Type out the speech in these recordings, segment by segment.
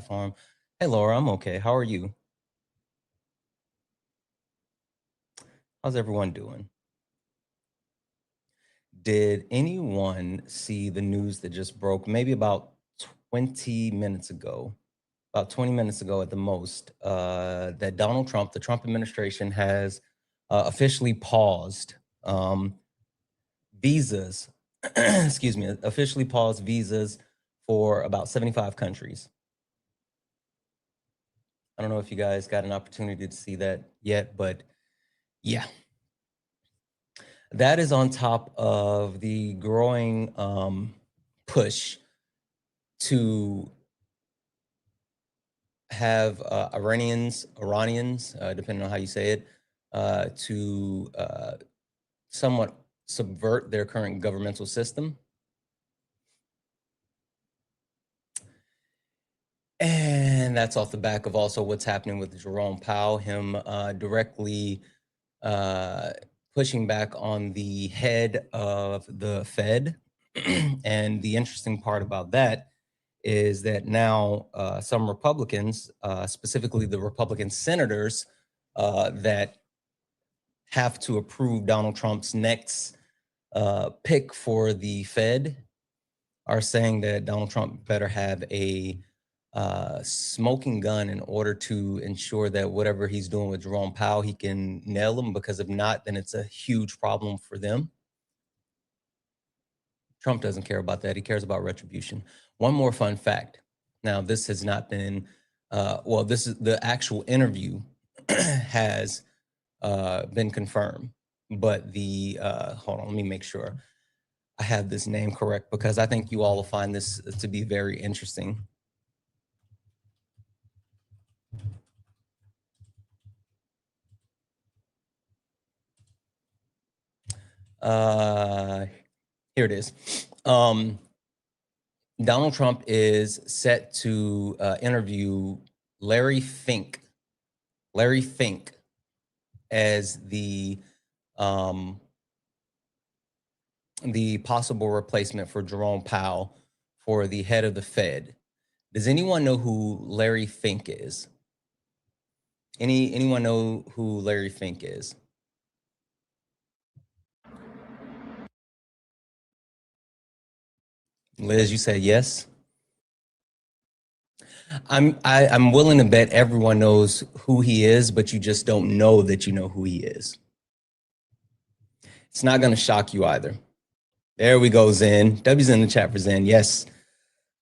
platform. Hey, Laura, I'm okay. How are you? How's everyone doing? Did anyone see the news that just broke maybe about 20 minutes ago, about 20 minutes ago at the most, that Donald Trump, the Trump administration has officially paused visas, excuse me, officially paused visas for about 75 countries. I don't know if you guys got an opportunity to see that yet, but yeah. That is on top of the growing push to have Iranians, depending on how you say it, to somewhat subvert their current governmental system. And that's off the back of also what's happening with Jerome Powell, him directly pushing back on the head of the Fed. And the interesting part about that is that now some Republicans, specifically the Republican senators that have to approve Donald Trump's next pick for the Fed, are saying that Donald Trump better have a smoking gun in order to ensure that whatever he's doing with Jerome Powell, he can nail him, because if not, then it's a huge problem for them. Trump doesn't care about that. He cares about retribution. One more fun fact. Now, this has not been, well, this is the actual interview has been confirmed, but the, hold on, let me make sure I have this name correct, because I think you all will find this to be very interesting. Here it is. Donald Trump is set to interview Larry Fink as the possible replacement for Jerome Powell for the head of the Fed. Does anyone know who Larry Fink is? Anyone know who Larry Fink is? Liz, you said yes. I'm willing to bet everyone knows who he is, but you just don't know that you know who he is. It's not going to shock you either. There we go, Zen. W's in the chat for Zen. Yes.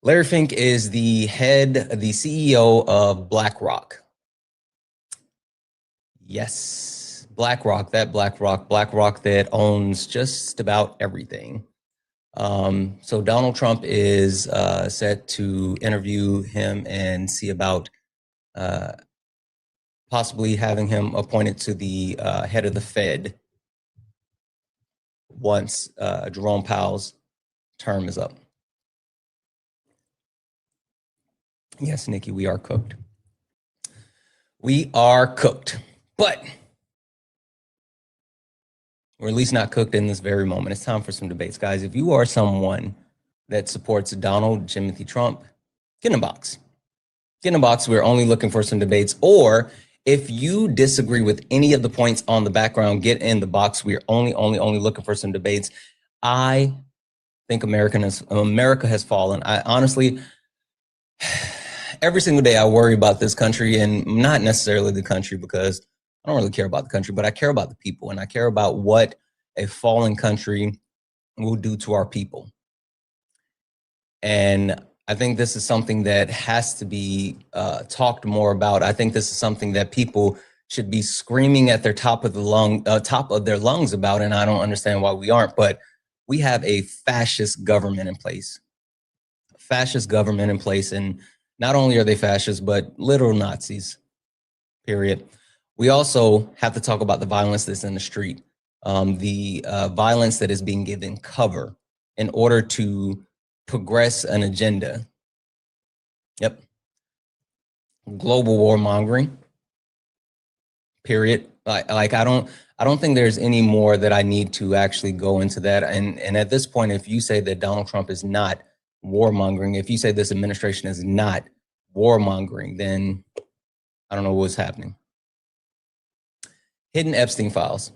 Larry Fink is the CEO of BlackRock. Yes. BlackRock that owns just about everything. So Donald Trump is set to interview him and see about possibly having him appointed to the head of the Fed once Jerome Powell's term is up. Yes, Nikki, we are cooked. We are cooked, but we're at least not cooked in this very moment. It's time for some debates, guys. If you are someone that supports Donald Timothy Trump, get in a box. Get in a box. We're only looking for some debates. Or if you disagree with any of the points on the background, get in the box. We're only looking for some debates. I think America has fallen. I honestly, every single day I worry about this country, and not necessarily the country, because I don't really care about the country, but I care about the people, and I care about what a fallen country will do to our people. And I think this is something that has to be talked more about. I think this is something that people should be screaming at their top of their lungs about, and I don't understand why we aren't. But we have a fascist government in place. And not only are they fascists, but literal Nazis, period. We also have to talk about the violence that's in the street, the violence that is being given cover in order to progress an agenda. Yep. Global warmongering, period. Like I don't think there's any more that I need to actually go into that. And at this point, if you say that Donald Trump is not warmongering, if you say this administration is not warmongering, then I don't know what's happening. Hidden Epstein files.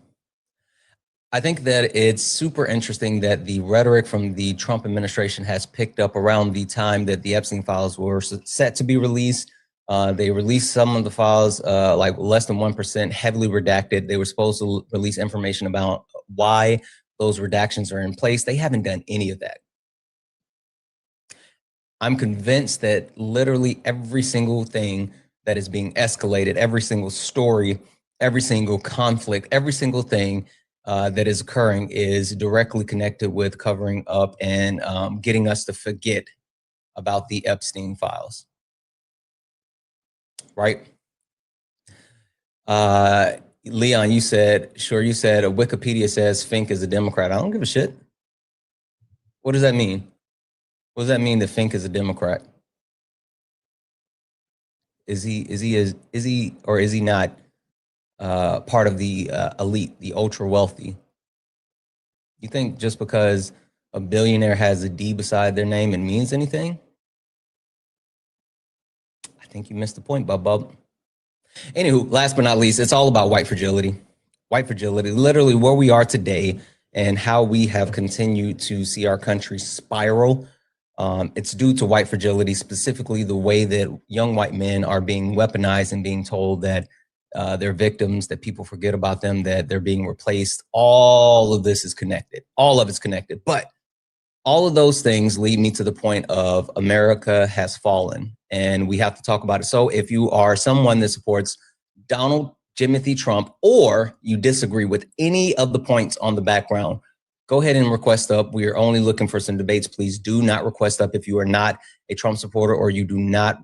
I think that it's super interesting that the rhetoric from the Trump administration has picked up around the time that the Epstein files were set to be released. They released some of the files, like less than 1%, heavily redacted. They were supposed to release information about why those redactions are in place. They haven't done any of that. I'm convinced that literally every single thing that is being escalated, every single story, every single conflict, every single thing that is occurring is directly connected with covering up and getting us to forget about the Epstein files, right? Leon, you said Wikipedia says Fink is a Democrat. I don't give a shit. What does that mean? What does that mean that Fink is a Democrat? Is he or is he not part of the elite, the ultra wealthy? You think just because a billionaire has a D beside their name, it means anything? I think you missed the point, Bub. Anywho, last but not least, it's all about white fragility. White fragility, literally where we are today and how we have continued to see our country spiral. It's due to white fragility, specifically the way that young white men are being weaponized and being told that they're victims, that people forget about them, that they're being replaced. All of this is connected. All of it's connected. But all of those things lead me to the point of America has fallen, and we have to talk about it. So if you are someone that supports Donald Jimothy Trump, or you disagree with any of the points on the background, go ahead and request up. We are only looking for some debates. Please do not request up if you are not a Trump supporter, or you do not,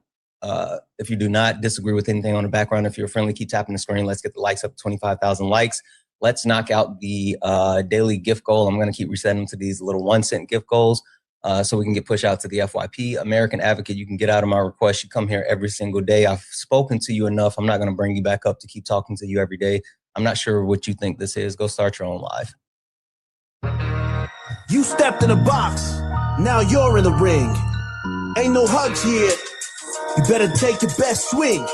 if you do not disagree with anything on the background. If you're friendly, keep tapping the screen. Let's get the likes up to 25,000 likes. Let's knock out the daily gift goal. I'm going to keep resetting them to these little 1-cent gift goals so we can get pushed out to the FYP. American Advocate, you can get out of my request. You come here every single day. I've spoken to you enough. I'm not going to bring you back up to keep talking to you every day. I'm not sure what you think this is. Go start your own live. You stepped in a box. Now you're in the ring. Ain't no hugs here. You better take your best swing.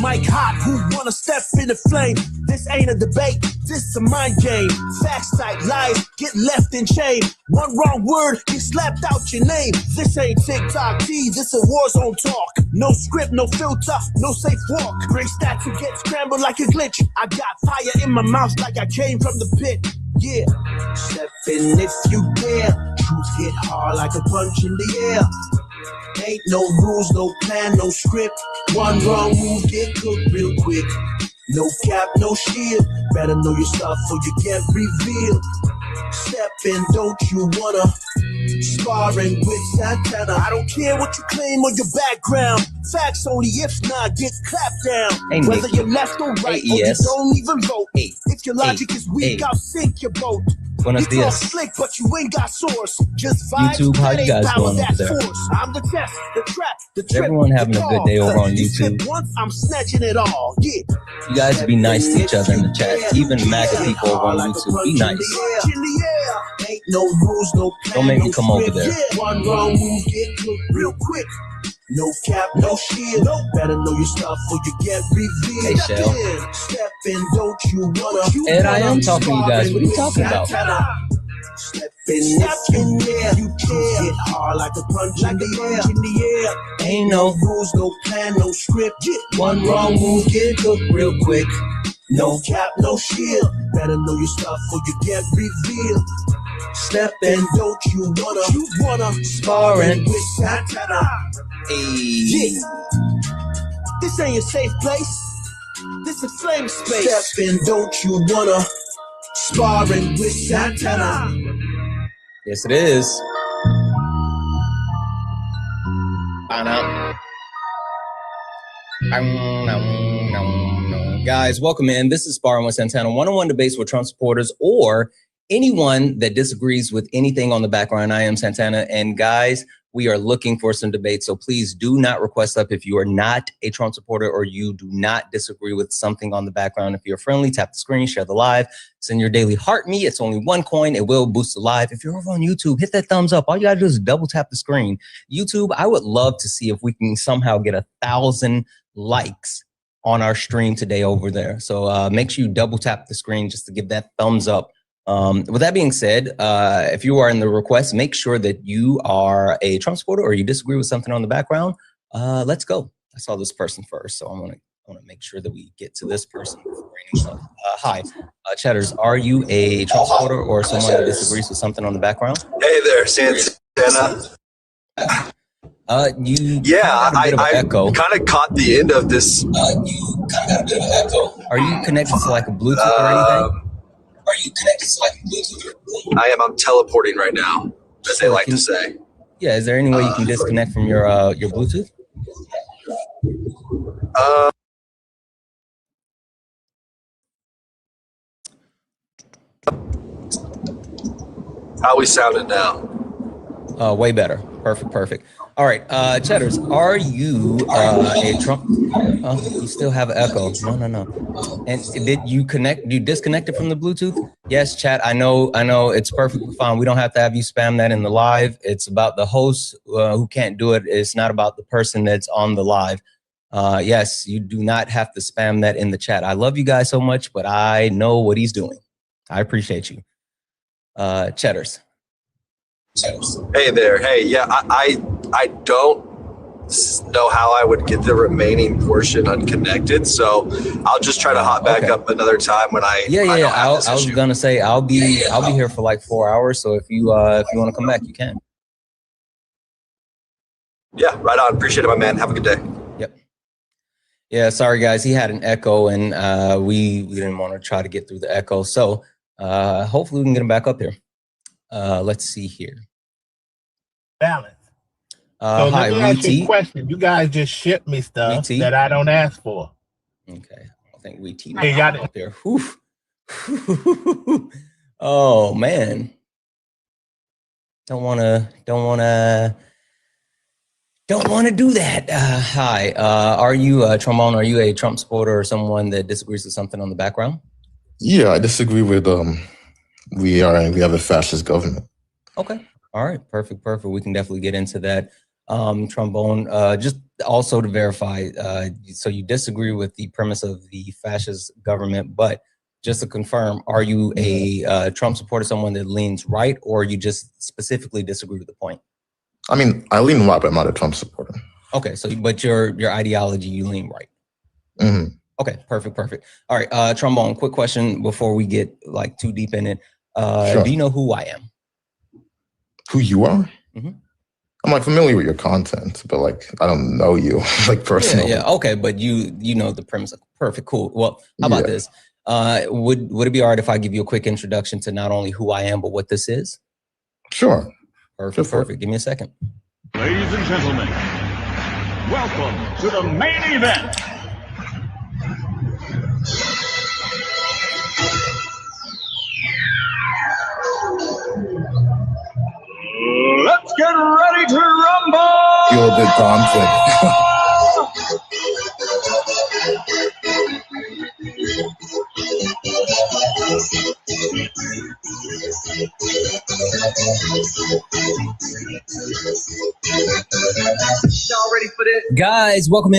Mike Hot, who wanna step in the flame? This ain't a debate, this is a mind game. Facts type lies, get left in chain. One wrong word, get slapped out your name. This ain't TikTok T, this a war zone talk. No script, no filter, no safe walk. Great stats and get scrambled like a glitch. I got fire in my mouth like I came from the pit. Yeah, step in if you dare. Truth hit hard like a punch in the air. Ain't no rules, no plan, no script. One wrong move, get cooked real quick. No cap, no shield. Better know your stuff or you get revealed. Step in, don't you wanna? Sparring with Santana. I don't care what you claim or your background. Facts only, if not, get clapped down. Hey, whether Nikki. you're left or right, or you don't even vote. If your logic is weak, I'll sink your boat. Buenos You talk dias. slick, but you ain't got source. Just vibes, YouTube, how that you ain't guys power, doing over that's there? force. I'm the test, the trap, the trip. Everyone having the a good day over on You YouTube. slip once, I'm snatching it all. Yeah. You guys be nice to each other in the chat. Even MAGA people over on YouTube, be nice. Ain't no rules, no plan, Don't make me no come over script. there. One wrong move, get cooked real quick. No cap, no shield. Better know your stuff or you get revealed. Hey, Shell. Step in, don't you wanna? Ed, I am talking to you guys. What are you talking about? Step in, yeah. You can hit hard like a punch in the air. Ain't no rules, no plan, no script. One wrong move, get cooked real quick. No cap, no shield. Better know your stuff or you get revealed. Step in, don't you wanna? Sparring with Santana. Yeah. This ain't a safe place. This a flame space. Step in, don't you wanna? Sparring with Santana. Yes, it is. Guys, welcome in. This is Sparring with Santana, one-on-one debates with Trump supporters or anyone that disagrees with anything on the background. I am Santana, and guys, We are looking for some debate. So please do not request up if you are not a Trump supporter or you do not disagree with something on the background. If you're friendly, tap the screen, share the live, send your daily heart me. It's only 1 coin. It will boost the live. If you're over on YouTube, hit that thumbs up. All you gotta do is double tap the screen. YouTube, I would love to see if we can somehow get 1,000 likes on our stream today over there. So make sure you double tap the screen just to give that thumbs up. With that being said, if you are in the request, make sure that you are a Trump supporter or you disagree with something on the background. Let's go. I saw this person first, so I want to make sure that we get to this person before anything. Hi, Chatters, are you a Trump supporter or someone that disagrees with something on the background? Hey there, Santana. Yeah, I kind of caught the end of this. You kind of got a bit of echo. Are you connected to like a Bluetooth or anything? Are you connected to like Bluetooth? I am. I'm teleporting right now, as they like to say. Yeah. Is there any way you can disconnect from your Bluetooth? How we sounding now? Way better. Perfect. All right, Cheddars, are you a Trump? Oh, you still have an echo. No. And did you connect? You disconnected from the Bluetooth? Yes, chat. I know. It's perfectly fine. We don't have to have you spam that in the live. It's about the host who can't do it. It's not about the person that's on the live. Yes, you do not have to spam that in the chat. I love you guys so much, but I know what he's doing. I appreciate you. Cheddars. Hey there. Hey, yeah, I don't know how I would get the remaining portion unconnected, so I'll just try to hop back up another time when I I was gonna say I'll be here for like 4 hours, so if you want to come back, you can. Yeah, right on. Appreciate it, my man. Have a good day. Yep. Yeah, sorry guys, he had an echo, and we didn't want to try to get through the echo, so hopefully we can get him back up here. Let's see here. Balance. So hi, let me ask you a question. You guys just ship me stuff that I don't ask for. Okay, I think we hey, got it up there. Oh man, don't wanna do that. Hi, are you Trombone? Are you a Trump supporter or someone that disagrees with something on the background? Yeah, I disagree with we have a fascist government. Okay. All right. Perfect. We can definitely get into that. Trombone, just also to verify, so you disagree with the premise of the fascist government, but just to confirm, are you a Trump supporter, someone that leans right, or you just specifically disagree with the point? I mean, I lean right, but I'm not a Trump supporter. Okay. So, but your ideology, you lean right. Mm-hmm. Okay. Perfect. All right. Trombone, quick question before we get like too deep in it. Sure. Do you know who I am? Who you are? Mm-hmm. I'm like familiar with your content, but like I don't know you like personally. Yeah. Okay, but you know the premise. Perfect. Cool. Well, how about this? Would it be all right if I give you a quick introduction to not only who I am but what this is? Sure. Perfect. Give me a second. Ladies and gentlemen, welcome to the main event. Let's get ready to rumble! Feel a bit daunting. Y'all ready for this? Guys, welcome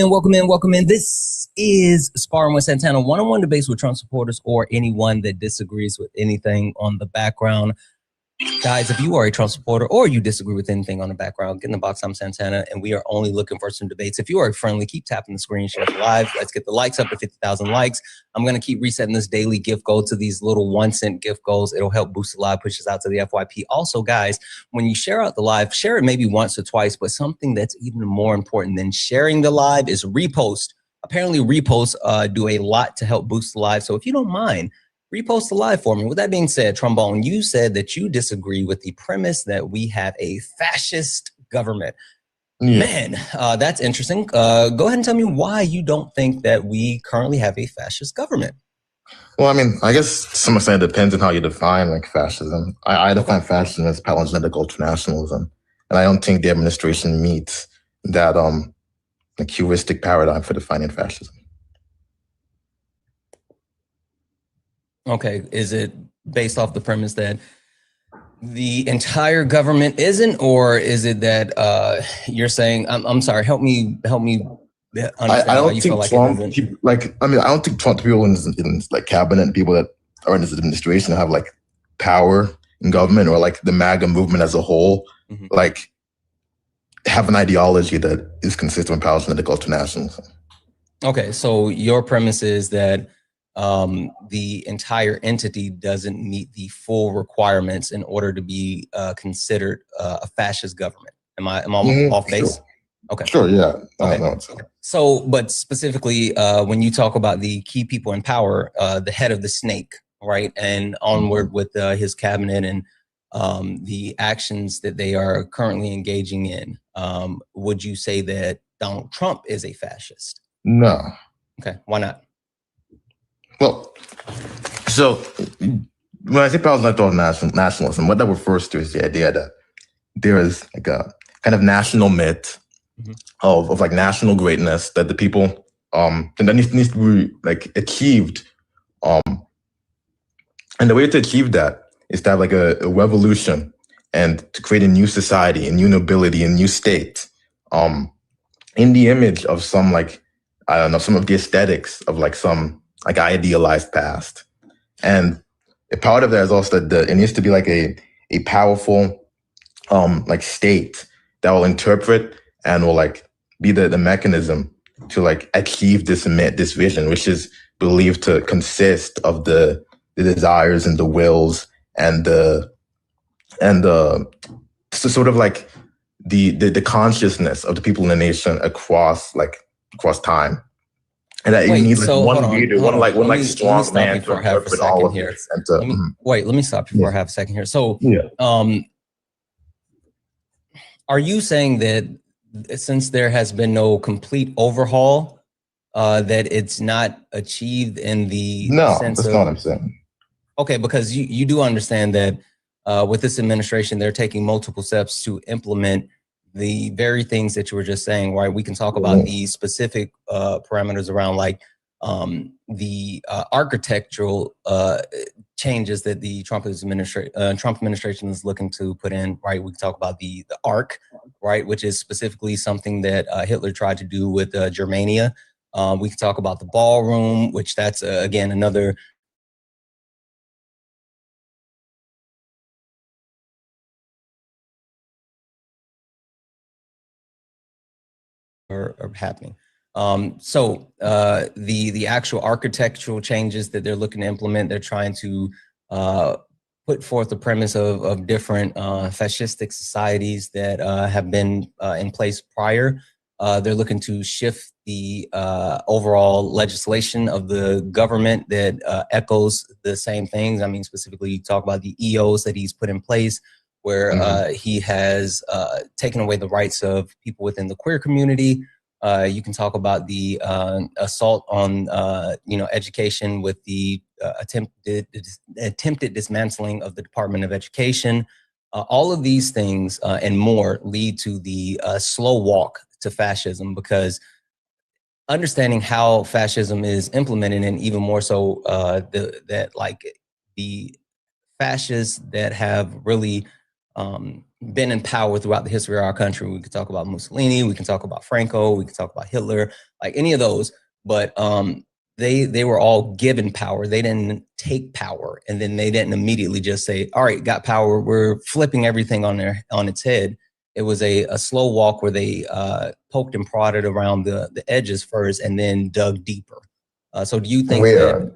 in. This is Sparring with Santana, one-on-one debates with Trump supporters or anyone that disagrees with anything on the background. Guys, if you are a Trump supporter or you disagree with anything on the background, get in the box. I'm Santana, and we are only looking for some debates. If you are friendly, keep tapping the screen, share it live. Let's get the likes up to 50,000 likes. I'm going to keep resetting this daily gift goal to these little 1-cent gift goals. It'll help boost the live, push us out to the FYP. Also, guys, when you share out the live, share it maybe once or twice, but something that's even more important than sharing the live is repost. Apparently, reposts do a lot to help boost the live. So if you don't mind, repost the live for me. With that being said, Trombone, you said that you disagree with the premise that we have a fascist government. Yeah. Man, that's interesting. Go ahead and tell me why you don't think that we currently have a fascist government. Well, I mean, I guess to some extent it depends on how you define like fascism. I define fascism as apologetic ultranationalism. And I don't think the administration meets that like heuristic paradigm for defining fascism. Okay, is it based off the premise that the entire government isn't, or is it that you're saying? I'm sorry. Help me understand. I why don't you think feel like Trump. it doesn't. I don't think Trump people in like cabinet and people that are in his administration have like power in government, or like the MAGA movement as a whole, like have an ideology that is consistent with Palestinian ultranationalism. Okay, so your premise is that the entire entity doesn't meet the full requirements in order to be considered a fascist government. Am I off base? Sure. Okay. Sure. Yeah. Okay. So, but specifically, when you talk about the key people in power, the head of the snake, right, and onward with his cabinet and the actions that they are currently engaging in, would you say that Donald Trump is a fascist? No. Okay. Why not? Well, so when I say Palestinian nationalism, what that refers to is the idea that there is like a kind of national myth of like national greatness that the people and that needs to be like achieved. And the way to achieve that is to have like a revolution and to create a new society, a new nobility, a new state, in the image of some like, I don't know, some of the aesthetics of like some like idealized past. And a part of that is also that it needs to be like a powerful like state that will interpret and will like be the mechanism to like achieve this vision, which is believed to consist of the desires and the wills and the so sort of like the consciousness of the people in the nation across time. And that you need like one leader, one strong man to interpret all of this. Wait, let me stop you for half a second here. So, are you saying that since there has been no complete overhaul, that it's not achieved in the sense that's of, not what I'm saying. Okay, because you do understand that with this administration, they're taking multiple steps to implement the very things that you were just saying, right? We can talk about the specific parameters around like the architectural changes that the Trump administration is looking to put in, right? We can talk about the arc, right? Which is specifically something that Hitler tried to do with Germania. We can talk about the ballroom, which that's again another are happening. So the actual architectural changes that they're looking to implement, they're trying to put forth the premise of different fascistic societies that have been in place prior. They're looking to shift the overall legislation of the government that echoes the same things. I mean, specifically, you talk about the EOs that he's put in place, where he has taken away the rights of people within the queer community. You can talk about the assault on education with the attempted dismantling of the Department of Education. All of these things and more lead to the slow walk to fascism, because understanding how fascism is implemented, and even more so that the fascists that have really been in power throughout the history of our country. We could talk about Mussolini, we can talk about Franco, we can talk about Hitler, like any of those, but they were all given power. They didn't take power, and then they didn't immediately just say, all right, got power, we're flipping everything on its head. It was a slow walk where they poked and prodded around the edges first and then dug deeper. So do you think that,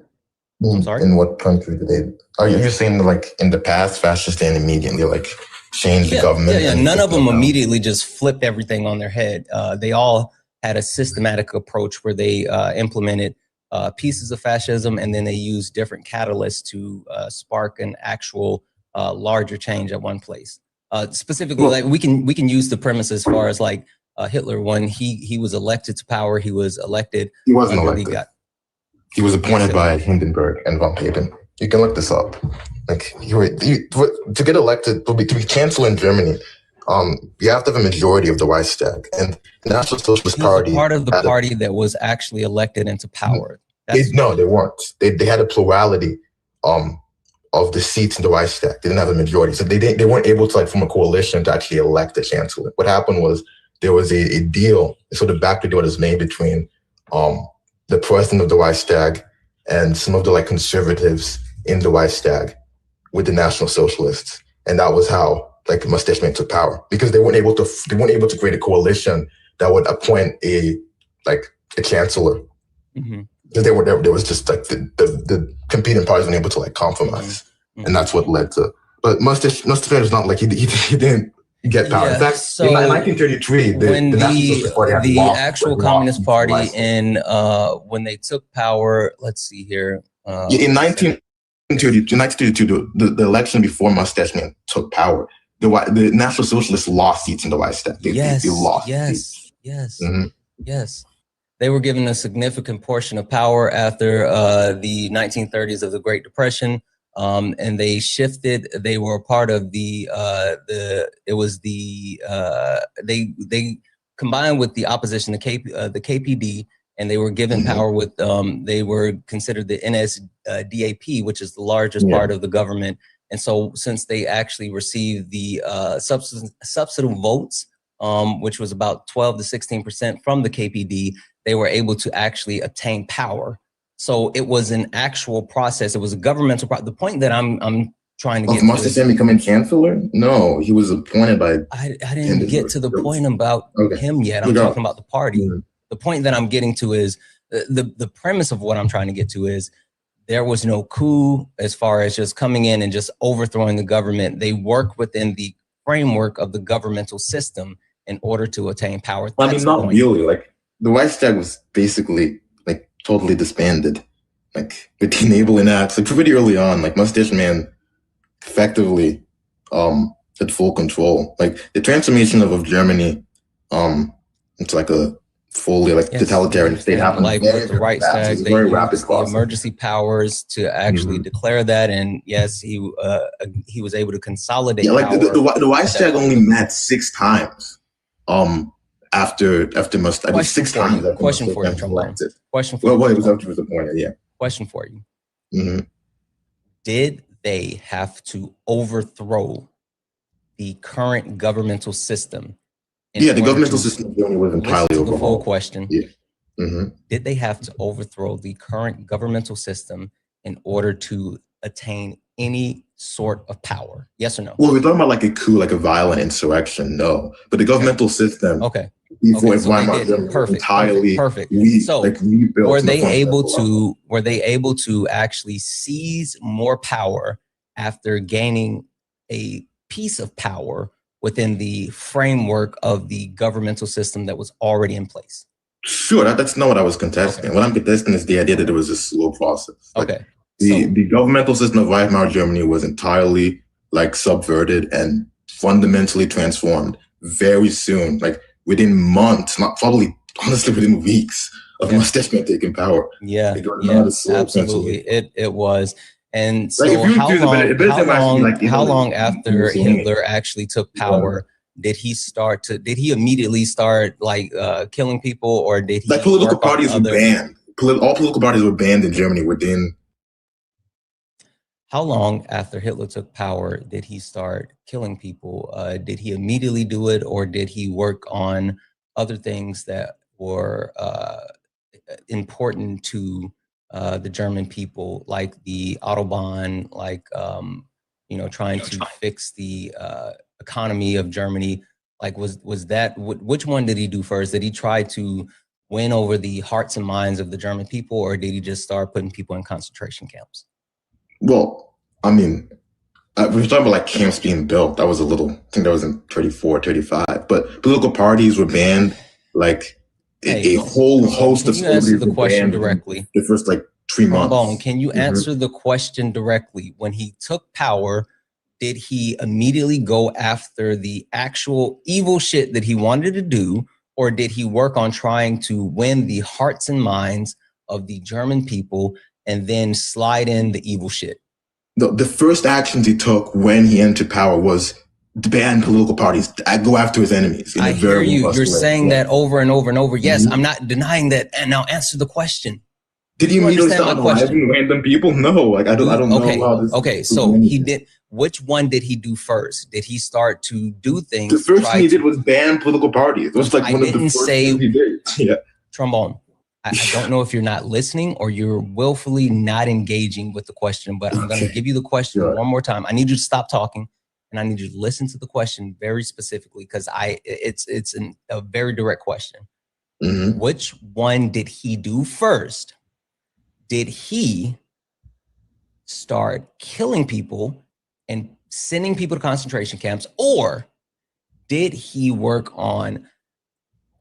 I'm sorry? In what country did they? Are you saying like in the past, fascists didn't immediately like change the government? Yeah. None of them immediately just flipped everything on their head. They all had a systematic approach where they implemented pieces of fascism, and then they used different catalysts to spark an actual larger change at one place. Specifically, like we can use the premise as far as like Hitler, when he was elected to power, he was elected. He wasn't elected. He was appointed by Hindenburg and von Papen. You can look this up. Like to get elected, to be chancellor in Germany, you have to have a majority of the Reichstag, and the National Socialist Party part of the party that was actually elected into power. No, they weren't. They had a plurality of the seats in the Reichstag. They didn't have a majority, so they weren't able to form a coalition to actually elect the chancellor. What happened was there was a deal, sort of backdoor deal that was made between the president of the Reichstag and some of the conservatives in the Reichstag with the National Socialists, and that was how Mustache Man took power, because they weren't able to create a coalition that would appoint a chancellor. Because there was just the competing parties weren't able to compromise, and that's what led to. But Mustache Man is not he didn't get power. In fact, so in 1933, when the actual Communist Party when they took power, let's see here. In 1932, the election before Mustache Man took power, the National Socialists lost seats in the Reichstag. They lost seats. Yes. They were given a significant portion of power after the 1930s of the Great Depression, and they shifted. They were a part of they combined with the opposition, the KPD, and they were given power with. They were considered the NSDAP, which is the largest part of the government. And so, since they actually received the substantive votes, which was about 12 to 16% from the KPD, they were able to actually attain power. So it was an actual process. It was a governmental process. The point that I'm trying to get Mustache Man becoming chancellor? No, he was appointed by. I didn't get to the point about him yet. I'm talking about the party. The point that I'm getting to is the premise of what I'm trying to get to is there was no coup as far as just coming in and just overthrowing the government. They worked within the framework of the governmental system in order to attain power. Well, I mean, not really. The Reichstag was basically totally disbanded, with the enabling acts. Pretty early on, Mustache Man effectively had full control. The transformation of Germany into a fully totalitarian state happened with the Reichstag. They used the emergency powers to actually declare that, and yes, he was able to consolidate. Yeah, the Reichstag only met 6 times. After Mustache, 6 times. Question for you. Question for you. Well, it was up to the point. Yeah. Question for you. Did they have to overthrow the current governmental system? Yeah, the governmental system was entirely overhauled. The full question. Yeah. Did they have to overthrow the current governmental system in order to attain any sort of power? Yes or no? Well, we're talking about a coup, a violent insurrection. No, but the governmental system. Before entirely perfect. So were they able to actually seize more power after gaining a piece of power within the framework of the governmental system that was already in place? Sure, that's not what I was contesting. What I'm contesting is the idea that it was a slow process. The governmental system of Weimar Germany was entirely subverted and fundamentally transformed very soon, within months, not probably honestly within weeks of Mustache Man taking power. Yeah, absolutely. It was. And so how long after Hitler actually took power did he immediately start killing people, or did he political parties were banned? All political parties were banned in Germany within. How long after Hitler took power did he start killing people? Did he immediately do it, or did he work on other things that were important to the German people, like the Autobahn, trying to fix the economy of Germany? Which one did he do first? Did he try to win over the hearts and minds of the German people, or did he just start putting people in concentration camps? Well, I mean, we were talking about camps being built. That was I think that was in 34, 35. But political parties were banned, a whole host of. Can you answer the question directly? The first 3 months. Can you answer the question directly? When he took power, did he immediately go after the actual evil shit that he wanted to do, or did he work on trying to win the hearts and minds of the German people and then slide in the evil shit? The first actions he took when he entered power was ban political parties, go after his enemies. I hear you. You're saying that over and over and over. Yes, I'm not denying that. And now answer the question. Did he immediately start arriving random people? No, like I don't know how this. Okay, so he did. Which one did he do first? Did he start to do things? The first thing he did was ban political parties. It was like one of the first things he did. Yeah. Trombone. I don't know if you're not listening or you're willfully not engaging with the question, but I'm going to give you the question one more time. I need you to stop talking, and I need you to listen to the question very specifically because it's a very direct question. Which one did he do first? Did he start killing people and sending people to concentration camps, or did he work on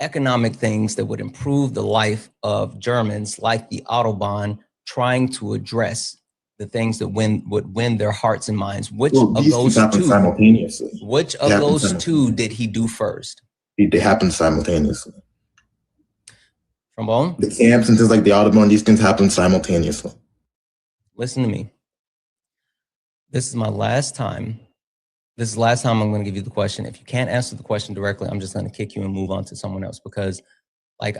economic things that would improve the life of Germans, like the Autobahn, trying to address the things that would win their hearts and minds? Which of those two simultaneously? Which of those two did he do first? They happened simultaneously. Trombone? The camps and things like the Autobahn, these things happen simultaneously. Listen to me. This is my last time. This is the last time I'm going to give you the question. If you can't answer the question directly, I'm just going to kick you and move on to someone else, because like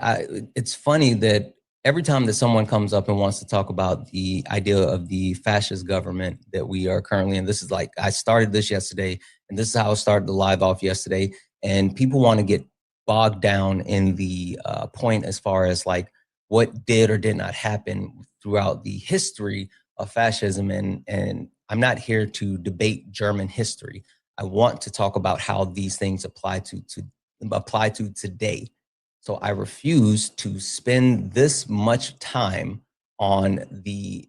it's funny that every time that someone comes up and wants to talk about the idea of the fascist government that we are currently in, this is like, I started this yesterday, and this is how I started the live off yesterday, and people want to get bogged down in the point as far as like what did or did not happen throughout the history of fascism. And I'm not here to debate German history. I want to talk about how these things apply to today. So I refuse to spend this much time on the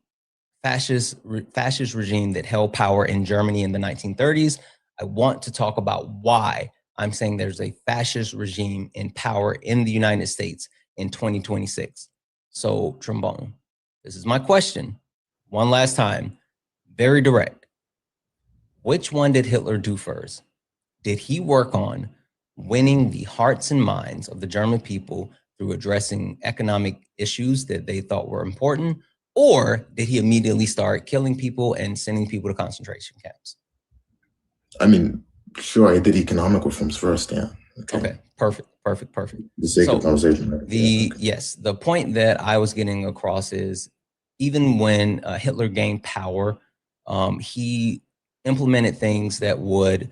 fascist regime that held power in Germany in the 1930s. I want to talk about why I'm saying there's a fascist regime in power in the United States in 2026. So, Trombone, this is my question. One last time, very direct. Which one did Hitler do first? Did he work on winning the hearts and minds of the German people through addressing economic issues that they thought were important? Or did he immediately start killing people and sending people to concentration camps? I mean, sure, I did economic reforms first, yeah. Okay, perfect. The sake of conversation. Yes, the point that I was getting across is even when Hitler gained power, he implemented things that would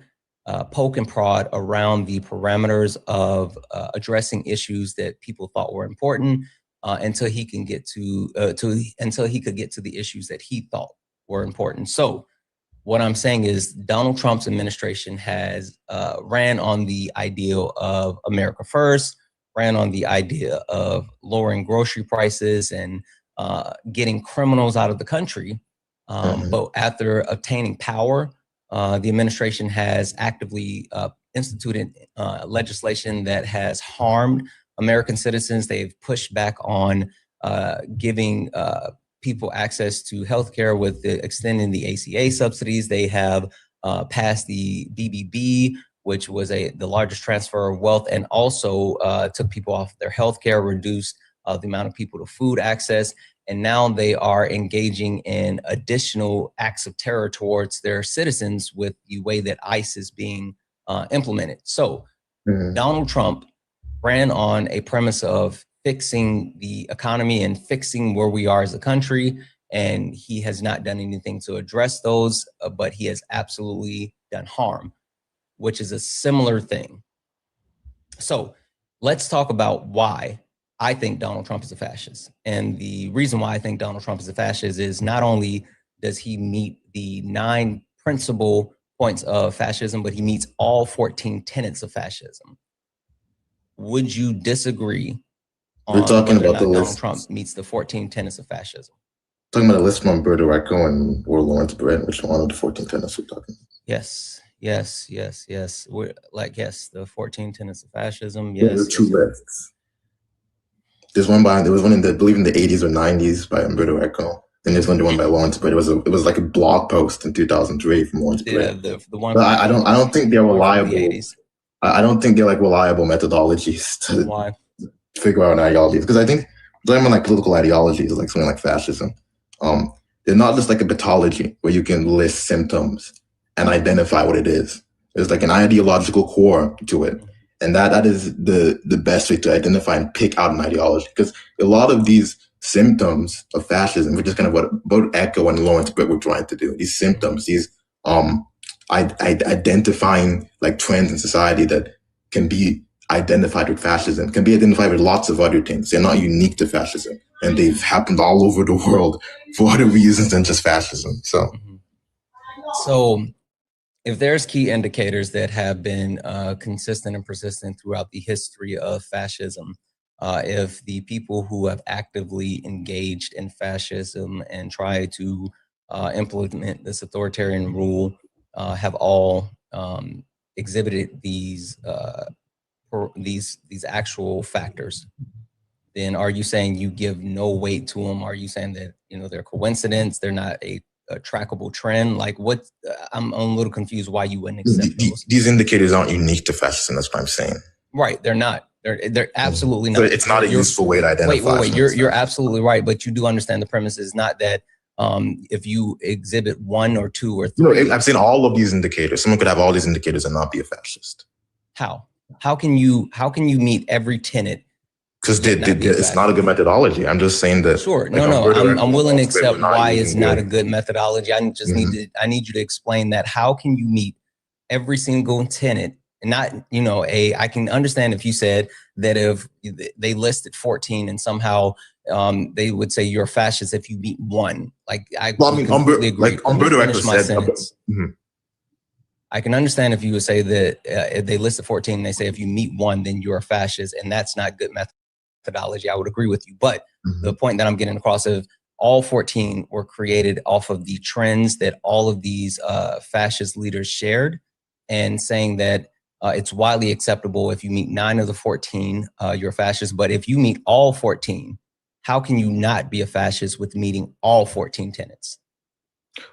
poke and prod around the parameters of addressing issues that people thought were important until he could get to the issues that he thought were important. So what I'm saying is Donald Trump's administration has ran on the ideal of America first, ran on the idea of lowering grocery prices and getting criminals out of the country. But after obtaining power, the administration has actively instituted legislation that has harmed American citizens. They've pushed back on giving people access to healthcare with extending the ACA subsidies. They have passed the BBB, which was the largest transfer of wealth, and also took people off their healthcare, reduced the amount of people to food access. And now they are engaging in additional acts of terror towards their citizens with the way that ICE is being implemented. So Donald Trump ran on a premise of fixing the economy and fixing where we are as a country. And he has not done anything to address those, but he has absolutely done harm, which is a similar thing. So let's talk about why I think Donald Trump is a fascist. And the reason why I think Donald Trump is a fascist is not only does he meet the 9 principal points of fascism, but he meets all 14 tenets of fascism. Would you disagree on talking whether about or not the Donald list. Trump meets the 14 tenets of fascism? Talking about a list from Umberto Eco and War Lawrence Brett, which one of the 14 tenets we're talking about? Yes. We're like, yes, the 14 tenets of fascism. Yes. There are 2 lists. There was one in the, I believe in the 80s or 90s by Umberto Eco. Then there's one by Lawrence Brett. It was like a blog post in 2003 from Lawrence Brett. The one. But I don't think they're reliable. I don't think they're like reliable methodologies to figure out an ideology. Because I think talking about like political ideologies, like something like fascism, they're not just like a pathology where you can list symptoms and identify what it is. There's like an ideological core to it. And that is the best way to identify and pick out an ideology. Because a lot of these symptoms of fascism, which is kind of what both Echo and Lawrence Britt were trying to do, these symptoms, these identifying like trends in society that can be identified with fascism, can be identified with lots of other things. They're not unique to fascism. And they've happened all over the world for other reasons than just fascism. So if there's key indicators that have been consistent and persistent throughout the history of fascism, if the people who have actively engaged in fascism and try to implement this authoritarian rule have all exhibited these actual factors, then are you saying you give no weight to them? Are you saying that, you know, they're coincidence, they're not a trackable trend? Like what, I'm a little confused why you wouldn't accept those. These indicators aren't unique to fascism, that's what I'm saying. Right, they're not. They're absolutely not. So it's not a useful way to identify. Wait, you're absolutely right, but you do understand the premise is not that if you exhibit 1 or 2 or 3. No, I've seen all of these indicators. Someone could have all these indicators and not be a fascist. How? How can you meet every tenet? Because it's not a good methodology. I'm just saying that. Sure. Like, I'm willing to accept why it's not a good methodology. I just I need you to explain that. How can you meet every single tenet? And not, you know, I can understand if you said that if they listed 14 and somehow they would say you're a fascist if you meet 1. Like I completely agree. Umberto Eco said. I can understand if you would say that if they listed 14 and they say if you meet 1, then you're a fascist, and that's not good methodology. I would agree with you. But the point that I'm getting across of all 14 were created off of the trends that all of these fascist leaders shared, and saying that it's widely acceptable if you meet 9 of the 14, you're a fascist. But if you meet all 14, how can you not be a fascist with meeting all 14 tenets?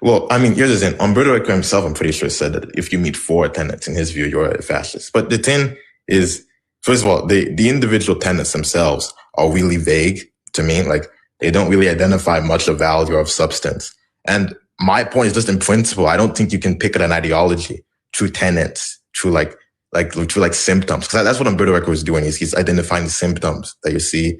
Well, I mean, here's the thing. Umberto Eco himself, I'm pretty sure, said that if you meet 4 tenets, in his view, you're a fascist. But the thing is, first of all, the individual tenets themselves are really vague to me. Like, they don't really identify much of value or of substance. And my point is just in principle, I don't think you can pick at an ideology through tenets, through like symptoms. Because that's what Umberto Eco is doing. He's identifying the symptoms that you see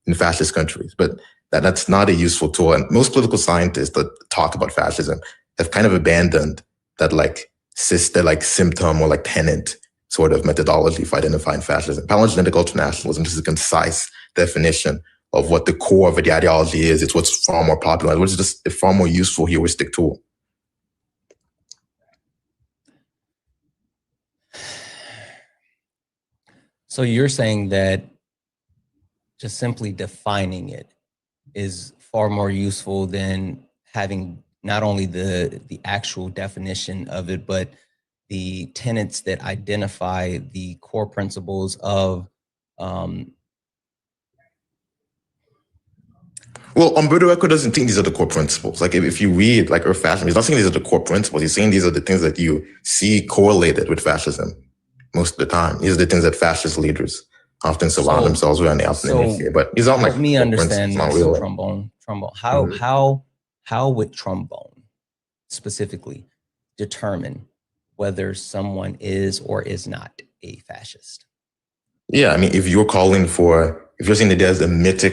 in fascist countries. But that's not a useful tool. And most political scientists that talk about fascism have kind of abandoned that like symptom or like tenet sort of methodology for identifying fascism. Palingenetic ultranationalism is a concise definition of what the core of the ideology is. It's what's far more popular, which is just a far more useful heuristic tool. So you're saying that just simply defining it is far more useful than having not only the actual definition of it, but the tenets that identify the core principles of. Well, Umberto Eco doesn't think these are the core principles. Like if you read like Earth Fascism, he's not saying these are the core principles. He's saying these are the things that you see correlated with fascism most of the time. These are the things that fascist leaders often surround themselves with, and they often initiate. But he's not like, help me understand this, Trombone. How would Trombone specifically determine whether someone is or is not a fascist? Yeah, I mean, if you're calling for, if you're saying that there's a myth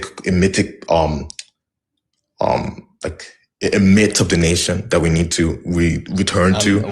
of the nation that we need to return to a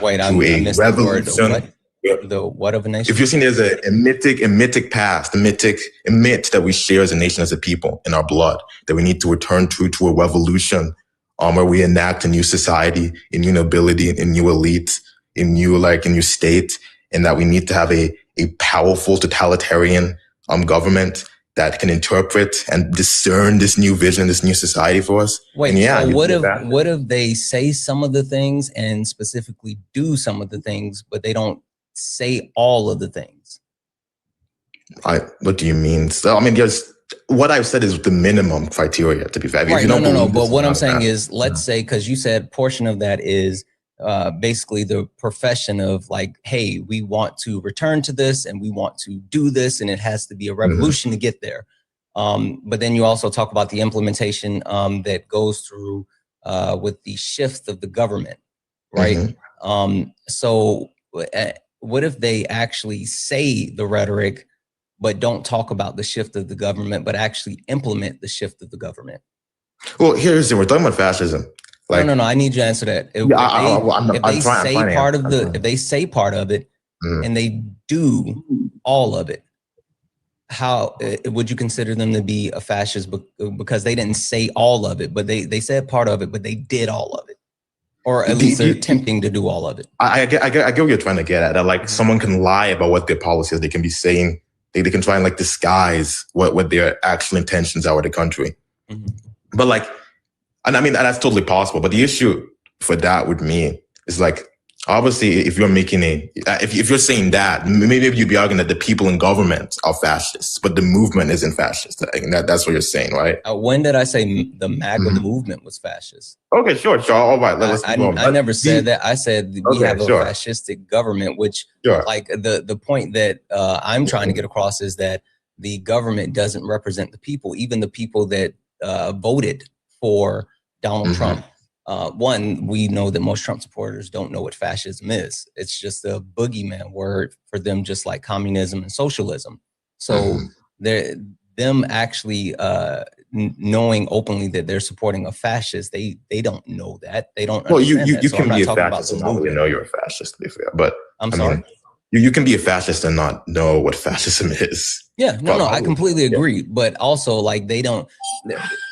revolution. The what of a nation? If you're saying there's a mythic past, a myth that we share as a nation, as a people, in our blood, that we need to return to a revolution, where we enact a new society, a new nobility, a new elite, a new state, and that we need to have a powerful totalitarian government that can interpret and discern this new vision, this new society for us. Wait, so what if they say some of the things and specifically do some of the things, but they don't say all of the things? What do you mean? So, I mean, what I've said is the minimum criteria, to be fair. Right, no. But what I'm saying is, let's say, because you said portion of that is basically the profession of like, hey, we want to return to this and we want to do this, and it has to be a revolution to get there. But then you also talk about the implementation that goes through with the shift of the government, right? So what if they actually say the rhetoric, but don't talk about the shift of the government, but actually implement the shift of the government? Well, here's the, we're talking about fascism. Like, no, I need you to answer that. If they say part of it, and they do all of it, how would you consider them to be a fascist? Because they didn't say all of it, but they said part of it, but they did all of it, or at least they're attempting to do all of it. I get what you're trying to get at. That like someone can lie about what their policy is. They can be saying they can try and like disguise what their actual intentions are with the country. But like, and I mean that's totally possible. But the issue for that with me is like, obviously, if you're making if you're saying that, maybe you'd be arguing that the people in government are fascists, but the movement isn't fascist. That's what you're saying, right? When did I say the MAGA movement was fascist? Okay, sure. All right. Let's I never said that. I said we have a fascistic government, which like the point that I'm trying to get across is that the government doesn't represent the people, even the people that voted for Donald Trump. One, we know that most Trump supporters don't know what fascism is. It's just a boogeyman word for them, just like communism and socialism. So them actually knowing openly that they're supporting a fascist, they don't know that. They don't understand that. You can be a fascist and not really know you're a fascist, to be fair. But I'm sorry? Mean, you can be a fascist and not know what fascism is. Yeah, no, I completely agree. But also, like, they don't.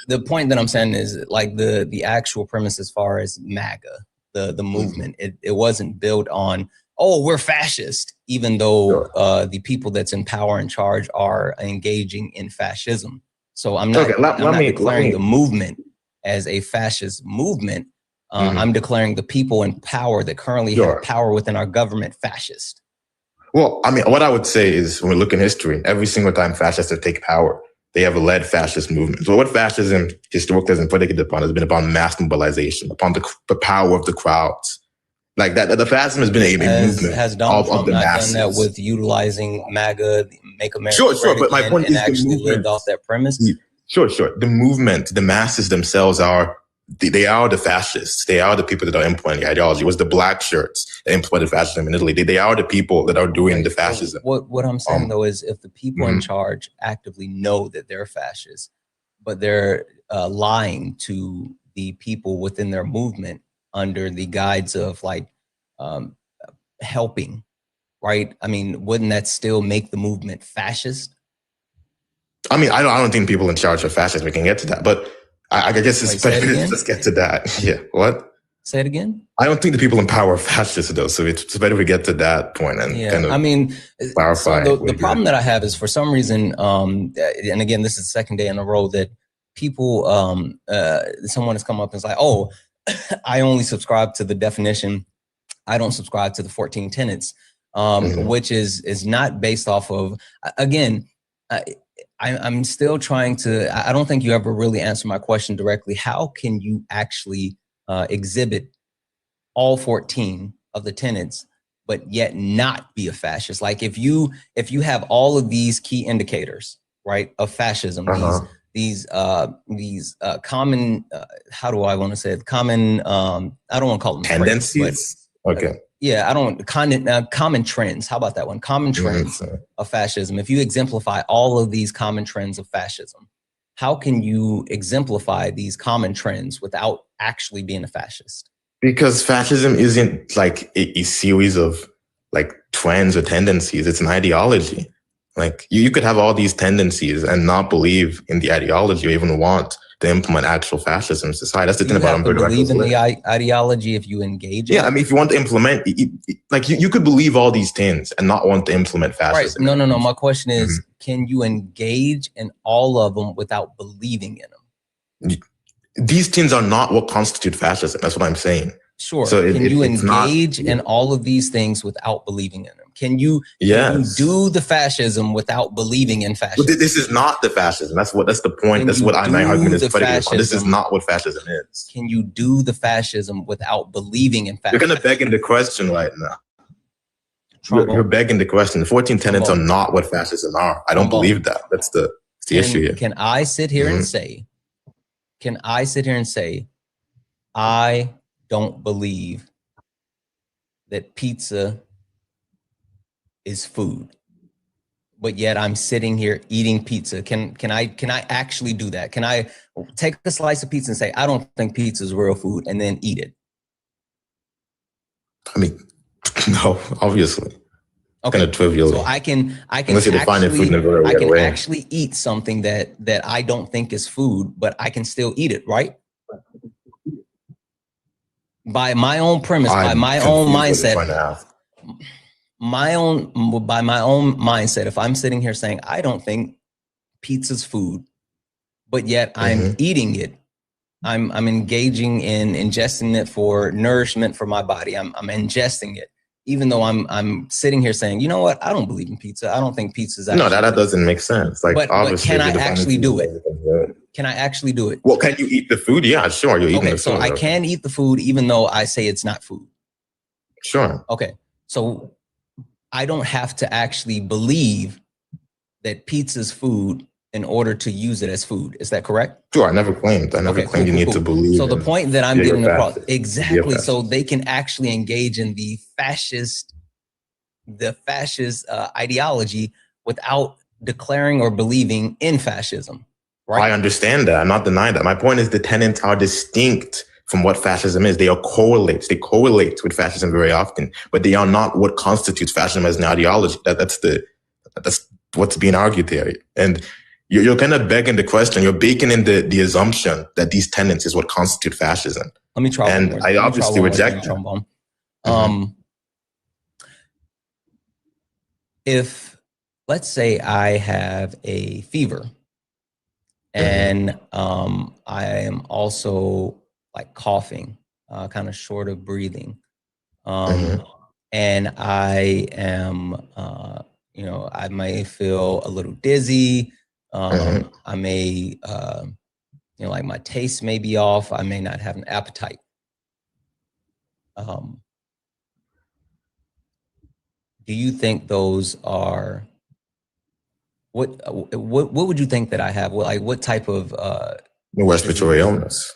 The point that I'm saying is like the actual premise as far as MAGA, the movement. It wasn't built on, oh, we're fascist, even though the people that's in power and charge are engaging in fascism. So I'm not declaring the movement as a fascist movement. I'm declaring the people in power that currently have power within our government fascist. Well, I mean, what I would say is when we look in history, every single time fascists have taken power, they have led fascist movements. So what fascism historically has been predicated upon has been upon mass mobilization, upon the power of the crowds. Like that, the fascism has been a movement has Donald Trump of the not masses. done that with utilizing MAGA, Make America Great but my Again, point and is actually the movement lived off that premise? Sure. The movement, the masses themselves they are the fascists. They are the people that are implementing the ideology. It was the black shirts that implemented fascism in Italy. They are the people that are doing the fascism. What I'm saying though is if the people in charge actively know that they're fascists, but they're lying to the people within their movement under the guise of like helping, right? I mean, wouldn't that still make the movement fascist? I mean, I don't think people in charge are fascists. We can get to that, but I guess it's better. Let's get to that. Yeah. What? Say it again. I don't think the people in power are fascists, though. So it's better we get to that point and kind of. I mean, clarify. So the problem that I have is for some reason, and again, this is the second day in a row that people, someone has come up and is like, "Oh, I only subscribe to the definition. I don't subscribe to the 14 tenets," which is not based off of. Again, I'm still trying to, I don't think you ever really answer my question directly. How can you actually exhibit all 14 of the tenets, but yet not be a fascist? Like if you have all of these key indicators, right, of fascism, these common, how do I want to say it? Common, I don't want to call them tendencies. Okay. Yeah, I don't common trends. How about that one? Common trends of fascism. If you exemplify all of these common trends of fascism, how can you exemplify these common trends without actually being a fascist? Because fascism isn't like a series of like trends or tendencies. It's an ideology. Like you could have all these tendencies and not believe in the ideology or even want to implement actual fascism in society. That's the thing about Umberto Eco's. You have to believe in the ideology if you engage in it. I mean, if you want to implement, like you could believe all these things and not want to implement fascism. Right. No. My question is, can you engage in all of them without believing in them? These things are not what constitute fascism. That's what I'm saying. Sure. So can you engage in all of these things without believing in them? Can you do the fascism without believing in fascism? But this is not the fascism. That's the point. That's what my argument is predicated upon. This is not what fascism is. Can you do the fascism without believing in fascism? You're going to beg into question right now. You're begging the question. The 14 tenets are not what fascism are. I don't believe that. That's the issue here. Can I sit here and say, I don't believe that pizza is food, but yet I'm sitting here eating pizza. Can I actually do that? Can I take a slice of pizza and say, I don't think pizza is real food, and then eat it? I mean, no, obviously. Okay. Kind of trivial. So I can unless you define it food in a very I can way. actually eat something that I don't think is food, but I can still eat it, right? By my own premise, by my own mindset, by my own mindset, if I'm sitting here saying, I don't think pizza's food, but yet I'm eating it, I'm engaging in ingesting it for nourishment for my body. I'm ingesting it, even though I'm sitting here saying, you know what, I don't believe in pizza. I don't think pizza's actually that doesn't make sense. Like, but obviously, can I actually do it? Can I actually do it? Well, can you eat the food? Yeah, sure. You're eating the food. So I can eat the food even though I say it's not food. Sure. Okay. So I don't have to actually believe that pizza's food in order to use it as food. Is that correct? Sure. I never claimed you need to believe. So the point that I'm getting across, exactly. So they can actually engage in the fascist ideology without declaring or believing in fascism. Right? I understand that. I'm not denying that. My point is the tenets are distinct from what fascism is. They correlate with fascism very often, but they are not what constitutes fascism as an ideology. That's what's being argued there. And you're kind of begging the question. You're baking in the assumption that these tenets is what constitute fascism. Let me try. And I obviously reject that. If, let's say, I have a fever, and I am also like coughing, kind of short of breathing, and I am, I may feel a little dizzy. I may, like my taste may be off. I may not have an appetite. Do you think those are? What would you think that I have? What type of respiratory illness?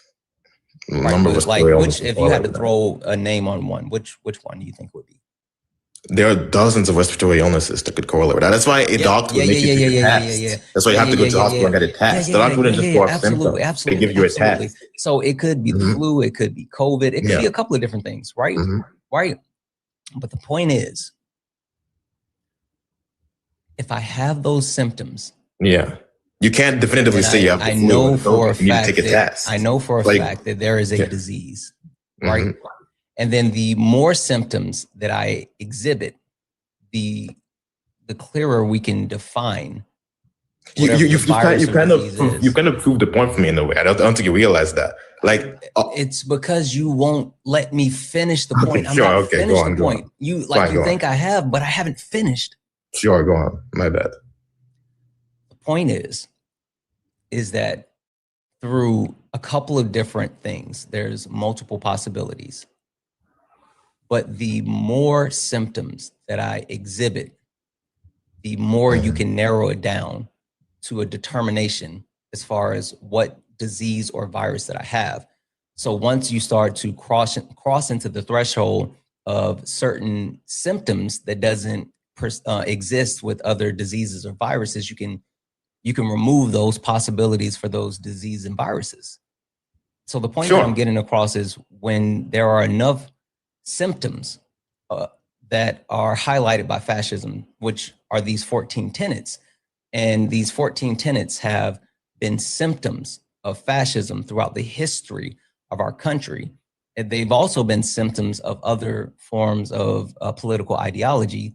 If you had to throw a name on one, which one do you think would be? There are dozens of respiratory illnesses that could correlate with that. That's why a doctor would make you take a test. That's why you have to go to the hospital and get a test. The doctor wouldn't just go off symptoms. They give you a test. So it could be the flu, it could be COVID, it could be a couple of different things, right? Right. But the point is, if I have those symptoms, you can't definitively say you have the flu. I know for a fact take a test. I know for a fact that there is a disease, right? And then the more symptoms that I exhibit, the clearer we can define. You've kind of proved the point for me in a way. I don't think you realize that. Like, it's because you won't let me finish the point. I'm not finished the point. You think I have, but I haven't finished. Sure, go on. My bad. The point is that through a couple of different things, there's multiple possibilities. But the more symptoms that I exhibit, the more you can narrow it down to a determination as far as what disease or virus that I have. So once you start to cross into the threshold of certain symptoms that doesn't exist with other diseases or viruses, you can remove those possibilities for those diseases and viruses. So the point that I'm getting across is when there are enough symptoms that are highlighted by fascism, which are these 14 tenets, and these 14 tenets have been symptoms of fascism throughout the history of our country. And they've also been symptoms of other forms of political ideology,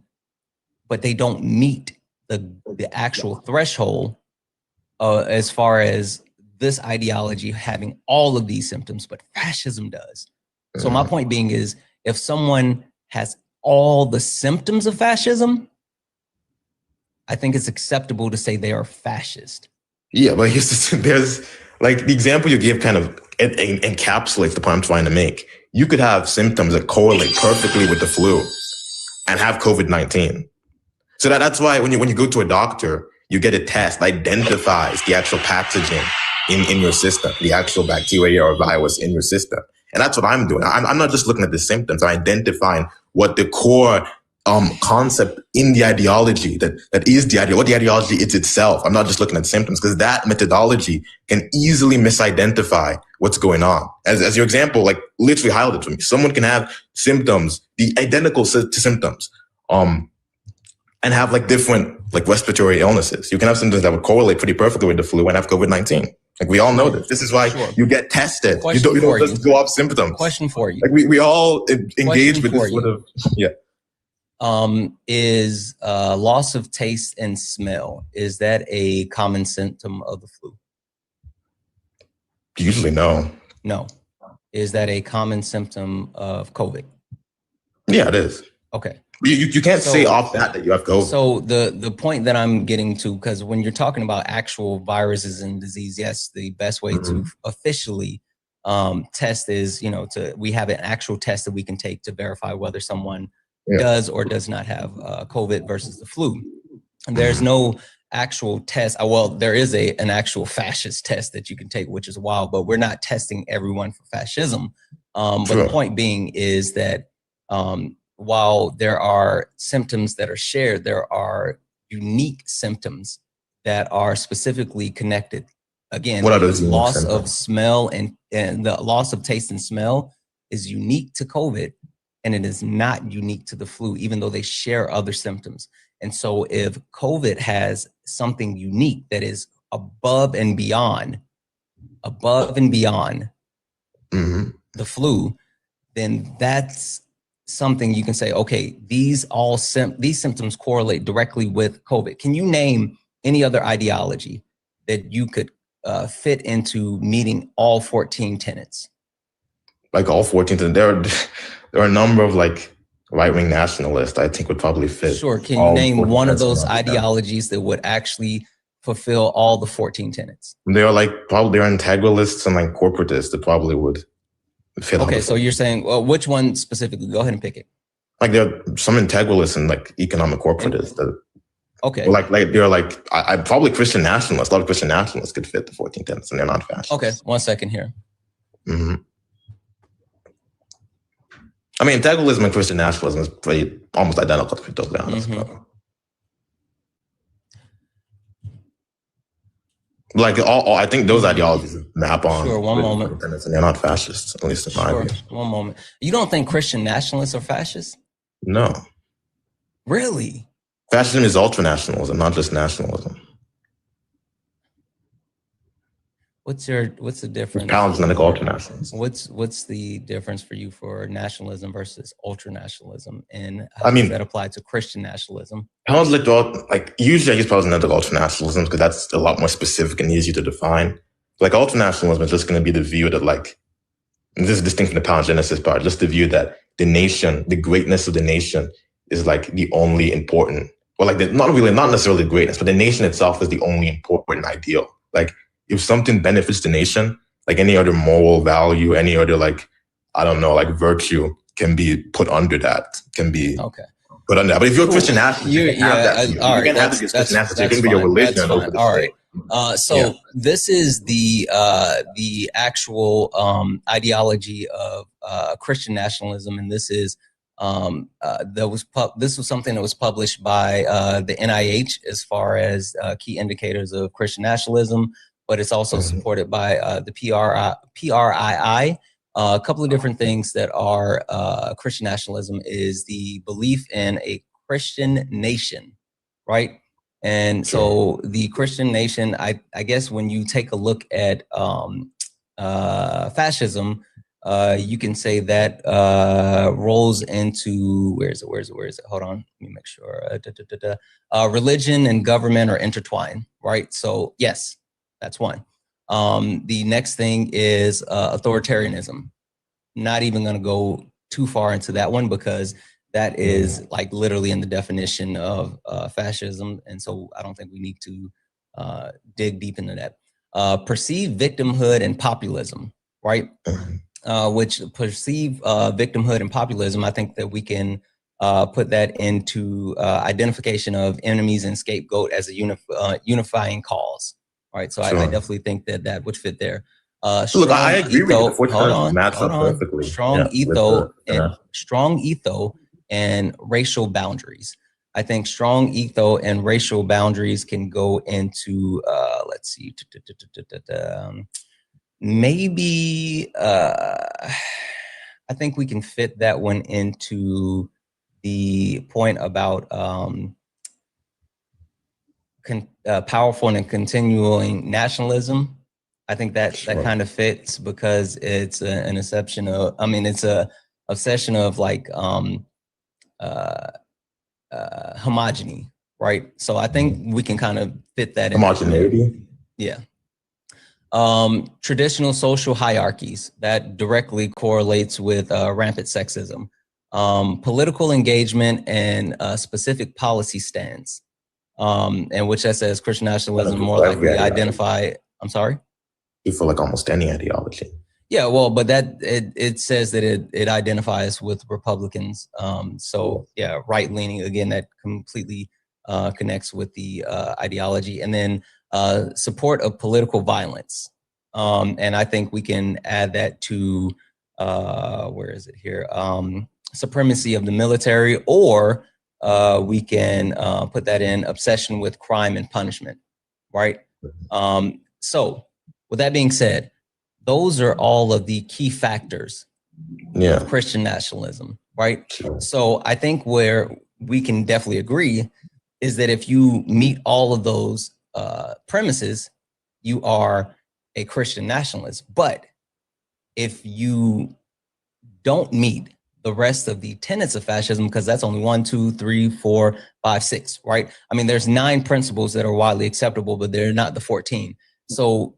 but they don't meet the actual threshold as far as this ideology having all of these symptoms, but fascism does. So my point being is, if someone has all the symptoms of fascism, I think it's acceptable to say they are fascist. Yeah, but there's like the example you give kind of encapsulates the point I'm trying to make. You could have symptoms that correlate perfectly with the flu and have COVID-19. So that's why when you go to a doctor, you get a test that identifies the actual pathogen in your system, the actual bacteria or virus in your system. And that's what I'm doing. I'm not just looking at the symptoms. I'm identifying what the core concept in the ideology that is the idea, what the ideology is itself. I'm not just looking at symptoms, because that methodology can easily misidentify what's going on. As your example, like literally highlighted to me, someone can have symptoms, the identical to symptoms, and have like different like respiratory illnesses. You can have symptoms that would correlate pretty perfectly with the flu and have COVID-19. Like we all know this. This is why you get tested. You don't just go off symptoms. Question for you. Like we all engage with this sort of, yeah. Is loss of taste and smell, is that a common symptom of the flu? Usually no. No. Is that a common symptom of COVID? Yeah, it is. Okay. You can't say off that you have COVID. So the point that I'm getting to, because when you're talking about actual viruses and disease, yes, the best way to officially test is, we have an actual test that we can take to verify whether someone does or does not have COVID versus the flu. And there's no actual test. Well, there is an actual fascist test that you can take, which is wild, but we're not testing everyone for fascism. But the point being is that while there are symptoms that are shared, there are unique symptoms that are specifically connected. Again, what are those loss symptoms? Of smell and the loss of taste and smell is unique to COVID, and it is not unique to the flu, even though they share other symptoms. And so if COVID has something unique that is above and beyond the flu, then that's something you can say, okay, these symptoms correlate directly with COVID. Can you name any other ideology that you could fit into meeting all 14 tenets? Like all 14 tenets, there are a number of like right-wing nationalists I think would probably fit. Sure. Can you name one of those ideologies that would actually fulfill all the 14 tenets? They are like probably integralists and like corporatists that probably would fit. Okay, so you're saying, well, which one specifically? Go ahead and pick it. Like there are some integralists and like economic corporatists that. Okay. Like they're like I probably Christian nationalists. A lot of Christian nationalists could fit the 14 tenets, and they're not fascists. Okay, 1 second here. I mean, integralism and Christian nationalism is pretty almost identical, to be totally honest. Like I think those ideologies map on. Sure, one moment. And they're not fascists, at least in my view. One moment. You don't think Christian nationalists are fascists? No. Really? Fascism is ultranationalism, not just nationalism. What's the difference? Palingenetic ultranationalism. What's the difference for you for nationalism versus ultranationalism, and how does that apply to Christian nationalism? Like usually I use palingenetic ultranationalism because that's a lot more specific and easy to define. Like ultranationalism is just going to be the view that like, and this is distinct from the palingenesis part, just the view that the nation, the greatness of the nation is like the only important, or like not necessarily the greatness, but the nation itself is the only important ideal. Like if something benefits the nation, like any other moral value, any other like, I don't know, like virtue can be put under that, can be put under that. But if you're a Christian nationalist, you can have that. You can have the Christian nationalist, you can be your religion over the state. This is the actual ideology of Christian nationalism, and this is this was something that was published by the NIH as far as key indicators of Christian nationalism, but it's also supported by the PRII. A couple of different things that are Christian nationalism is the belief in a Christian nation, right? And so the Christian nation, I guess when you take a look at fascism, you can say that rolls into, where is it? Hold on, let me make sure. Religion and government are intertwined, right? So yes, that's one. The next thing is authoritarianism. Not even going to go too far into that one because that is like literally in the definition of fascism. And so I don't think we need to dig deep into that. Perceived victimhood and populism, right? Which perceived victimhood and populism, I think that we can put that into identification of enemies and scapegoat as a unifying cause. Right, so I definitely think that would fit there. Look, I agree with you. The match up perfectly. Strong ethos and racial boundaries. I think strong ethos and racial boundaries can go into, let's see, maybe, I think we can fit that one into the point about powerful and continuing nationalism. I think that that kind of fits because it's an exception of, I mean, it's a obsession of like homogeny, right? So I think we can kind of fit that in. Homogeneity. Yeah. Traditional social hierarchies, that directly correlates with rampant sexism. Political engagement and specific policy stands, and which that says Christian nationalism more likely identify. I'm sorry? You feel like almost any ideology. Yeah, well, but that it says that it identifies with Republicans. So yeah, right leaning, again, that completely connects with the ideology. And then support of political violence. And I think we can add that to, where is it here? Supremacy of the military, or we can put that in obsession with crime and punishment, right? So with that being said, those are all of the key factors of Christian nationalism, right? So I think where we can definitely agree is that if you meet all of those premises, you are a Christian nationalist. But if you don't meet the rest of the tenets of fascism, because that's only 1, 2, 3, 4, 5, 6, right? I mean, there's 9 principles that are widely acceptable, but they're not the 14. So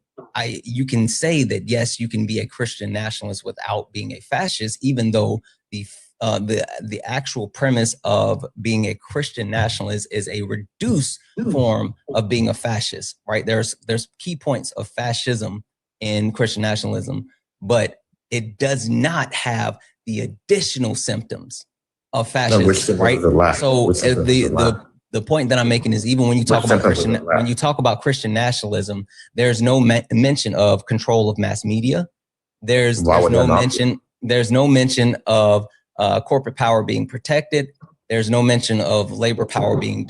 you can say that, yes, you can be a Christian nationalist without being a fascist, even though the actual premise of being a Christian nationalist is a reduced form of being a fascist, right? There's key points of fascism in Christian nationalism, but it does not have the additional symptoms of fascism, right? So the point that I'm making is, even when you talk about Christian nationalism, there's no mention of control of mass media. There's no mention of corporate power being protected. There's no mention of labor power being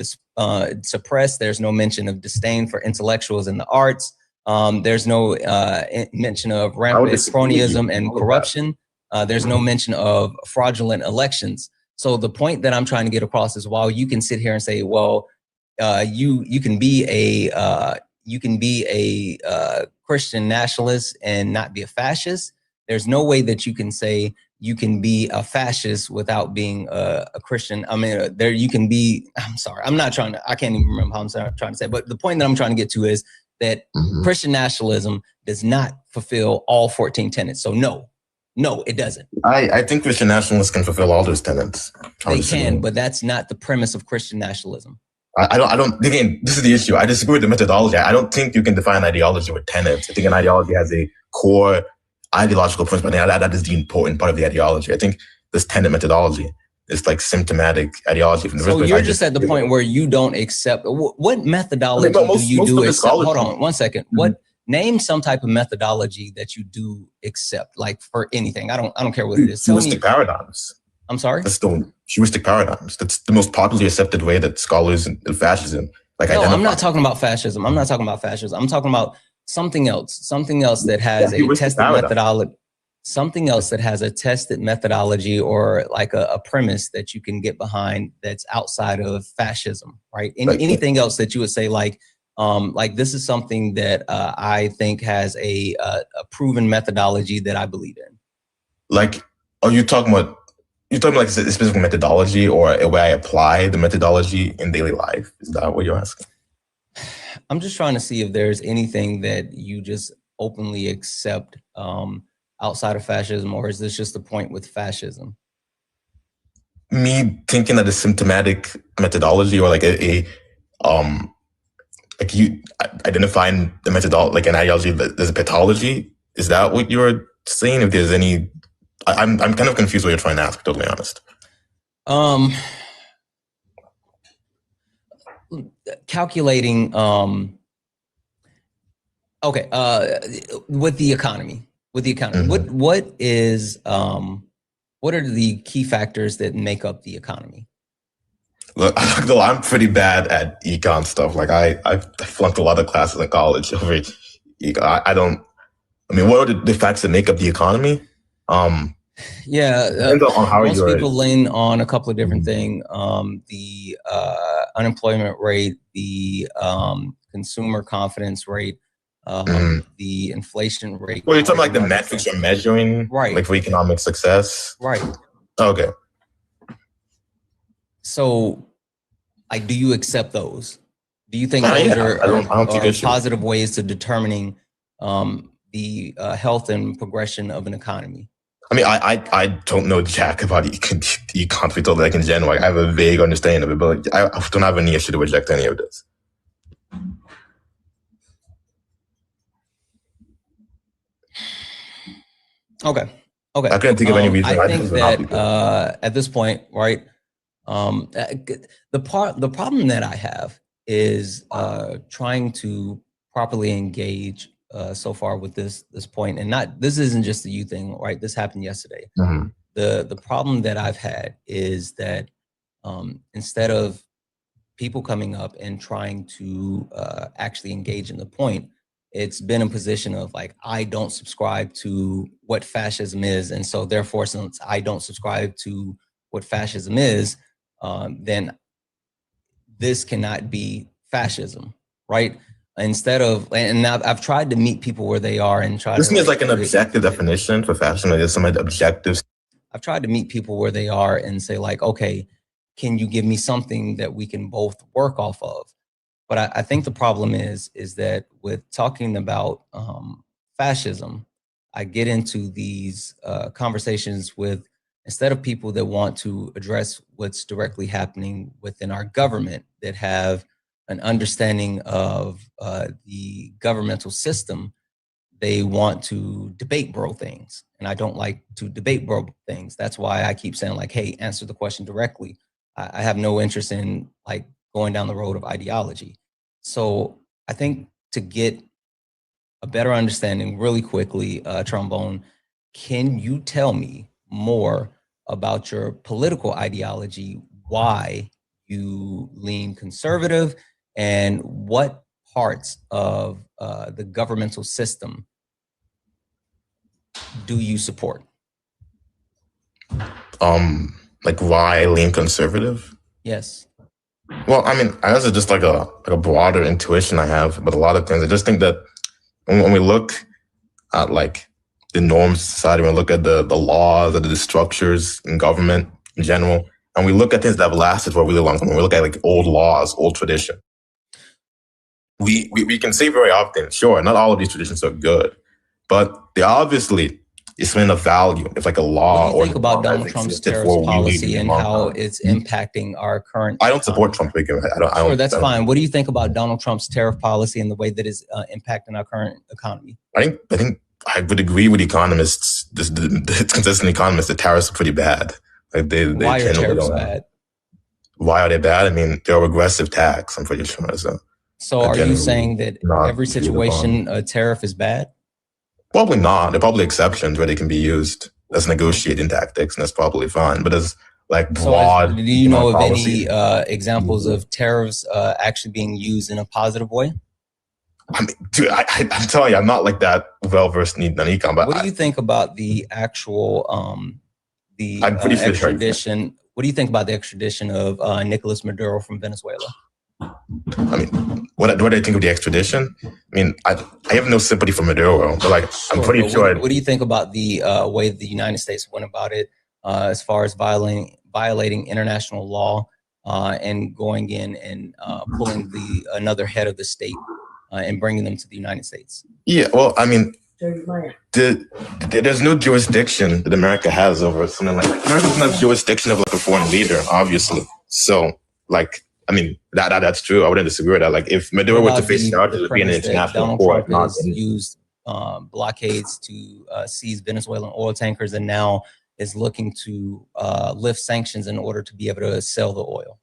suppressed. There's no mention of disdain for intellectuals in the arts. There's no mention of rampant cronyism and corruption. There's no mention of fraudulent elections. So the point that I'm trying to get across is, while you can sit here and say, well, you can be a Christian nationalist and not be a fascist, there's no way that you can say you can be a fascist without being a Christian. I mean, you can be, I'm sorry, I can't even remember how I'm trying to say, but the point that I'm trying to get to is that Christian nationalism does not fulfill all 14 tenets. So no, it doesn't. I think Christian nationalists can fulfill all those tenets. They can, but that's not the premise of Christian nationalism. I don't, again, this is the issue. I disagree with the methodology. I don't think you can define ideology with tenets. I think an ideology has a core ideological principle. That is the important part of the ideology. I think this tenet methodology is like symptomatic ideology. From the so you're just at the point where you don't accept, what methodology do you do accept? Hold on 1 second. Name some type of methodology that you do accept, like for anything. I don't care what it is. Heuristic paradigms. I'm sorry? That's the heuristic paradigms. That's the most popularly accepted way that scholars in fascism No, I'm not talking about fascism. I'm talking about something else that has a tested methodology. Something else that has a tested methodology, or like a premise that you can get behind that's outside of fascism, right? Anything else that you would say, like this is something that I think has a proven methodology that I believe in. Like, are you talking about like a specific methodology, or a way I apply the methodology in daily life? Is that what you're asking? I'm just trying to see if there's anything that you just openly accept outside of fascism, or is this just the point with fascism? Me thinking that a symptomatic methodology, or like like you identifying the methodology, like an ideology as a pathology, is that what you're saying? If there's any, I'm kind of confused what you're trying to ask, to be totally honest. Calculating, okay, with the economy, what is What are the key factors that make up the economy? Look, I'm pretty bad at econ stuff. Like I flunked a lot of classes in college over econ. I mean, what are the facts that make up the economy? Yeah, most people lean on a couple of different things. The unemployment rate, the consumer confidence rate, the inflation rate. Well, you're talking like the metrics you're measuring, right? Like for economic success, right? Okay. So, like, do you accept those? Do you think those are positive ways to determining the health and progression of an economy? I mean, I don't know jack about econ, like in general. Like, I have a vague understanding of it, but like, I don't have any issue to reject any of this. Okay. I couldn't think of any reason. I think that at this point, right, the problem that I have is trying to properly engage so far with this point, and this isn't just the youth thing, right? This happened yesterday. The problem that I've had is that instead of people coming up and trying to actually engage in the point, it's been a position of like, I don't subscribe to what fascism is. And so therefore, since I don't subscribe to what fascism is, then this cannot be fascism, right? Instead of, and I've tried to meet people where they are and try to— This is like an objective definition for fascism. There's some objectives. I've tried to meet people where they are and say like, okay, can you give me something that we can both work off of? But I think the problem is that with talking about fascism, I get into these conversations with, instead of people that want to address what's directly happening within our government, that have an understanding of the governmental system, they want to debate bro things. And I don't like to debate bro things. That's why I keep saying like, hey, answer the question directly. I have no interest in like going down the road of ideology. So I think to get a better understanding really quickly, Trombone, can you tell me more about your political ideology, why you lean conservative, and what parts of the governmental system do you support? Like why I lean conservative? Yes. Well, I mean, I guess it's just like a broader intuition I have about a lot of things. I just think that when we look at like the norms of society, when we look at the laws, the structures in government in general, and we look at things that have lasted for a really long time, when we look at like old laws, old tradition, we can say very often, sure, not all of these traditions are good, but they obviously it's been a value. It's like a law. What do you think about Donald Trump's tariff policy and how it's impacting our current? I don't support Trump. Sure, that's fine. What do you think about Donald Trump's tariff policy and the way that is impacting our current economy? I think I would agree with economists. The consistent economists, the tariffs are pretty bad. Like why are tariffs bad? Why are they bad? I mean, they're a regressive tax, I'm pretty sure. So are you saying that every situation a tariff is bad? Probably not. There are probably exceptions where they can be used as negotiating tactics, and that's probably fine. But as like broad, do you know of any examples of tariffs actually being used in a positive way? I mean, dude, I'm telling you, I'm not like that well versed in econ. But what do you think about the actual extradition? What do you think about the extradition of Nicolas Maduro from Venezuela? I mean, what do I think of the extradition? I mean, I have no sympathy for Maduro, but like, I'm pretty sure. What do you think about the way the United States went about it as far as violating international law and going in and pulling another head of the state and bringing them to the United States? Yeah, well, I mean, there's no jurisdiction that America has over something like that. America doesn't have jurisdiction of like a foreign leader, obviously. So, like, I mean, that's true. I wouldn't disagree with that. Like, if Maduro were to face charges, it would be an international court. Donald Trump has used blockades to seize Venezuelan oil tankers, and now is looking to lift sanctions in order to be able to sell the oil.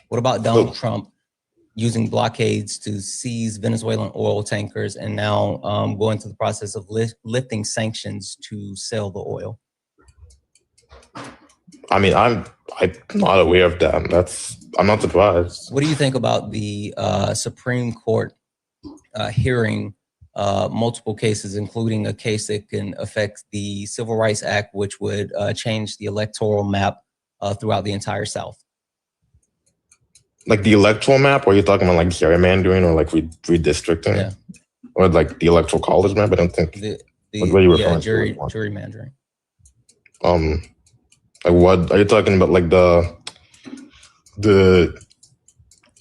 What about Donald Trump using blockades to seize Venezuelan oil tankers, and now going through the process of lifting sanctions to sell the oil. I mean, I'm not aware of that. I'm not surprised. What do you think about the Supreme Court hearing multiple cases, including a case that can affect the Civil Rights Act, which would change the electoral map throughout the entire South? Like the electoral map, or are you talking about like gerrymandering or like redistricting? Yeah. Or like the electoral college map? I don't think. What are you referring to? Gerrymandering. Like what are you talking about? Like the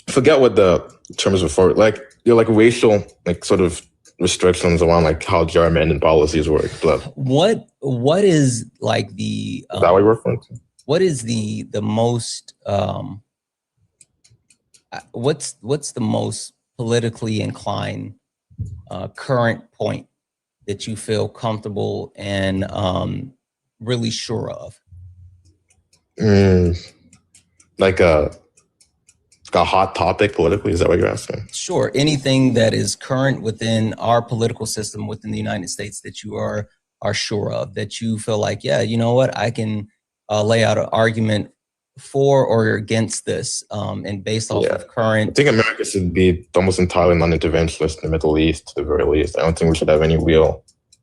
forget what the terms were for. Like you're like racial, like sort of restrictions around like how gerrymandering policies work. But what is like the is that what you're referring to? What is the most what's the most politically inclined current point that you feel comfortable and really sure of? Like a hot topic politically? Is that what you're asking? Sure. Anything that is current within our political system within the United States that you are sure of, that you feel like, yeah, you know what, I can lay out an argument for or against this, and based off of current. I think America should be almost entirely non-interventionist in the Middle East, at the very least. I don't think we should have any real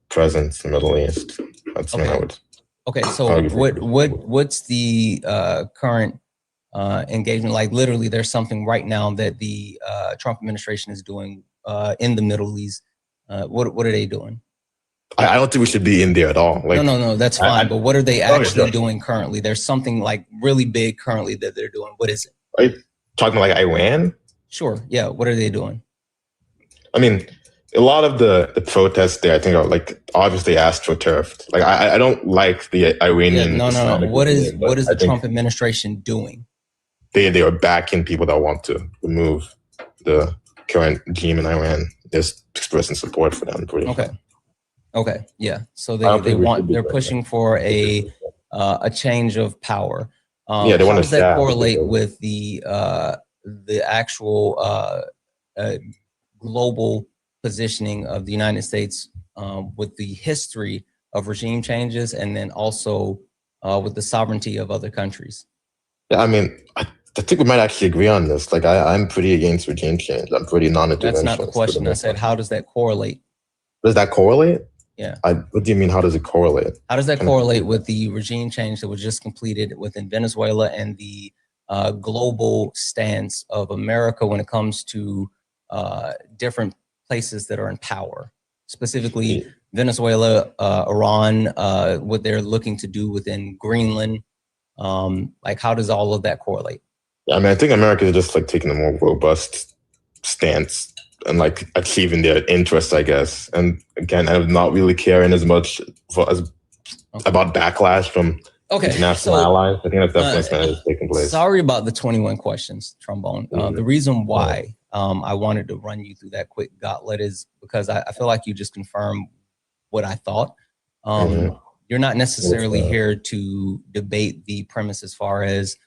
presence in the Middle East. That's something I would. Okay, so what's the current engagement? Like literally, there's something right now that the Trump administration is doing in the Middle East. What are they doing? I don't think we should be in there at all. Like, no, that's fine. But what are they actually doing currently? There's something like really big currently that they're doing. What is it? Are you talking about like Iran? Sure. Yeah. What are they doing? I mean, a lot of the protests there, I think, are like obviously astroturfed. Like I don't like the Iranian. Yeah, no. What is the Trump administration doing? They are backing people that want to remove the current regime in Iran. Just expressing support for them. Okay. Yeah. So they're pushing for a change of power. They want to. How does that correlate with the actual global positioning of the United States with the history of regime changes, and then also with the sovereignty of other countries? Yeah, I mean, I think we might actually agree on this. Like, I'm pretty against regime change. I'm pretty non-interventionist. That's not the question. I said, how does that correlate? Does that correlate? Yeah. What do you mean? How does it correlate? How does that correlate with the regime change that was just completed within Venezuela and the global stance of America when it comes to different places that are in power, specifically Venezuela, Iran, what they're looking to do within Greenland? Like, how does all of that correlate? Yeah, I mean, I think America is just like taking a more robust stance and like achieving their interests, I guess. And again, I'm not really caring as much about backlash from international allies. I think that's definitely kind of taking place. Sorry about the 21 questions, Trombone. The reason why I wanted to run you through that quick gauntlet is because I feel like you just confirmed what I thought. You're not necessarily here to debate the premise as far as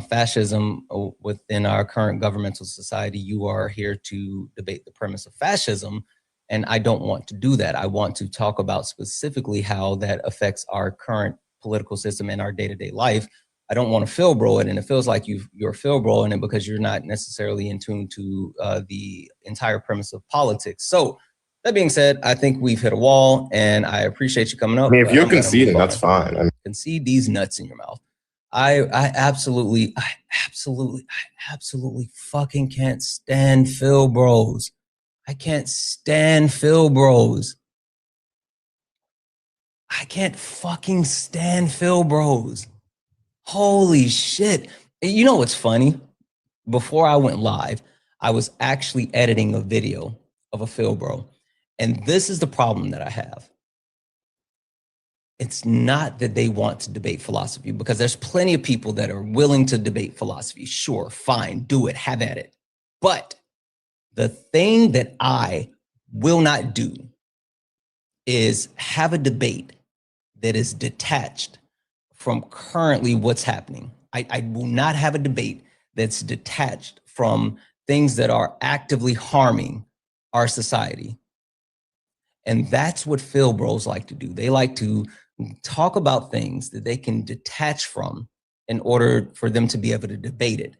fascism within our current governmental society. You are here to debate the premise of fascism, and I don't want to do that. I want to talk about specifically how that affects our current political system and our day-to-day life. I don't want to Philbro it, and it feels like you're Philbroing it because you're not necessarily in tune to the entire premise of politics. So that being said, I think we've hit a wall, and I appreciate you coming up. I mean, if you're conceding, that's fine. Concede these nuts in your mouth. I absolutely fucking can't stand Philbros. I can't stand Philbros. I can't fucking stand Philbros. Holy shit. You know what's funny? Before I went live, I was actually editing a video of a Philbro. And this is the problem that I have. It's not that they want to debate philosophy, because there's plenty of people that are willing to debate philosophy. Sure, fine, do it, have at it. But the thing that I will not do is have a debate that is detached from currently what's happening. I will not have a debate that's detached from things that are actively harming our society. And that's what Phil bros like to do. They like to talk about things that they can detach from in order for them to be able to debate it.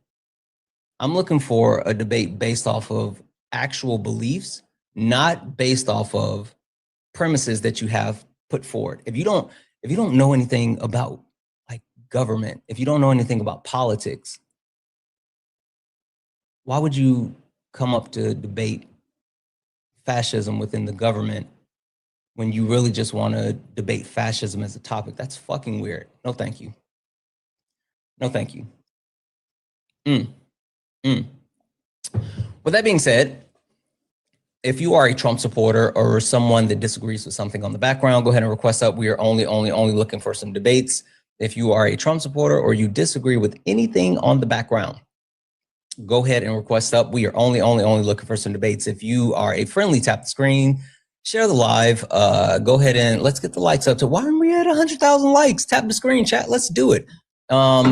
I'm looking for a debate based off of actual beliefs, not based off of premises that you have put forward. If you don't know anything about like government, if you don't know anything about politics, why would you come up to debate fascism within the government when you really just want to debate fascism as a topic? That's fucking weird. No, thank you. No, thank you. With that being said, if you are a Trump supporter or someone that disagrees with something on the background, go ahead and request up. We are only looking for some debates. If you are a Trump supporter or you disagree with anything on the background, go ahead and request up. We are only looking for some debates. If you are a friendly, tap the screen, share the live, go ahead and let's get the likes up to, why aren't we at 100,000 likes? Tap the screen, chat, let's do it.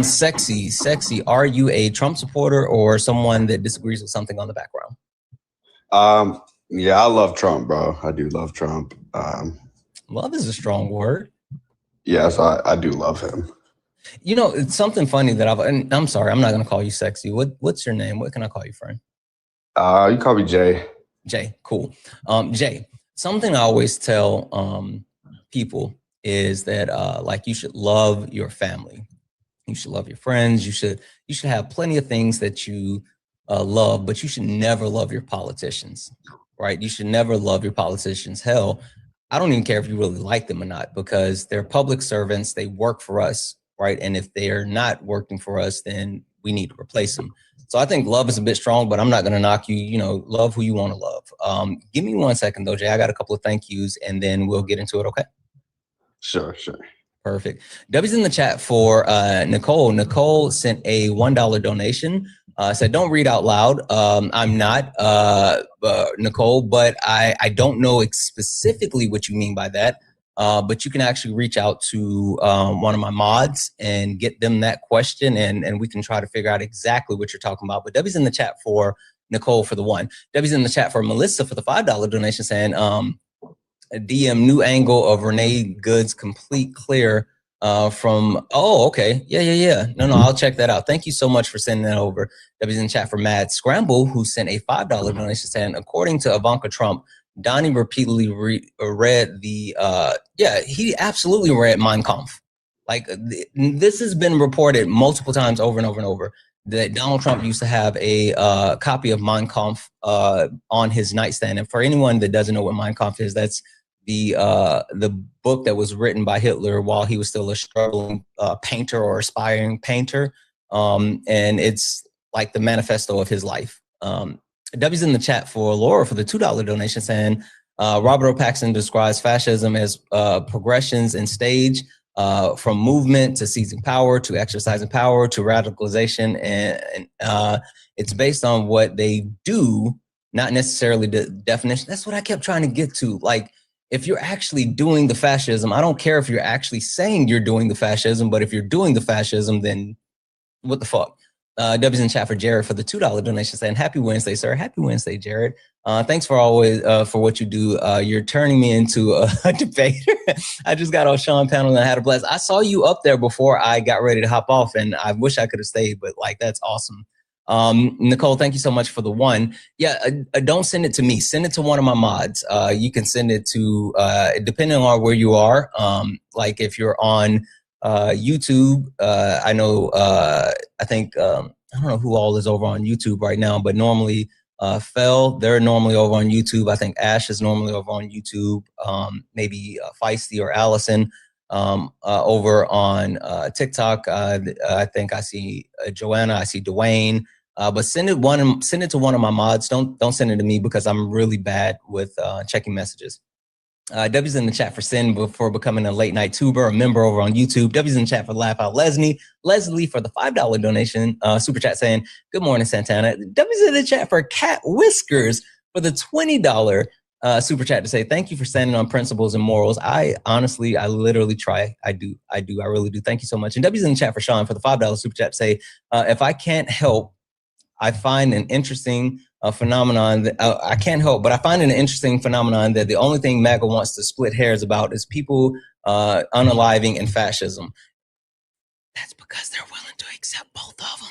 Sexy, are you a Trump supporter or someone that disagrees with something on the background? Yeah, I love Trump, bro. I do love Trump. Love is a strong word. Yes, I do love him. You know, it's something funny that and I'm sorry, I'm not going to call you sexy. What's your name? What can I call you, friend? You call me Jay. Jay, cool. Jay, something I always tell people is that like you should love your family. You should love your friends. You should have plenty of things that you love, but you should never love your politicians, right? You should never love your politicians. Hell, I don't even care if you really like them or not, because they're public servants. They work for us, right? And if they're not working for us, then we need to replace them. So I think love is a bit strong, but I'm not going to knock you. You know, love who you want to love. Give me 1 second though, Jay. I got a couple of thank yous and then we'll get into it. Okay. Sure. Perfect. W's in the chat for Nicole. Nicole sent a $1 donation. Said, don't read out loud. I'm not, Nicole, but I don't know specifically what you mean by that. But you can actually reach out to one of my mods and get them that question, and we can try to figure out exactly what you're talking about. But W's in the chat for Nicole for the $1. W's in the chat for Melissa for the $5 donation, saying, a DM new angle of Renee Good's complete clear from, oh, okay. Yeah. No, I'll check that out. Thank you so much for sending that over. W's in chat for Mad Scramble, who sent a $5 donation saying, according to Ivanka Trump, Donnie repeatedly read the, he absolutely read Mein Kampf. Like this has been reported multiple times over and over that Donald Trump used to have a copy of Mein Kampf on his nightstand. And for anyone that doesn't know what Mein Kampf is, that's the book that was written by Hitler while he was still a struggling painter or aspiring painter. And it's like the manifesto of his life. W's in the chat for Laura for the $2 donation saying, Robert O. Paxson describes fascism as progressions in stage from movement to seizing power to exercising power to radicalization. And it's based on what they do, not necessarily the definition. That's what I kept trying to get to. Like, if you're actually doing the fascism, I don't care if you're actually saying you're doing the fascism, but if you're doing the fascism, then what the fuck? W's in chat for Jared for the $2 donation saying, happy Wednesday, sir. Happy Wednesday, Jared. Thanks for always for what you do. You're turning me into a debater. I just got on Sean panel and I had a blast. I saw you up there before I got ready to hop off, and I wish I could have stayed, but like, that's awesome. Nicole, thank you so much for the $1. Yeah, don't send it to me. Send it to one of my mods. You can send it to, depending on where you are. Like if you're on YouTube, I know, I think, I don't know who all is over on YouTube right now, but normally Fel, they're normally over on YouTube. I think Ash is normally over on YouTube. Maybe Feisty or Allison over on TikTok. I think I see Joanna, I see Dwayne. But send it to one of my mods. Don't send it to me because I'm really bad with checking messages. W's in the chat for Sin for becoming a late night tuber, a member over on YouTube. W's in the chat for Laugh Out Leslie for the $5 donation, super chat saying, good morning, Santana. W's in the chat for Cat Whiskers for the $20 super chat to say, thank you for standing on principles and morals. I literally try. I really do. Thank you so much. And W's in the chat for Sean for the $5 super chat to say, if I can't help I find an interesting phenomenon that I can't help, but I find an interesting phenomenon that the only thing MAGA wants to split hairs about is people unaliving and fascism. That's because they're willing to accept both of them.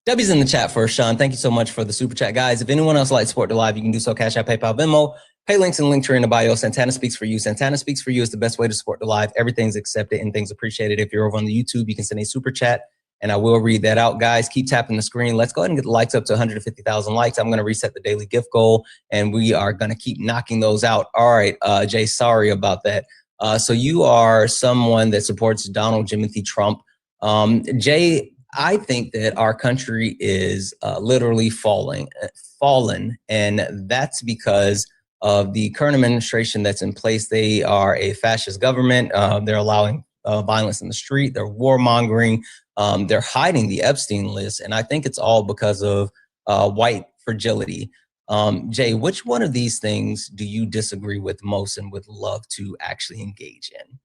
W's in the chat first, Sean. Thank you so much for the super chat, guys. If anyone else likes support the live, you can do so. Cash App, PayPal, Venmo. Pay links and link tree in the bio. Santana Speaks for You. Santana Speaks for You is the best way to support the live. Everything's accepted and things appreciated. If you're over on the YouTube, you can send a super chat and I will read that out. Guys, keep tapping the screen. Let's go ahead and get the likes up to 150,000 likes. I'm going to reset the daily gift goal and we are going to keep knocking those out. All right, Jay, sorry about that. So you are someone that supports Donald Jimothy Trump. Jay, I think that our country is literally fallen, and that's because of the current administration that's in place. They are a fascist government. They're allowing violence in the street. They're warmongering. They're hiding the Epstein list, and I think it's all because of white fragility. Jay, which one of these things do you disagree with most and would love to actually engage in?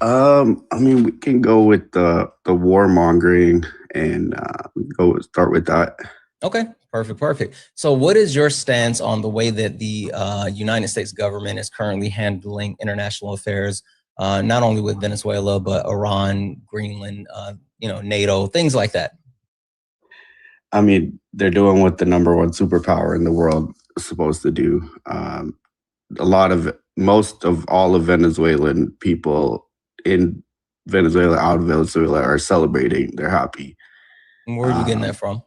I mean, we can go with the warmongering and start with that. Okay, perfect. So what is your stance on the way that the United States government is currently handling international affairs, not only with Venezuela, but Iran, Greenland, NATO, things like that? I mean, they're doing what the #1 superpower in the world is supposed to do. Most of all of Venezuelan people in Venezuela, out of Venezuela, are celebrating. They're happy. And where are you getting that from?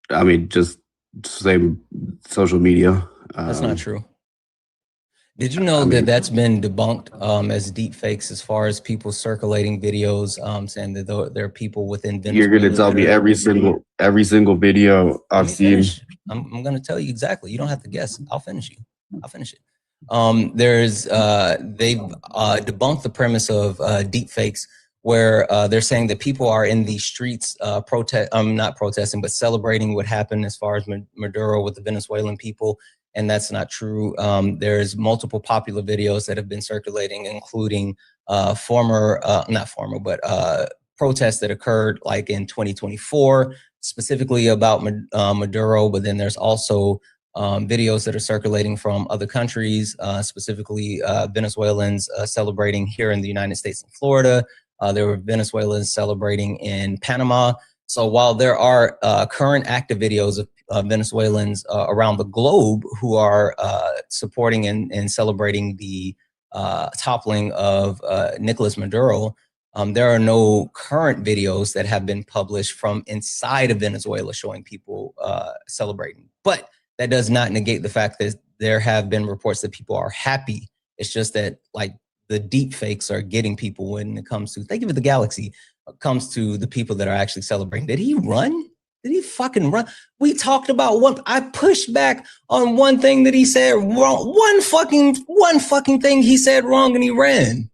I mean, just same social media. That's not true. Did you know that that's been debunked as deep fakes as far as people circulating videos saying that there are people within Venezuela? You're going to tell me every single video I've seen? I'm going to tell you exactly. You don't have to guess. I'll finish it. They've debunked the premise of deep fakes where they're saying that people are in the streets not protesting, but celebrating what happened as far as Maduro with the Venezuelan people. And that's not true. There's multiple popular videos that have been circulating, including protests that occurred like in 2024, specifically about Maduro. But then there's also videos that are circulating from other countries, specifically Venezuelans celebrating here in the United States and Florida. There were Venezuelans celebrating in Panama. So while there are current active videos of Venezuelans around the globe who are supporting and celebrating the toppling of Nicolas Maduro, there are no current videos that have been published from inside of Venezuela showing people celebrating. But that does not negate the fact that there have been reports that people are happy. It's just that like the deep fakes are getting people when it comes to, thank you for the galaxy, comes to the people that are actually celebrating. Did he run? Did he fucking run? We talked about I pushed back on one thing that he said wrong. One fucking thing he said wrong and he ran.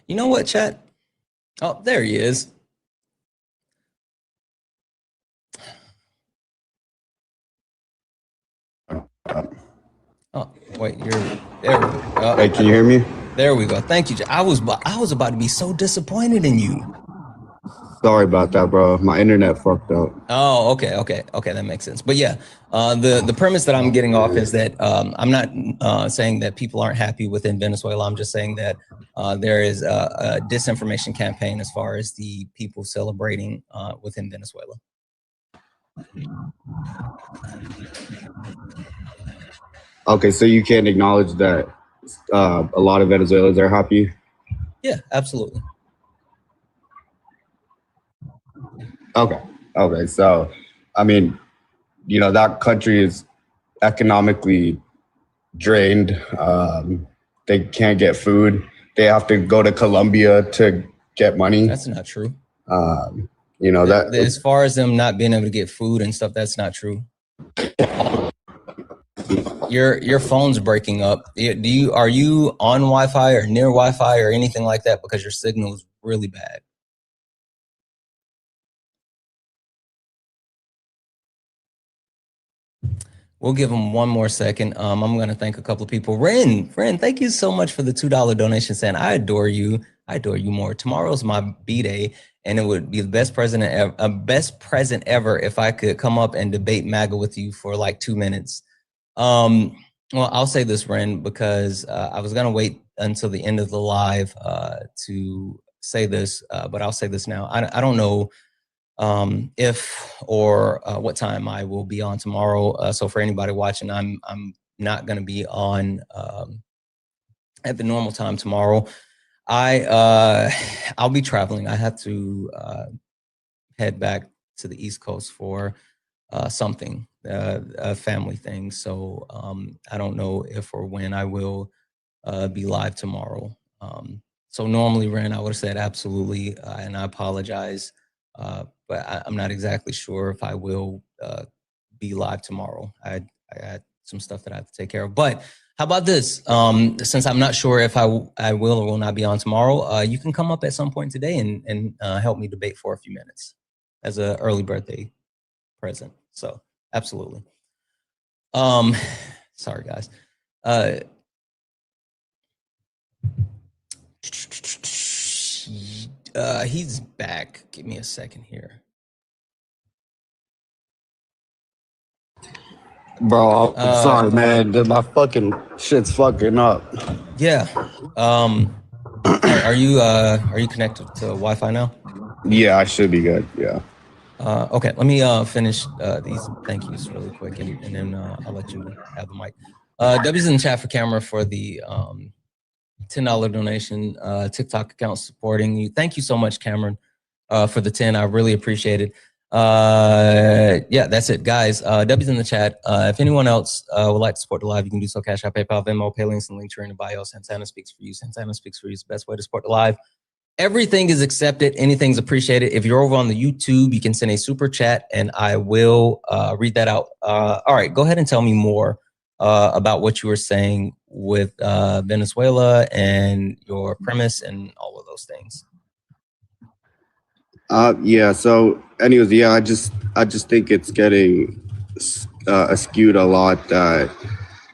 You know what, chat? Oh, there he is. Oh, wait, you're there. Hey, can you hear me? There we go. Thank you. I was about to be so disappointed in you. Sorry about that, bro. My internet fucked up. Oh, okay, that makes sense. But yeah, the premise that I'm getting off is that I'm not saying that people aren't happy within Venezuela. I'm just saying that there is a disinformation campaign as far as the people celebrating within Venezuela. Okay, so you can't acknowledge that a lot of Venezuelans are happy? Yeah, absolutely. Okay. So, I mean, that country is economically drained. They can't get food. They have to go to Colombia to get money. That's not true. That as far as them not being able to get food and stuff, that's not true. Your phone's breaking up. Are you on Wi-Fi or near Wi-Fi or anything like that? Because your signal is really bad. We'll give them one more second. I'm going to thank a couple of people. Ren, thank you so much for the $2 donation. Saying I adore you. I adore you more. Tomorrow's my B-day, and it would be the best present ever if I could come up and debate MAGA with you for like 2 minutes. Well, I'll say this, Ren, because I was going to wait until the end of the live to say this, but I'll say this now. I don't know if or what time I will be on tomorrow. So for anybody watching, I'm not going to be on at the normal time tomorrow. I'll be traveling. I have to head back to the East Coast for something, a family thing. So I don't know if or when I will be live tomorrow. So normally, Ren, I would have said absolutely, and I apologize. But I'm not exactly sure if I will be live tomorrow. I had some stuff that I have to take care of. But how about this? Since I'm not sure if I will or will not be on tomorrow, you can come up at some point today and help me debate for a few minutes as an early birthday present. So absolutely. Sorry, guys. He's back. Give me a second here. Bro, I'm sorry, man. My fucking shit's fucking up. Yeah. Are you connected to Wi-Fi now? Yeah, I should be good. Yeah. Okay, let me finish these thank yous really quick, and then I'll let you have the mic. W's in the chat for camera for the $10 donation. TikTok account supporting you. Thank you so much, Cameron, for the 10. I really appreciate it. Yeah, that's it, guys. W's in the chat. If anyone else would like to support the live, you can do so. Cash App, PayPal, Venmo, Paylinks, and link tree in the bio. Santana speaks for you. Santana speaks for you. It's the best way to support the live. Everything is accepted. Anything's appreciated. If you're over on the YouTube, you can send a super chat, and I will read that out. All right, go ahead and tell me more about what you were saying with Venezuela and your premise and all of those things. Yeah. So, anyways, yeah, I just think it's getting skewed a lot that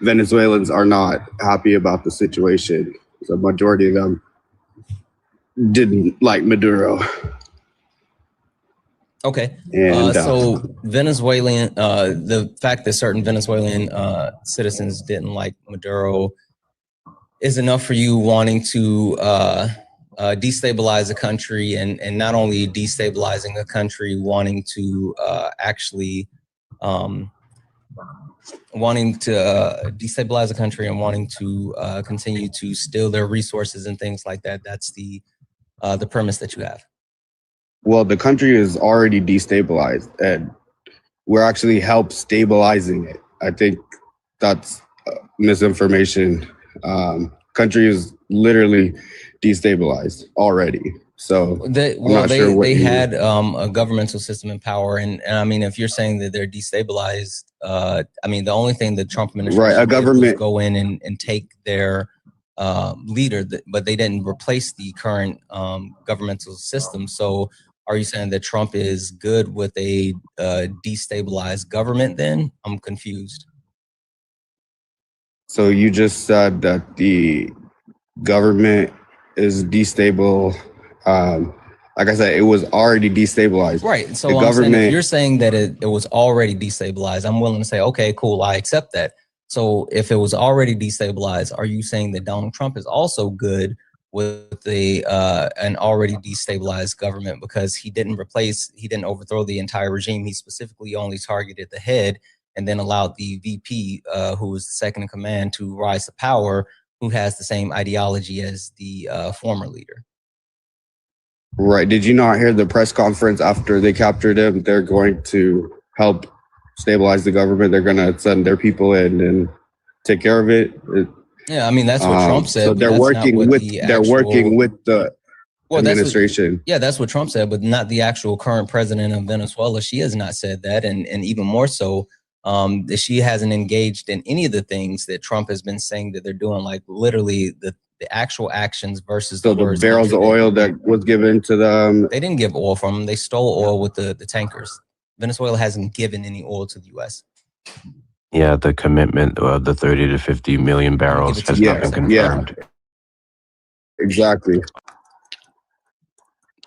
Venezuelans are not happy about the situation. The majority of them didn't like Maduro. Okay. And, so Venezuelan, the fact that certain Venezuelan citizens didn't like Maduro is enough for you wanting to destabilize a country, and not only destabilizing a country, wanting to destabilize a country and wanting to continue to steal their resources and things like that. That's the premise that you have. Well, the country is already destabilized, and we're actually help stabilizing it. I think that's misinformation. Country is literally destabilized already. So they had a governmental system in power, and I mean, if you're saying that they're destabilized, I mean, the only thing the Trump administration did was go in and take their leader, but they didn't replace the current governmental system. So are you saying that Trump is good with a destabilized government then? I'm confused. So you just said that the government is destable. Like I said, it was already destabilized. Right. So I'm saying, if you're saying that it was already destabilized, I'm willing to say, okay, cool, I accept that. So if it was already destabilized, are you saying that Donald Trump is also good with an already destabilized government because he didn't overthrow the entire regime? He specifically only targeted the head and then allowed the VP, who was second in command, to rise to power, who has the same ideology as the former leader. Right. Did you not hear the press conference after they captured him? They're going to help stabilize the government. They're going to send their people in and take care of it. Yeah, I mean, that's what Trump said. So they're working with the administration. That's what Trump said, but not the actual current president of Venezuela. She has not said that, and even more so, she hasn't engaged in any of the things that Trump has been saying that they're doing, like literally the actual actions versus the words. The barrels of oil that was given to them. They didn't give oil from them. They stole oil with the tankers. Venezuela hasn't given any oil to the U.S. Yeah, the commitment of the 30 to 50 million barrels has not been confirmed. Yeah, exactly.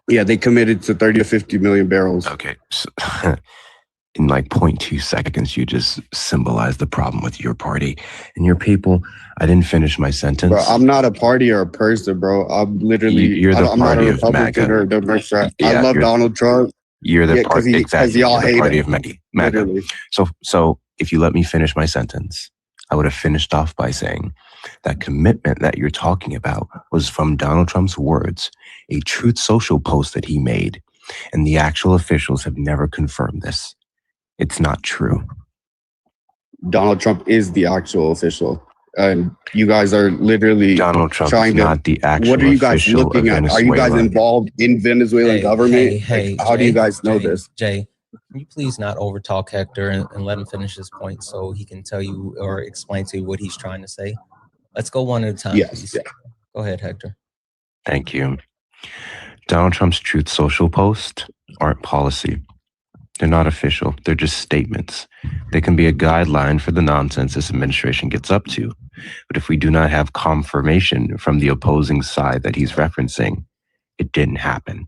Yeah, they committed to 30 to 50 million barrels. Okay. So, in like 0.2 seconds, you just symbolize the problem with your party and your people. I didn't finish my sentence. Bro, I'm not a party or a person, bro. I'm literally, I'm not a Republican or a Democrat. Yeah, I love Donald Trump. You're the party, exactly. Y'all hate party him. of MAGA. So if you let me finish my sentence, I would have finished off by saying that commitment that you're talking about was from Donald Trump's words, a Truth Social post that he made, and the actual officials have never confirmed this. It's not true. Donald Trump is the actual official. And you guys are literally Donald Trump trying is to, not the actual what are you guys official looking of at? Are you guys Venezuela. involved in Venezuelan government? Hey, how do you guys know Jay, this? Jay, can you please not overtalk Hector and let him finish his point so he can tell you or explain to you what he's trying to say? Let's go one at a time, please. Yeah. Go ahead, Hector. Thank you. Donald Trump's Truth Social posts aren't policy. They're not official. They're just statements. They can be a guideline for the nonsense this administration gets up to. But if we do not have confirmation from the opposing side that he's referencing, it didn't happen.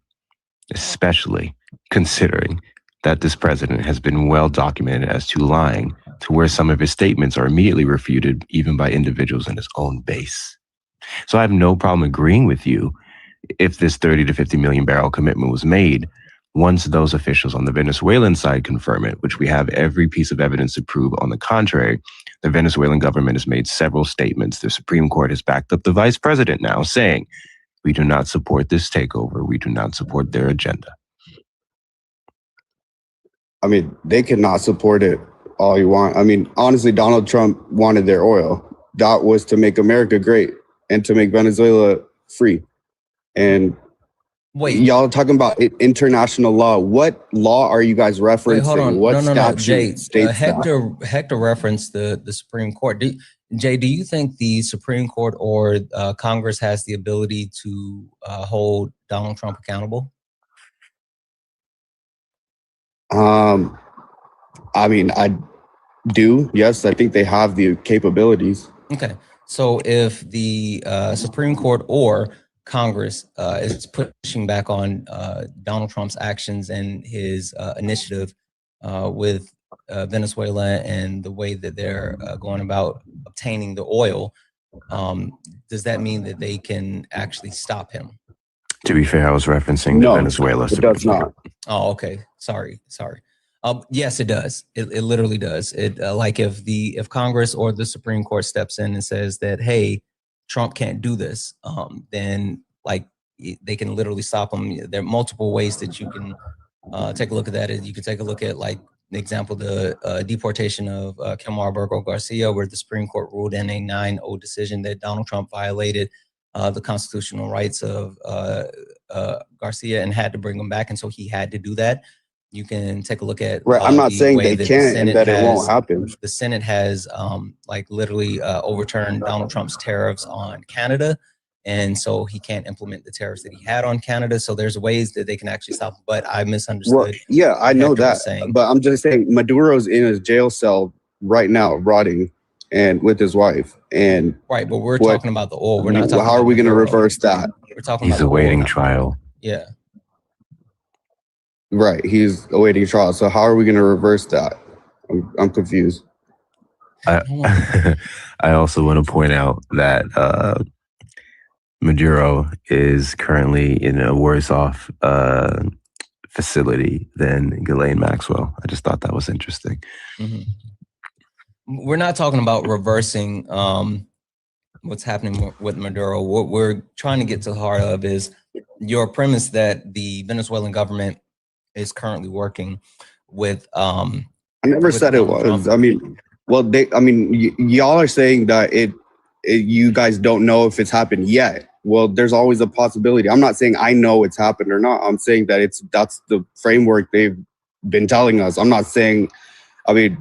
Especially considering that this president has been well documented as to lying, to where some of his statements are immediately refuted even by individuals in his own base. So I have no problem agreeing with you if this 30 to 50 million barrel commitment was made. Once those officials on the Venezuelan side confirm it, which we have every piece of evidence to prove on the contrary, the Venezuelan government has made several statements. The Supreme Court has backed up the vice president now, saying, we do not support this takeover. We do not support their agenda. I mean, they cannot support it all you want. I mean, honestly, Donald Trump wanted their oil. That was to make America great and to make Venezuela free. And wait, y'all talking about international law. What law are you guys referencing? Wait, hold on. What No. Jay, states Hector referenced the Supreme Court. Jay, do you think the Supreme Court or Congress has the ability to hold Donald Trump accountable? I mean, I do. Yes, I think they have the capabilities. Okay. So if the Supreme Court or Congress is pushing back on Donald Trump's actions and his initiative with Venezuela and the way that they're going about obtaining the oil, does that mean that they can actually stop him? To be fair, I was referencing the Venezuela. It does not. Oh, okay. Sorry. Yes, it does. It literally does. It like if Congress or the Supreme Court steps in and says that, hey, Trump can't do this, then like they can literally stop him. There are multiple ways that you can take a look at that. You can take a look at, like, an example, the deportation of Marburgo Garcia, where the Supreme Court ruled in a 9-0 decision that Donald Trump violated the constitutional rights of Garcia and had to bring him back. And so he had to do that. You can take a look at I'm not saying they can't and that it won't happen. The Senate has like literally overturned Donald Trump's tariffs on Canada, and so he can't implement the tariffs that he had on Canada. So there's ways that they can actually stop him, but I misunderstood. Well, yeah, I know that, but I'm just saying Maduro's in a jail cell right now, rotting, and with his wife. And right, but we're talking about the oil. We're not talking how are we going to reverse that? We're talking he's about awaiting trial. Yeah. Right, he's awaiting trial. So how are we going to reverse that? I'm confused. I also want to point out that Maduro is currently in a worse off facility than Ghislaine Maxwell. I just thought that was interesting. Mm-hmm. We're not talking about reversing what's happening with Maduro. What we're trying to get to the heart of is your premise that the Venezuelan government is currently working with. I never said it was. Trump. I mean, well, y'all are saying that you guys don't know if it's happened yet. Well, there's always a possibility. I'm not saying I know it's happened or not. I'm saying that that's the framework they've been telling us. I'm not saying, I mean,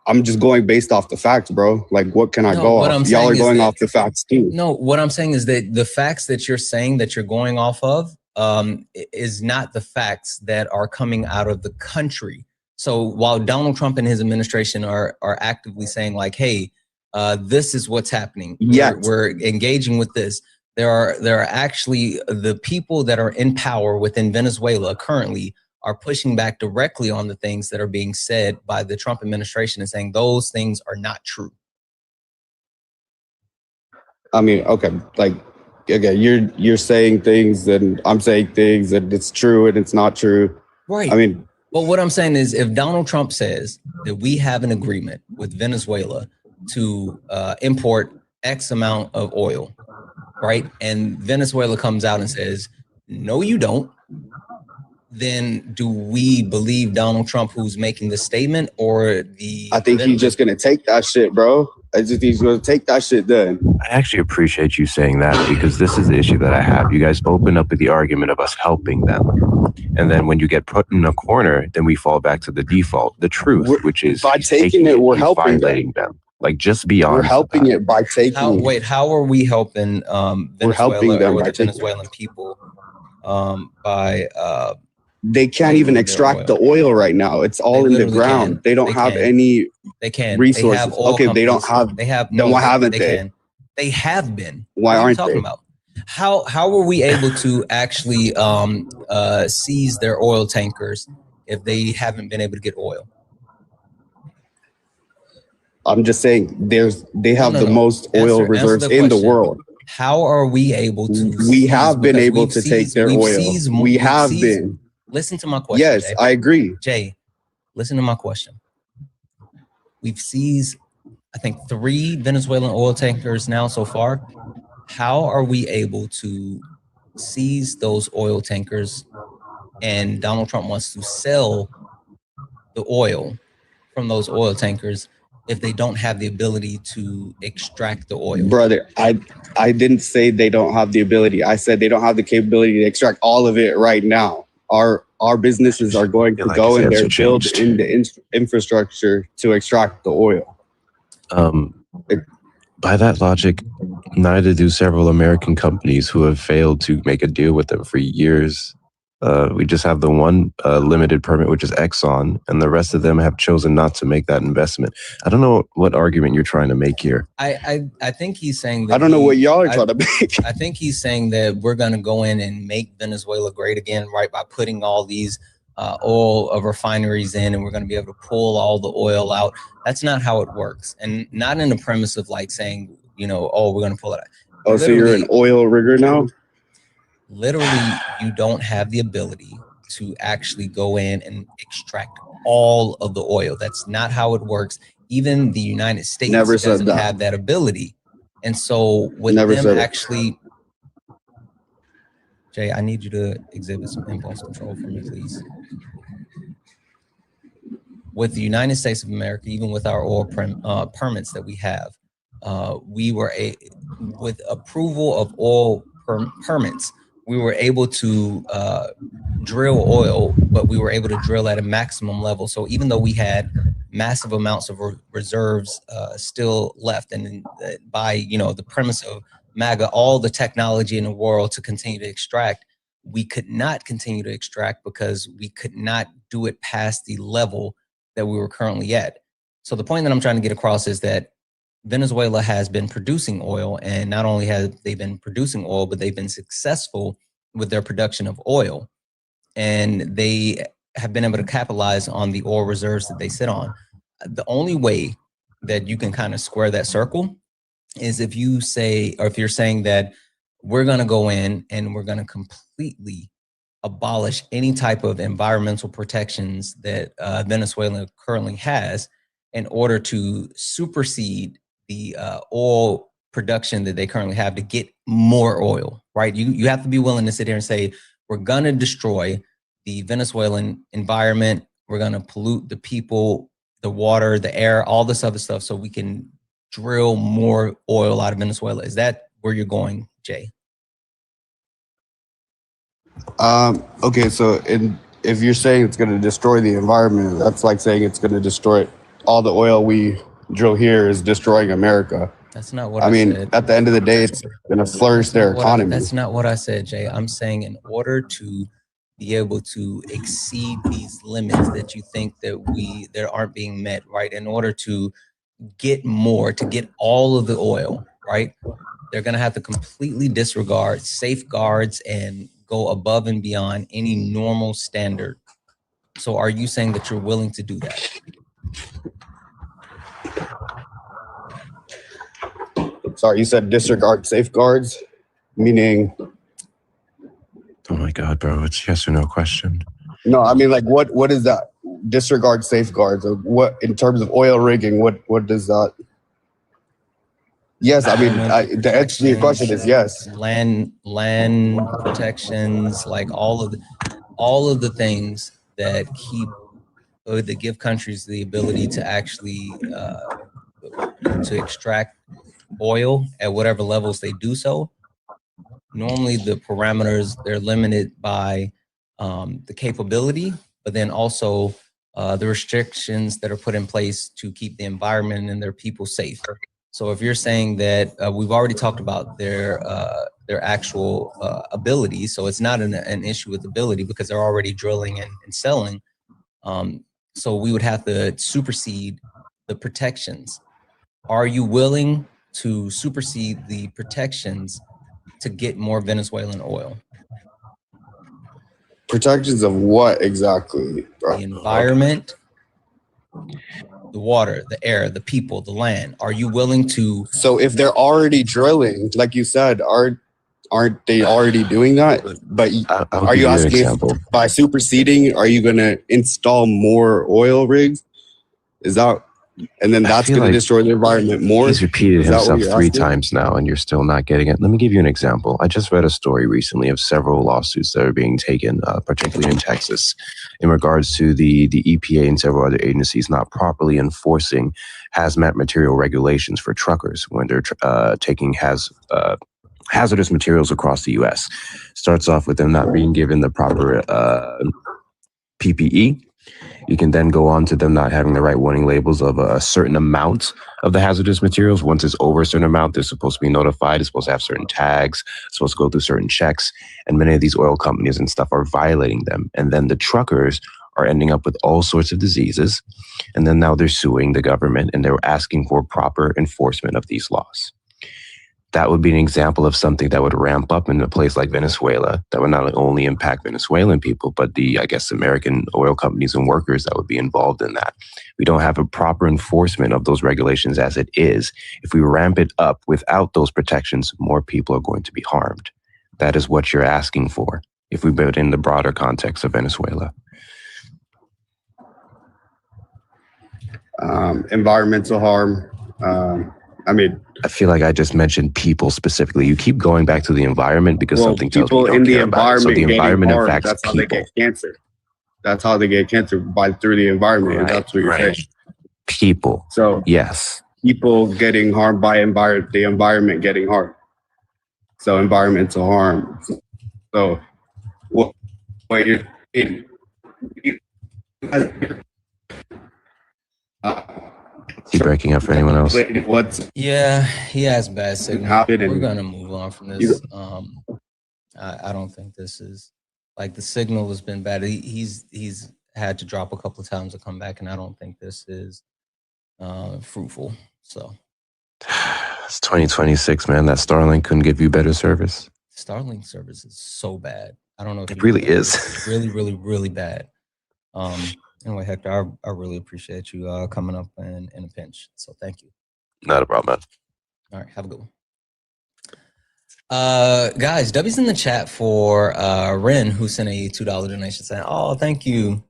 I'm just going based off the facts, bro. Like, what can I go off? Y'all are going off the facts too. No, what I'm saying is that the facts that you're saying that you're going off of is not the facts that are coming out of the country. So while Donald Trump and his administration are actively saying like, hey, this is what's happening. We're engaging with this. There are actually the people that are in power within Venezuela currently are pushing back directly on the things that are being said by the Trump administration and saying those things are not true. I mean, okay, like, okay, you're saying things and I'm saying things and it's true and it's not true. Right. I mean, well, what I'm saying is if Donald Trump says that we have an agreement with Venezuela to import X amount of oil, right? And Venezuela comes out and says, no, you don't. Then do we believe Donald Trump who's making the statement or the... I think he's just going to take that shit, bro. I just think he's going to take that shit then. I actually appreciate you saying that because this is the issue that I have. You guys open up with the argument of us helping them. And then when you get put in a corner, then we fall back to the default, the truth, which is by taking it, we're helping them. Like, just be honest. We're helping it by taking Wait, how are we helping Venezuela we're helping them or by the Venezuelan people by... they can't even extract the oil right now. It's all in the ground. They don't have any resources. They don't have. They have. No, why haven't they? They have been. Why aren't they? About? How were we able to actually seize their oil tankers if they haven't been able to get oil? I'm just saying, they have the most oil reserves in the world. How are we able to? We have been able to take their oil. We have been. Listen to my question. Yes, Jay. I agree. Jay, listen to my question. We've seized, I think, 3 Venezuelan oil tankers now so far. How are we able to seize those oil tankers and Donald Trump wants to sell the oil from those oil tankers if they don't have the ability to extract the oil? Brother, I didn't say they don't have the ability. I said they don't have the capability to extract all of it right now. Our businesses are going to go in there, build in the infrastructure to extract the oil. By that logic, neither do several American companies who have failed to make a deal with them for years. We just have the one limited permit, which is Exxon, and the rest of them have chosen not to make that investment. I don't know what argument you're trying to make here. I think he's saying that I don't know what y'all are trying to make. I think he's saying that we're going to go in and make Venezuela great again, right, by putting all these oil of refineries in, and we're going to be able to pull all the oil out. That's not how it works, and not in the premise of like saying, you know, oh, we're going to pull it out. Oh, so you're an oil rigger now? Literally, you don't have the ability to actually go in and extract all of the oil. That's not how it works. Even the United States doesn't have that ability. And so with them actually, Jay, I need you to exhibit some impulse control for me, please. With the United States of America, even with our oil permits that we have, we were with approval of oil permits, we were able to drill oil, but we were able to drill at a maximum level. So even though we had massive amounts of reserves still left, and by, you know, the premise of MAGA, all the technology in the world to continue to extract, we could not continue to extract because we could not do it past the level that we were currently at. So the point that I'm trying to get across is that Venezuela has been producing oil, and not only have they been producing oil, but they've been successful with their production of oil, and they have been able to capitalize on the oil reserves that they sit on. The only way that you can kind of square that circle is if you say, or if you're saying that we're going to go in and we're going to completely abolish any type of environmental protections that Venezuela currently has in order to supersede the oil production that they currently have to get more oil, right? You have to be willing to sit here and say, we're going to destroy the Venezuelan environment. We're going to pollute the people, the water, the air, all this other stuff so we can drill more oil out of Venezuela. Is that where you're going, Jay? Okay, so if you're saying it's going to destroy the environment, that's like saying it's going to destroy all the oil we drill here is destroying America. That's not what I mean, said. At the end of the day, it's going to flourish their economy. That's not what I said, Jay. I'm saying in order to be able to exceed these limits that you think that aren't being met, right? In order to get more, to get all of the oil, right? They're going to have to completely disregard safeguards and go above and beyond any normal standard. So are you saying that you're willing to do that? Sorry, you said disregard safeguards, meaning? Oh my God, bro, it's yes or no question. No, I mean, like, what is that? Disregard safeguards. What, in terms of oil rigging, what does that? Yes, I mean, the answer to your question is yes. Land protections, like all of the things that that give countries the ability to actually to extract oil at whatever levels they do so. Normally the parameters, they're limited by the capability, but then also the restrictions that are put in place to keep the environment and their people safe. So if you're saying that we've already talked about their actual ability, so it's not an issue with ability because they're already drilling and selling. So we would have to supersede the protections. Are you willing to supersede the protections to get more Venezuelan oil? Protections of what exactly? The environment, the water, the air, the people, the land. Are you willing to? So if they're already drilling, like you said, aren't they already doing that? But are you asking if by superseding, are you going to install more oil rigs? Is that? And then that's going to destroy the environment more. He's repeated himself 3 times now, and you're still not getting it. Let me give you an example. I just read a story recently of several lawsuits that are being taken, particularly in Texas, in regards to the EPA and several other agencies not properly enforcing hazmat material regulations for truckers when they're taking hazardous materials across the U.S. Starts off with them not being given the proper PPE. You can then go on to them not having the right warning labels of a certain amount of the hazardous materials. Once it's over a certain amount, they're supposed to be notified. It's supposed to have certain tags, it's supposed to go through certain checks. And many of these oil companies and stuff are violating them. And then the truckers are ending up with all sorts of diseases. And then now they're suing the government and they're asking for proper enforcement of these laws. That would be an example of something that would ramp up in a place like Venezuela that would not only impact Venezuelan people, but the, I guess, American oil companies and workers that would be involved in that. We don't have a proper enforcement of those regulations as it is. If we ramp it up without those protections, more people are going to be harmed. That is what you're asking for, if we put it in the broader context of Venezuela. Environmental harm. I feel like I just mentioned people specifically. You keep going back to the environment because something tells me you don't care about it. So the environment affects that's how people. They get cancer. That's how they get cancer, through the environment. Right, that's what you're saying. People. So yes, people getting harmed by the environment getting harmed. So environmental harm. So what you're saying? Is he breaking up for anyone else? Yeah, he has bad signal. We're gonna move on from this. I don't think this is like the signal has been bad. He's had to drop a couple of times to come back, and I don't think this is fruitful. So it's 2026, man. That Starlink couldn't give you better service. Starlink service is so bad. I don't know if it really is. It's really, really, really bad. Anyway, Hector, I really appreciate you coming up in a pinch. So thank you. Not a problem, man. All right, have a good one. Guys, W's in the chat for Ren, who sent a $2 donation saying, oh, thank you.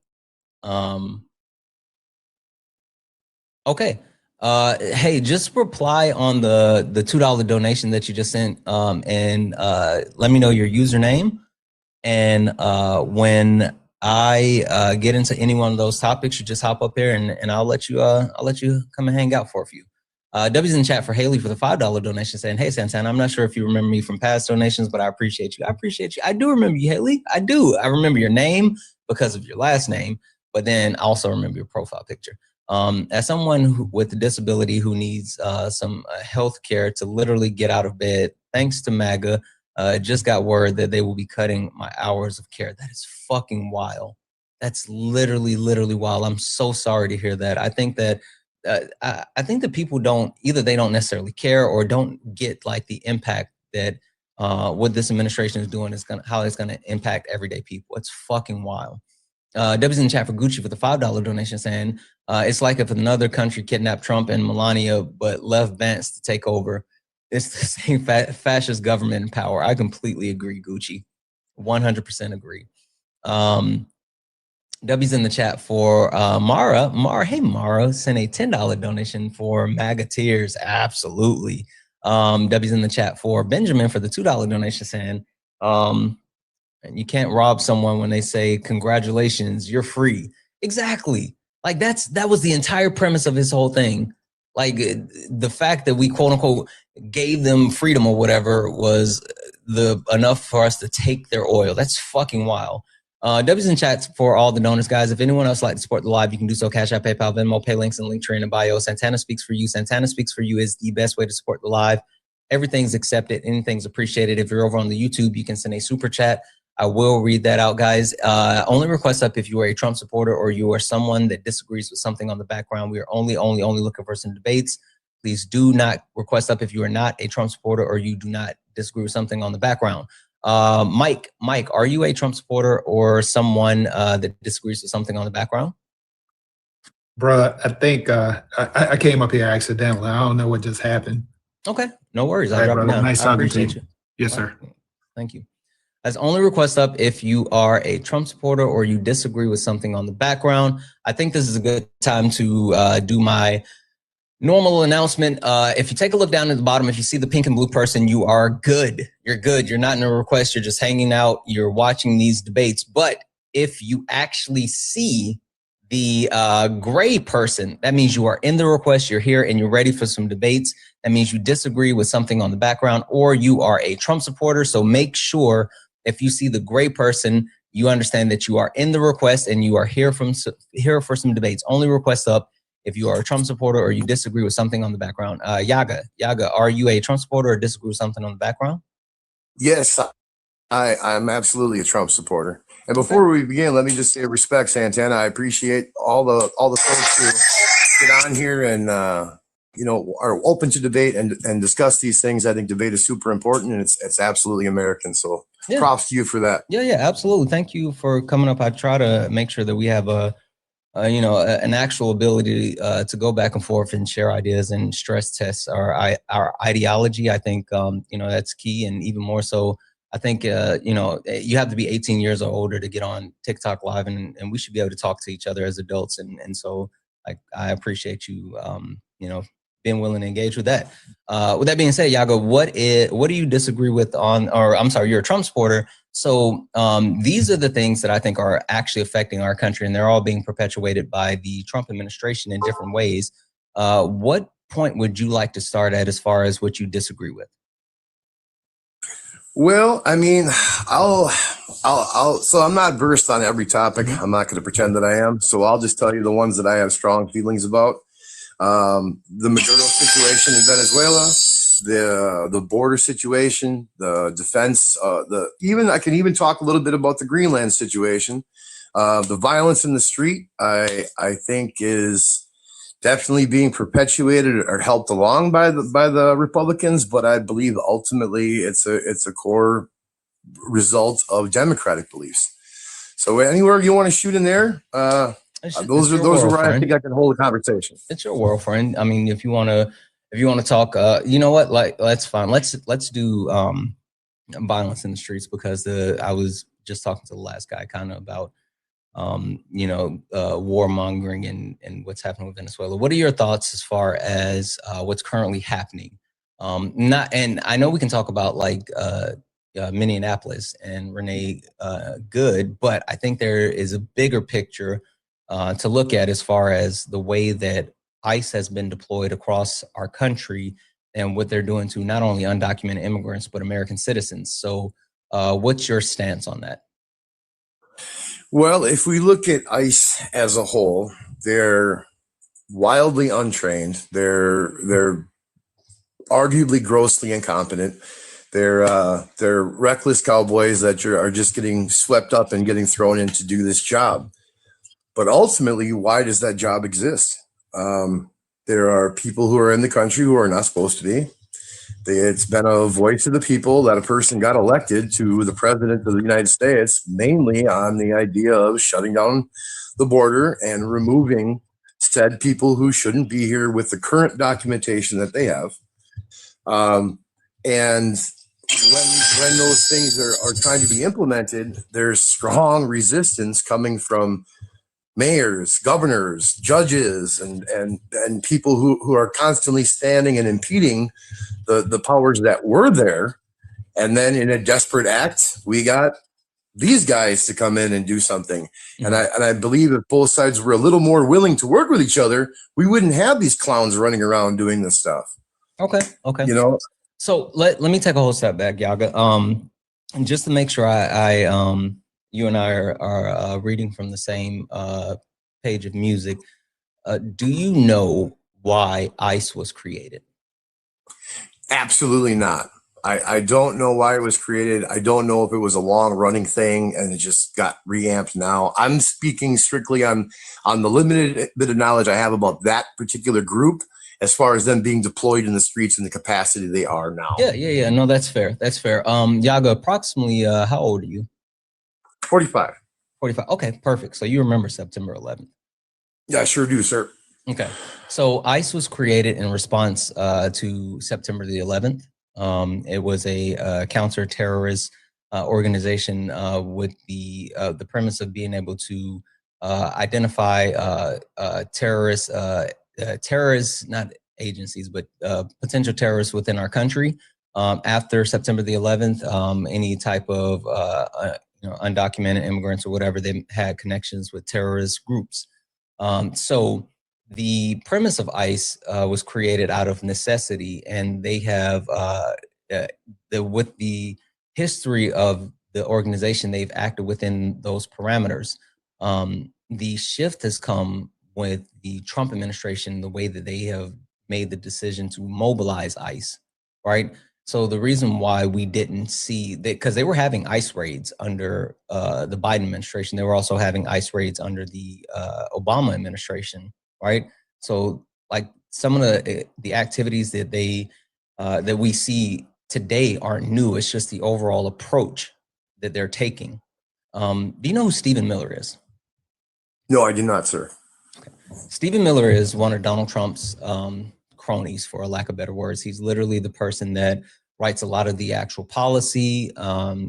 Okay. Hey, just reply on the $2 donation that you just sent and let me know your username. And when I get into any one of those topics, you just hop up there and I'll let you come and hang out for a few. W's in the chat for Haley for the $5 donation saying, hey, Santana, I'm not sure if you remember me from past donations, but I appreciate you. I appreciate you. I do remember you, Haley. I do. I remember your name because of your last name, but then I also remember your profile picture. As someone with a disability who needs some health care to literally get out of bed, thanks to MAGA, Just got word that they will be cutting my hours of care. That is fucking wild. That's literally wild. I'm so sorry to hear that. I think that I think that people don't necessarily care or don't get like the impact that what this administration is doing is how it's gonna impact everyday people. It's fucking wild. W's in the chat for Gucci for the $5 donation saying, it's like if another country kidnapped Trump and Melania, but left Vance to take over. It's the same fascist government in power. I completely agree, Gucci. 100% agree. W's in the chat for Mara. Hey, Mara, sent a $10 donation for MAGA tears. Absolutely. W's in the chat for Benjamin for the $2 donation saying, and you can't rob someone when they say, congratulations, you're free. Exactly. Like that was the entire premise of his whole thing. Like the fact that we quote unquote gave them freedom or whatever was enough for us to take their oil. That's fucking wild. W's in chats for all the donors, guys. If anyone else would like to support the live, you can do so. Cash App, PayPal, Venmo, pay links, and link tree in the bio. Santana Speaks for You. Santana Speaks for You is the best way to support the live. Everything's accepted. Anything's appreciated. If you're over on the YouTube, you can send a super chat. I will read that out, guys. Only request up if you are a Trump supporter or you are someone that disagrees with something on the background. We are only looking for some debates. Please do not request up if you are not a Trump supporter or you do not disagree with something on the background. Mike, are you a Trump supporter or someone that disagrees with something on the background? Bruh, I think I came up here accidentally. I don't know what just happened. Okay, no worries. I'll drop it down. Nice talking to you. Yes, sir. Thank you. As only request up if you are a Trump supporter or you disagree with something on the background. I think this is a good time to do my normal announcement. If you take a look down at the bottom, if you see the pink and blue person, you are good. You're good. You're not in a request. You're just hanging out. You're watching these debates. But if you actually see the gray person, that means you are in the request. You're here and you're ready for some debates. That means you disagree with something on the background or you are a Trump supporter. So make sure if you see the gray person, you understand that you are in the request and you are here for some debates. Only request up if you are a Trump supporter or you disagree with something on the background. Yaga, are you a Trump supporter or disagree with something on the background? Yes, I'm absolutely a Trump supporter. And before we begin, let me just say respect, Santana. I appreciate all the folks who get on here and are open to debate and discuss these things. I think debate is super important and it's absolutely American. So yeah. Props to you for that. Yeah, absolutely. Thank you for coming up. I try to make sure that we have an actual ability to go back and forth and share ideas and stress test our ideology. I think that's key, and even more so, I think you have to be 18 years or older to get on TikTok Live, and we should be able to talk to each other as adults, and so I appreciate you being willing to engage with that. With that being said, Yago, what do you disagree with you're a Trump supporter. So these are the things that I think are actually affecting our country, and they're all being perpetuated by the Trump administration in different ways. What point would you like to start at as far as what you disagree with? Well, I mean, so I'm not versed on every topic. I'm not going to pretend that I am. So I'll just tell you the ones that I have strong feelings about. The Maduro situation in Venezuela, the border situation, the defense, I can even talk a little bit about the Greenland situation. The violence in the street, I think is definitely being perpetuated or helped along by the Republicans, but I believe ultimately it's a core result of democratic beliefs. So anywhere you want to shoot in there, those are where I think I can hold a conversation. It's your world, friend. I mean, if you want to talk, you know what? That's fine. Let's do violence in the streets, because I was just talking to the last guy kind of about warmongering and what's happening with Venezuela. What are your thoughts as far as what's currently happening? And I know we can talk about Minneapolis and Renee Good, but I think there is a bigger picture to look at as far as the way that ICE has been deployed across our country and what they're doing to not only undocumented immigrants, but American citizens. So what's your stance on that? Well, if we look at ICE as a whole, they're wildly untrained. They're arguably grossly incompetent. They're reckless cowboys that are just getting swept up and getting thrown in to do this job. But ultimately, why does that job exist? There are people who are in the country who are not supposed to be. It's been a voice of the people that a person got elected to the president of the United States, mainly on the idea of shutting down the border and removing said people who shouldn't be here with the current documentation that they have. And when those things are trying to be implemented, there's strong resistance coming from mayors, governors, judges, and people who are constantly standing and impeding the powers that were there. And then in a desperate act, we got these guys to come in and do something. And I believe if both sides were a little more willing to work with each other, we wouldn't have these clowns running around doing this stuff. Okay. You know? So let me take a whole step back, Yaga. And just to make sure you and I are reading from the same page of music. Do you know why ICE was created? Absolutely not. I don't know why it was created. I don't know if it was a long running thing and it just got reamped now. I'm speaking strictly on the limited bit of knowledge I have about that particular group, as far as them being deployed in the streets in the capacity they are now. Yeah. No, that's fair. That's fair. Yaga, approximately how old are you? 45. 45. Okay, perfect. So you remember September 11th. Yeah, I sure do, sir. Okay. So ICE was created in response to September the 11th. It was a counter-terrorist organization with the premise of being able to identify terrorists, not agencies, but potential terrorists within our country. After September the 11th, any type of undocumented immigrants or whatever, they had connections with terrorist groups. So the premise of ICE was created out of necessity, and they have, with the history of the organization, they've acted within those parameters. The shift has come with the Trump administration, the way that they have made the decision to mobilize ICE, right? So the reason why we didn't see that, because they were having ICE raids under the Biden administration, they were also having ICE raids under the Obama administration, right? So like some of the activities that that we see today aren't new. It's just the overall approach that they're taking. Do you know who Stephen Miller is? No, I do not, sir. Okay. Stephen Miller is one of Donald Trump's cronies, for a lack of better words. He's literally the person that writes a lot of the actual policy.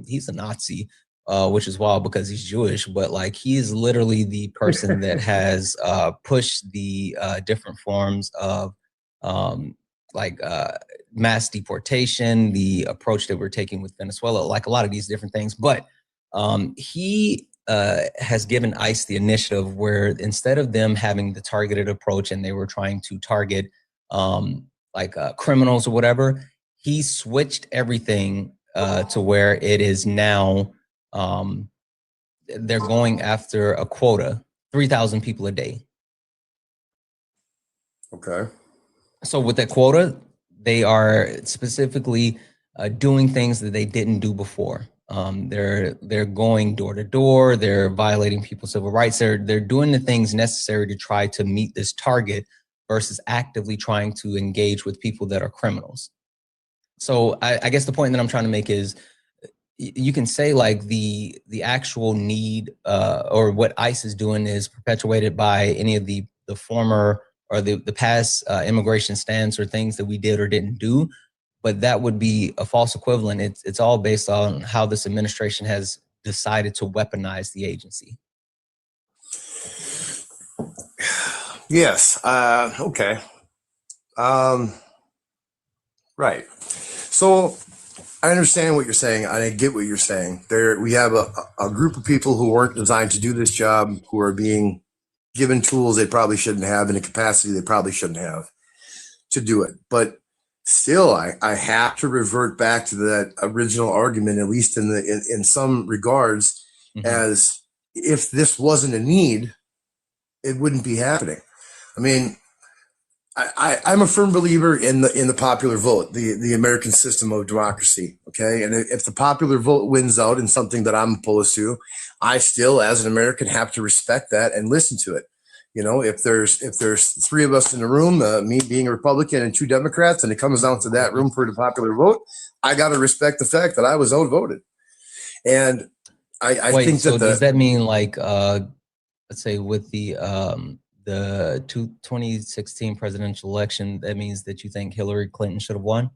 He's a Nazi, which is wild because he's Jewish, but like he is literally the person that has pushed the different forms of mass deportation, the approach that we're taking with Venezuela, like a lot of these different things. But he has given ICE the initiative where instead of them having the targeted approach and they were trying to target criminals or whatever, he switched everything to where it is now they're going after a quota, 3,000 people a day. Okay. So with that quota, they are specifically doing things that they didn't do before. They're going door to door. They're violating people's civil rights. They're doing the things necessary to try to meet this target versus actively trying to engage with people that are criminals. So I guess the point that I'm trying to make is you can say like the actual need or what ICE is doing is perpetuated by any of the former or the past immigration stance or things that we did or didn't do. But that would be a false equivalent. It's all based on how this administration has decided to weaponize the agency. Yes. Okay. Right. So I understand what you're saying. I get what you're saying. We have a group of people who weren't designed to do this job, who are being given tools they probably shouldn't have in a capacity they probably shouldn't have to do it. But still, I have to revert back to that original argument, at least in some regards, as if this wasn't a need, it wouldn't be happening. I mean, I'm a firm believer in the popular vote, the American system of democracy. Okay, and if the popular vote wins out in something that I'm opposed to, I still, as an American, have to respect that and listen to it. You know, if there's three of us in the room, me being a Republican and two Democrats, and it comes down to that room for the popular vote, I got to respect the fact that I was outvoted. And I think so does that mean like, let's say with the 2016 presidential election, that means that you think Hillary Clinton should have won?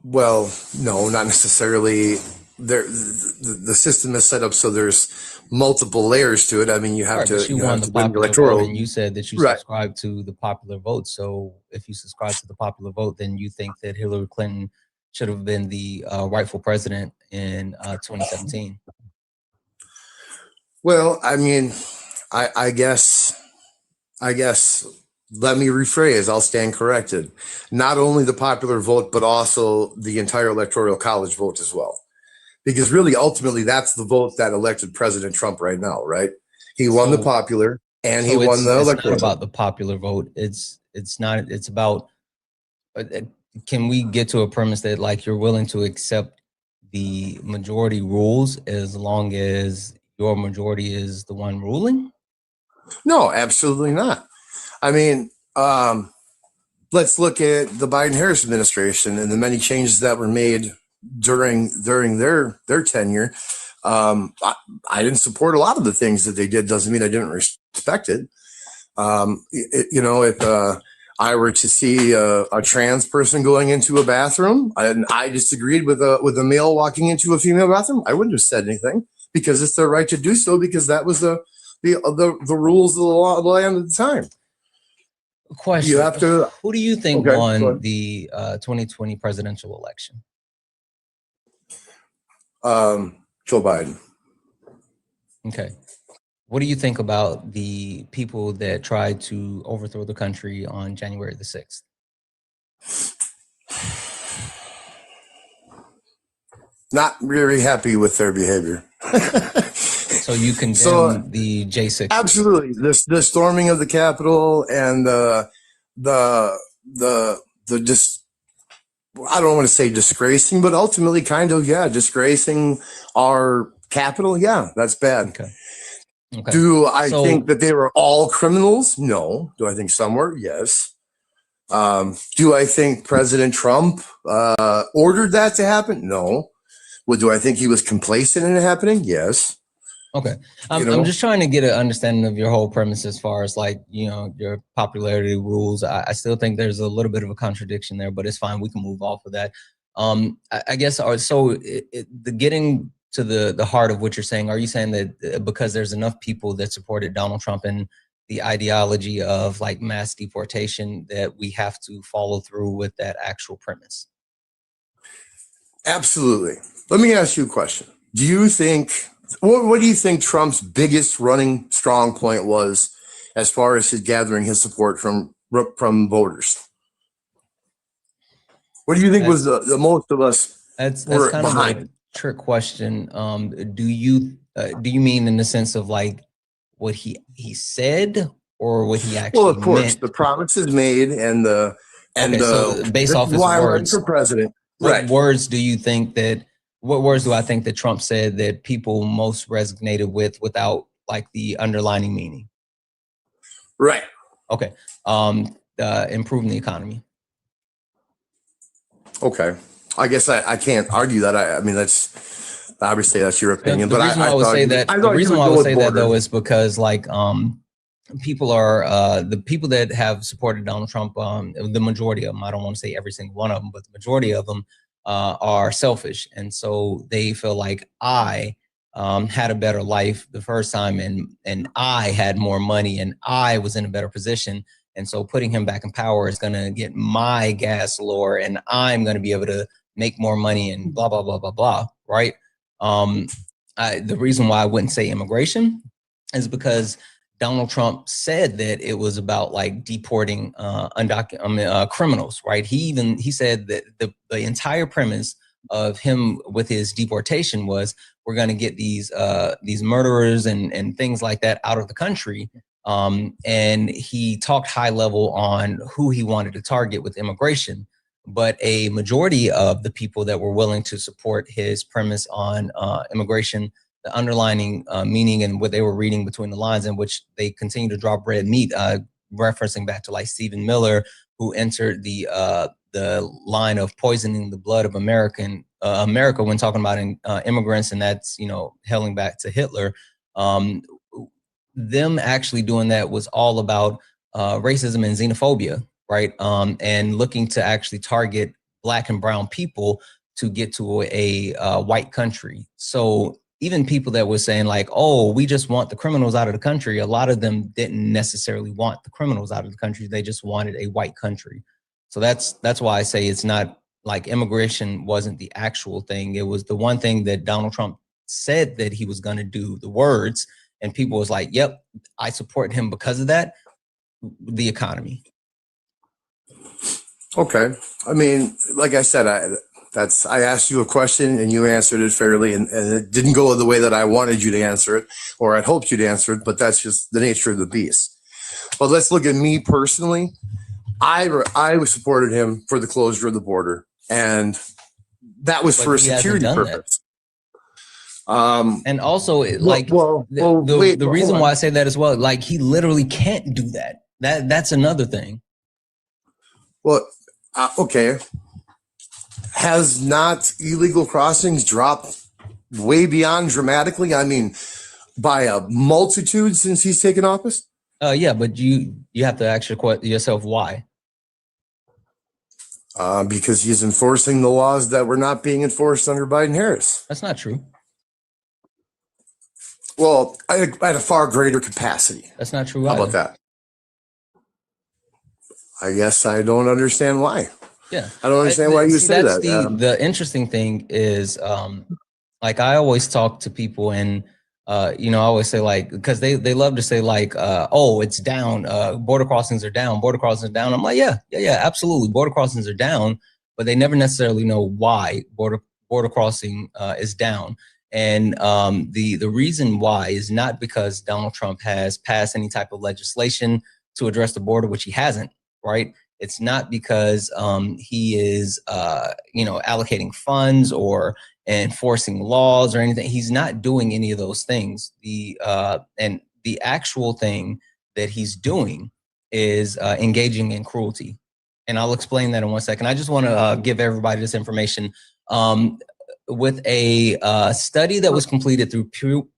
Well, no, not necessarily. The system is set up so there's multiple layers to it. I mean, you have to. You won the popular vote, and you said that you subscribe to the popular vote. So, if you subscribe to the popular vote, then you think that Hillary Clinton should have been the rightful president in 2017. Well, I mean, I guess. Let me rephrase. I'll stand corrected. Not only the popular vote, but also the entire electoral college vote as well. Because really, ultimately, that's the vote that elected President Trump right now, right? He won the popular, and he won the electoral. It's not about the popular vote. It's not. It's about. Can we get to a premise that like you're willing to accept the majority rules as long as your majority is the one ruling? No, absolutely not. I mean, let's look at the Biden-Harris administration and the many changes that were made during their tenure. I didn't support a lot of the things that they did. Doesn't mean I didn't respect it. You know, if I were to see a trans person going into a bathroom and I disagreed with a male walking into a female bathroom, I wouldn't have said anything because it's their right to do so because that was the rules of the law of the land at the time. Question: you have to. Who do you think won the 2020 presidential election? Joe Biden. Okay. What do you think about the people that tried to overthrow the country on January the 6th? Not very happy with their behavior. So you condemn the J6? Absolutely. The storming of the Capitol and the I don't want to say disgracing, but ultimately kind of, yeah, disgracing our Capitol. Yeah, that's bad. Okay. Do I think that they were all criminals? No. Do I think some were? Yes. Do I think President Trump ordered that to happen? No. Well, do I think he was complacent in it happening? Yes. Okay. I'm just trying to get an understanding of your whole premise as far as like, you know, your popularity rules. I still think there's a little bit of a contradiction there, but it's fine. We can move off of that. I guess, so the getting to the heart of what you're saying, are you saying that because there's enough people that supported Donald Trump and the ideology of like mass deportation that we have to follow through with that actual premise? Absolutely. Let me ask you a question. Do you think, what do you think Trump's biggest running strong point was as far as his gathering his support from voters? What do you think was the most of us that's were kind behind? of a trick question. Do you mean in the sense of like what he said or what he actually Well, of course, meant? the promises made and so based off his words for president. What words do you think that? What words do I think that Trump said that people most resonated with without like the underlining meaning? Right. Okay. Improving the economy. Okay. I guess I can't argue that. I mean, that's obviously that's your opinion. The reason why I would say that, the reason why I would say that though is because like people are the people that have supported Donald Trump, the majority of them, I don't want to say every single one of them, but the majority of them are selfish. And so they feel like I had a better life the first time and I had more money and I was in a better position. And so putting him back in power is going to get my gas lower and I'm going to be able to make more money and blah, blah, blah, blah, blah. Right. The reason why I wouldn't say immigration is because Donald Trump said that it was about like deporting criminals, right? He said that the entire premise of him with his deportation was we're going to get these murderers and things like that out of the country. And he talked high level on who he wanted to target with immigration. But a majority of the people that were willing to support his premise on immigration, the underlining meaning and what they were reading between the lines, in which they continue to drop red meat, referencing back to like Stephen Miller, who entered the line of poisoning the blood of America when talking about immigrants, and that's, you know, hailing back to Hitler. Them actually doing that was all about racism and xenophobia, right? And looking to actually target Black and brown people to get to a white country. So even people that were saying like, oh, we just want the criminals out of the country, a lot of them didn't necessarily want the criminals out of the country. They just wanted a white country. So that's why I say it's not like immigration wasn't the actual thing. It was the one thing that Donald Trump said that he was going to do, the words, and people was like, yep, I support him because of that, the economy. Okay. I mean, like I said, I asked you a question and you answered it fairly, and it didn't go the way that I wanted you to answer it, or I'd hoped you'd answer it, but that's just the nature of the beast. But let's look at me personally. I supported him for the closure of the border, and that was for a security purpose. And also, like, the reason why I say that as well, like, he literally can't do that. That's another thing. Well, okay. Has not illegal crossings dropped way beyond dramatically? I mean, by a multitude since he's taken office? Yeah, but you have to ask yourself why. Because he's enforcing the laws that were not being enforced under Biden-Harris. That's not true. Well, at a far greater capacity. That's not true. How about that? I guess I don't understand why. Yeah, I don't understand why you say that. The interesting thing is, like, I always talk to people, and you know, I always say, like, because they love to say like, oh, it's down, border crossings are down, border crossings are down. I'm like, yeah, absolutely, border crossings are down, but they never necessarily know why border crossing is down. And the reason why is not because Donald Trump has passed any type of legislation to address the border, which he hasn't, right? It's not because he is, you know, allocating funds or enforcing laws or anything. He's not doing any of those things. And the actual thing that he's doing is engaging in cruelty. And I'll explain that in 1 second. I just want to give everybody this information. With a study that was completed through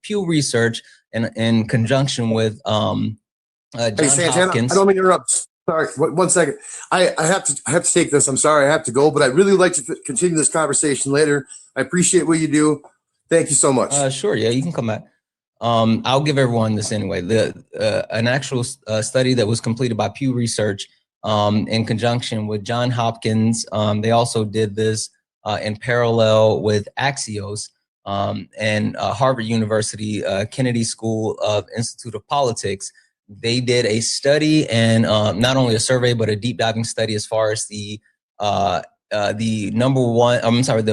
Pew Research in conjunction with John Santana, Hopkins. I don't mean to interrupt. Sorry, 1 second. I have to take this. I'm sorry, I have to go, but I'd really like to continue this conversation later. I appreciate what you do. Thank you so much. Sure, yeah, you can come back. I'll give everyone this anyway. An actual study that was completed by Pew Research in conjunction with John Hopkins. They also did this in parallel with Axios and Harvard University Kennedy School of Institute of Politics. They did a study, and not only a survey, but a deep diving study as far as the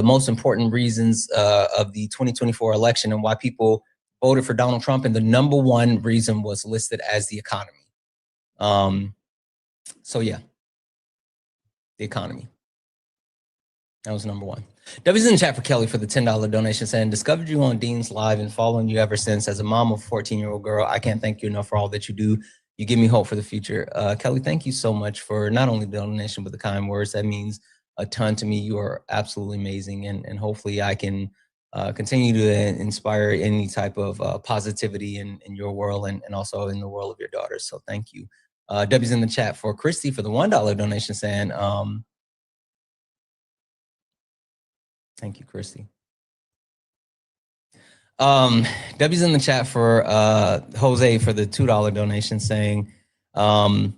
most important reasons of the 2024 election and why people voted for Donald Trump. And the number one reason was listed as the economy. So yeah, the economy. That was number one. W's in the chat for Kelly for the $10 donation, saying, discovered you on Dean's Live and following you ever since. As a mom of a 14-year-old girl, I can't thank you enough for all that you do. You give me hope for the future. Kelly, thank you so much for not only the donation, but the kind words. That means a ton to me. You are absolutely amazing. And hopefully I can continue to inspire any type of positivity in your world and also in the world of your daughters. So thank you. W's in the chat for Christy for the $1 donation, saying, thank you, Christy. W's in the chat for Jose for the $2 donation, saying, thank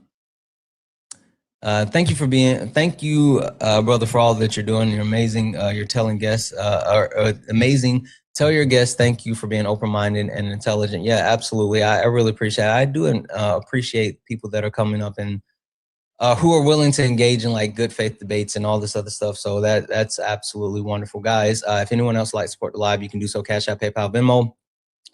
you, brother, for all that you're doing. You're amazing. You're telling guests are amazing. Tell your guests thank you for being open-minded and intelligent. Yeah, absolutely. I really appreciate it. I do appreciate people that are coming up and who are willing to engage in like good faith debates and all this other stuff. So that's absolutely wonderful, guys. If anyone else would like to support the live, you can do so. Cash App, PayPal, Venmo.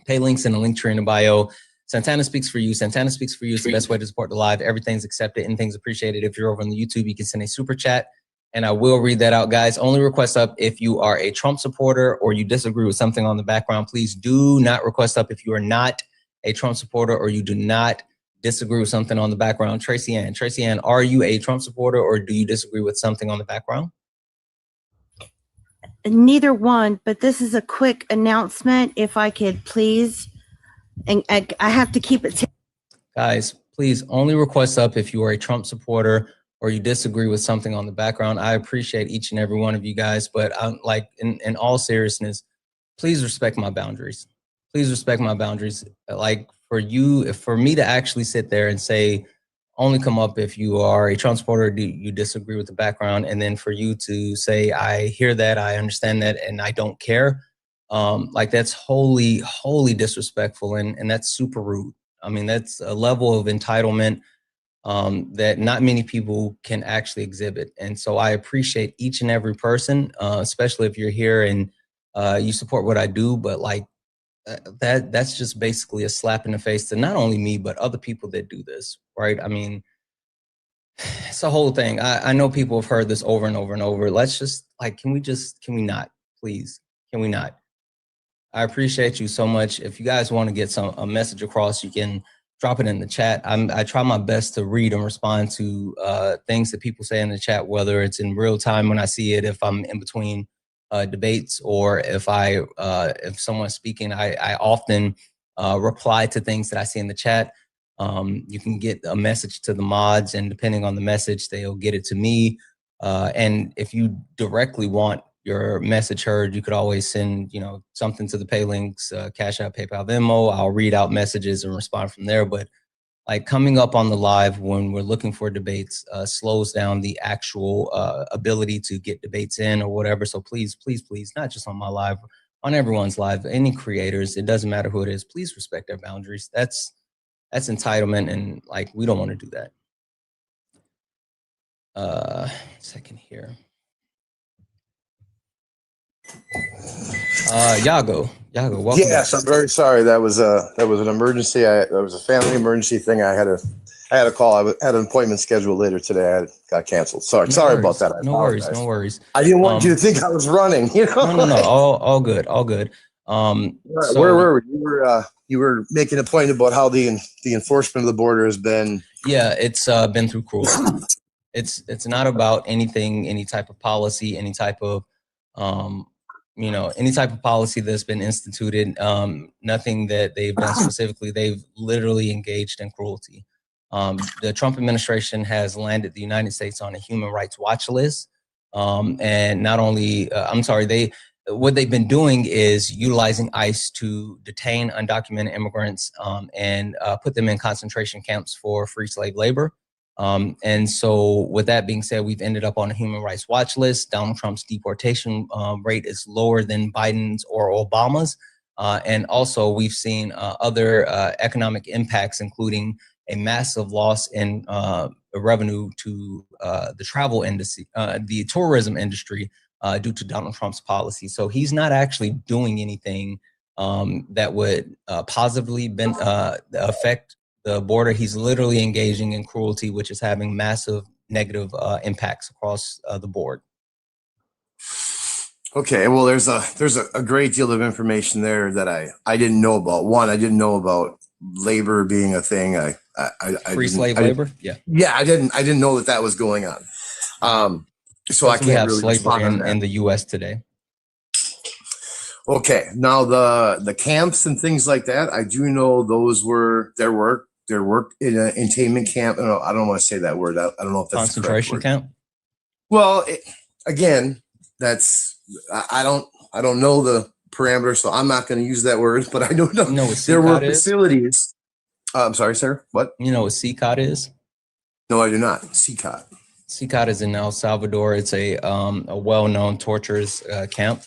Pay links in the link tree in the bio. Santana Speaks for You. Santana Speaks for You is the best way to support the live. Everything's accepted, anything's appreciated. If you're over on the YouTube, you can send a super chat, and I will read that out, guys. Only request up if you are a Trump supporter or you disagree with something on the background. Please do not request up if you are not a Trump supporter or you do not disagree with something on the background. Tracy Ann, are you a Trump supporter or do you disagree with something on the background? Neither one, but this is a quick announcement, if I could please. And I have to keep it. Guys, please only request up if you are a Trump supporter or you disagree with something on the background. I appreciate each and every one of you guys, but I'm like, in all seriousness, please respect my boundaries. Please respect my boundaries. Like for me to actually sit there and say, only come up if you are a Trump supporter or do you disagree with the background, and then for you to say, I hear that, I understand that, and I don't care. Like that's wholly disrespectful, and that's super rude. I mean, that's a level of entitlement that not many people can actually exhibit. And so I appreciate each and every person, especially if you're here and you support what I do, but like that's just basically a slap in the face to not only me, but other people that do this, right? I mean, it's a whole thing. I know people have heard this over and over and over. Let's just like, can we not, please? Can we not? I appreciate you so much. If you guys want to get a message across, you can drop it in the chat. I try my best to read and respond to things that people say in the chat, whether it's in real time when I see it, if I'm in between debates, or if someone's speaking, I often reply to things that I see in the chat. You can get a message to the mods, and depending on the message, they'll get it to me. And if you directly want your message heard, you could always send, something to the pay links, Cash App, PayPal, Venmo. I'll read out messages and respond from there. But like coming up on the live when we're looking for debates slows down the actual ability to get debates in or whatever. So please, not just on my live, on everyone's live, any creators, it doesn't matter who it is, please respect their boundaries. That's entitlement, and like we don't want to do that. Second here. Yago, welcome. Yes, I'm very sorry. That was an emergency. That was a family emergency thing. I had a call. I had an appointment scheduled later today. I got canceled. Sorry about that. No worries. I didn't want you to think I was running. No. All good. Where were we? You were making a point about how the enforcement of the border has been. Yeah, it's been through cruelty. It's not about anything, any type of policy, any type of any type of policy that's been instituted, nothing that they've done specifically. They've literally engaged in cruelty. The Trump administration has landed the United States on a human rights watch list. And not only, what they've been doing is utilizing ICE to detain undocumented immigrants and put them in concentration camps for free slave labor. And so with that being said, we've ended up on a human rights watch list. Donald Trump's deportation rate is lower than Biden's or Obama's. And also we've seen other economic impacts, including a massive loss in revenue to the travel industry, the tourism industry, due to Donald Trump's policy. So he's not actually doing anything that would positively affect the border. He's literally engaging in cruelty, which is having massive negative impacts across the board. Okay, well, there's a great deal of information there that I didn't know about. One, I didn't know about labor being a thing. Free slave labor. Yeah, I didn't know that was going on. So I can't have really slavery in the U.S. today. Okay, now the camps and things like that, I do know those were there were in an entertainment camp. No, I don't want to say that word. I don't know if that's concentration camp. Well, again, that's I don't know the parameters, so I'm not going to use that word. But I don't know. There were facilities. I'm sorry, sir. What? You know what CCOT is? No, I do not. CCOT. CCOT is in El Salvador. It's a well-known torturers camp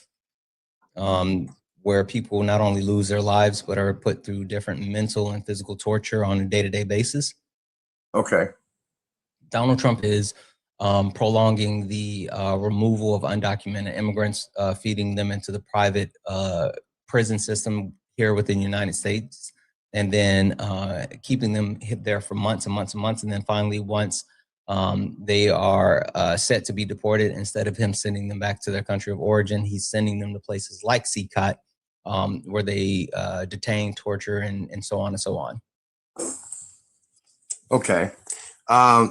where people not only lose their lives, but are put through different mental and physical torture on a day-to-day basis. Okay. Donald Trump is prolonging the removal of undocumented immigrants, feeding them into the private prison system here within the United States, and then keeping them there for months and months and months. And then finally, once they are set to be deported, instead of him sending them back to their country of origin, he's sending them to places like CCOT, where they detain, torture, and so on and so on. Okay.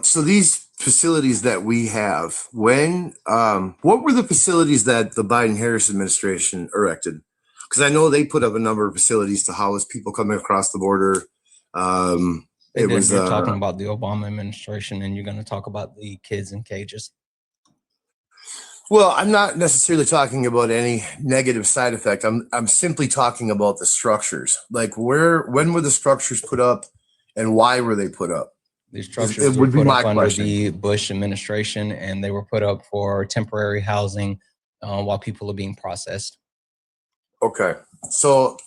So these facilities that we have, what were the facilities that the Biden-Harris administration erected? Because I know they put up a number of facilities to house people coming across the border. You're talking about the Obama administration, and you're going to talk about the kids in cages. Well, I'm not necessarily talking about any negative side effect. I'm simply talking about the structures. Like when were the structures put up, and why were they put up? These structures were put up under the Bush administration, and they were put up for temporary housing while people are being processed. Okay. So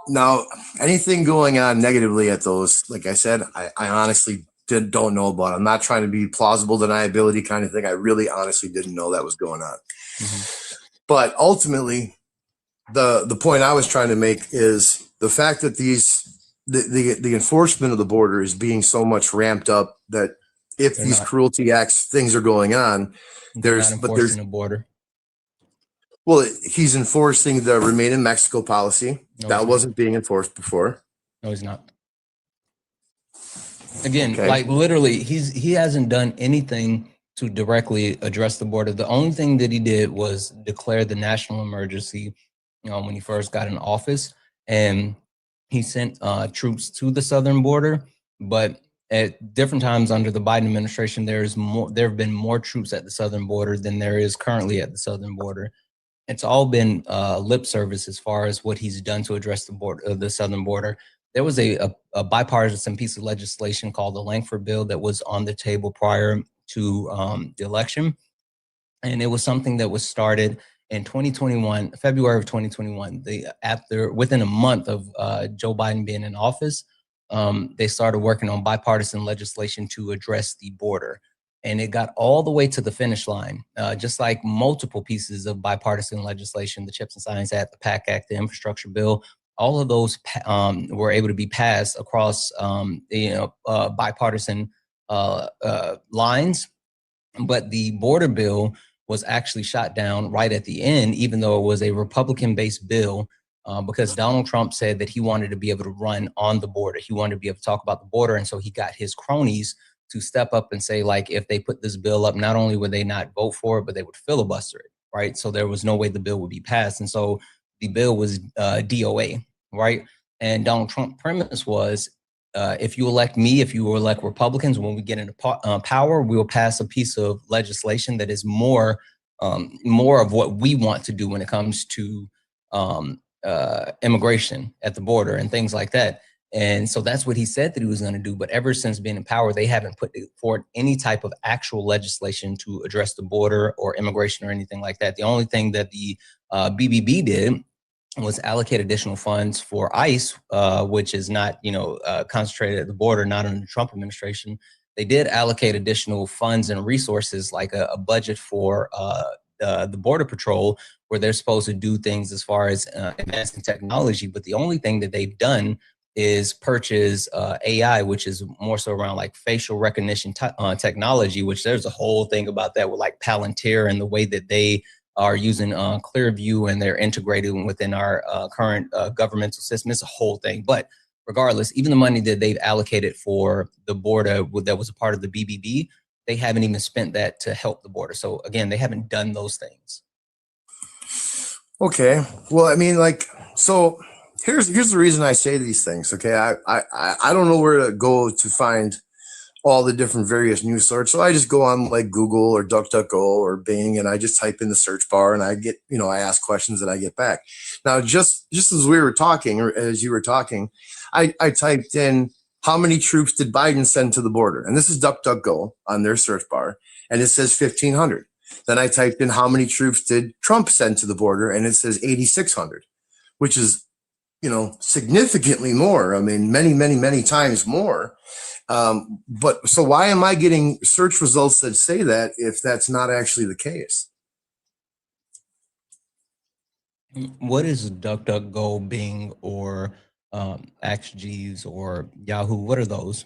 now anything going on negatively at those, like I said, I honestly don't know about. I'm not trying to be plausible deniability kind of thing. I really honestly didn't know that was going on. Mm-hmm. But ultimately, the point I was trying to make is the fact that the enforcement of the border is being so much ramped up that if these cruelty acts, things are going on, there's the border. Well, he's enforcing the Remain in Mexico policy. That wasn't being enforced before. No, he's not. Again, like literally, he hasn't done anything to directly address the border. The only thing that he did was declare the national emergency when he first got in office, and he sent troops to the southern border. But at different times under the Biden administration, there have been more troops at the southern border than there is currently at the southern border. It's all been lip service as far as what he's done to address the border, the southern border. There was a bipartisan piece of legislation called the Langford Bill that was on the table prior to the election. And it was something that was started in 2021, February of 2021. Within a month of Joe Biden being in office, they started working on bipartisan legislation to address the border. And it got all the way to the finish line, just like multiple pieces of bipartisan legislation, the CHIPS and Science Act, the PAC Act, the Infrastructure Bill. All of those were able to be passed across bipartisan lines. But the border bill was actually shot down right at the end, even though it was a Republican-based bill, because Donald Trump said that he wanted to be able to run on the border. He wanted to be able to talk about the border. And so he got his cronies to step up and say, like, if they put this bill up, not only would they not vote for it, but they would filibuster it, right? So there was no way the bill would be passed. And so the bill was DOA, right? And Donald Trump's premise was, if you elect me, if you elect Republicans, when we get into power, we will pass a piece of legislation that is more of what we want to do when it comes to immigration at the border and things like that. And so that's what he said that he was going to do. But ever since being in power, they haven't put forward any type of actual legislation to address the border or immigration or anything like that. The only thing that the BBB did was allocate additional funds for ICE, which is not, concentrated at the border, not under the Trump administration. They did allocate additional funds and resources, like a budget for the Border Patrol, where they're supposed to do things as far as advancing technology. But the only thing that they've done is purchase AI, which is more so around like facial recognition technology, which there's a whole thing about that with like Palantir and the way that they are using Clearview and they're integrated within our current governmental system. It's a whole thing. But regardless, even the money that they've allocated for the border that was a part of the BBB, they haven't even spent that to help the border. So again, they haven't done those things. Okay. Well, I mean, so here's the reason I say these things. Okay. I don't know where to go to find all the different various news sources. So I just go on like Google or DuckDuckGo or Bing, and I just type in the search bar and I get, I ask questions and I get back. Now, just as we were talking, or as you were talking, I typed in, how many troops did Biden send to the border? And this is DuckDuckGo on their search bar, and it says 1,500. Then I typed in, how many troops did Trump send to the border? And it says 8,600, which is, significantly more. I mean, many, many, many times more. But so why am I getting search results that say that if that's not actually the case? What is DuckDuckGo, Bing, or AskJeeves or Yahoo? What are those?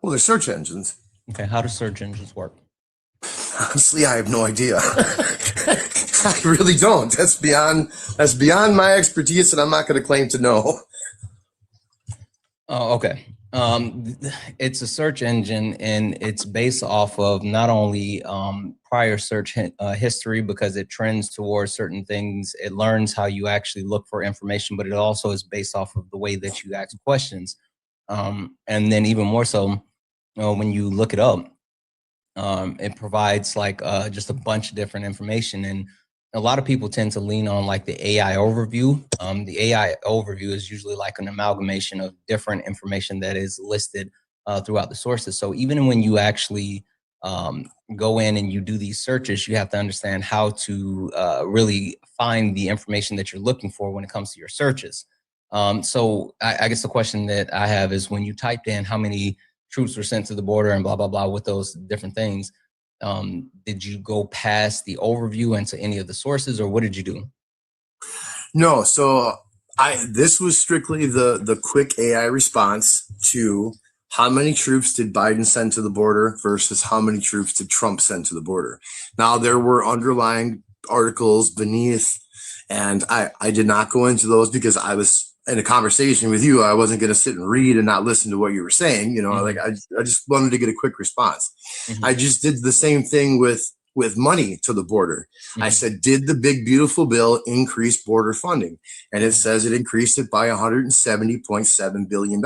Well, they're search engines. Okay, how do search engines work? Honestly, I have no idea. I really don't. That's beyond my expertise, and I'm not going to claim to know. Oh, okay. It's a search engine, and it's based off of not only prior search history, because it trends towards certain things. It learns how you actually look for information, but it also is based off of the way that you ask questions. And then even more so, when you look it up, it provides like just a bunch of different information. And a lot of people tend to lean on like the AI overview. The AI overview is usually like an amalgamation of different information that is listed throughout the sources. So even when you actually go in and you do these searches, you have to understand how to really find the information that you're looking for when it comes to your searches. So I guess the question that I have is, when you typed in how many troops were sent to the border and blah, blah, blah with those different things, did you go past the overview into any of the sources, or what did you do? No, so this was strictly the quick AI response to how many troops did Biden send to the border versus how many troops did Trump send to the border. Now, there were underlying articles beneath, and I did not go into those because I was in a conversation with you. I wasn't going to sit and read and not listen to what you were saying. You know, like I just wanted to get a quick response. I just did the same thing with money to the border. I said, did the big, beautiful bill increase border funding? And it says it increased it by $170.7 billion,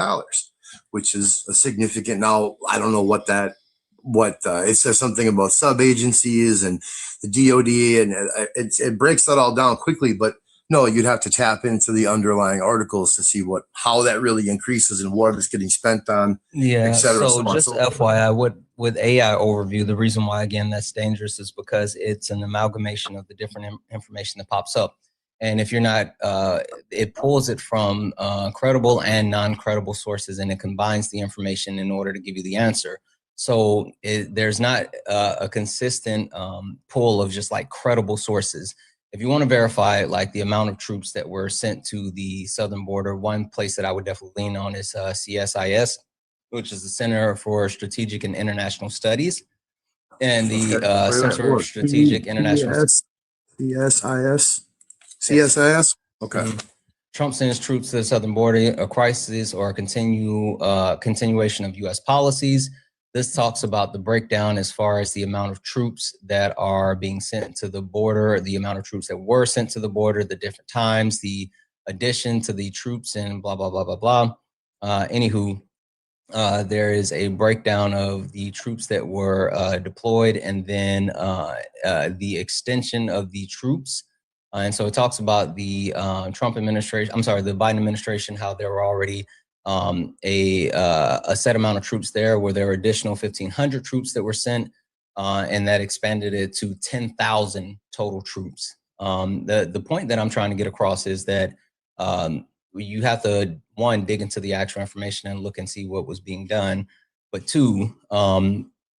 which is a significant. Now, I don't know what it says something about sub-agencies and the DOD, and it breaks that all down quickly, but no, you'd have to tap into the underlying articles to see how that really increases and what it's getting spent on. Yeah. So just FYI, with AI overview, the reason why, again, that's dangerous is because it's an amalgamation of the different information that pops up. And if you're not, it pulls it from credible and non-credible sources, and it combines the information in order to give you the answer. So there's not a consistent pull of just like credible sources. If you want to verify like the amount of troops that were sent to the southern border, one place that I would definitely lean on is CSIS, which is the Center for Strategic and International Studies, and the Center for Strategic International CSIS. Okay. Trump sends troops to the southern border, a crisis or a continuation of U.S. policies. This talks about the breakdown as far as the amount of troops that are being sent to the border, the amount of troops that were sent to the border, the different times, the addition to the troops, and blah, blah, blah, blah, blah. Anywho, there is a breakdown of the troops that were deployed, and then the extension of the troops. And so it talks about the Trump administration, I'm sorry, the Biden administration, how there were already a set amount of troops there, where there were additional 1,500 troops that were sent, and that expanded it to 10,000 total troops. The point that I'm trying to get across is that you have to, one, dig into the actual information and look and see what was being done. But two,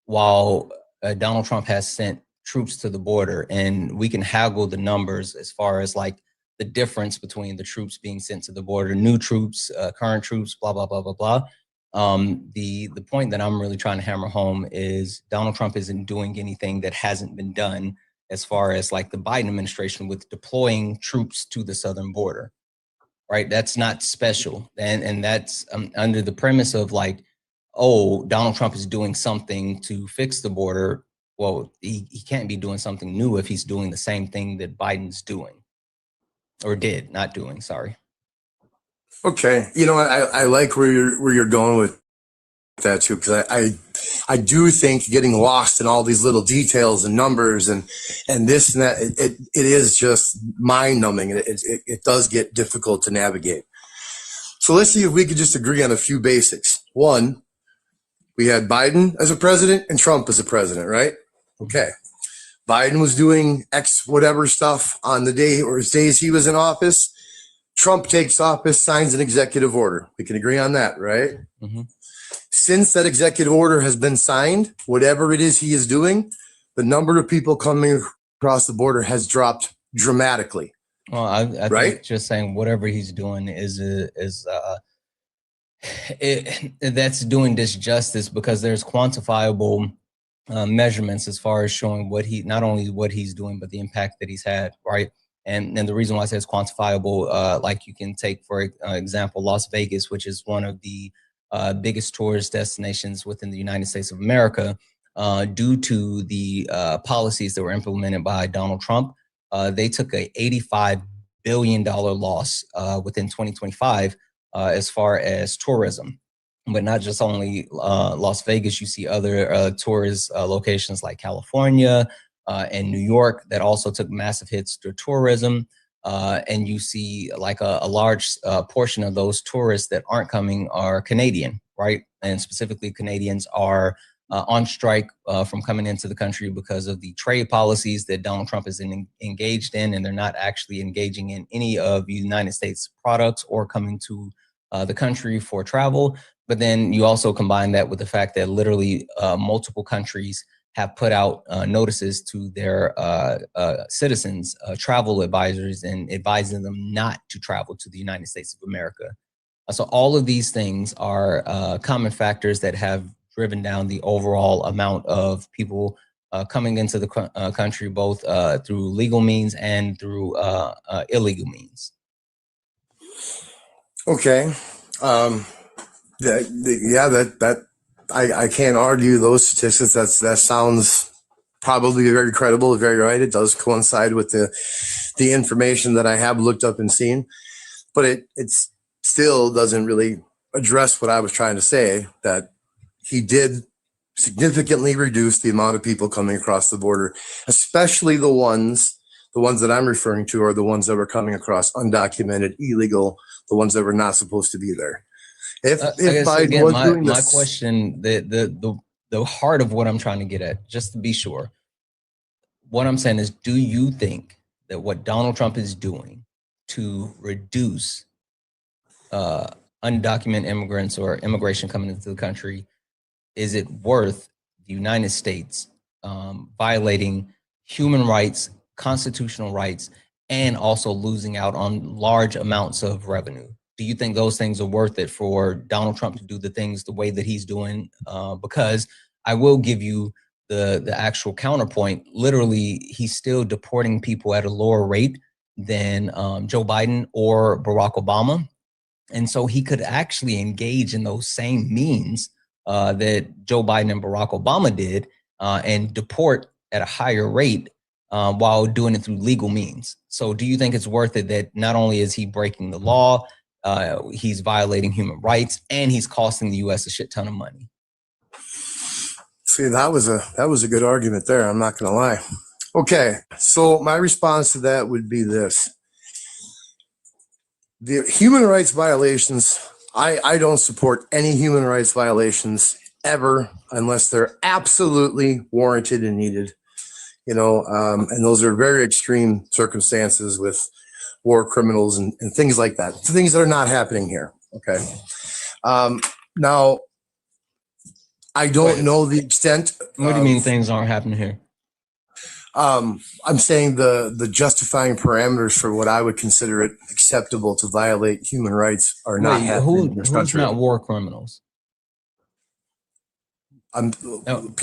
while Donald Trump has sent troops to the border, and we can haggle the numbers as far as like the difference between the troops being sent to the border, new troops, current troops, blah, blah, blah, blah, blah. The point that I'm really trying to hammer home is Donald Trump isn't doing anything that hasn't been done as far as like the Biden administration with deploying troops to the southern border, right? That's not special. And that's under the premise of like, oh, Donald Trump is doing something to fix the border. Well, he can't be doing something new if he's doing the same thing that Biden's doing. Or did, not doing, sorry. Okay, you know, I like where you're going with that too, because I do think getting lost in all these little details and numbers and this and that, it is just mind numbing. It does get difficult to navigate. So let's see if we could just agree on a few basics. One, we had Biden as a president and Trump as a president, right? Okay. Biden was doing X whatever stuff on the day or his days he was in office. Trump takes office, signs an executive order. We can agree on that, right? since that executive order has been signed, whatever it is he is doing, the number of people coming across the border has dropped dramatically. Well, I think just saying whatever he's doing that's doing disjustice, because there's quantifiable measurements as far as showing not only what he's doing, but the impact that he's had, right? And the reason why I say it's quantifiable, like you can take, for example, Las Vegas, which is one of the biggest tourist destinations within the United States of America, due to the policies that were implemented by Donald Trump. They took a $85 billion loss within 2025 as far as tourism. But not just only Las Vegas, you see other tourist locations like California and New York that also took massive hits to tourism. And you see like a large portion of those tourists that aren't coming are Canadian, right? And specifically Canadians are on strike from coming into the country because of the trade policies that Donald Trump is engaged in, and they're not actually engaging in any of the United States products or coming to the country for travel. But then you also combine that with the fact that literally multiple countries have put out notices to their citizens, travel advisors, and advising them not to travel to the United States of America. So all of these things are common factors that have driven down the overall amount of people coming into the country, both through legal means and through illegal means. Okay. I can't argue those statistics. That sounds probably very credible, very right. It does coincide with the information that I have looked up and seen, but it still doesn't really address what I was trying to say, that he did significantly reduce the amount of people coming across the border, especially the ones that I'm referring to are the ones that were coming across undocumented, illegal, the ones that were not supposed to be there. If Biden was doing this, my question, the heart of what I'm trying to get at, just to be sure, what I'm saying is, do you think that what Donald Trump is doing to reduce undocumented immigrants or immigration coming into the country, is it worth the United States violating human rights, constitutional rights, and also losing out on large amounts of revenue? Do you think those things are worth it for Donald Trump to do the things the way that he's doing? Because I will give you the actual counterpoint. Literally, he's still deporting people at a lower rate than Joe Biden or Barack Obama. And so he could actually engage in those same means that Joe Biden and Barack Obama did and deport at a higher rate while doing it through legal means. So do you think it's worth it that not only is he breaking the law, he's violating human rights, and he's costing the U.S. a shit ton of money? See, that was a good argument there. I'm not going to lie. Okay, so my response to that would be this: the human rights violations. I don't support any human rights violations ever unless they're absolutely warranted and needed. You know, and those are very extreme circumstances with war criminals and things like that. Things that are not happening here. Okay. Now, I don't know the extent. What do you mean things aren't happening here? I'm saying the justifying parameters for what I would consider it acceptable to violate human rights are not happening in this country. Who's not war criminals?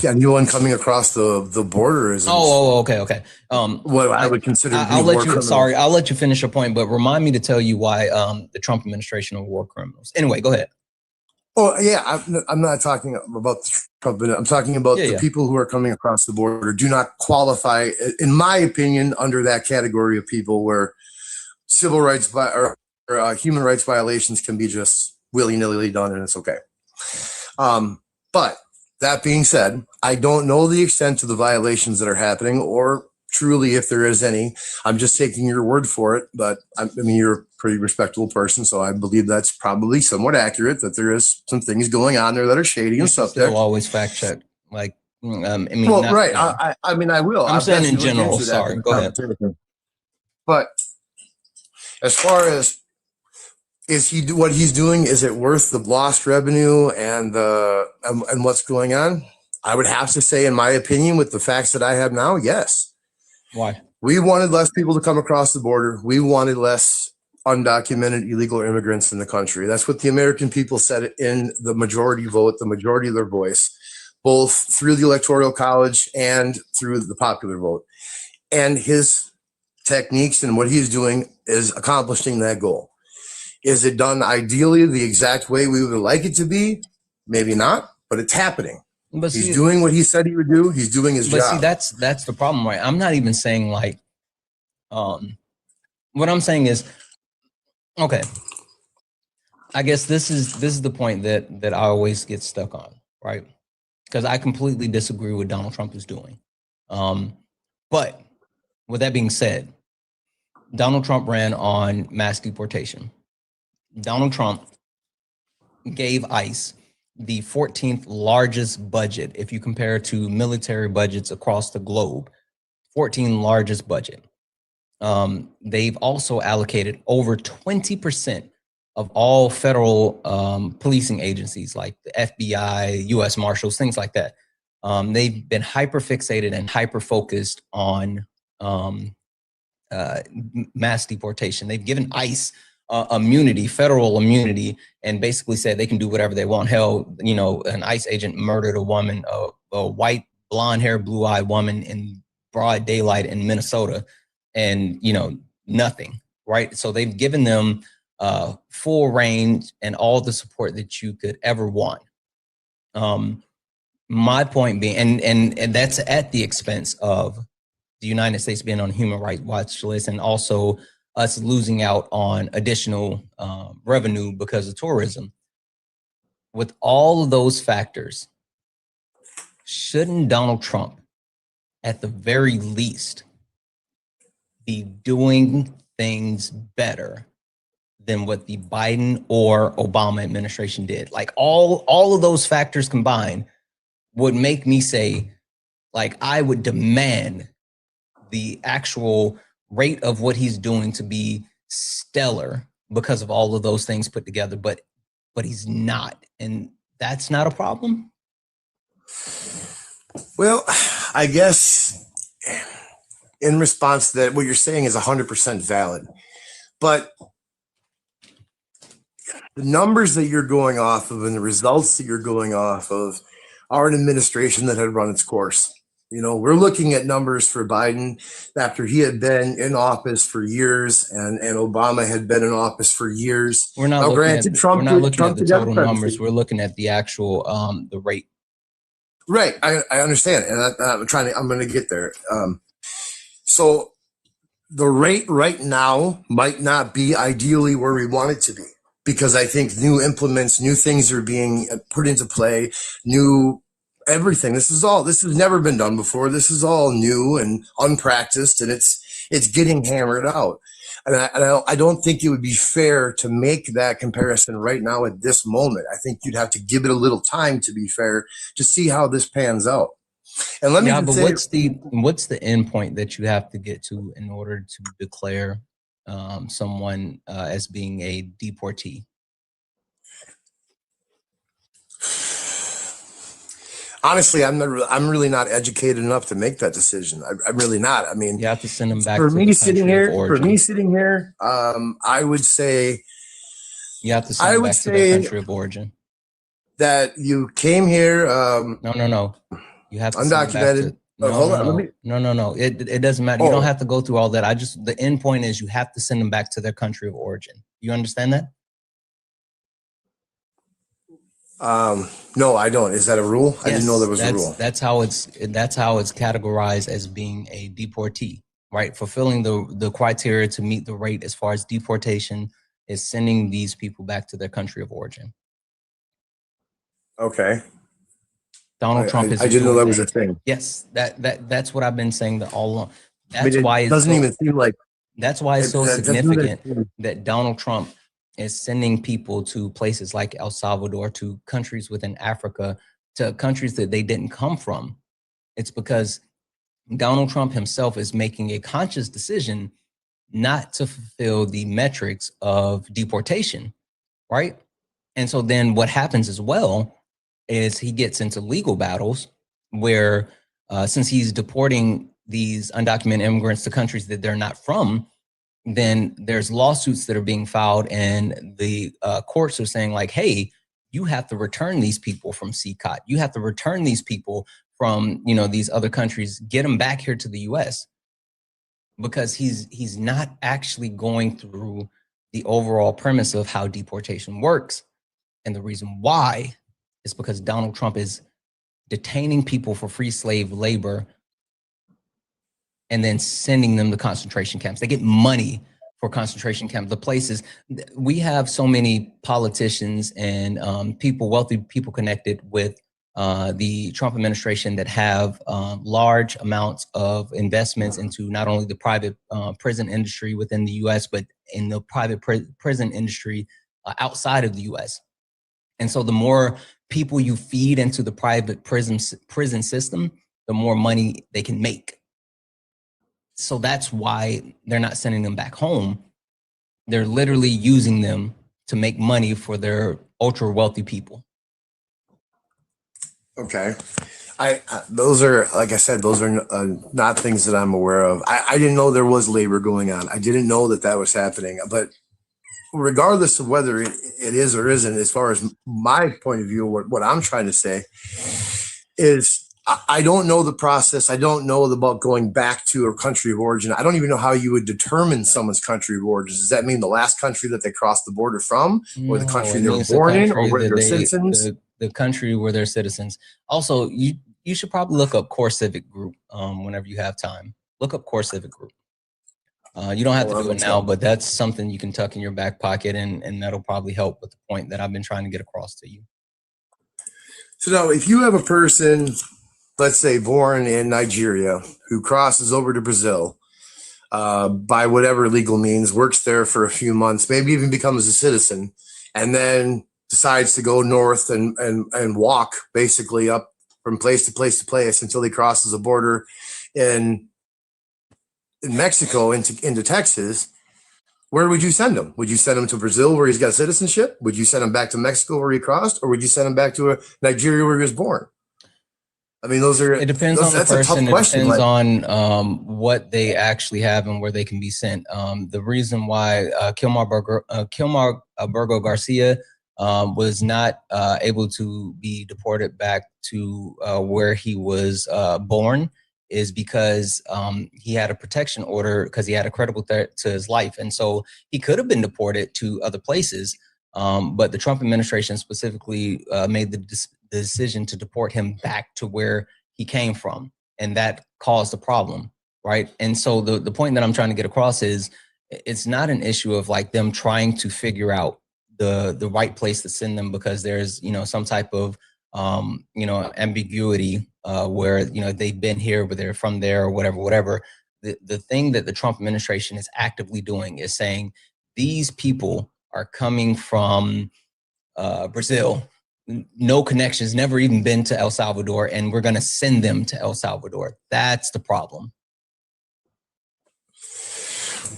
Anyone coming across the border is. Okay. What I would consider. I'll let you finish your point, but remind me to tell you why the Trump administration are war criminals. Anyway, go ahead. Oh yeah, I'm not talking about Trump. I'm talking about the people who are coming across the border do not qualify, in my opinion, under that category of people where civil rights or human rights violations can be just willy-nilly done and it's okay. But that being said, I don't know the extent of the violations that are happening, or truly if there is any. I'm just taking your word for it, but I mean, you're a pretty respectable person, so I believe that's probably somewhat accurate, that there is some things going on there that are shady and stuff there. Still always fact check. Like, I mean, well, right. I mean, I will. I'm saying in general. Sorry, go ahead. But as far as what he's doing? Is it worth the lost revenue and what's going on? I would have to say, in my opinion, with the facts that I have now, yes. Why? We wanted less people to come across the border. We wanted less undocumented illegal immigrants in the country. That's what the American people said in the majority vote, the majority of their voice, both through the Electoral College and through the popular vote. And his techniques and what he's doing is accomplishing that goal. Is it done ideally the exact way we would like it to be? Maybe not, but it's happening. But he's doing what he said he would do. He's doing his job. See, that's the problem, right? I'm not even saying like, what I'm saying is, okay, I guess this is the point that I always get stuck on, right? Because I completely disagree with Donald Trump is doing. But with that being said, Donald Trump ran on mass deportation. Donald Trump gave ICE the 14th largest budget, if you compare to military budgets across the globe, 14th largest budget. They've also allocated over 20% of all federal policing agencies like the FBI, US Marshals, things like that. They've been hyper fixated and hyper focused on mass deportation. They've given ICE immunity, federal immunity, and basically said they can do whatever they want. Hell, you know, an ICE agent murdered a woman, a white, blonde hair, blue-eyed woman in broad daylight in Minnesota, and, you know, nothing, right? So they've given them full range and all the support that you could ever want. My point being, and that's at the expense of the United States being on a human rights watch list, and also us losing out on additional revenue because of tourism. With all of those factors, shouldn't Donald Trump, at the very least, be doing things better than what the Biden or Obama administration did? Like all of those factors combined would make me say, like, I would demand the actual rate of what he's doing to be stellar because of all of those things put together, but he's not, and that's not a problem. Well, I guess in response to that, what you're saying is 100% valid, but the numbers that you're going off of and the results that you're going off of are an administration that had run its course. You know, we're looking at numbers for Biden after he had been in office for years, and Obama had been in office for years. We're not looking at the total numbers. We're looking at the actual the rate. Right, I understand, and I'm going to get there. So the rate right now might not be ideally where we want it to be, because I think new implements, new things are being put into play, new everything. This has never been done before. This is all new and unpracticed, and it's getting hammered out. And I don't think it would be fair to make that comparison right now at this moment. I think you'd have to give it a little time, to be fair, to see how this pans out. And let me say, what's the end point that you have to get to in order to declare someone as being a deportee? Honestly, I'm really not educated enough to make that decision. I'm really not. I mean, you have to send them back. For me sitting here, I would say you have to send them back to their country of origin. That you came here. No. You have to undocumented. No. It doesn't matter. You don't have to go through all that. The end point is you have to send them back to their country of origin. You understand that? No, I don't. Is that a rule? Yes, I didn't know there was a rule. That's how it's categorized as being a deportee, right? Fulfilling the criteria to meet the rate as far as deportation is sending these people back to their country of origin. Okay. Donald Trump is. I didn't know that was a thing. Yes, that's what I've been saying all along. That's why it doesn't even seem like. That's why it's so significant that Donald Trump is sending people to places like El Salvador, to countries within Africa, to countries that they didn't come from. It's because Donald Trump himself is making a conscious decision not to fulfill the metrics of deportation. right? And so then what happens as well is he gets into legal battles where since he's deporting these undocumented immigrants to countries that they're not from, then there's lawsuits that are being filed, and the courts are saying like, hey, you have to return these people from CCOT. You have to return these people from, you know, these other countries, get them back here to the US, because he's not actually going through the overall premise of how deportation works. And the reason why is because Donald Trump is detaining people for free slave labor and then sending them to concentration camps. They get money for concentration camps. The places, we have so many politicians and people, wealthy people connected with the Trump administration that have large amounts of investments into not only the private prison industry within the US, but in the private prison industry outside of the US. And so the more people you feed into the private prison system, the more money they can make. So that's why they're not sending them back home. They're literally using them to make money for their ultra wealthy people. Okay. Those are, like I said, those are not things that I'm aware of. I didn't know there was labor going on. I didn't know that that was happening. But regardless of whether it is or isn't, as far as my point of view, what I'm trying to say is I don't know the process. I don't know about going back to a country of origin. I don't even know how you would determine someone's country of origin. Does that mean the last country that they crossed the border from, or the country they were born in, or where they're citizens? The country where they're citizens. Also, you should probably look up Core Civic Group whenever you have time. Look up Core Civic Group. You don't have to do it now, but that's something you can tuck in your back pocket, and that'll probably help with the point that I've been trying to get across to you. So now, if you have a person, let's say born in Nigeria, who crosses over to Brazil by whatever legal means, works there for a few months, maybe even becomes a citizen, and then decides to go north and walk basically up from place to place to place until he crosses a border in Mexico into Texas, where would you send him? Would you send him to Brazil where he's got citizenship? Would you send him back to Mexico where he crossed? Or would you send him back to Nigeria where he was born? I mean, it depends on the person. It depends on what they actually have and where they can be sent. The reason why Kilmar Burgo Garcia was not able to be deported back to where he was born is because he had a protection order because he had a credible threat to his life. And so he could have been deported to other places, but the Trump administration specifically made the decision to deport him back to where he came from. And that caused the problem, right? And so the point that I'm trying to get across is it's not an issue of like them trying to figure out the right place to send them because there's, you know, some type of, you know, ambiguity where, you know, they've been here, but they're from there or whatever. The thing that the Trump administration is actively doing is saying these people are coming from Brazil, no connections, never even been to El Salvador, and we're going to send them to El Salvador. That's the problem.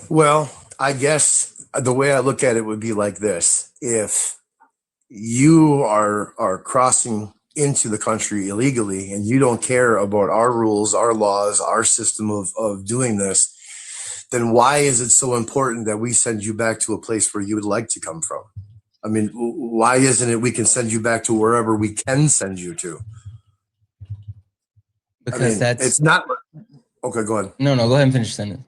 Well, I guess the way I look at it would be like this. If you are crossing into the country illegally and you don't care about our rules, our laws, our system of doing this, then why is it so important that we send you back to a place where you would like to come from? I mean, why isn't it we can send you back to wherever we can send you to? Because it's not. Okay, go ahead. No, go ahead and finish the sentence.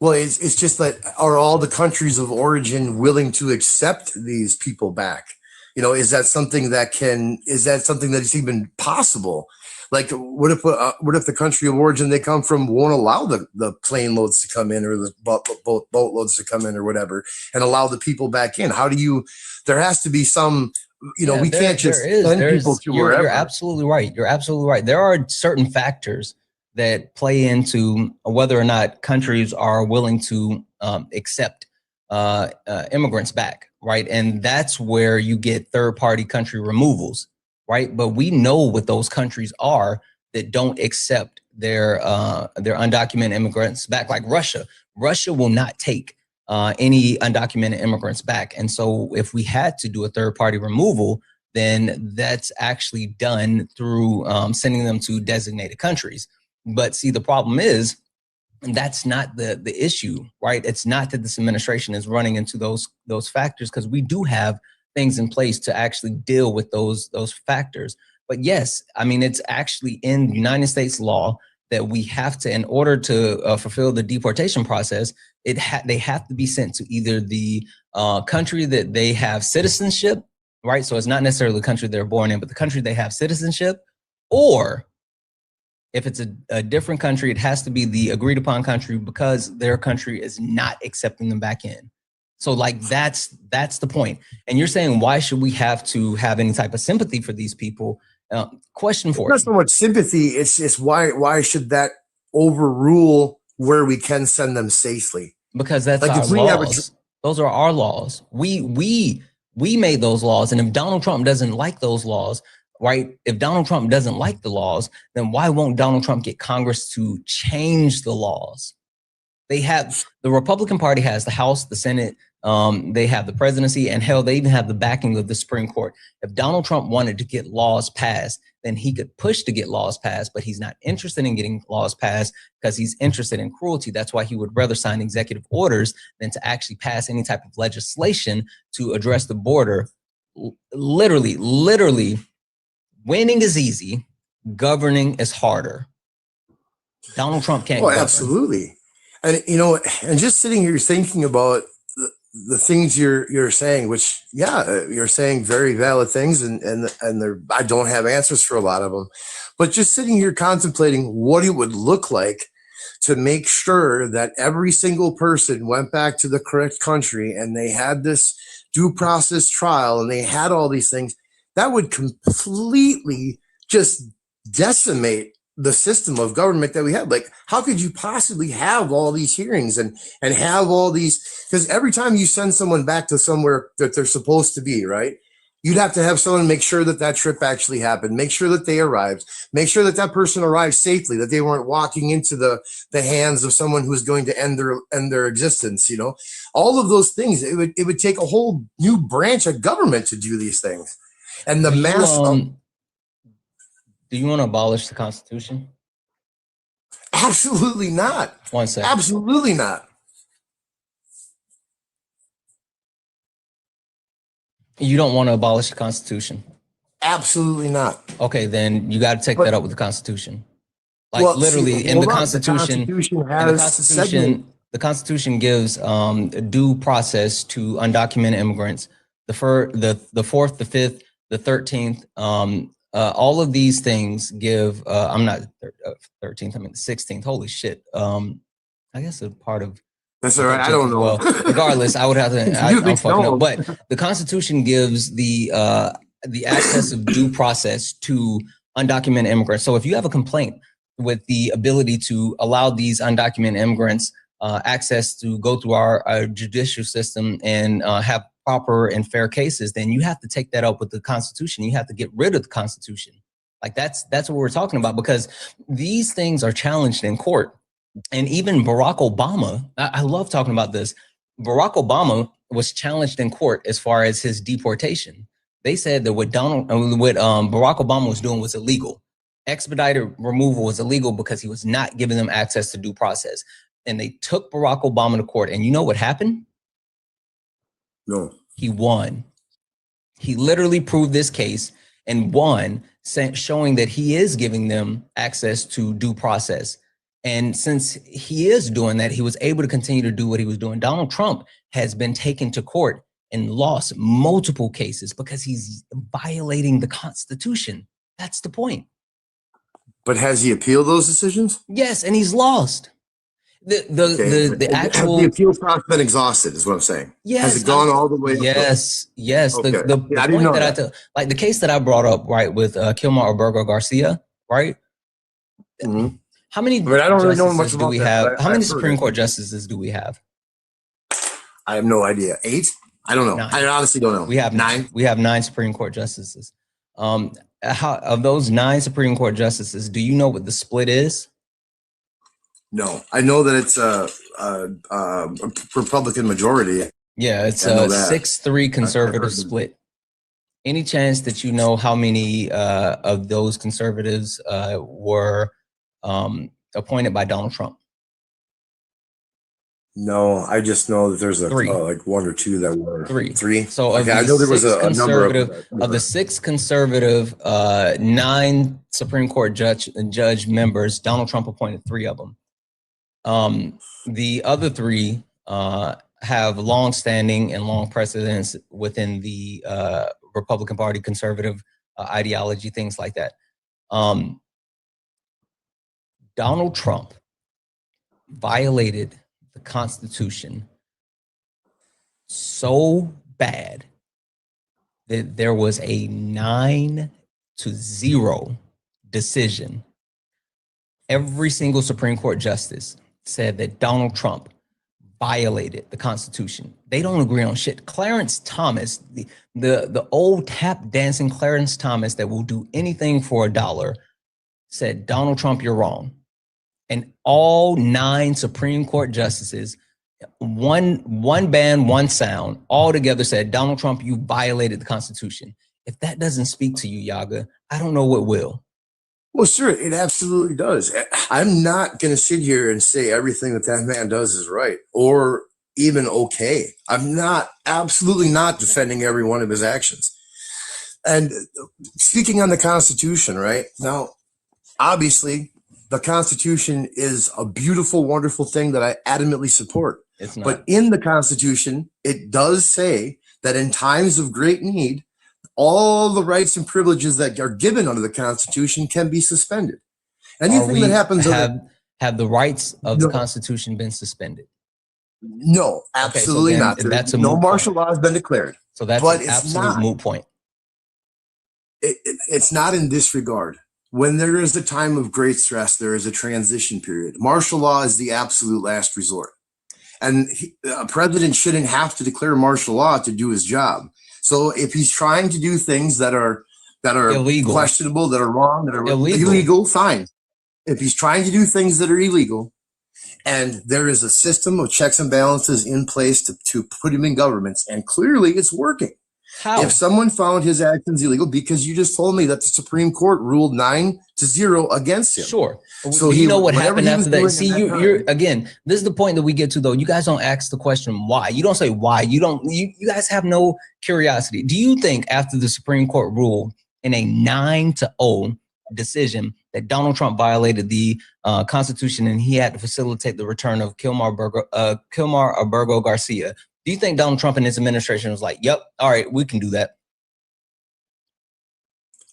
Well, it's just that are all the countries of origin willing to accept these people back? You know, is that something that is even possible? Like, what if the country of origin they come from won't allow the plane loads to come in or the boat loads to come in or whatever and allow the people back in? How do you, there has to be some, you know, we can't just send people to wherever. You're absolutely right. You're absolutely right. There are certain factors that play into whether or not countries are willing to accept immigrants back, right? And that's where you get third-party country removals, right? But we know what those countries are that don't accept their undocumented immigrants back, like Russia. Russia will not take any undocumented immigrants back. And so if we had to do a third-party removal, then that's actually done through sending them to designated countries. But see, the problem is, that's not the issue, right? It's not that this administration is running into those factors, because we do have things in place to actually deal with those factors. But yes, I mean, it's actually in United States law that we have to, in order to fulfill the deportation process, they have to be sent to either the country that they have citizenship, right? So it's not necessarily the country they're born in, but the country they have citizenship, or if it's a different country, it has to be the agreed upon country, because their country is not accepting them back in. So like, that's the point. And you're saying, why should we have to have any type of sympathy for these people? Question for you. Not so much sympathy. It's just why should that overrule where we can send them safely? Because that's like, our laws. Those are our laws. We made those laws. And if Donald Trump doesn't like those laws, right? If Donald Trump doesn't like the laws, then why won't Donald Trump get Congress to change the laws? They have, the Republican Party has the House, the Senate, they have the presidency, and hell, they even have the backing of the Supreme Court. If Donald Trump wanted to get laws passed, then he could push to get laws passed, but he's not interested in getting laws passed because he's interested in cruelty. That's why he would rather sign executive orders than to actually pass any type of legislation to address the border. Literally, winning is easy, governing is harder. Donald Trump can't govern. Absolutely. And, you know, and just sitting here thinking about the things you're saying, which, yeah, you're saying very valid things, and I don't have answers for a lot of them, but just sitting here contemplating what it would look like to make sure that every single person went back to the correct country and they had this due process trial and they had all these things, that would completely just decimate the system of government that we have. Like, how could you possibly have all these hearings and have all these, because every time you send someone back to somewhere that they're supposed to be, right, you'd have to have someone make sure that that trip actually happened, make sure that they arrived, make sure that that person arrived safely, that they weren't walking into the hands of someone who's going to end their existence. You know, all of those things, it would take a whole new branch of government to do these things. And the mass do you want to abolish the Constitution? Absolutely not. One second. Absolutely not. You don't want to abolish the Constitution? Absolutely not. Okay, then you got to take that up with the Constitution. Like, well, literally, in the Constitution, the Constitution gives due process to undocumented immigrants. The 4th, the 5th, the 13th. All of these things give, I'm not 13th, I mean the 16th, holy shit. I guess a part of. That's all right, I don't know. Well, regardless, I would have to, I'm fucking up. But the Constitution gives the access of due process to undocumented immigrants. So if you have a complaint with the ability to allow these undocumented immigrants access to go through our judicial system and have proper and fair cases, then you have to take that up with the Constitution. You have to get rid of the Constitution. Like, that's what we're talking about, because these things are challenged in court. And even Barack Obama, I love talking about this. Barack Obama was challenged in court as far as his deportation. They said that what Barack Obama was doing was illegal. Expedited removal was illegal because he was not giving them access to due process. And they took Barack Obama to court. And you know what happened? No. He won. He literally proved this case and won, showing that he is giving them access to due process. And since he is doing that, he was able to continue to do what he was doing. Donald Trump has been taken to court and lost multiple cases because he's violating the Constitution. That's the point. But has he appealed those decisions? Yes, and he's lost. The actual, has the appeal process been exhausted, is what I'm saying. Yes, has it gone all the way? Yes, yes. Okay. The point that like the case that I brought up, right, with Kilmar Obergo Garcia, right? Mm-hmm. How many? But I don't really know much about we have? How many Supreme Court justices do we have? I have no idea. 8? I don't know. 9. I honestly don't know. We have 9. We have 9 Supreme Court justices. Of those 9 Supreme Court justices, do you know what the split is? No, I know that it's a Republican majority. Yeah, it's a 6-3 conservative split. Any chance that you know how many of those conservatives were appointed by Donald Trump? No, I just know that there's like 1 or 2 that were three. So okay, I know there was a number of the 6 conservative, 9 Supreme Court judge members. Donald Trump appointed 3 of them. The other 3 have long-standing and long precedence within the Republican Party, conservative ideology, things like that. Donald Trump violated the Constitution so bad that there was a 9-0 decision. Every single Supreme Court justice said that Donald Trump violated the Constitution. They don't agree on shit. Clarence Thomas, the old tap dancing Clarence Thomas that will do anything for $1, said, Donald Trump, you're wrong. And all 9 Supreme Court justices, one band, one sound, all together said, Donald Trump, you violated the Constitution. If that doesn't speak to you, Yaga, I don't know what will. Well, sure, it absolutely does. I'm not going to sit here and say everything that man does is right or even okay. I'm absolutely not defending every one of his actions. And speaking on the Constitution, right? Now, obviously, the Constitution is a beautiful, wonderful thing that I adamantly support. It's not. But in the Constitution, it does say that in times of great need, all the rights and privileges that are given under the Constitution can be suspended. Anything that happens have the rights of the Constitution been suspended? No, absolutely not. No martial law has been declared. So that's an absolute moot point. It's not in this regard. When there is a time of great stress, there is a transition period. Martial law is the absolute last resort. And a president shouldn't have to declare martial law to do his job. So if he's trying to do things that are illegal, questionable, that are wrong, that are illegal, fine. If he's trying to do things that are illegal, and there is a system of checks and balances in place to put him in governments, and clearly it's working. How? If someone found his actions illegal, because you just told me that the Supreme Court ruled 9-0 against him. Sure. So you know what happened after that. See, you're again, this is the point that we get to though. You guys don't ask the question why. You don't say why. You guys have no curiosity. Do you think after the Supreme Court ruled in a 9-0 decision that Donald Trump violated the Constitution and he had to facilitate the return of Kilmar Aburgo Garcia? Do you think Donald Trump and his administration was like, yep, all right, we can do that?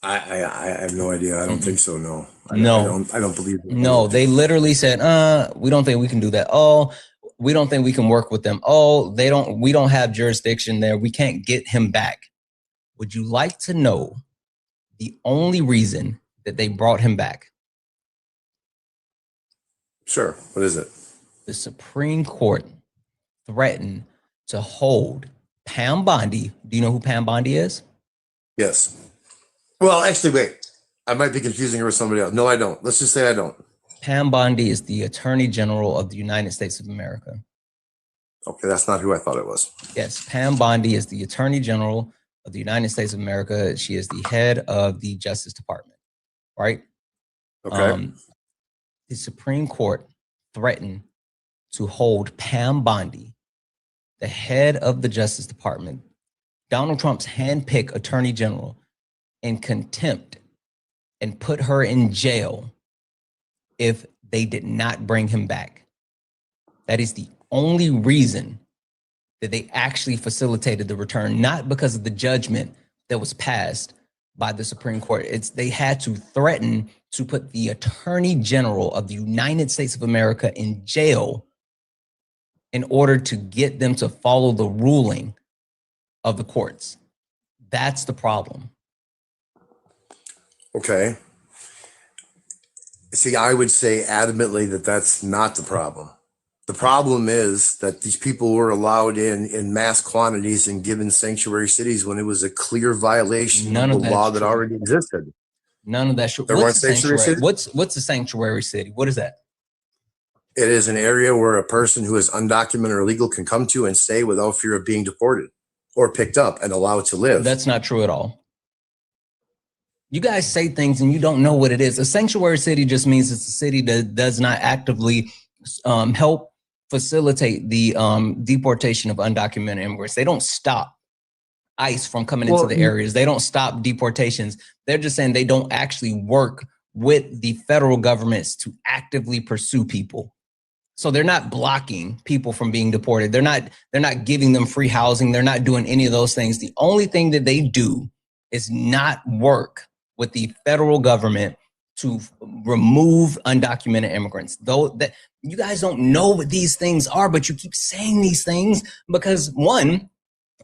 I have no idea. I don't think so. No. I don't believe it. No, they literally said, we don't think we can do that. Oh, we don't think we can work with them. Oh, we don't have jurisdiction there. We can't get him back. Would you like to know the only reason that they brought him back? Sure. What is it? The Supreme Court threatened to hold Pam Bondi. Do you know who Pam Bondi is? Yes. Well, actually, wait. I might be confusing her with somebody else. No, I don't. Let's just say I don't. Pam Bondi is the Attorney General of the United States of America. Okay, that's not who I thought it was. Yes, Pam Bondi is the Attorney General of the United States of America. She is the head of the Justice Department, right? Okay. The Supreme Court threatened to hold Pam Bondi, the head of the Justice Department, Donald Trump's handpicked Attorney General, in contempt and put her in jail if they did not bring him back. That is the only reason that they actually facilitated the return, not because of the judgment that was passed by the Supreme Court. They had to threaten to put the Attorney General of the United States of America in jail in order to get them to follow the ruling of the courts. That's the problem. Okay. See, I would say adamantly that that's not the problem. The problem is that these people were allowed in mass quantities and given sanctuary cities when it was a clear violation of the law that already existed. None of that. There weren't sanctuary cities? What's a sanctuary city? What is that? It is an area where a person who is undocumented or illegal can come to and stay without fear of being deported or picked up and allowed to live. That's not true at all. You guys say things and you don't know what it is. A sanctuary city just means it's a city that does not actively help facilitate the deportation of undocumented immigrants. They don't stop ICE from coming into the areas. They don't stop deportations. They're just saying they don't actually work with the federal governments to actively pursue people. So they're not blocking people from being deported. They're not giving them free housing. They're not doing any of those things. The only thing that they do is not work with the federal government to remove undocumented immigrants. Though that you guys don't know what these things are, but you keep saying these things because one,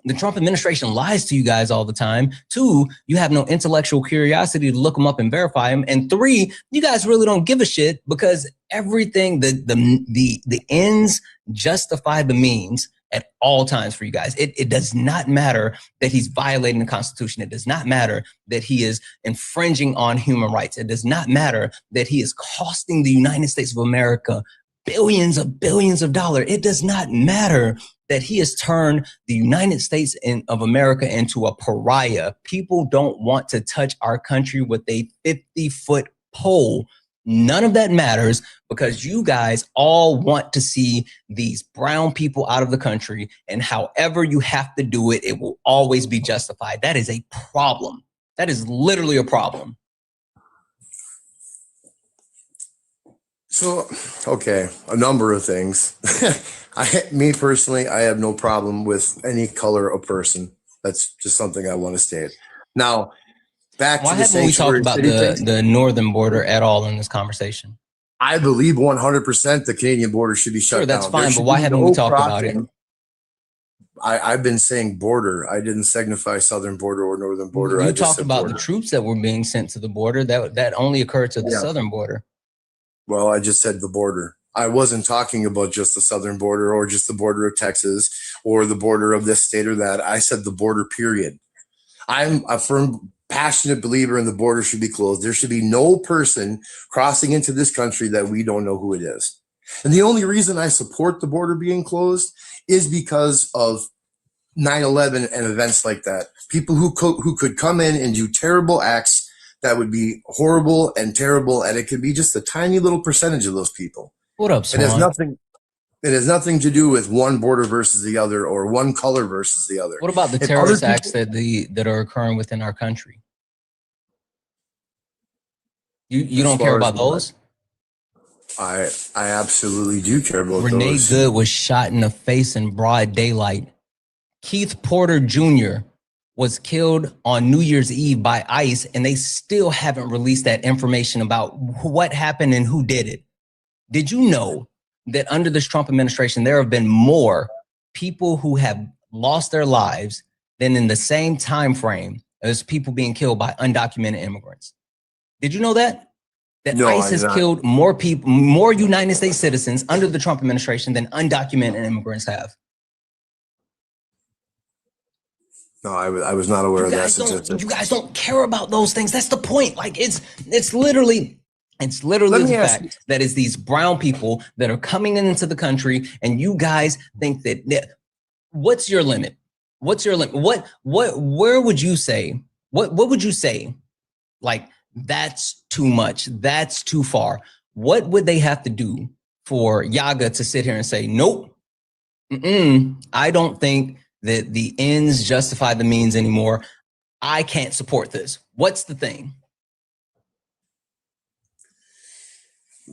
the Trump administration lies to you guys all the time. Two, you have no intellectual curiosity to look them up and verify them. And three, you guys really don't give a shit because everything, the ends justify the means at all times for you guys. It does not matter that he's violating the Constitution. It does not matter that he is infringing on human rights. It does not matter that he is costing the United States of America billions of dollars. It does not matter that he has turned the United States of America into a pariah. People don't want to touch our country with a 50-foot pole. None of that matters because you guys all want to see these brown people out of the country, and however you have to do it, it will always be justified. That is a problem. That is literally a problem. So, okay, a number of things. Me personally, I have no problem with any color of person. That's just something I want to state. Now, back to the sanctuary city. Why haven't we talked about the northern border at all in this conversation? I believe 100% the Canadian border should be shut down. Sure, that's fine, but why haven't we talked about it? I've been saying border. I didn't signify southern border or northern border. You talked about the troops that were being sent to the border. That only occurred to the southern border. Well, I just said the border. I wasn't talking about just the southern border or just the border of Texas or the border of this state or that. I said the border, period. I'm a firm, passionate believer in the border should be closed. There should be no person crossing into this country that we don't know who it is. And the only reason I support the border being closed is because of 9/11 and events like that. People who could come in and do terrible acts that would be horrible and terrible, and it could be just a tiny little percentage of those people. What up, Swan? It has nothing to do with one border versus the other or one color versus the other. What about the terrorist acts that are occurring within our country? You don't care about those? I absolutely do care about those. Renee Good was shot in the face in broad daylight. Keith Porter Jr. was killed on New Year's Eve by ICE, and they still haven't released that information about what happened and who did it. Did you know that under this Trump administration, there have been more people who have lost their lives than in the same time frame as people being killed by undocumented immigrants? Did you know that? That ICE has killed more people, more United States citizens under the Trump administration than undocumented immigrants have. No, I was not aware of that. You guys don't care about those things. That's the point. Like it's literally the fact that it's these brown people that are coming into the country, and you guys think that what's your limit? What's your limit? Where would you say? What would you say? Like, that's too much. That's too far. What would they have to do for Yaga to sit here and say, nope, I don't think that the ends justify the means anymore. I can't support this. What's the thing?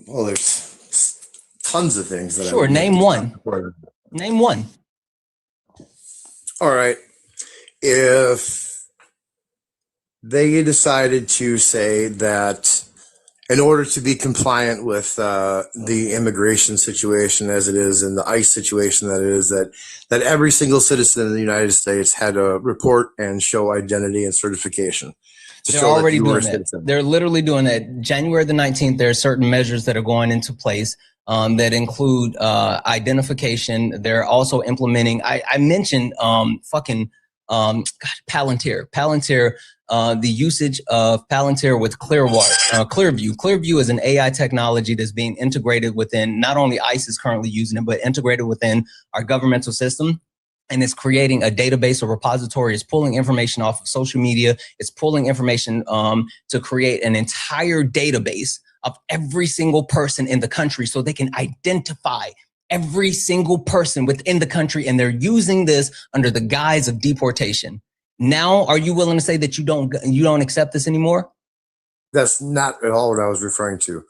Well, there's tons of things that sure, name one. Name one. All right. If they decided to say that in order to be compliant with the immigration situation as it is and the ICE situation that it is, that every single citizen in the United States had to report and show identity and certification. They're already doing that. They're literally doing that. January the 19th, there are certain measures that are going into place that include identification. They're also implementing, I mentioned fucking Palantir. The usage of Palantir with Clearview. Clearview is an AI technology that's being integrated within, not only ICE is currently using it, but integrated within our governmental system. And it's creating a database or repository. It's pulling information off of social media. It's pulling information to create an entire database of every single person in the country so they can identify every single person within the country. And they're using this under the guise of deportation. Now, are you willing to say that you don't accept this anymore? That's not at all what I was referring to.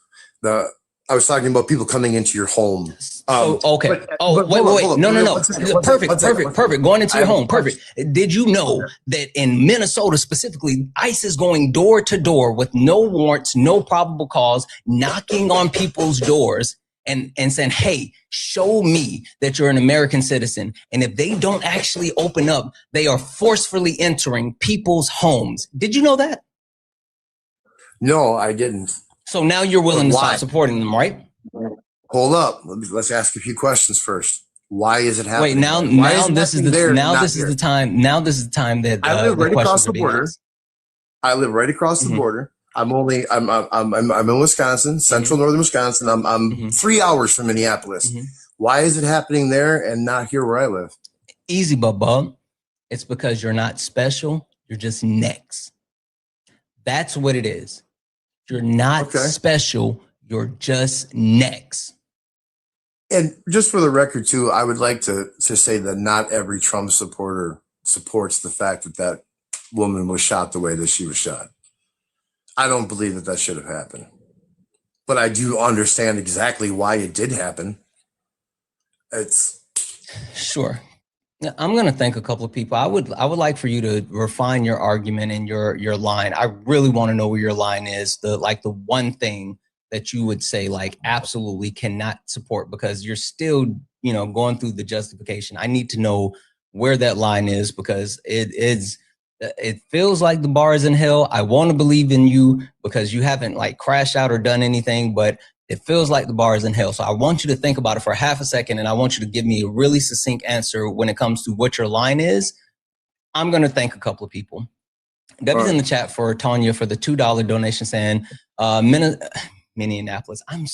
I was talking about people coming into your home. Okay. Wait. No. Perfect. Going into your home. Perfect. Did you know that in Minnesota specifically, ICE is going door to door with no warrants, no probable cause, knocking on people's doors and saying, hey, show me that you're an American citizen. And if they don't actually open up, they are forcefully entering people's homes. Did you know that? No, I didn't. So now you're willing to stop supporting them, right? Hold up. Let's ask a few questions first. Why is it happening? Wait, now this is the time that I live right across the border. I live right across the border. I'm in Wisconsin, central northern Wisconsin. I'm 3 hours from Minneapolis. Why is it happening there and not here where I live? Easy, Bubba. It's because you're not special. You're just next. That's what it is. You're not special. You're just next. And just for the record, too, I would like to say that not every Trump supporter supports the fact that that woman was shot the way that she was shot. I don't believe that should have happened. But I do understand exactly why it did happen. Sure. I'm going to thank a couple of people. I would like for you to refine your argument and your line. I really want to know where your line is. The one thing that you would say like absolutely cannot support, because you're still, going through the justification. I need to know where that line is, because it feels like the bar is in hell. I want to believe in you because you haven't like crashed out or done anything, but it feels like the bar is in hell. So I want you to think about it for half a second, and I want you to give me a really succinct answer when it comes to what your line is. I'm going to thank a couple of people. Debbie's in the chat for Tanya for the $2 donation saying, Minneapolis. I'm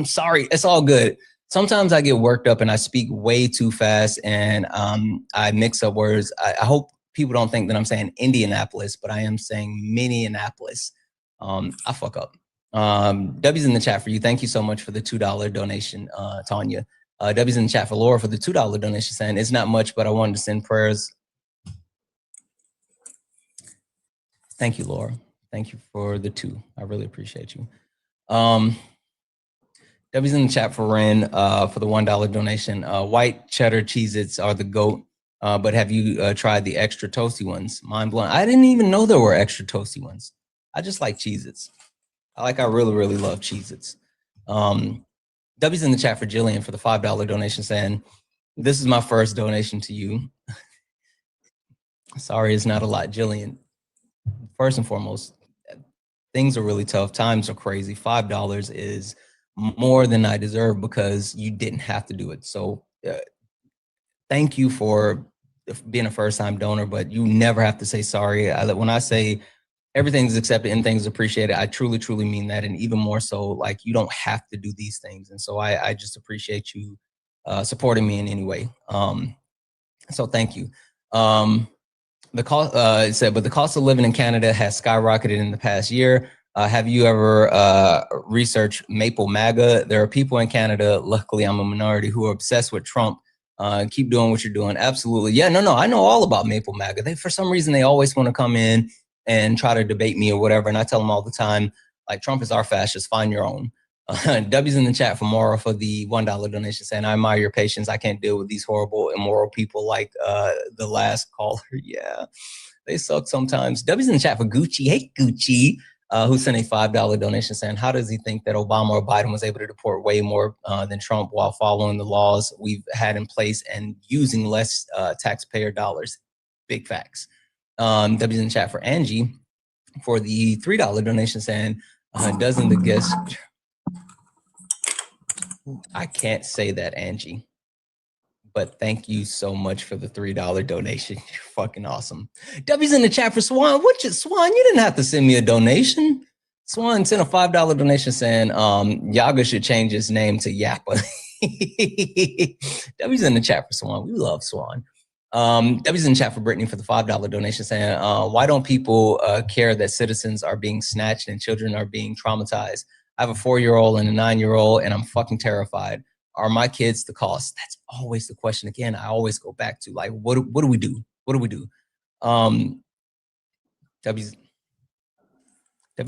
sorry. It's all good. Sometimes I get worked up and I speak way too fast and I mix up words. I hope people don't think that I'm saying Indianapolis, but I am saying Minneapolis. I fuck up. W's in the chat for you. Thank you so much for the $2 donation, Tanya. W's in the chat for Laura for the $2 donation saying it's not much, but I wanted to send prayers. Thank you, Laura. Thank you for the 2. I really appreciate you. W's in the chat for Ren for the $1 donation. White cheddar Cheez-Its are the GOAT, but have you tried the extra toasty ones? Mind blown. I didn't even know there were extra toasty ones. I just like Cheez-Its. I really, really love Cheez-Its. W's in the chat for Jillian for the $5 donation saying, this is my first donation to you. Sorry, it's not a lot, Jillian. First and foremost, things are really tough. Times are crazy. $5 is more than I deserve because you didn't have to do it. So thank you for being a first-time donor, but you never have to say sorry. When I say everything's accepted and things appreciated, I truly, truly mean that. And even more so, like, you don't have to do these things. And so I just appreciate you supporting me in any way. So thank you. The cost, it said, but the cost of living in Canada has skyrocketed in the past year. Have you ever researched Maple MAGA? There are people in Canada, luckily I'm a minority, who are obsessed with Trump. Keep doing what you're doing. Absolutely. Yeah, no, I know all about Maple MAGA. For some reason, they always want to come in and try to debate me or whatever. And I tell them all the time, like, Trump is our fascist, find your own. W's in the chat for Mara for the $1 donation saying, I admire your patience. I can't deal with these horrible, immoral people like the last caller. Yeah, they suck sometimes. W's in the chat for Gucci. Hey, Gucci, who sent a $5 donation saying, how does he think that Obama or Biden was able to deport way more than Trump while following the laws we've had in place and using less taxpayer dollars? Big facts. W's in the chat for Angie for the $3 donation saying, doesn't the guest... I can't say that, Angie. but thank you so much for the $3 donation. You're fucking awesome. W's in the chat for Swan. Swan, you didn't have to send me a donation. Swan sent a $5 donation saying Yaga should change his name to Yappa. W's in the chat for Swan. We love Swan. W's in the chat for Brittany for the $5 donation saying, why don't people care that citizens are being snatched and children are being traumatized? I have a 4-year-old and a 9-year-old and I'm fucking terrified. Are my kids the cost? That's always the question. Again, I always go back to like, what do we do? What do we do? W's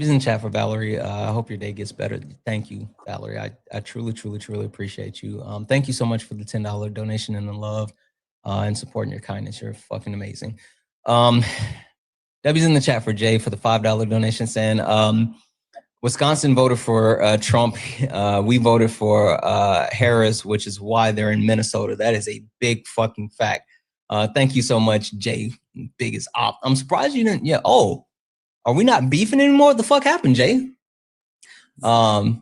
in chat for Valerie. I hope your day gets better. Thank you, Valerie. I truly, truly, truly appreciate you. Thank you so much for the $10 donation and the love and supporting your kindness. You're fucking amazing. W's in the chat for Jay for the $5 donation saying, Wisconsin voted for Trump. We voted for Harris, which is why they're in Minnesota. That is a big fucking fact. Thank you so much, Jay. Biggest op. I'm surprised you didn't. Yeah. Oh, are we not beefing anymore? What the fuck happened, Jay? Yeah.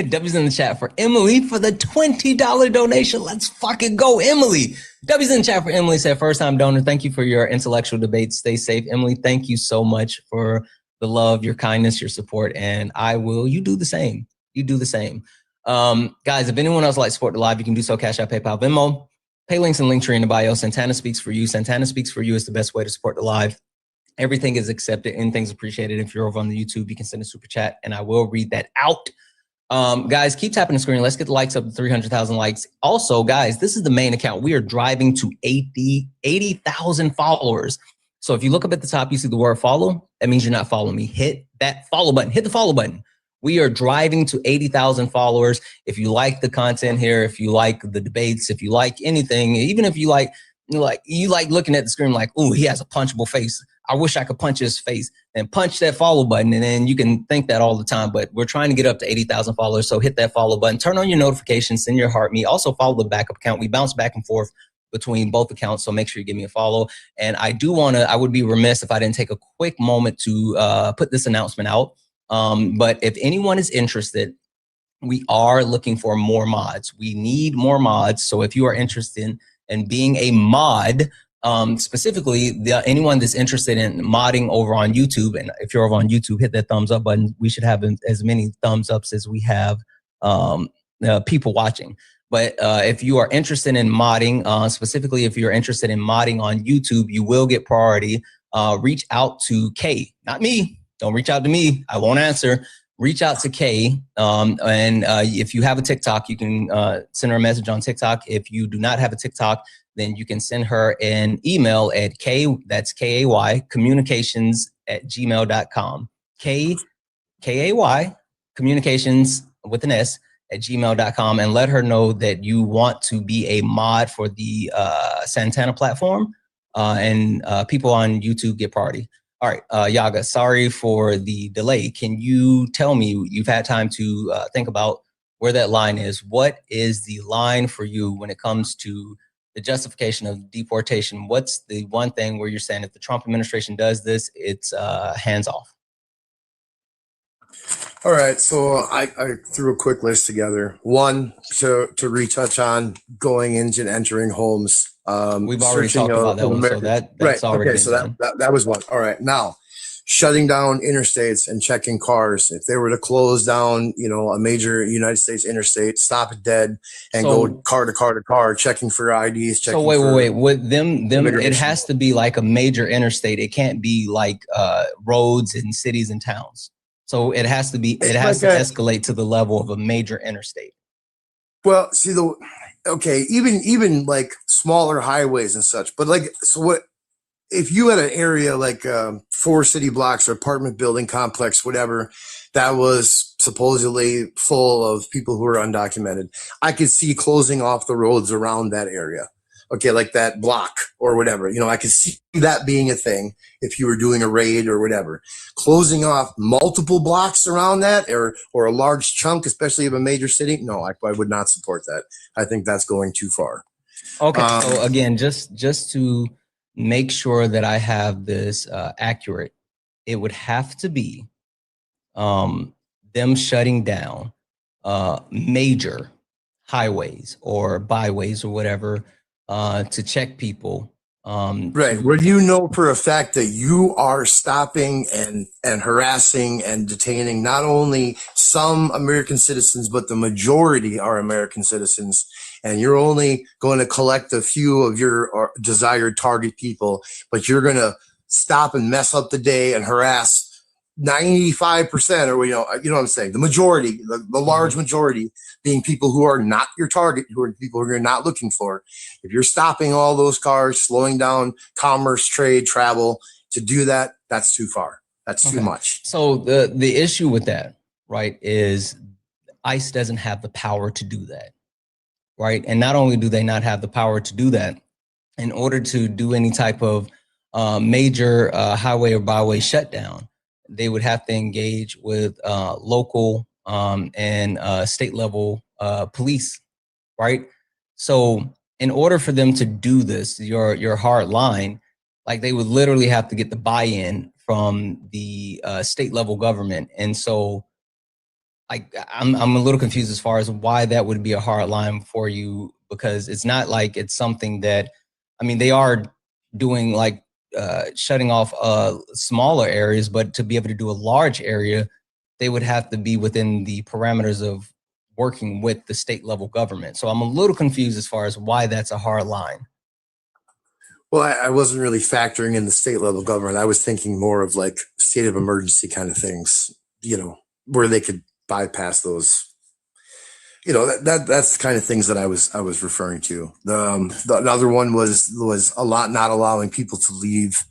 W's in the chat for Emily for the $20 donation. Let's fucking go, Emily. W's in the chat for Emily said, first time donor. Thank you for your intellectual debate. Stay safe. Emily, thank you so much for the love, your kindness, your support, and you do the same. You do the same. Guys, if anyone else would like to support the live, you can do so. Cash App, PayPal, Venmo. Pay links and Linktree in the bio. Santana Speaks for You. Santana Speaks for You is the best way to support the live. Everything is accepted. Anything's appreciated. If you're over on the YouTube, you can send a super chat, and I will read that out. Guys, keep tapping the screen. Let's get the likes up to 300,000 likes. Also, guys, this is the main account. We are driving to 80,000 followers. So if you look up at the top, you see the word follow. That means you're not following me. Hit that follow button. Hit the follow button. We are driving to 80,000 followers. If you like the content here, if you like the debates, if you like anything, even if you like looking at the screen like, ooh, he has a punchable face. I wish I could punch his face. And punch that follow button, and then you can think that all the time. But we're trying to get up to 80,000 followers, so hit that follow button. Turn on your notifications. Send your heart me. Also follow the backup account. We bounce back and forth between both accounts, so make sure you give me a follow. And I would be remiss if I didn't take a quick moment to put this announcement out. But if anyone is interested, we are looking for more mods. We need more mods. So if you are interested in being a mod, specifically anyone that's interested in modding over on YouTube, and if you're over on YouTube, hit that thumbs up button. We should have as many thumbs ups as we have people watching. But if you are interested in modding, specifically if you're interested in modding on YouTube, you will get priority. Reach out to Kay, not me. Don't reach out to me. I won't answer. Reach out to Kay. And if you have a TikTok, you can send her a message on TikTok. If you do not have a TikTok, then you can send her an email at that's K-A-Y, communications@gmail.com. K-A-Y, communications with an S, at gmail.com, and let her know that you want to be a mod for the Santana platform, and people on YouTube get priority. All right, Yaga, sorry for the delay. Can you tell me, you've had time to think about where that line is. What is the line for you when it comes to the justification of deportation? What's the one thing where you're saying if the Trump administration does this, it's hands off? All right, so I threw a quick list together. One, to retouch on going in and entering homes. We've already talked about that one, so that's right. already okay. So that was one. All right, now shutting down interstates and checking cars. If they were to close down, a major United States interstate, stop it dead, and go car to car to car, checking for IDs. Checking so wait. With them, it has to be like a major interstate. It can't be like roads in cities and towns. So it has to be. It has to escalate to the level of a major interstate. Well, see even like smaller highways and such. But if you had an area like 4 city blocks or apartment building complex, whatever, that was supposedly full of people who are undocumented, I could see closing off the roads around that area. Okay, like that block or whatever. I could see that being a thing if you were doing a raid or whatever. Closing off multiple blocks around that or a large chunk, especially of a major city, no, I would not support that. I think that's going too far. Okay, so again, just to make sure that I have this accurate, it would have to be them shutting down major highways or byways or whatever to check people. Right, where you know for a fact that you are stopping and harassing and detaining not only some American citizens, but the majority are American citizens, and you're only going to collect a few of your desired target people, but you're going to stop and mess up the day and harass 95%, or you know what I'm saying, the majority, the large majority being people who are not your target, who are people who you're not looking for. If you're stopping all those cars, slowing down commerce, trade, travel to do that, that's too far. That's too much. So the issue with that, right, is ICE doesn't have the power to do that, right? And not only do they not have the power to do that, in order to do any type of major highway or byway shutdown, they would have to engage with local and state level police, right? So in order for them to do this, your hard line, like they would literally have to get the buy-in from the state level government. And so like I'm a little confused as far as why that would be a hard line for you, because it's not like it's something that, I mean, they are doing like shutting off smaller areas, but to be able to do a large area, they would have to be within the parameters of working with the state level government. So I'm a little confused as far as why that's a hard line. Well, I wasn't really factoring in the state level government. I was thinking more of like state of emergency kind of things, you know, where they could bypass those. You know, that's the kind of things that I was referring to. The other one was a lot not allowing people to leave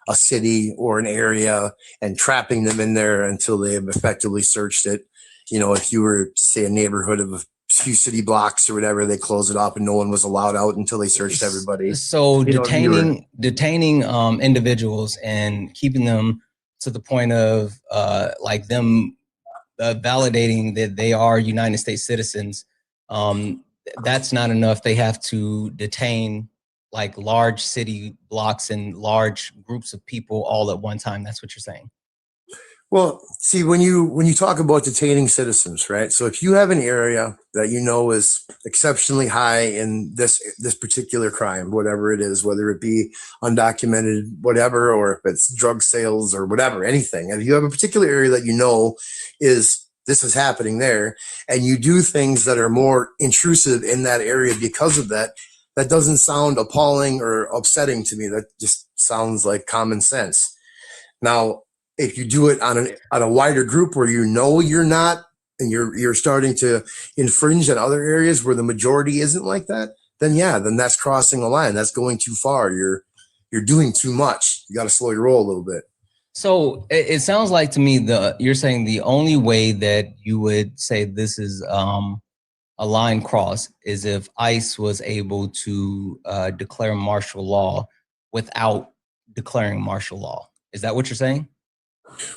a city or an area and trapping them in there until they have effectively searched it. You know, if you were to say a neighborhood of a few city blocks or whatever, they close it up and no one was allowed out until they searched everybody. So detaining individuals and keeping them to the point of like them validating that they are United States citizens, that's not enough. They have to detain like large city blocks and large groups of people all at one time. That's what you're saying. Well, see, when you talk about detaining citizens, right? So if you have an area that you know is exceptionally high in this particular crime, whatever it is, whether it be undocumented, whatever, or if it's drug sales or whatever, anything, if you have a particular area that you know this is happening there, and you do things that are more intrusive in that area because of that, that doesn't sound appalling or upsetting to me. That just sounds like common sense. Now, if you do it on a wider group where you know you're not, and you're starting to infringe on other areas where the majority isn't like that, then yeah, then that's crossing the line. That's going too far. You're doing too much. You got to slow your roll a little bit. So it sounds like to me you're saying the only way that you would say this is a line cross is if ICE was able to declare martial law without declaring martial law. Is that what you're saying?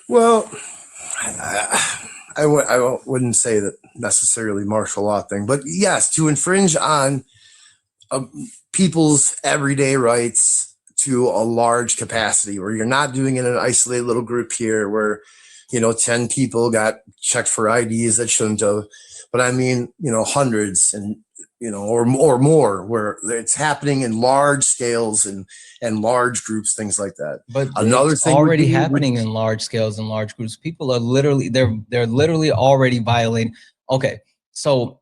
Well, I wouldn't say that necessarily martial law thing, but yes, to infringe on people's everyday rights to a large capacity, where you're not doing it in an isolated little group here where, 10 people got checked for IDs that shouldn't have, but I mean, hundreds and, or more, where it's happening in large scales and large groups, things like that. But another thing already happening in large scales and large groups. People are literally, they're literally already violating. Okay. So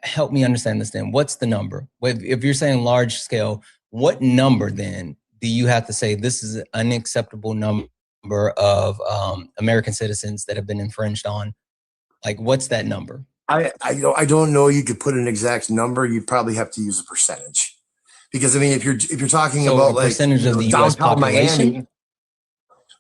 help me understand this then. What's the number? If you're saying large scale, what number then do you have to say this is an unacceptable number of American citizens that have been infringed on? Like, what's that number? I don't know. You could put an exact number. You'd probably have to use a percentage, because I mean, if you're talking about like percentage of the U.S. population. Miami,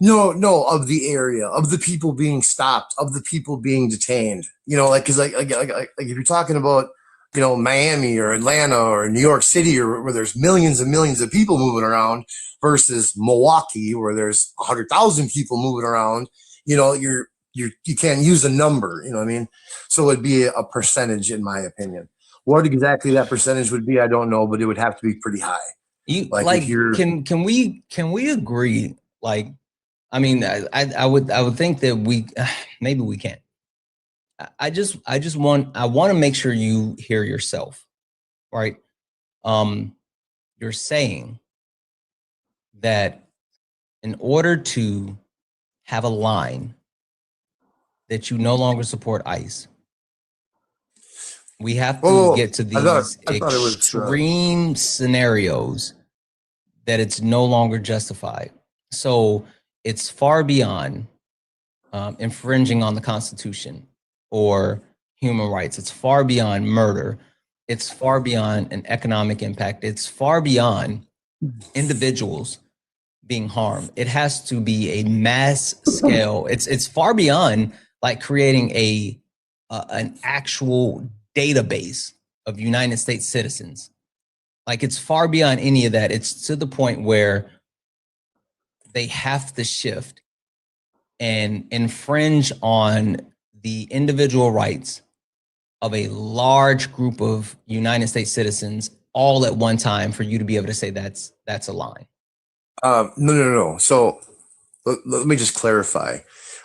no, of the area, of the people being stopped, of the people being detained. Because like if you're talking about Miami or Atlanta or New York City, or where there's millions and millions of people moving around, versus Milwaukee where there's 100,000 people moving around, you can't use a number, you know what I mean? So it'd be a percentage, in my opinion. What exactly that percentage would be, I don't know, but it would have to be pretty high. Can we agree? Like, I mean, I would think that maybe we can't. I want to make sure you hear yourself, right? You're saying that in order to have a line that you no longer support ICE, we have to get to these extreme scenarios that it's no longer justified. So it's far beyond infringing on the Constitution or human rights. It's far beyond murder. It's far beyond an economic impact. It's far beyond individuals being harmed. It has to be a mass scale. It's far beyond like creating an actual database of United States citizens. Like, it's far beyond any of that. It's to the point where they have to shift and infringe on the individual rights of a large group of United States citizens all at one time for you to be able to say that's a line. No. So let me just clarify.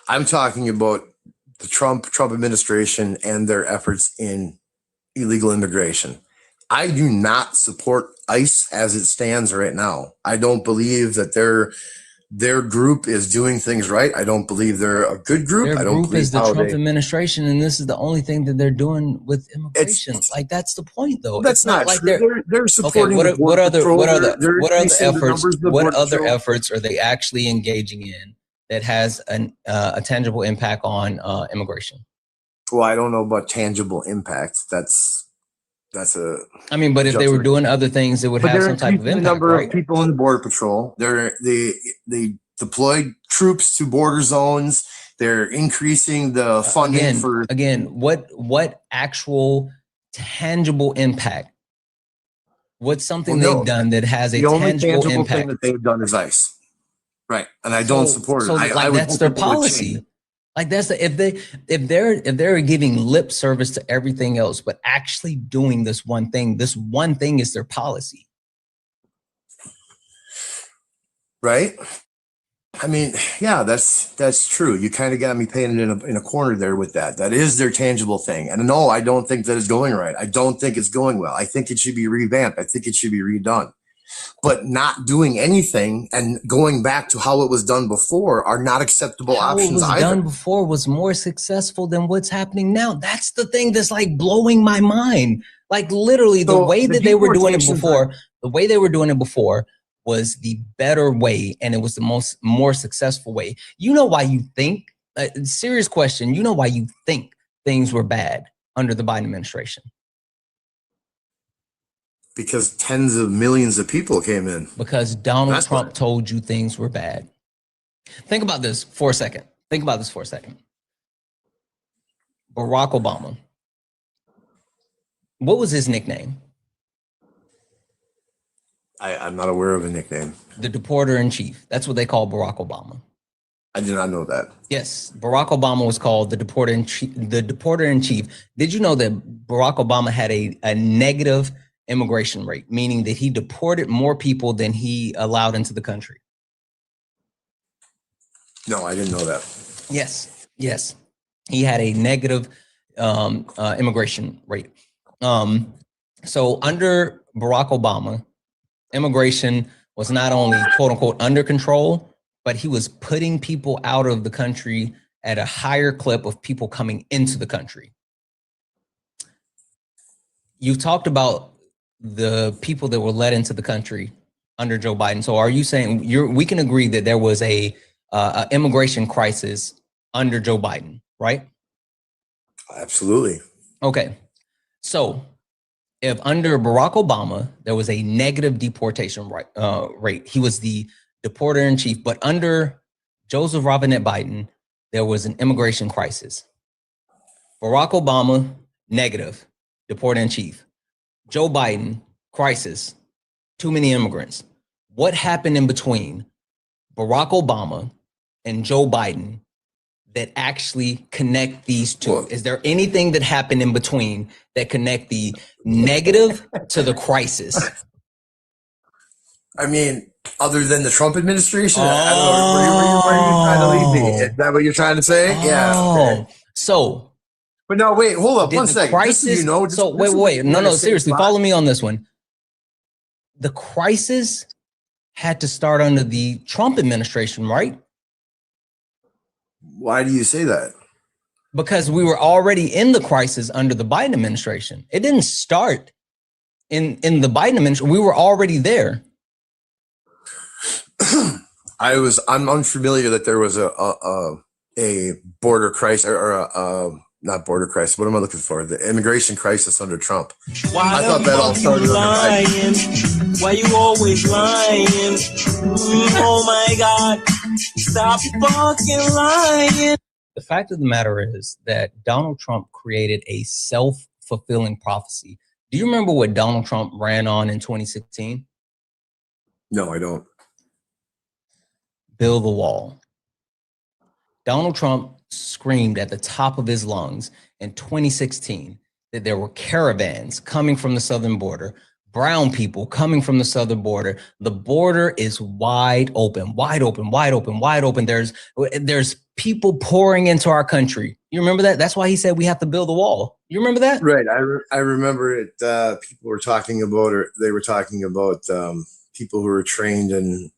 I'm talking about the Trump administration and their efforts in illegal immigration. I do not support ICE as it stands right now. I don't believe that their group is doing things right. I don't believe they're a good group. Their I don't group believe is the Trump administration, and this is the only thing that they're doing with immigration. Like, that's the point, though. That's it's not not like true. They're supporting okay, what what other efforts are they actually engaging in that has a tangible impact on immigration? Well, I don't know about tangible impact. That's a. I mean, but if they were doing other things, it would have some type of impact. The number right? of people in the Border Patrol. They deployed troops to border zones. They're increasing the funding what actual tangible impact? What's something they've done that has a tangible impact? Thing that they've done is ICE, right? And I don't support it. I that's their policy. Like, that's if they're giving lip service to everything else, but actually doing this one thing is their policy. Right? I mean, yeah, that's true. You kind of got me painted in a corner there with that. That is their tangible thing. And no, I don't think that it's going right. I don't think it's going well. I think it should be revamped. I think it should be redone. But not doing anything and going back to how it was done before are not acceptable options either. How it was done before was more successful than what's happening now. That's the thing that's like blowing my mind. Like, literally, the way that they were doing it before, was the better way, and it was the more successful way. You know why you think, serious question, you know why you think things were bad under the Biden administration? Because tens of millions of people came in. Because Donald Trump told you things were bad. Think about this for a second. Barack Obama. What was his nickname? I'm not aware of a nickname. The Deporter in Chief. That's what they call Barack Obama. I did not know that. Yes, Barack Obama was called the Deporter in Chief. The Deporter in Chief. Did you know that Barack Obama had a negative immigration rate, meaning that he deported more people than he allowed into the country? No, I didn't know that. Yes. He had a negative immigration rate. So under Barack Obama, immigration was not only quote unquote under control, but he was putting people out of the country at a higher clip of people coming into the country. You've talked about the people that were let into the country under Joe Biden. So are you saying we can agree that there was a immigration crisis under Joe Biden, right? Absolutely. Okay. So if under Barack Obama, there was a negative deportation rate, he was the deporter in chief, but under Joseph Robinette Biden, there was an immigration crisis. Barack Obama, negative, deporter in chief. Joe Biden, crisis, too many immigrants. What happened in between Barack Obama and Joe Biden that actually connect these two? Is there anything that happened in between that connect the negative to the crisis? I mean, other than the Trump administration? I don't know. Where are you trying to lead me? Is that what you're trying to say? Yeah. So But no, wait, hold up one second. Crisis, you know, so wait. No, seriously, follow me on this one. The crisis had to start under the Trump administration, right? Why do you say that? Because we were already in the crisis under the Biden administration. It didn't start in the Biden administration. We were already there. I'm unfamiliar that there was a border crisis or not border crisis. What am I looking for? The immigration crisis under Trump. Why I thought that all started lying? Why you always lying? Oh my God! Stop fucking lying. The fact of the matter is that Donald Trump created a self-fulfilling prophecy. Do you remember what Donald Trump ran on in 2016? No, I don't. Build the wall. Donald Trump screamed at the top of his lungs in 2016 that there were caravans coming from the southern border, brown people coming from the southern border. The border is wide open, wide open, wide open, wide open. There's people pouring into our country. You remember that? That's why he said we have to build a wall. You remember that? Right. I remember it. People were talking about, or they were talking about people who were trained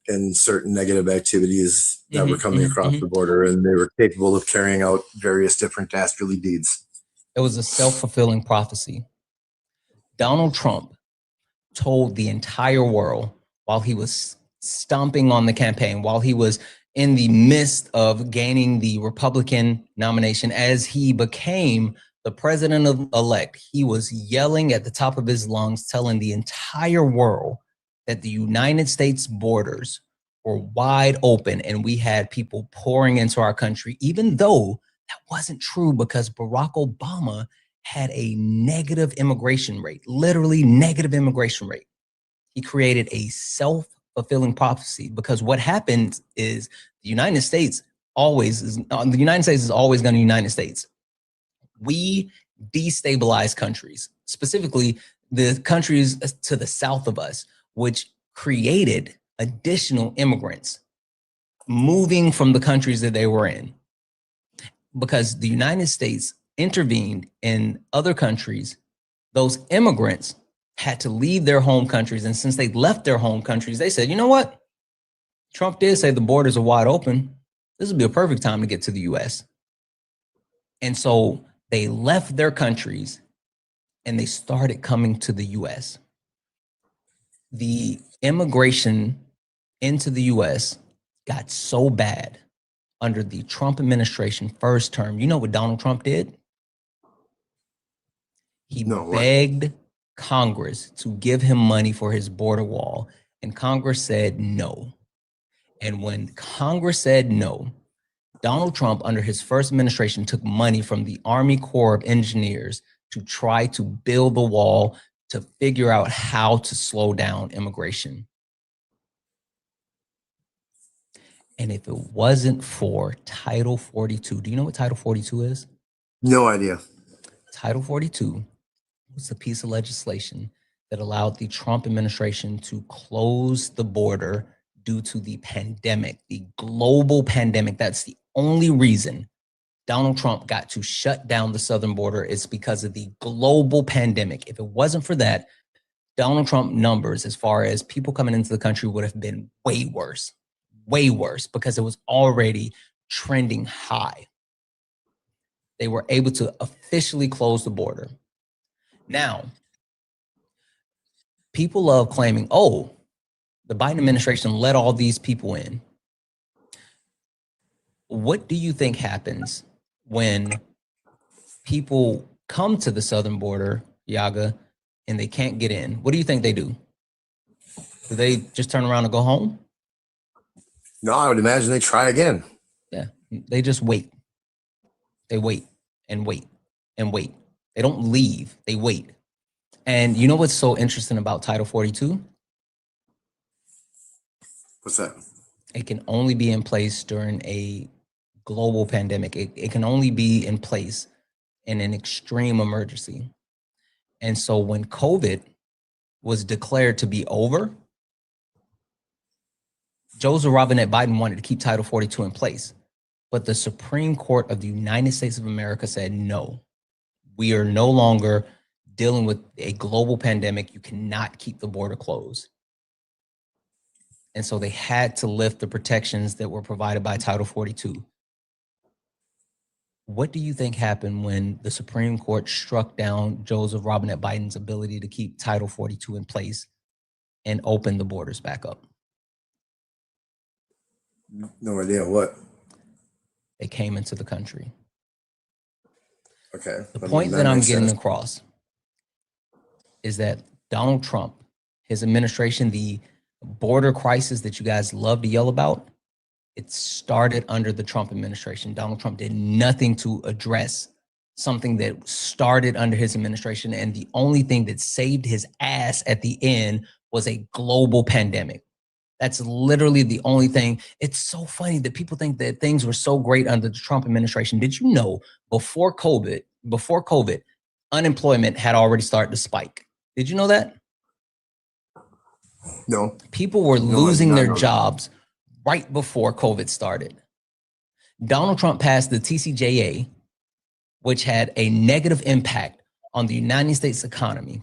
in certain negative activities that were coming across the border, and they were capable of carrying out various different dastardly deeds. It was a self-fulfilling prophecy. Donald Trump told the entire world while he was stomping on the campaign, while he was in the midst of gaining the Republican nomination, as he became the president-elect, he was yelling at the top of his lungs, telling the entire world that the United States borders were wide open and we had people pouring into our country, even though that wasn't true because Barack Obama had a negative immigration rate, literally negative immigration rate. He created a self-fulfilling prophecy because what happens is the United States is always going to the United States. We destabilize countries, specifically the countries to the south of us, which created additional immigrants moving from the countries that they were in. Because the United States intervened in other countries, those immigrants had to leave their home countries. And since they left their home countries, they said, you know what? Trump did say the borders are wide open. This would be a perfect time to get to the US. And so they left their countries and they started coming to the US. The immigration into the US got so bad under the Trump administration first term. You know what Donald Trump did? He begged Congress to give him money for his border wall, and Congress said no. And when Congress said no, Donald Trump, under his first administration, took money from the Army Corps of Engineers to try to build the wall to figure out how to slow down immigration. And if it wasn't for Title 42, do you know what Title 42 is? No idea. Title 42 was a piece of legislation that allowed the Trump administration to close the border due to the pandemic, the global pandemic. That's the only reason Donald Trump got to shut down the southern border, is because of the global pandemic. If it wasn't for that, Donald Trump numbers as far as people coming into the country would have been way worse, because it was already trending high. They were able to officially close the border. Now, people love claiming, oh, the Biden administration let all these people in. What do you think happens when people come to the southern border, Yaga, and they can't get in? What do you think they do? Do they just turn around and go home? No, I would imagine they try again. Yeah, they just wait. They wait and wait and wait. They don't leave, they wait. And you know what's so interesting about Title 42? What's that? It can only be in place during a global pandemic. It can only be in place in an extreme emergency. And so when COVID was declared to be over, Joseph Robinette Biden wanted to keep Title 42 in place. But the Supreme Court of the United States of America said no. We are no longer dealing with a global pandemic. You cannot keep the border closed. And so they had to lift the protections that were provided by Title 42. What do you think happened when the Supreme Court struck down Joseph Robinette Biden's ability to keep Title 42 in place and open the borders back up? No idea what. They came into the country. Okay. The point that I'm getting across is that Donald Trump, his administration, the border crisis that you guys love to yell about, it started under the Trump administration. Donald Trump did nothing to address something that started under his administration. And the only thing that saved his ass at the end was a global pandemic. That's literally the only thing. It's so funny that people think that things were so great under the Trump administration. Did you know before COVID, unemployment had already started to spike? Did you know that? No. People were losing their jobs right before COVID started. Donald Trump passed the TCJA, which had a negative impact on the United States economy.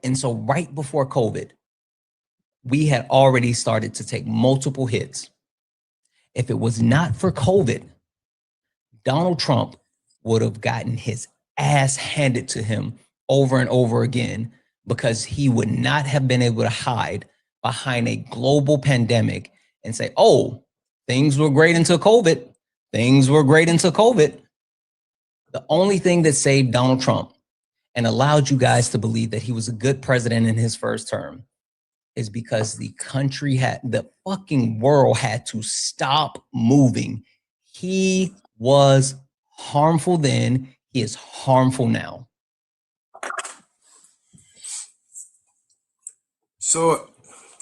And so right before COVID, we had already started to take multiple hits. If it was not for COVID, Donald Trump would have gotten his ass handed to him over and over again, because he would not have been able to hide behind a global pandemic and say, oh, things were great until COVID. Things were great until COVID. The only thing that saved Donald Trump and allowed you guys to believe that he was a good president in his first term is because the fucking world had to stop moving. He was harmful then. He is harmful now. So,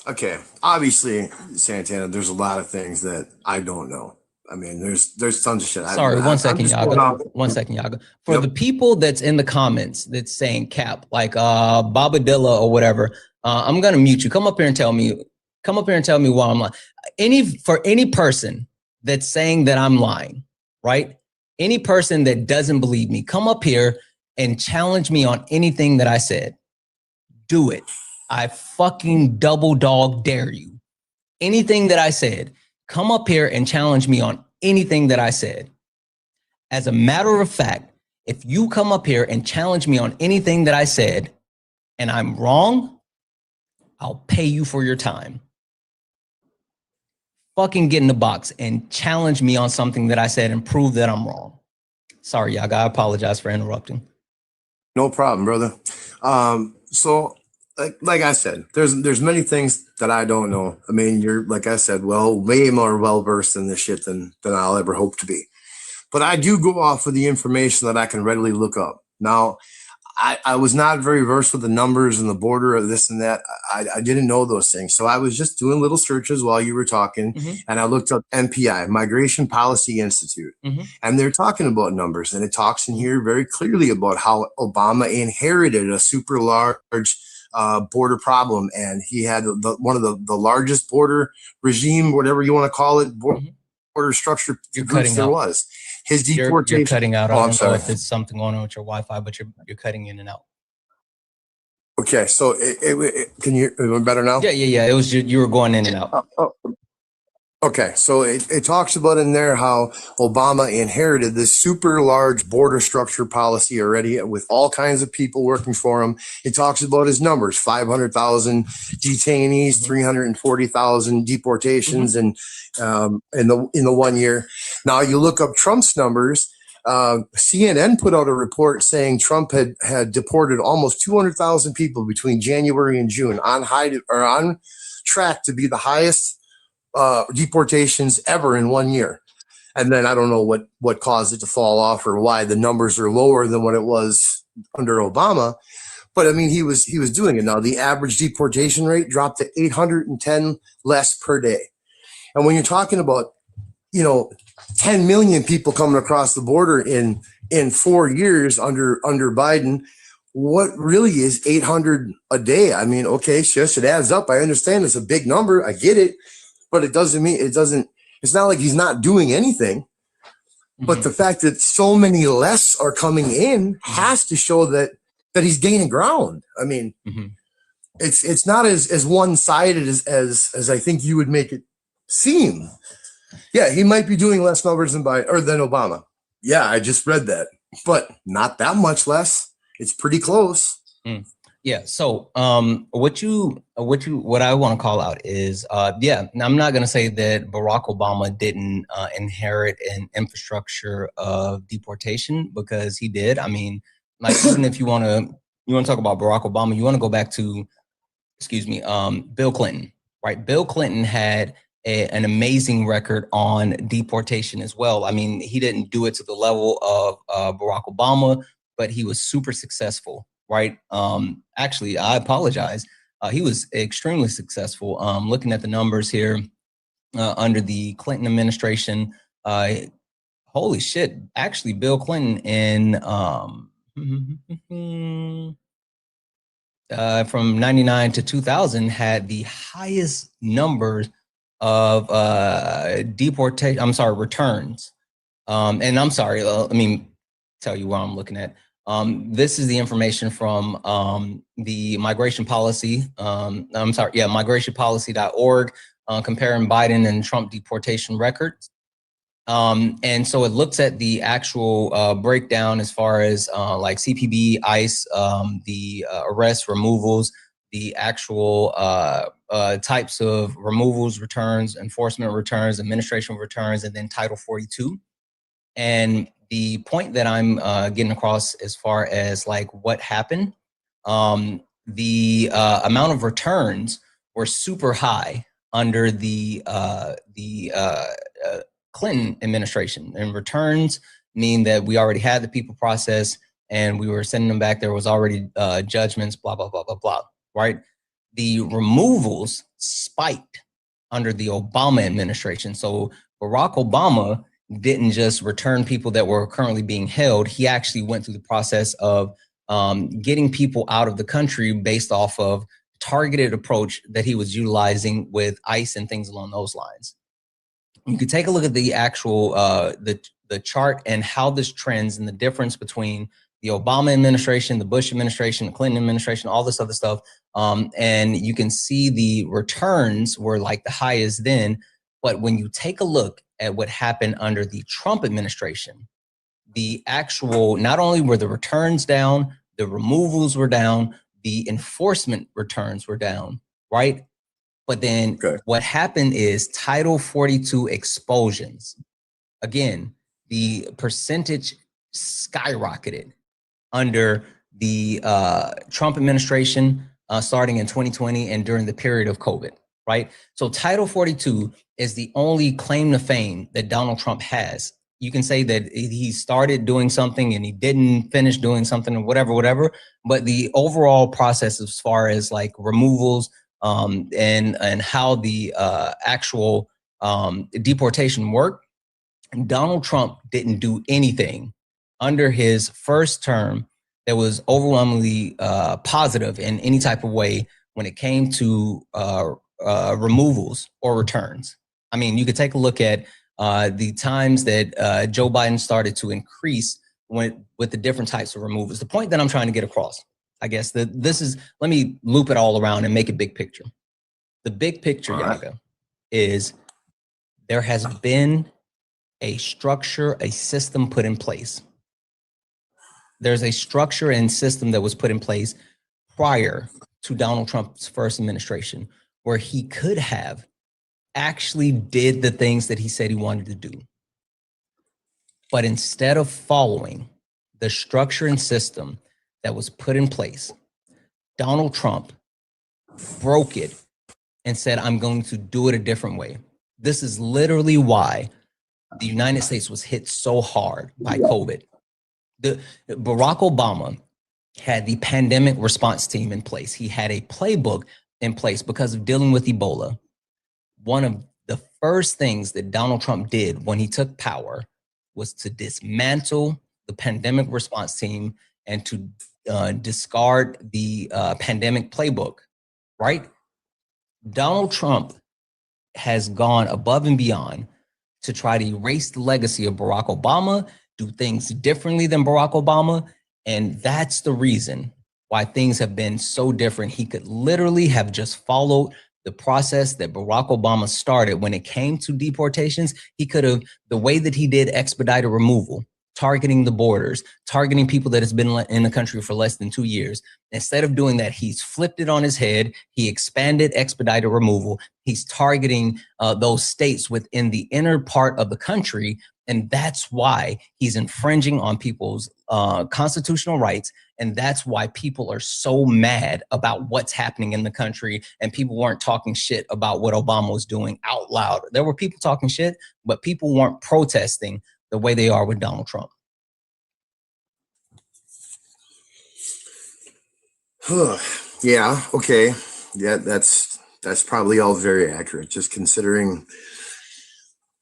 okay, obviously, Santana, there's a lot of things that I don't know. I mean, there's tons of shit. Sorry, one second, Yaga. One second, Yaga. For the people that's in the comments that's saying cap, like Babadilla or whatever, I'm gonna mute you. Come up here and tell me why I'm lying. For any person that's saying that I'm lying, right? Any person that doesn't believe me, come up here and challenge me on anything that I said. Do it. I fucking double dog dare you. Anything that I said, come up here and challenge me on anything that I said. As a matter of fact, if you come up here and challenge me on anything that I said and I'm wrong, I'll pay you for your time. Fucking get in the box and challenge me on something that I said and prove that I'm wrong. Sorry, Yaga, I apologize for interrupting. No problem, brother. So like I said, there's many things that I don't know. I mean, you're, like I said, way more well-versed in this shit than I'll ever hope to be. But I do go off of the information that I can readily look up. Now, I was not very versed with the numbers and the border of this and that. I didn't know those things. So I was just doing little searches while you were talking, and I looked up MPI, Migration Policy Institute, and they're talking about numbers. And it talks in here very clearly about how Obama inherited a super large border problem, and he had one of the largest border regime, whatever you want to call it, border structure groups there was. His deportation. You're cutting out. I don't know if there's something going on with your Wi-Fi, but you're cutting in and out. Okay, so can you better now? Yeah. It was you were going in and out. Okay, so it talks about in there how Obama inherited this super large border structure policy already with all kinds of people working for him. It talks about his numbers: 500,000 detainees, 340,000 deportations, and in the 1 year. Now you look up Trump's numbers. CNN put out a report saying Trump had deported almost 200,000 people between January and June, on track to be the highest deportations ever in 1 year. And then I don't know what caused it to fall off or why the numbers are lower than what it was under Obama. But I mean, he was doing it. Now the average deportation rate dropped to 810 less per day. And when you're talking about, 10 million people coming across the border in 4 years under Biden, what really is 800 a day? I mean, okay, shush, it adds up. I understand it's a big number. I get it. But it doesn't mean it's not like he's not doing anything. But the fact that so many less are coming in has to show that he's gaining ground. I mean, it's not as one-sided as I think you would make it seem. Yeah, he might be doing less numbers than Obama. Yeah, I just read that, but not that much less. It's pretty close. Yeah. So, what I want to call out is, yeah, I'm not going to say that Barack Obama didn't inherit an infrastructure of deportation, because he did. I mean, like, even if you want to talk about Barack Obama, you want to go back to, Bill Clinton, right? Bill Clinton had an amazing record on deportation as well. I mean, he didn't do it to the level of Barack Obama, but he was super successful, right? Actually, I apologize. He was extremely successful. Looking at the numbers here under the Clinton administration, holy shit, actually, Bill Clinton in from 99 to 2000 had the highest numbers of returns. And I'm sorry, let me tell you what I'm looking at. This is the information from the migration policy. migrationpolicy.org, comparing Biden and Trump deportation records. And so it looks at the actual breakdown as far as like CPB, ICE, the arrests, removals, the actual types of removals, returns, enforcement returns, administration returns, and then Title 42. And the point that I'm getting across as far as like what happened, the amount of returns were super high under the Clinton administration. And returns mean that we already had the people process and we were sending them back. There was already judgments, blah, blah, blah, blah, blah, right? The removals spiked under the Obama administration. So Barack Obama didn't just return people that were currently being held. He actually went through the process of getting people out of the country based off of targeted approach that he was utilizing with ICE and things along those lines. You could take a look at the actual the chart and how this trends and the difference between the Obama administration, the Bush administration, the Clinton administration, all this other stuff. And you can see the returns were like the highest then. But when you take a look at what happened under the Trump administration, the actual, not only were the returns down, the removals were down, the enforcement returns were down, right? But then what happened is Title 42 expulsions. Again, the percentage skyrocketed under the Trump administration starting in 2020 and during the period of COVID, right? So Title 42 is the only claim to fame that Donald Trump has. You can say that he started doing something and he didn't finish doing something or whatever, but the overall process as far as like removals and how the actual deportation worked, Donald Trump didn't do anything under his first term that was overwhelmingly positive in any type of way when it came to removals or returns. I mean, you could take a look at the times that Joe Biden started to increase with the different types of removals. The point that I'm trying to get across, I guess, that this is, let me loop it all around and make a big picture. The big picture, Yaga, is there has been a structure, a system put in place. There's a structure and system that was put in place prior to Donald Trump's first administration where he could have actually did the things that he said he wanted to do. But instead of following the structure and system that was put in place, Donald Trump broke it and said, I'm going to do it a different way. This is literally why the United States was hit so hard by COVID. Barack Obama had the pandemic response team in place. He had a playbook in place because of dealing with Ebola. One of the first things that Donald Trump did when he took power was to dismantle the pandemic response team and to discard the pandemic playbook, right? Donald Trump has gone above and beyond to try to erase the legacy of Barack Obama, do things differently than Barack Obama. And that's the reason why things have been so different. He could literally have just followed the process that Barack Obama started when it came to deportations. He could have, the way that he did expedited removal, targeting the borders, targeting people that has been in the country for less than 2 years. Instead of doing that, he's flipped it on his head. He expanded expedited removal. He's targeting those states within the inner part of the country. And that's why he's infringing on people's constitutional rights. And that's why people are so mad about what's happening in the country. And people weren't talking shit about what Obama was doing out loud. There were people talking shit, but people weren't protesting the way they are with Donald Trump. Yeah, okay. Yeah, that's probably all very accurate. Just considering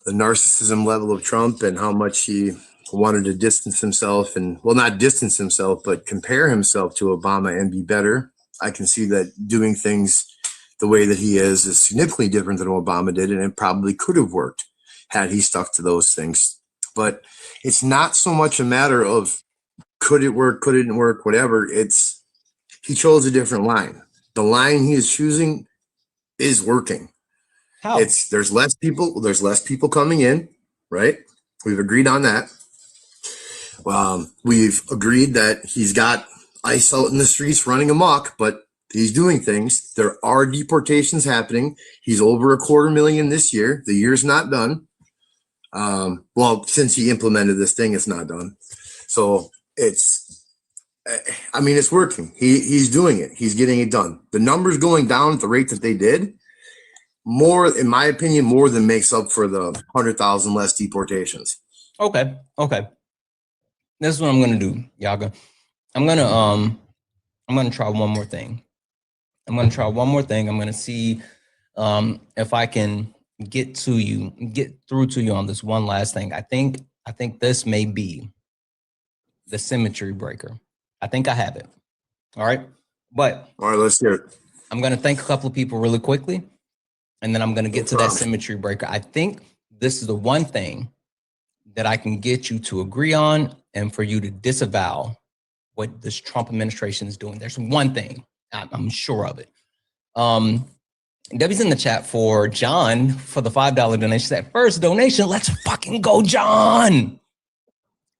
the narcissism level of Trump and how much he wanted to distance himself and, well, not distance himself, but compare himself to Obama and be better. I can see that doing things the way that he is significantly different than Obama did, and it probably could have worked had he stuck to those things. But it's not so much a matter of could it work, could it work, whatever. It's he chose a different line. The line he is choosing is working. How? There's less people coming in, right? We've agreed on that. We've agreed that he's got ICE out in the streets running amok, but he's doing things. There are deportations happening. He's over 250,000 this year. The year's not done. Well, since he implemented this thing, it's not done. So it's working. He's doing it. He's getting it done. The numbers going down at the rate that they did, more, in my opinion, more than makes up for the 100,000 less deportations. Okay. This is what I'm gonna do, Yaga. I'm gonna try one more thing. I'm gonna see if I can get through to you on this one last thing. I think this may be the symmetry breaker. I think I have it. All right. But all right, let's hear it. I'm gonna thank a couple of people really quickly, and then I'm gonna get to that symmetry breaker. I think this is the one thing that I can get you to agree on and for you to disavow what this Trump administration is doing. There's one thing, I'm sure of it. Debbie's in the chat for John for the $5 donation. That first donation, let's fucking go, John.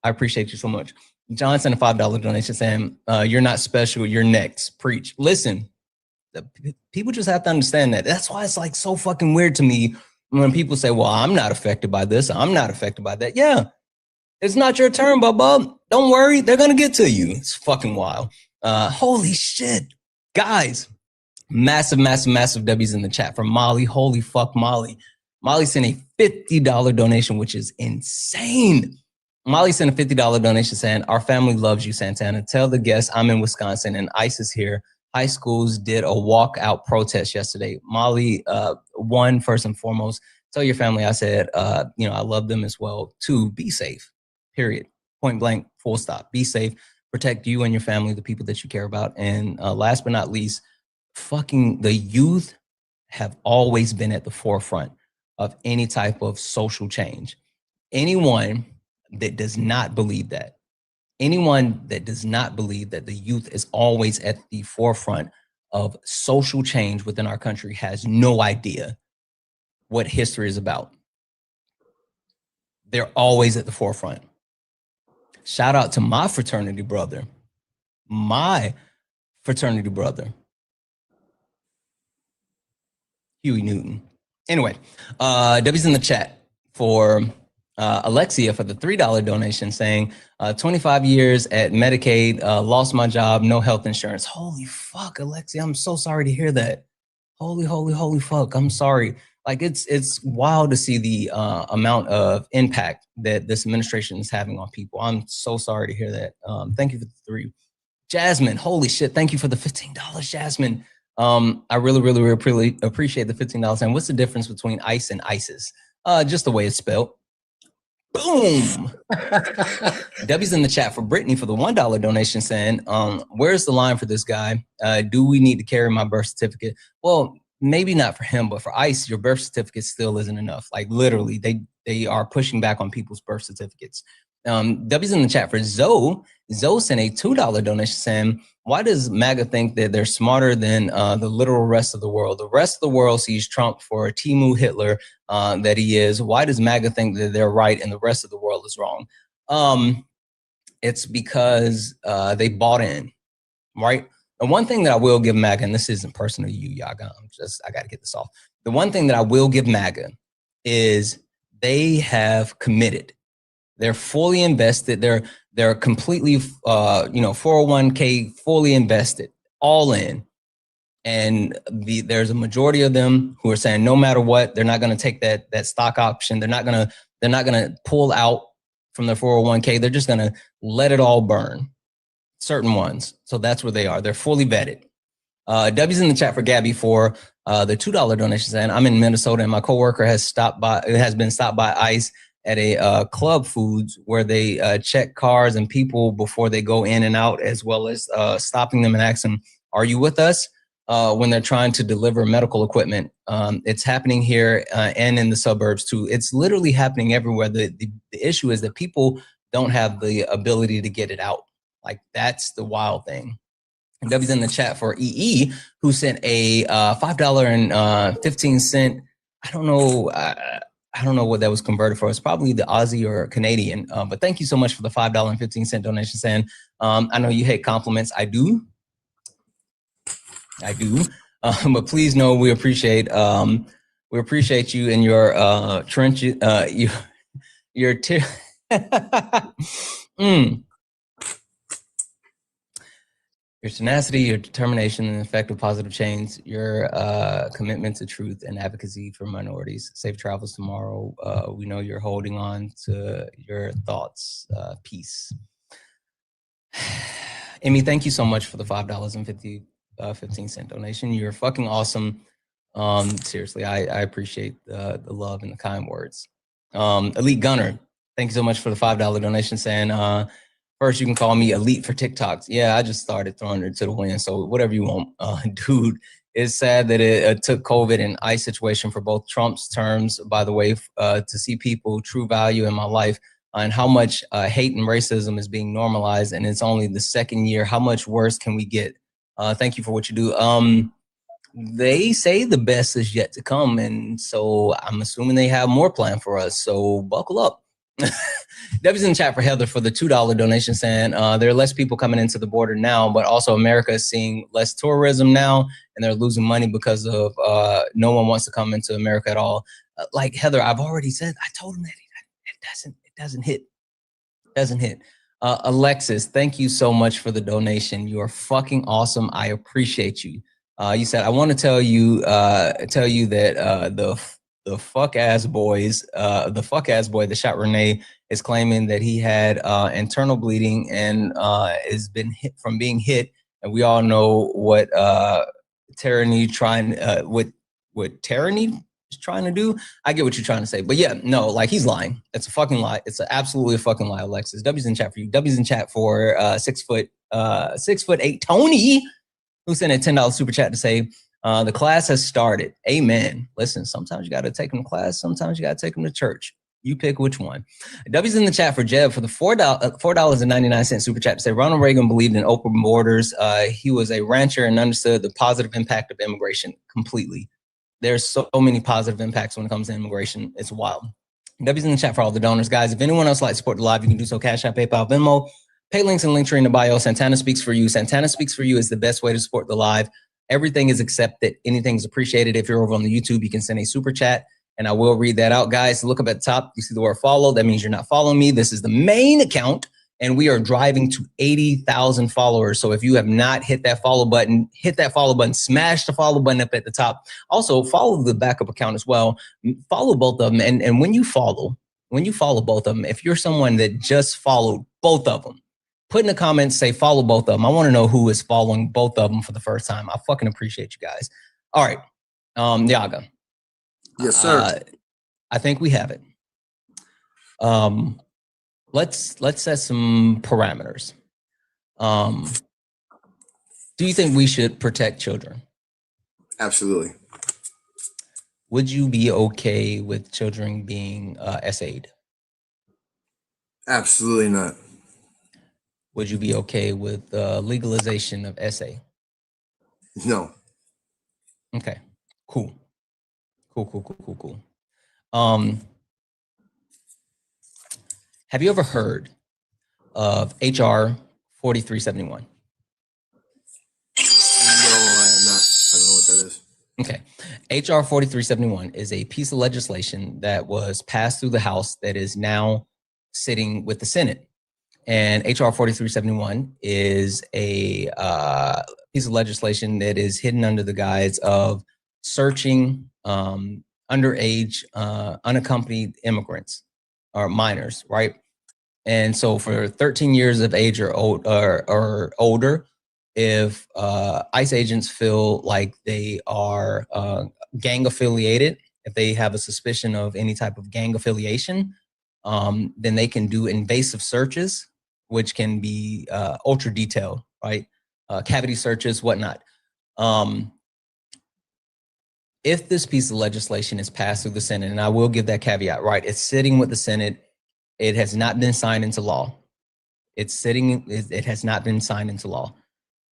I appreciate you so much. John sent a $5 donation saying, you're not special, you're next. Preach. Listen, people just have to understand that. That's why it's like so fucking weird to me when people say, well, I'm not affected by this, I'm not affected by that. Yeah, it's not your turn, Bubba. Don't worry, they're gonna get to you. It's fucking wild. Holy shit. Guys, massive W's in the chat from Molly. Holy fuck, Molly. Molly sent a $50 donation, which is insane. Molly sent a $50 donation saying, our family loves you, Santana. Tell the guests I'm in Wisconsin and ICE is here. High schools did a walkout protest yesterday. Molly, one, first and foremost, tell your family I said, I love them as well. Two, be safe, period. Point blank, full stop. Be safe, protect you and your family, the people that you care about. And last but not least, fucking the youth have always been at the forefront of any type of social change. Anyone that does not believe that, the youth is always at the forefront of social change within our country has no idea what history is about. They're always at the forefront. Shout out to my fraternity brother, Huey Newton. Anyway, Debbie's in the chat for Alexia for the $3 donation saying 25 years at Medicaid, lost my job, no health insurance. Holy fuck, Alexia, I'm so sorry to hear that. Holy fuck, I'm sorry. Like it's wild to see the amount of impact that this administration is having on people. I'm so sorry to hear that. Thank you for the 3. Jasmine, holy shit, thank you for the $15, Jasmine. I really appreciate the $15. And what's the difference between ICE and ISIS? Just the way it's spelled. Boom. Debbie's in the chat for Brittany for the $1 donation saying, where's the line for this guy? Do we need to carry my birth certificate? Well, maybe not for him, but for ICE, your birth certificate still isn't enough. Like literally, they are pushing back on people's birth certificates. W's in the chat for Zoe. Zoe sent a $2 donation saying, why does MAGA think that they're smarter than the literal rest of the world? The rest of the world sees Trump for a Timu Hitler that he is. Why does MAGA think that they're right and the rest of the world is wrong? It's because they bought in, right? And one thing that I will give MAGA, and this isn't personal to you, Yaga, I got to get this off. The one thing that I will give MAGA is they have committed. They're fully invested. They're completely, 401k fully invested, all in. And there's a majority of them who are saying no matter what, they're not going to take that stock option. They're not going to pull out from their 401k. They're just going to let it all burn. Certain ones. So that's where they are. They're fully vetted. W's in the chat for Gabby for the $2 donation saying, I'm in Minnesota and my coworker has been stopped by ICE at a Club Foods where they check cars and people before they go in and out, as well as stopping them and asking, are you with us? When they're trying to deliver medical equipment. It's happening here and in the suburbs too. It's literally happening everywhere. The issue is that people don't have the ability to get it out. Like, that's the wild thing. And W's in the chat for EE, who sent a $5.15. I don't know what that was converted for. It's probably the Aussie or Canadian. But thank you so much for the $5.15 donation saying, I know you hate compliments. I do. But please know we appreciate you and your trench, your your tenacity, your determination, and effective positive change, your commitment to truth and advocacy for minorities. Safe travels tomorrow. We know you're holding on to your thoughts. Peace. Amy, thank you so much for the $5.15 donation. You're fucking awesome. Seriously, I appreciate the love and the kind words. Elite Gunner, thank you so much for the $5 donation saying, first, you can call me Elite for TikToks. Yeah, I just started throwing it to the wind, so whatever you want. Dude, it's sad that it took COVID and ICE situation for both Trump's terms, by the way, to see people true value in my life and how much hate and racism is being normalized, and it's only the second year. How much worse can we get? Thank you for what you do. They say the best is yet to come, and so I'm assuming they have more planned for us, so buckle up. W's in the chat for Heather for the $2 donation saying there are less people coming into the border now, but also America is seeing less tourism now, and they're losing money because of no one wants to come into America at all. Like Heather, I've already said, I told him that it doesn't hit. Alexis, thank you so much for the donation. You are fucking awesome. I appreciate you. You said I want to tell you that the fuck ass boy that shot Renee is claiming that he had internal bleeding and has been hit from being hit, and we all know what tyranny what tyranny is trying to do. I get what you're trying to say, but yeah, no, like, he's lying. It's a fucking lie. It's absolutely a fucking lie, Alexis. W's in chat for you. W's in chat for 6'8" Tony, who sent a $10 super chat to say, the class has started. Amen. Listen, sometimes you got to take them to class. Sometimes you got to take them to church. You pick which one. W's in the chat for Jeb for the $4.99 super chat to say Ronald Reagan believed in open borders. He was a rancher and understood the positive impact of immigration completely. There's so many positive impacts when it comes to immigration. It's wild. W's in the chat for all the donors. Guys, if anyone else would like to support the live, you can do so. Cash App, PayPal, Venmo. Pay links and Linktree in the bio. Santana Speaks for You. Santana Speaks for You is the best way to support the live. Everything is accepted. Anything is appreciated. If you're over on the YouTube, you can send a super chat, and I will read that out. Guys, look up at the top. You see the word follow. That means you're not following me. This is the main account, and we are driving to 80,000 followers. So if you have not hit that follow button, smash the follow button up at the top. Also, follow the backup account as well. Follow both of them. And when you follow both of them, if you're someone that just followed both of them, put in the comments, say follow both of them. I want to know who is following both of them for the first time. I fucking appreciate you guys. All right. Yaga. Yes, sir. I think we have it. Let's set some parameters. Do you think we should protect children? Absolutely. would you be okay with children being SA'd? Absolutely not. Would you be okay with legalization of SA? No. Okay, cool. Have you ever heard of HR 4371? No, I have not. I don't know what that is. Okay. HR 4371 is a piece of legislation that was passed through the House that is now sitting with the Senate. And HR 4371 is a piece of legislation that is hidden under the guise of searching underage, unaccompanied immigrants or minors, right? And so for 13 years of age or older, if ICE agents feel like they are gang affiliated, if they have a suspicion of any type of gang affiliation, then they can do invasive searches, which can be ultra detailed, right? Cavity searches, whatnot. If this piece of legislation is passed through the Senate, and I will give that caveat, right? It's sitting with the Senate. It has not been signed into law. It's sitting, it has not been signed into law.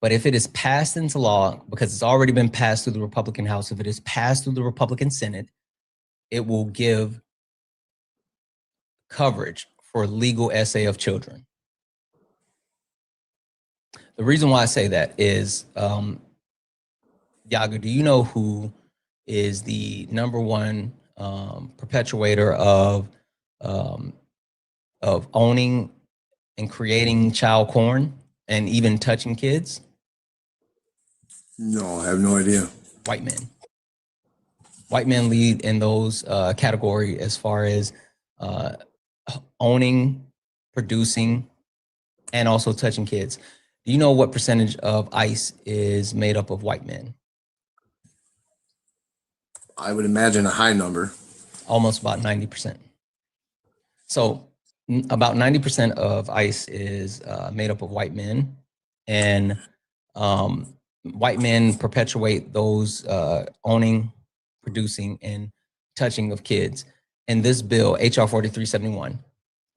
But if it is passed into law, because it's already been passed through the Republican House, if it is passed through the Republican Senate, it will give coverage for legal SA of children. The reason why I say that is, Yaga, do you know who is the #1 perpetuator of owning and creating child porn and even touching kids? No, I have no idea. White men. White men lead in those category as far as owning, producing, and also touching kids. Do you know what percentage of ICE is made up of white men? I would imagine a high number. Almost about 90%. So about 90% of ICE is made up of white men, and white men perpetuate those owning, producing, and touching of kids. And this bill, HR 4371,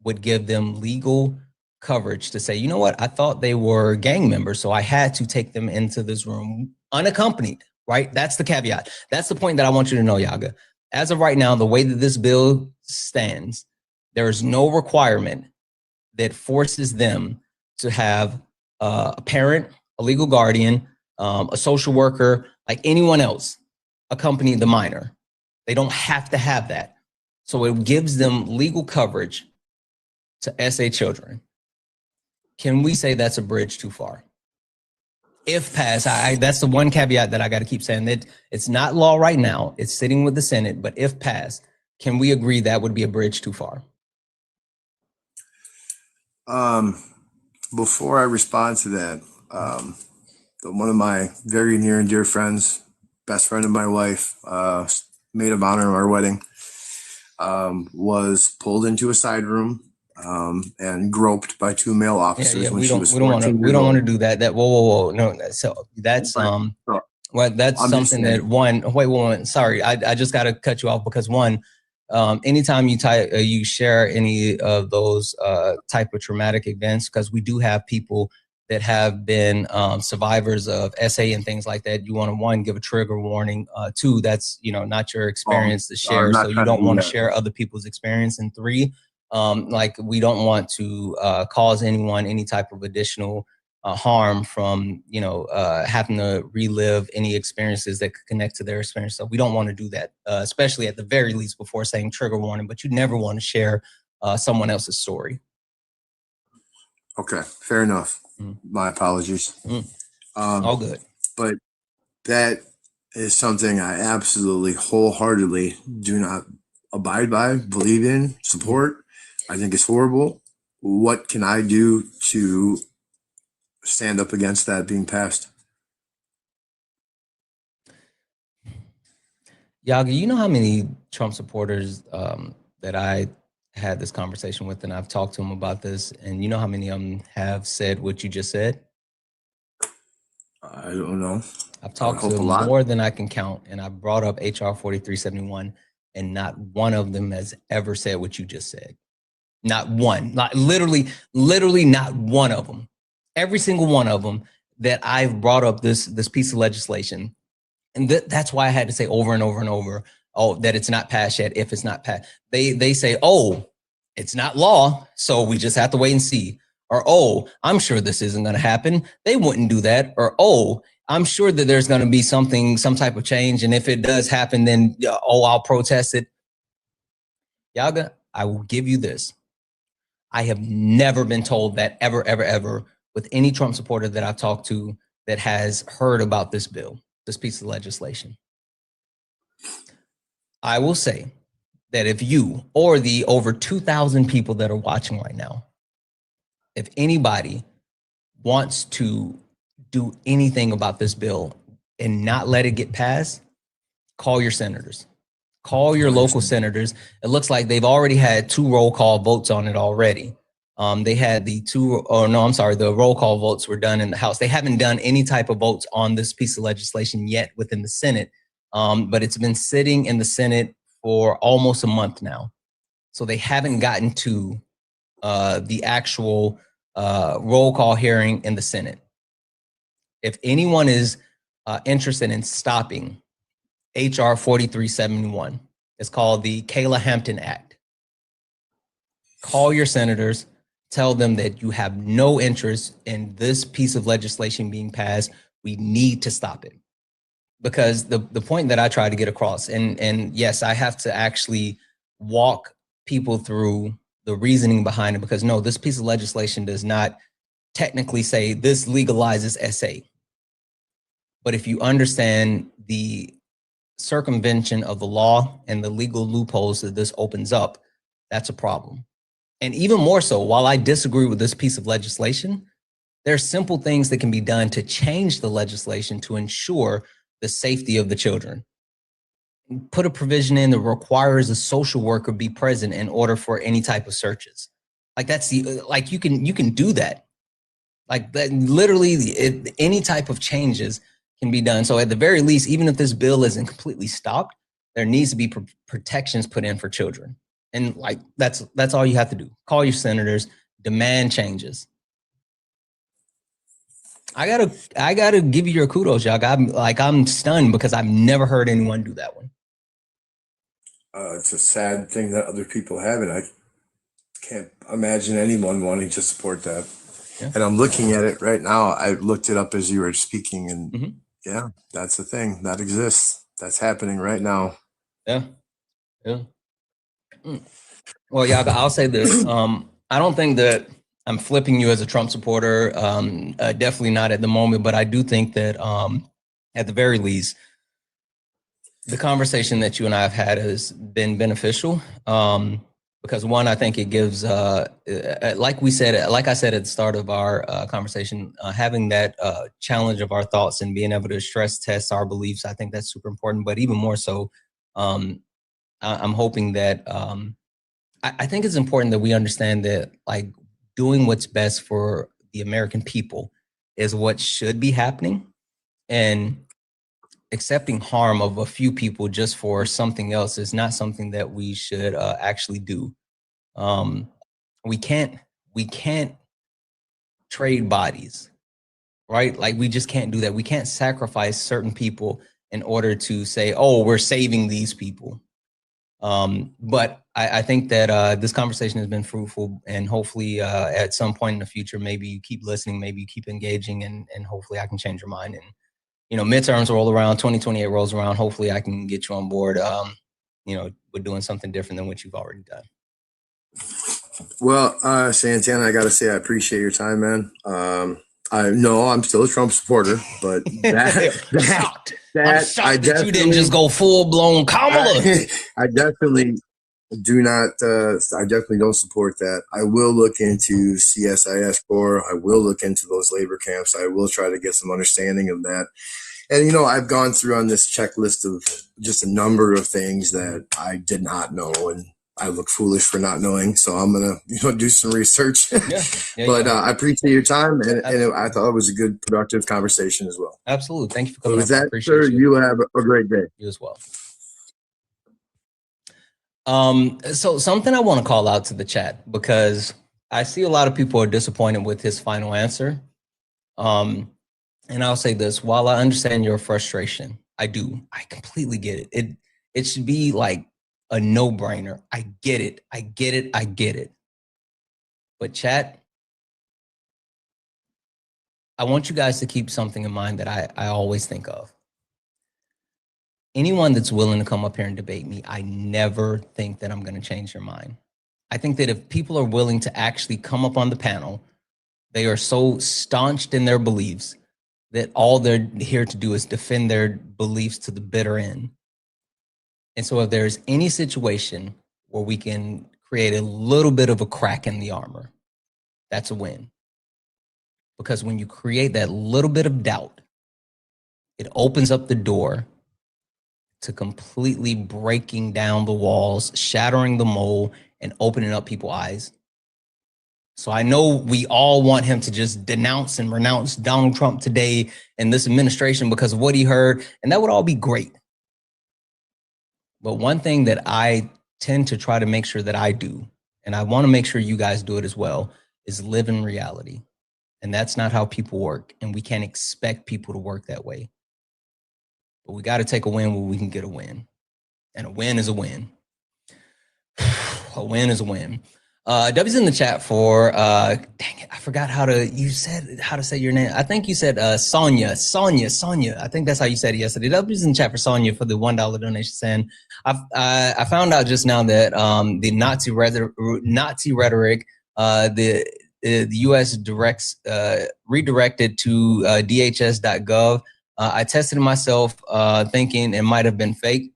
would give them legal coverage to say, you know what, I thought they were gang members, so I had to take them into this room unaccompanied, right? That's the caveat. That's the point that I want you to know, Yaga. As of right now, the way that this bill stands, there is no requirement that forces them to have a parent, a legal guardian, a social worker, like anyone else, accompany the minor. They don't have to have that. So it gives them legal coverage to SA children. Can we say that's a bridge too far? If passed, that's the one caveat that I got to keep saying, that it's not law right now. It's sitting with the Senate, but if passed, can we agree that would be a bridge too far? Before I respond to that, one of my very near and dear friends, best friend of my wife, maid of honor of our wedding, was pulled into a side room and groped by 2 male officers when she was 14 we don't want to do that. Whoa. No, so that's well, that's something that sorry, I just got to cut you off because anytime you share any of those type of traumatic events, because we do have people that have been survivors of SA and things like that, you want to, 1, give a trigger warning. 2, that's not your experience to share, so you don't want to share other people's experience. And 3, like, we don't want to cause anyone any type of additional harm from having to relive any experiences that could connect to their experience. So we don't want to do that, especially at the very least before saying trigger warning. But you never want to share someone else's story. Okay, fair enough. My apologies. All good. But that is something I absolutely wholeheartedly do not abide by, believe in, support. I think it's horrible. What can I do to stand up against that being passed? Yaga, you know how many Trump supporters that I had this conversation with, and I've talked to them about this, and you know how many of them have said what you just said? I don't know. I've talked to more than I can count, and I brought up HR 4371, and not one of them has ever said what you just said. Not one. Not literally not one of them. Every single one of them that I've brought up this piece of legislation, and that's why I had to say over and over and over, oh, that it's not passed yet. If it's not passed, they say, oh, it's not law, so we just have to wait and see. Or, oh, I'm sure this isn't going to happen. They wouldn't do that. Or, oh, I'm sure that there's going to be some type of change. And if it does happen, then, oh, I'll protest it. Yaga, I will give you this. I have never been told that ever, ever, ever with any Trump supporter that I've talked to that has heard about this bill, this piece of legislation. I will say that if you or the over 2,000 people that are watching right now, if anybody wants to do anything about this bill and not let it get passed, call your senators. Call your local senators. It looks like they've already had 2 roll call votes on it already. They had the roll call votes were done in the House. They haven't done any type of votes on this piece of legislation yet within the Senate, but it's been sitting in the Senate for almost a month now. So they haven't gotten to the actual roll call hearing in the Senate. If anyone is interested in stopping HR 4371, it's called the Kayla Hampton Act. Call your senators, tell them that you have no interest in this piece of legislation being passed. We need to stop it. Because the point that I try to get across, and yes, I have to actually walk people through the reasoning behind it, because no, this piece of legislation does not technically say this legalizes SA. But if you understand the circumvention of the law and the legal loopholes that this opens up, that's a problem. And even more so, while I disagree with this piece of legislation, there are simple things that can be done to change the legislation to ensure the safety of the children. Put a provision in that requires a social worker be present in order for any type of searches. Like that's you can do that. Like that, literally any type of changes can be done. So at the very least, even if this bill isn't completely stopped, there needs to be protections put in for children. And like that's all you have to do. Call your senators, demand changes. I gotta give you your kudos, y'all. I'm stunned because I've never heard anyone do that one. It's a sad thing that other people have it. I can't imagine anyone wanting to support that. Yeah. And I'm looking at it right now. I looked it up as you were speaking, and yeah, that's the thing that exists. That's happening right now. Yeah. Well, yeah, I'll say this. I don't think that I'm flipping you as a Trump supporter. Definitely not at the moment, but I do think that at the very least, the conversation that you and I have had has been beneficial. Because one, I think it gives, like I said at the start of our conversation, having that challenge of our thoughts and being able to stress test our beliefs, I think that's super important. But even more so, I'm hoping that I think it's important that we understand that like doing what's best for the American people is what should be happening, and accepting harm of a few people just for something else is not something that we should actually do. We can't trade bodies, right? Like we just can't do that. We can't sacrifice certain people in order to say, oh, we're saving these people. But I think that this conversation has been fruitful, and hopefully at some point in the future, maybe you keep listening, maybe you keep engaging, and hopefully I can change your mind. And midterms roll around, 2028 rolls around. Hopefully I can get you on board, with doing something different than what you've already done. Well, Santana, I got to say, I appreciate your time, man. I know I'm still a Trump supporter, but I'm shocked that you didn't just go full blown Kamala. I definitely do not. I definitely don't support that. I will look into CSIS Corps. I will look into those labor camps. I will try to get some understanding of that. And, I've gone through on this checklist of just a number of things that I did not know. And I look foolish for not knowing. So I'm going to, do some research. But I appreciate your time. And I thought it was a good, productive conversation as well. Absolutely. Thank you for coming. With that, sir, you have a great day. You as well. So something I want to call out to the chat, because I see a lot of people are disappointed with his final answer. And I'll say this, while I understand your frustration, I completely get it. It should be like a no-brainer. I get it. But chat, I want you guys to keep something in mind that I always think of. Anyone that's willing to come up here and debate me, I never think that I'm going to change their mind. I think that if people are willing to actually come up on the panel, they are so staunched in their beliefs that all they're here to do is defend their beliefs to the bitter end. And so if there's any situation where we can create a little bit of a crack in the armor, that's a win. Because when you create that little bit of doubt, it opens up the door to completely breaking down the walls, shattering the mold, and opening up people's eyes. So I know we all want him to just denounce and renounce Donald Trump today and this administration because of what he heard, and that would all be great. But one thing that I tend to try to make sure that I do, and I want to make sure you guys do it as well, is live in reality. And that's not how people work, and we can't expect people to work that way. But we got to take a win where we can get a win. And a win is a win. A win is a win. W's in the chat for, dang it, I forgot how to say your name. I think you said Sonia. I think that's how you said it yesterday. W's in the chat for Sonia for the $1 donation saying, I found out just now that the Nazi rhetoric, the U.S. redirected to DHS.gov. I tested it myself thinking it might have been fake.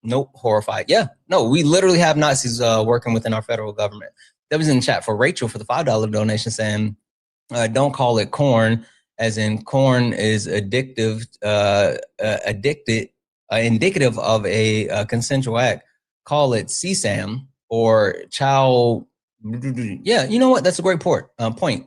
Nope, horrified. Yeah, no, we literally have Nazis working within our federal government. That was in the chat for Rachel for the $5 donation saying, don't call it corn, as in corn is indicative of a consensual act. Call it CSAM or child. Yeah, you know what? That's a great point,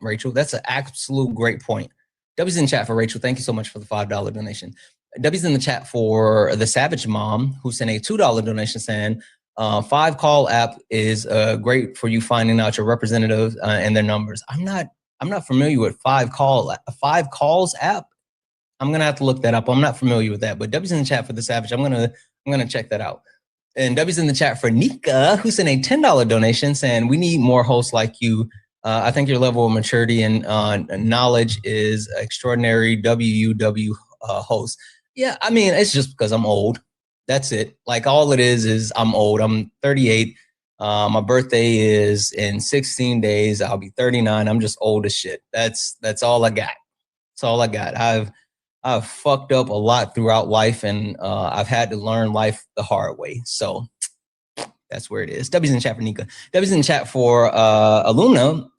Rachel. That's an absolute great point. W's in the chat for Rachel. Thank you so much for the $5 donation. W's in the chat for the Savage Mom, who sent a $2 donation saying, 5 call app is great for you finding out your representatives and their numbers. I'm not familiar with 5 calls app. I'm gonna have to look that up. I'm not familiar with that. But W's in the chat for the Savage. I'm gonna check that out. And W's in the chat for Nika, who sent a $10 donation saying, we need more hosts like you. I think your level of maturity and knowledge is extraordinary. WUW host. Yeah, I mean, it's just because I'm old. That's it. Like, all it is I'm old. I'm 38. My birthday is in 16 days. I'll be 39. I'm just old as shit. That's all I got. That's all I got. I've fucked up a lot throughout life, and I've had to learn life the hard way. So that's where it is. W's in the chat for Nika. W's in the chat for Aluna,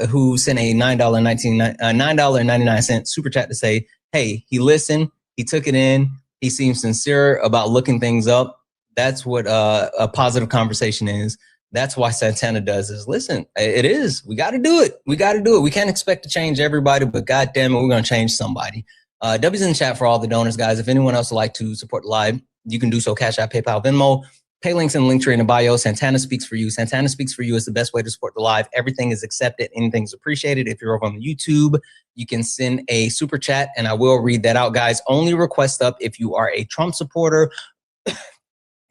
who sent a $9.99 super chat to say, hey, he listened. He took it in. He seems sincere about looking things up. That's what a positive conversation is. That's why Santana does is listen, it is. We got to do it. We got to do it. We can't expect to change everybody, but God damn it, we're going to change somebody. W's in the chat for all the donors, guys. If anyone else would like to support the live, you can do so. Cash App, PayPal, Venmo. Pay links in the link tree in the bio. Santana Speaks for You. Santana Speaks for You is the best way to support the live. Everything is accepted. Anything's appreciated. If you're over on YouTube, you can send a super chat, and I will read that out, guys. Only request up if you are a Trump supporter.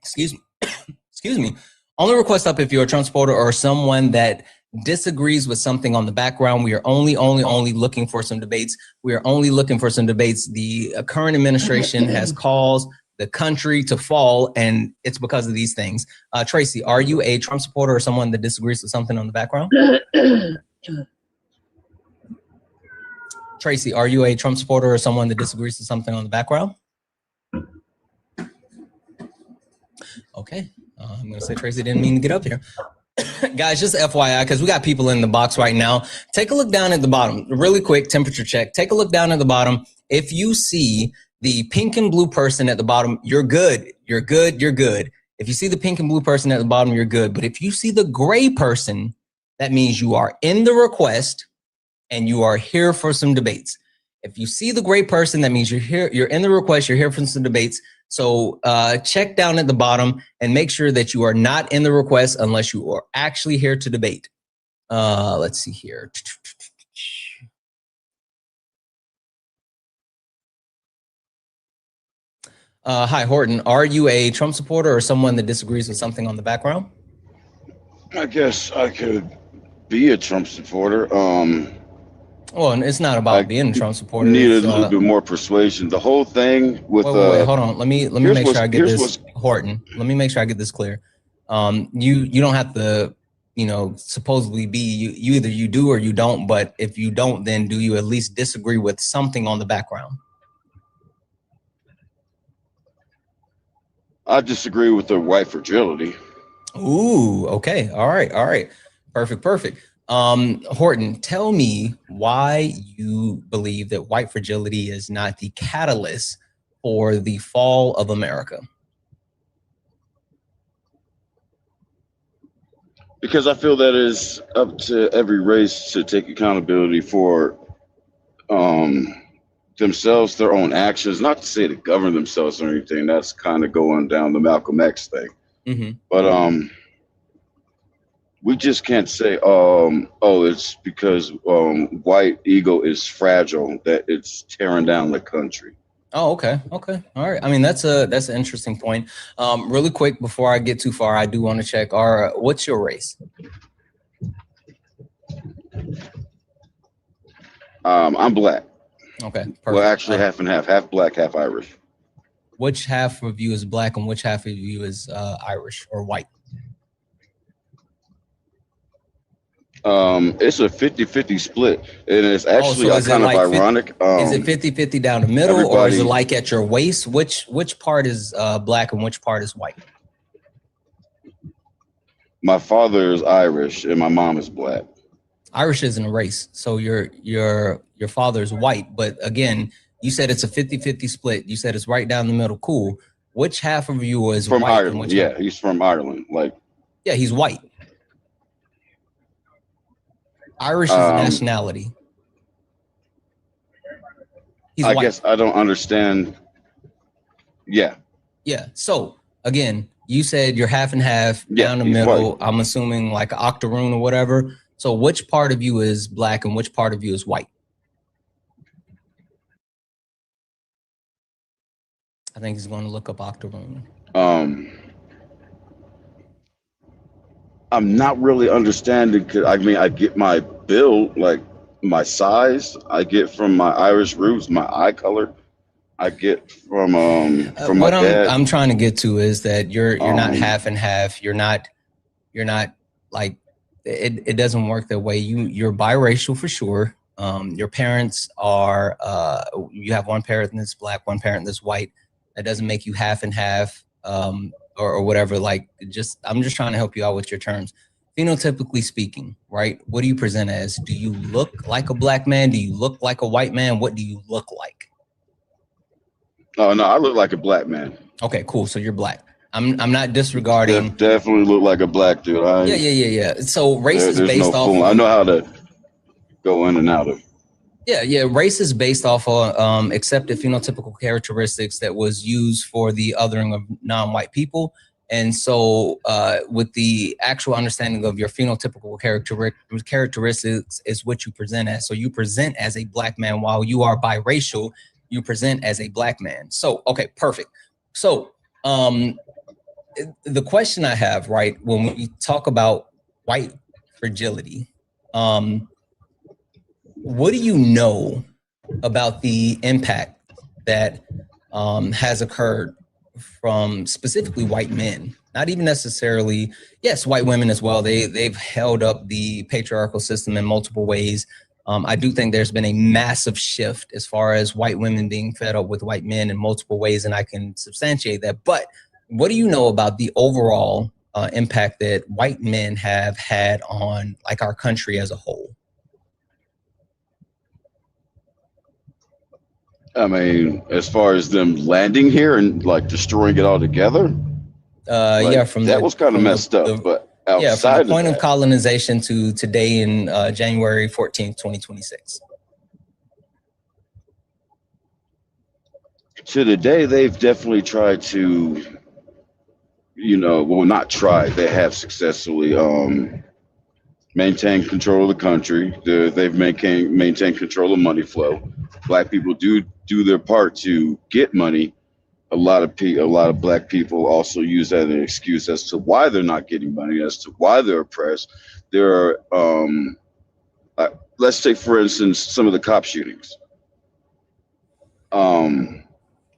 Excuse me. Only request up if you're a Trump supporter or someone that disagrees with something on the background. We are only looking for some debates. We are only looking for some debates. The current administration has caused the country to fall, and it's because of these things. Tracy, are you a Trump supporter or someone that disagrees with something on the background? Tracy, are you a Trump supporter or someone that disagrees with something on the background? Okay, I'm gonna say Tracy didn't mean to get up here. Guys, just FYI, because we got people in the box right now. Take a look down at the bottom, really quick temperature check. Take a look down at the bottom. If you see the pink and blue person at the bottom, you're good. You're good. You're good. If you see the pink and blue person at the bottom, you're good. But if you see the gray person, that means you are in the request and you are here for some debates. If you see the gray person, that means you're here, you're in the request, you're here for some debates. So check down at the bottom and make sure that you are not in the request unless you are actually here to debate. Let's see here. Hi, Horton. Are you a Trump supporter or someone that disagrees with something on the background? I guess I could be a Trump supporter. Well, it's not about being a Trump supporter. Need a little bit more persuasion. The whole thing with wait, hold on. Let me make sure I get this, Horton. Let me make sure I get this clear. You don't have to, you know, supposedly be you either you do or you don't. But if you don't, then do you at least disagree with something on the background? I disagree with the white fragility. Ooh, okay. All right. Perfect. Horton, tell me why you believe that white fragility is not the catalyst for the fall of America. Because I feel that is up to every race to take accountability for themselves, their own actions, not to say to govern themselves or anything. That's kind of going down the Malcolm X thing. Mm-hmm. But we just can't say, oh, it's because white ego is fragile that it's tearing down the country. Oh, okay. All right. I mean, that's an interesting point. Really quick, before I get too far, I do want to check. What's your race? I'm black. Okay. Perfect. Well, actually, half and half black, half Irish. Which half of you is black and which half of you is Irish or white? It's a 50-50 split, and it's actually kind of ironic. Is it 50-50 down the middle, or is it like at your waist? Which part is black and which part is white? My father is Irish and my mom is black. Irish isn't a race, so your father's white, but again, you said it's a 50-50 split. You said it's right down the middle. Cool. Which half of you is from white? Ireland? Yeah, he's from Ireland. Yeah, he's white. Irish is a nationality. I guess I don't understand. Yeah. So again, you said you're half and half down the middle. White. I'm assuming like an octoroon or whatever. So which part of you is black and which part of you is white? I think he's going to look up octoroon. I'm not really understanding. I mean, I get my build, like my size. I get from my Irish roots, my eye color. I get from my dad. I'm trying to get to is that you're not half and half. You're not like it doesn't work that way. You're biracial for sure. Your parents are you have one parent that's black, one parent that's white. That doesn't make you half and half. Or whatever, I'm just trying to help you out with your terms. Phenotypically speaking, right? What do you present as? Do you look like a black man? Do you look like a white man? What do you look like? Oh, no, I look like a black man. Okay, cool. So you're black. I'm not disregarding. Definitely look like a black dude. Yeah. So race is based off. I know how to go in and out of. Yeah. Race is based off of accepted phenotypical characteristics that was used for the othering of non-white people. And so with the actual understanding of your phenotypical characteristics is what you present as. So you present as a black man while you are biracial, you present as a black man. So, okay, perfect. So the question I have, right, when we talk about white fragility, what do you know about the impact that has occurred from specifically white men? Not even necessarily, yes, white women as well. They've held up the patriarchal system in multiple ways. I do think there's been a massive shift as far as white women being fed up with white men in multiple ways, and I can substantiate that. But what do you know about the overall impact that white men have had on like our country as a whole? I mean, as far as them landing here and like destroying it all together? Yeah, from that was kind of messed up, but outside from the point of colonization to today in January 14th, 2026. To today, they've definitely tried to, well, not tried. They have successfully maintained control of the country. They've maintained control of money flow. Black people do their part to get money. A lot of black people also use that as an excuse as to why they're not getting money, as to why they're oppressed. There are, let's take for instance some of the cop shootings.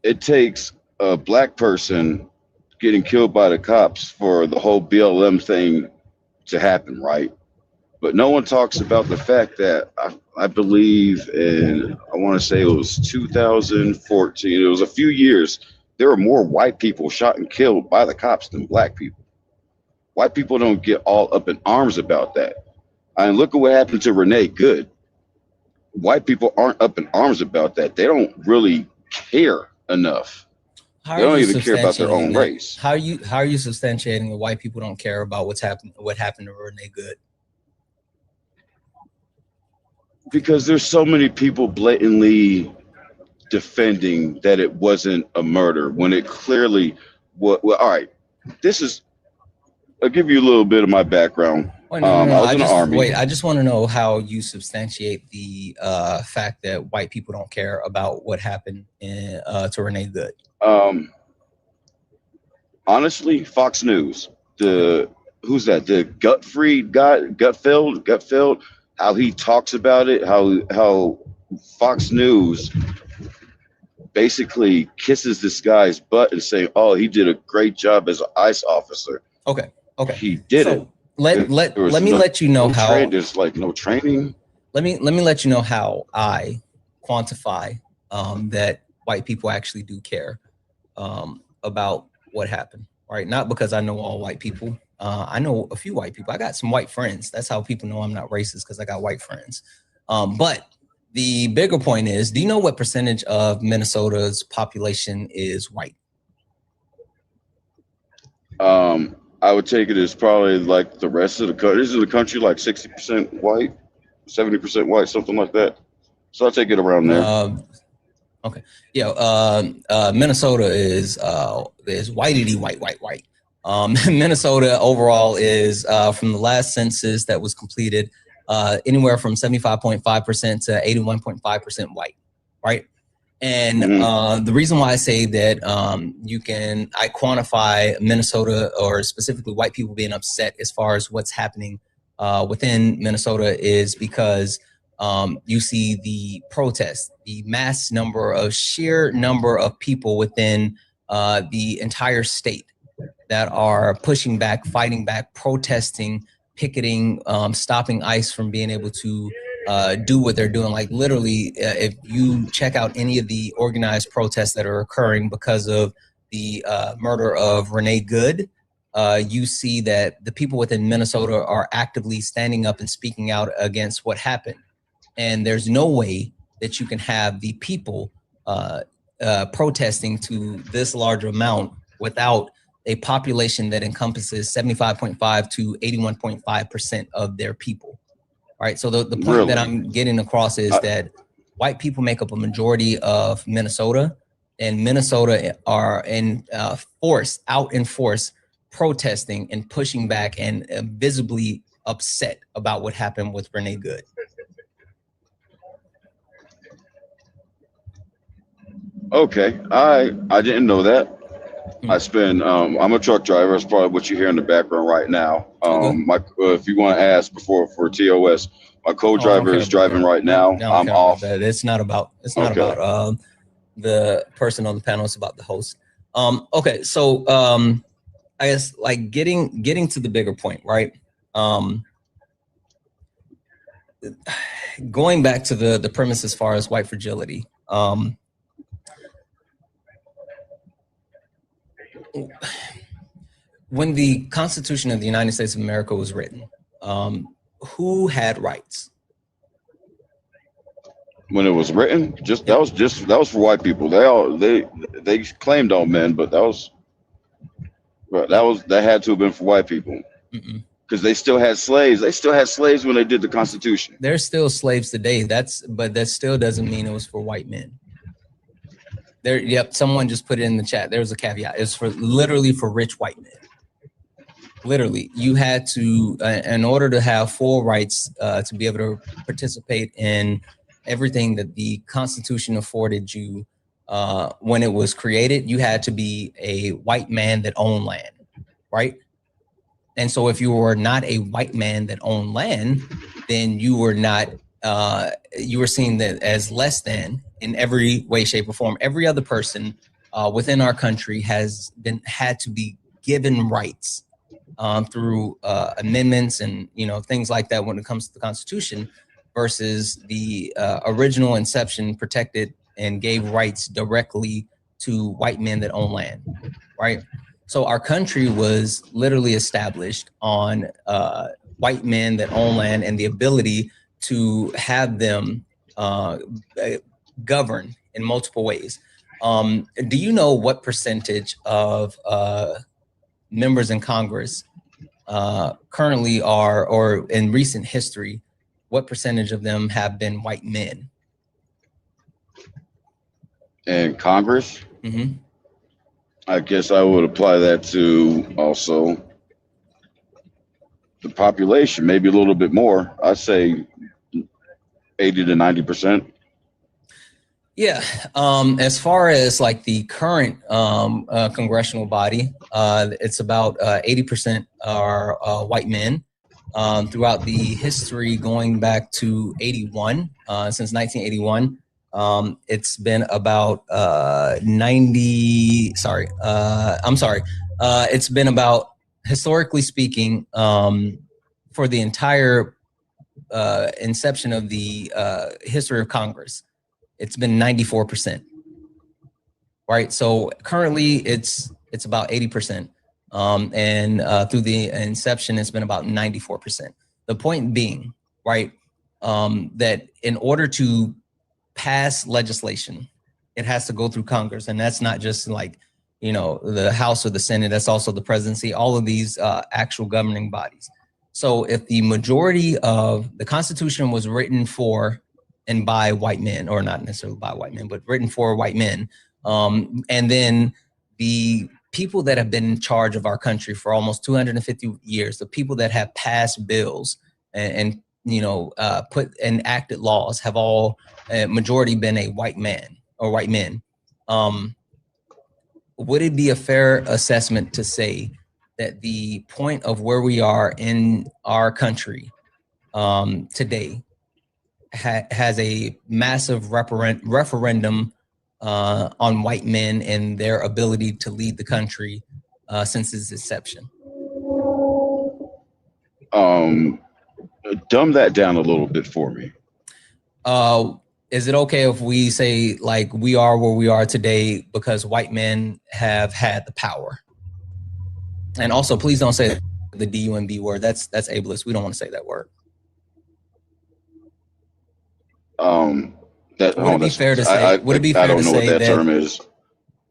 It takes a black person getting killed by the cops for the whole BLM thing to happen, right? But no one talks about the fact that I believe I want to say it was 2014, it was a few years, there were more white people shot and killed by the cops than black people. White people don't get all up in arms about that. And look at what happened to Renee Good. White people aren't up in arms about that. They don't really care enough. They don't even care about their own race. How are you substantiating that white people don't care about what happened to Renee Good? Because there's so many people blatantly defending that it wasn't a murder when it clearly was. Well, all right, I'll give you a little bit of my background. I was in the Army. Wait, I just want to know how you substantiate the fact that white people don't care about what happened to Renee Good. Honestly, Fox News. Who's that? The Gutfried guy, Gutfeld. How he talks about it. How Fox News basically kisses this guy's butt and saying, "Oh, he did a great job as an ICE officer." Okay. He did it. Let me let you know how there's like no training. Let me let you know how I quantify that white people actually do care about what happened. Right? Not because I know all white people. I know a few white people. I got some white friends. That's how people know I'm not racist, because I got white friends. But the bigger point is, do you know what percentage of Minnesota's population is white? I would take it as probably like the rest of the country. Isn't the country like 60% white, 70% white, something like that? So I'll take it around there. Okay. Yeah. Minnesota is whitey white. Minnesota overall is from the last census that was completed, anywhere from 75.5% to 81.5% white, right? And the reason why I say that I quantify Minnesota, or specifically white people being upset as far as what's happening within Minnesota, is because you see the protests, the sheer number of people within the entire state that are pushing back, fighting back, protesting, picketing, stopping ICE from being able to do what they're doing. Like literally, if you check out any of the organized protests that are occurring because of the murder of Renee Good, you see that the people within Minnesota are actively standing up and speaking out against what happened. And there's no way that you can have the people protesting to this large amount without a population that encompasses 75.5 to 81.5% of their people. All right. So the point that I'm getting across is that white people make up a majority of Minnesota, and Minnesota are out in force protesting and pushing back and visibly upset about what happened with Renee Good. Okay, I didn't know that. I spend. I'm a truck driver. That's probably what you hear in the background right now. If you want to ask before for TOS, my co-driver is driving right now. I'm off. It's not about the person on the panel. It's about the host. Okay, so I guess like getting to the bigger point, right? Going back to the premise as far as white fragility. When the Constitution of the United States of America was written, who had rights? When it was written, that was for white people. They claimed all men, but that was But that had to have been for white people. Because they still had slaves. They still had slaves when they did the Constitution. There's still slaves today. But that still doesn't mean it was for white men. Yep, someone just put it in the chat. There was a caveat. It's literally for rich white men. Literally, you had to, in order to have full rights, to be able to participate in everything that the Constitution afforded you when it was created, you had to be a white man that owned land, right? And so if you were not a white man that owned land, then you were not, you were seen as less than in every way, shape, or form. Every other person within our country had to be given rights through amendments and things like that when it comes to the Constitution, versus the original inception protected and gave rights directly to white men that own land, right? So our country was literally established on white men that own land and the ability to have them govern in multiple ways. Do you know what percentage of members in Congress currently are, or in recent history, what percentage of them have been white men? In Congress? I guess I would apply that to also the population, maybe a little bit more. I'd say 80 to 90%. Yeah, as far as like the current congressional body, it's about 80% are white men. Throughout the history going back to 81, since 1981, it's been about it's been about, historically speaking, for the entire inception of the history of Congress, it's been 94%, right? So currently it's about 80%. And through the inception, it's been about 94%. The point being, right, that in order to pass legislation, it has to go through Congress. And that's not just like, the House or the Senate, that's also the presidency, all of these actual governing bodies. So if the majority of the Constitution was written for and by white men, or not necessarily by white men, but written for white men, and then the people that have been in charge of our country for almost 250 years, the people that have passed bills and put and enacted laws have all majority been a white man or white men. Would it be a fair assessment to say that the point of where we are in our country today has a massive referendum on white men and their ability to lead the country since its inception? Dumb that down a little bit for me. Is it okay if we say like we are where we are today because white men have had the power? And also, please don't say the DUMB word. That's ableist. We don't want to say that word. Would it be fair to say? Would it be fair to say that term is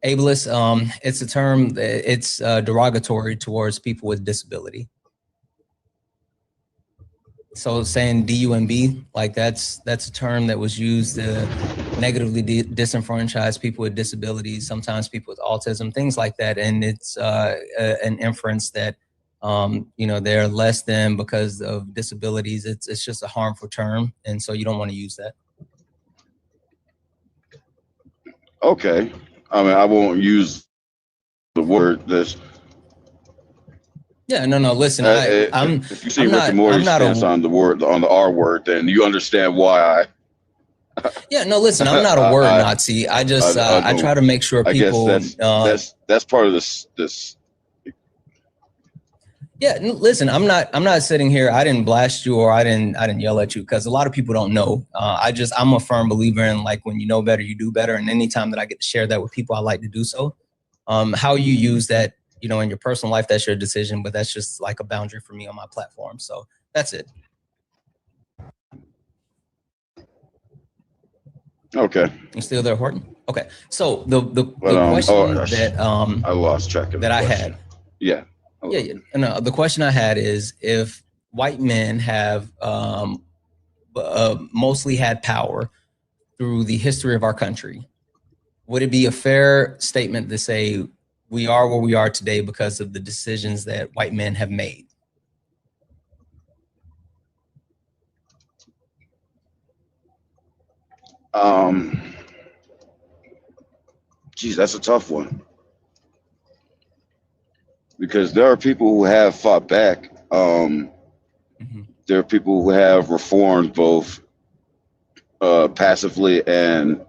ableist? It's a term. It's derogatory towards people with disability. So saying DUMB, like that's a term that was used to negatively disenfranchise people with disabilities, sometimes people with autism, things like that. And it's an inference that they're less than because of disabilities. It's just a harmful term, and so you don't want to use that. Okay, I mean, I won't use the word this. Yeah, no. Listen, if you see Rick and Morty's stance on the word, on the R word, then you understand why yeah, no. Listen, I'm not a word Nazi. I just I try to make sure people. I guess that's part of this. Yeah, listen, I'm not sitting here. I didn't blast you or I didn't yell at you because a lot of people don't know. I'm a firm believer in like when you know better, you do better. And anytime that I get to share that with people, I like to do so. How you use that, in your personal life, that's your decision, but that's just like a boundary for me on my platform. So that's it. Okay. You still there, Horton? Okay. So the question that I lost track of that I had. Yeah. Yeah. No, the question I had is if white men have mostly had power through the history of our country, would it be a fair statement to say we are where we are today because of the decisions that white men have made? Geez, that's a tough one. Because there are people who have fought back. There are people who have reformed both passively and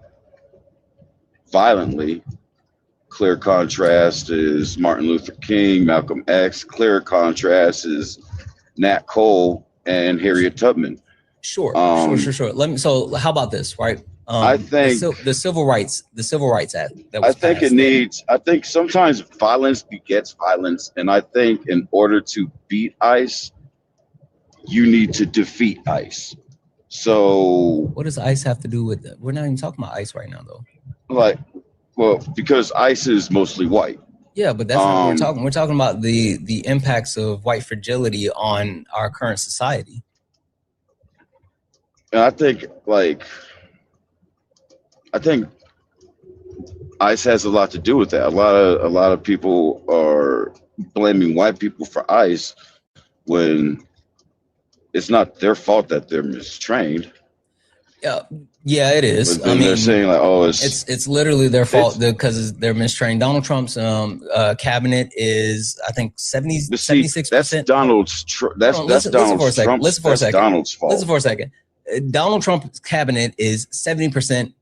violently. Clear contrast is Martin Luther King, Malcolm X. Clear contrast is Nat Cole and Harriet Tubman. Sure. So how about this, right? I think the Civil Rights Act. I think sometimes violence begets violence, and I think in order to beat ICE, you need to defeat ICE. So what does ICE have to do with it? We're not even talking about ICE right now, though. Like, well, because ICE is mostly white. Yeah, but that's not what we're talking. We're talking about the impacts of white fragility on our current society. And I think ICE has a lot to do with that. A lot of people are blaming white people for ICE when it's not their fault that they're mistrained. Yeah, it is. But then they're saying like, oh, it's literally their fault because they're mistrained. Donald Trump's cabinet is, I think, 76%. That's Donald's. That's Donald Trump. Listen for a second. Donald's fault. Listen for a second. Donald Trump's cabinet is 76%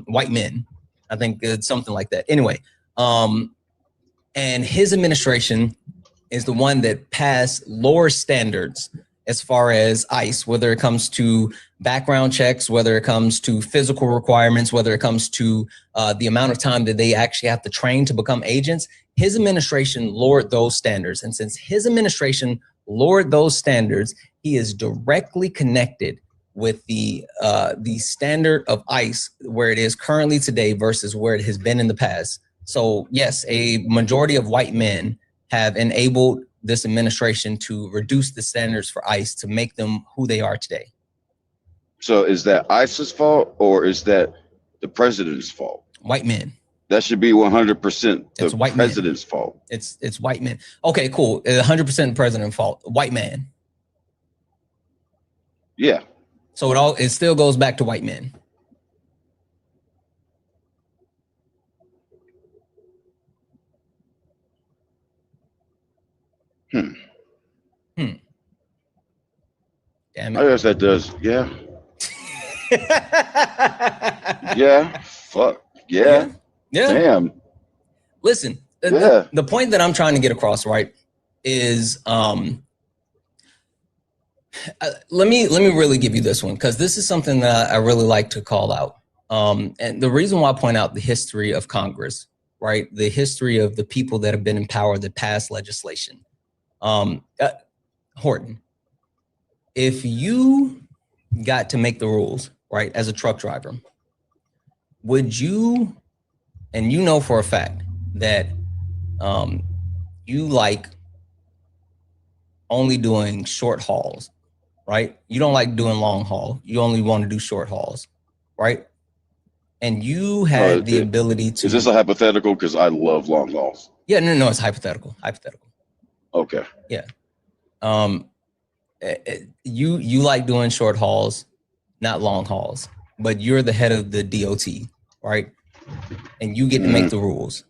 white men. I think it's something like that. Anyway, and his administration is the one that passed lower standards as far as ICE, whether it comes to background checks, whether it comes to physical requirements, whether it comes to the amount of time that they actually have to train to become agents. His administration lowered those standards. And since his administration lowered those standards, he is directly connected with the standard of ICE where it is currently today versus where it has been in the past. So yes, a majority of white men have enabled this administration to reduce the standards for ICE to make them who they are today. So is that ICE's fault or is that the president's fault? White men. That should be 100% the president's fault. It's white men. Okay, cool. 100% president's fault. White man. Yeah. So it still goes back to white men. Damn it. I guess that does. Yeah. Yeah. Fuck. Yeah. Yeah. Damn. Listen, the point that I'm trying to get across, right, is let me really give you this one, because this is something that I really like to call out. And the reason why I point out the history of Congress, right, the history of the people that have been in power that passed legislation. Horton, if you got to make the rules, right, as a truck driver, would you, and you know for a fact that you like only doing short hauls, right? You don't like doing long haul. You only want to do short hauls, right? And you had the ability to. Is this a hypothetical? Because I love long hauls. Yeah, no, it's hypothetical. Okay. Yeah. You like doing short hauls, not long hauls, but you're the head of the DOT, right? And you get to make the rules,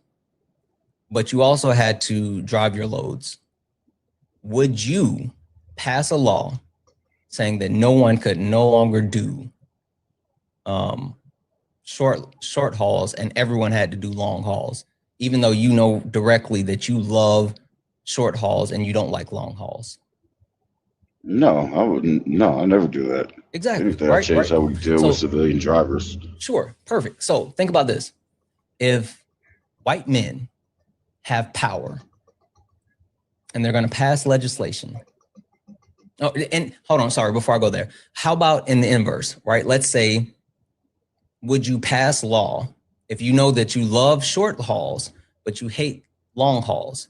but you also had to drive your loads. Would you pass a law saying that no one could no longer do short hauls and everyone had to do long hauls, even though you know directly that you love short hauls and you don't like long hauls? No, I wouldn't. No, I never do that. Exactly. If that changed how we deal with civilian drivers. Sure. Perfect. So think about this. If white men have power and they're going to pass legislation. Oh, and hold on. Sorry. Before I go there, how about in the inverse, right? Let's say, would you pass law if you know that you love short hauls, but you hate long hauls,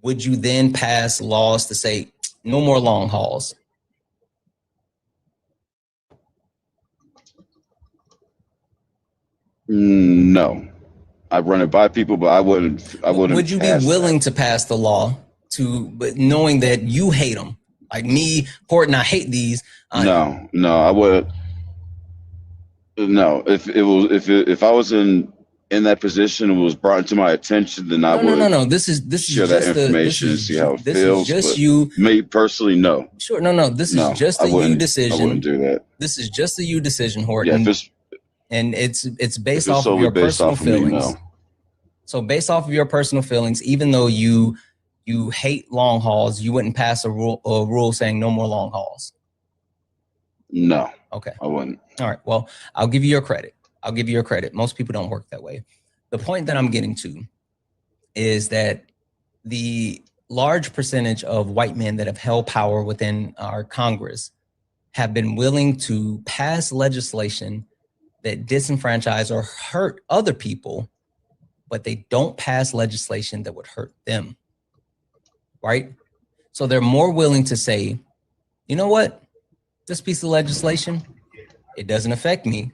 would you then pass laws to say no more long hauls? No, I run it by people, but I wouldn't. Would you be willing to pass the law but knowing that you hate them, like me, Horton? I hate these. No, I would. No, if I was in that position and was brought to my attention, then I would. No. This is share that information and see how it feels. This is just you. Me personally, no. Sure, no. This is just a you decision. I wouldn't do that. This is just a you decision, Horton. Yeah, and it's based off of your personal feelings. So based off of your personal feelings, even though you hate long hauls, you wouldn't pass a rule saying no more long hauls. No. Okay. I wouldn't. All right. Well, I'll give you your credit. Most people don't work that way. The point that I'm getting to is that the large percentage of white men that have held power within our Congress have been willing to pass legislation that disenfranchise or hurt other people, but they don't pass legislation that would hurt them, right? So they're more willing to say, you know what? This piece of legislation, it doesn't affect me,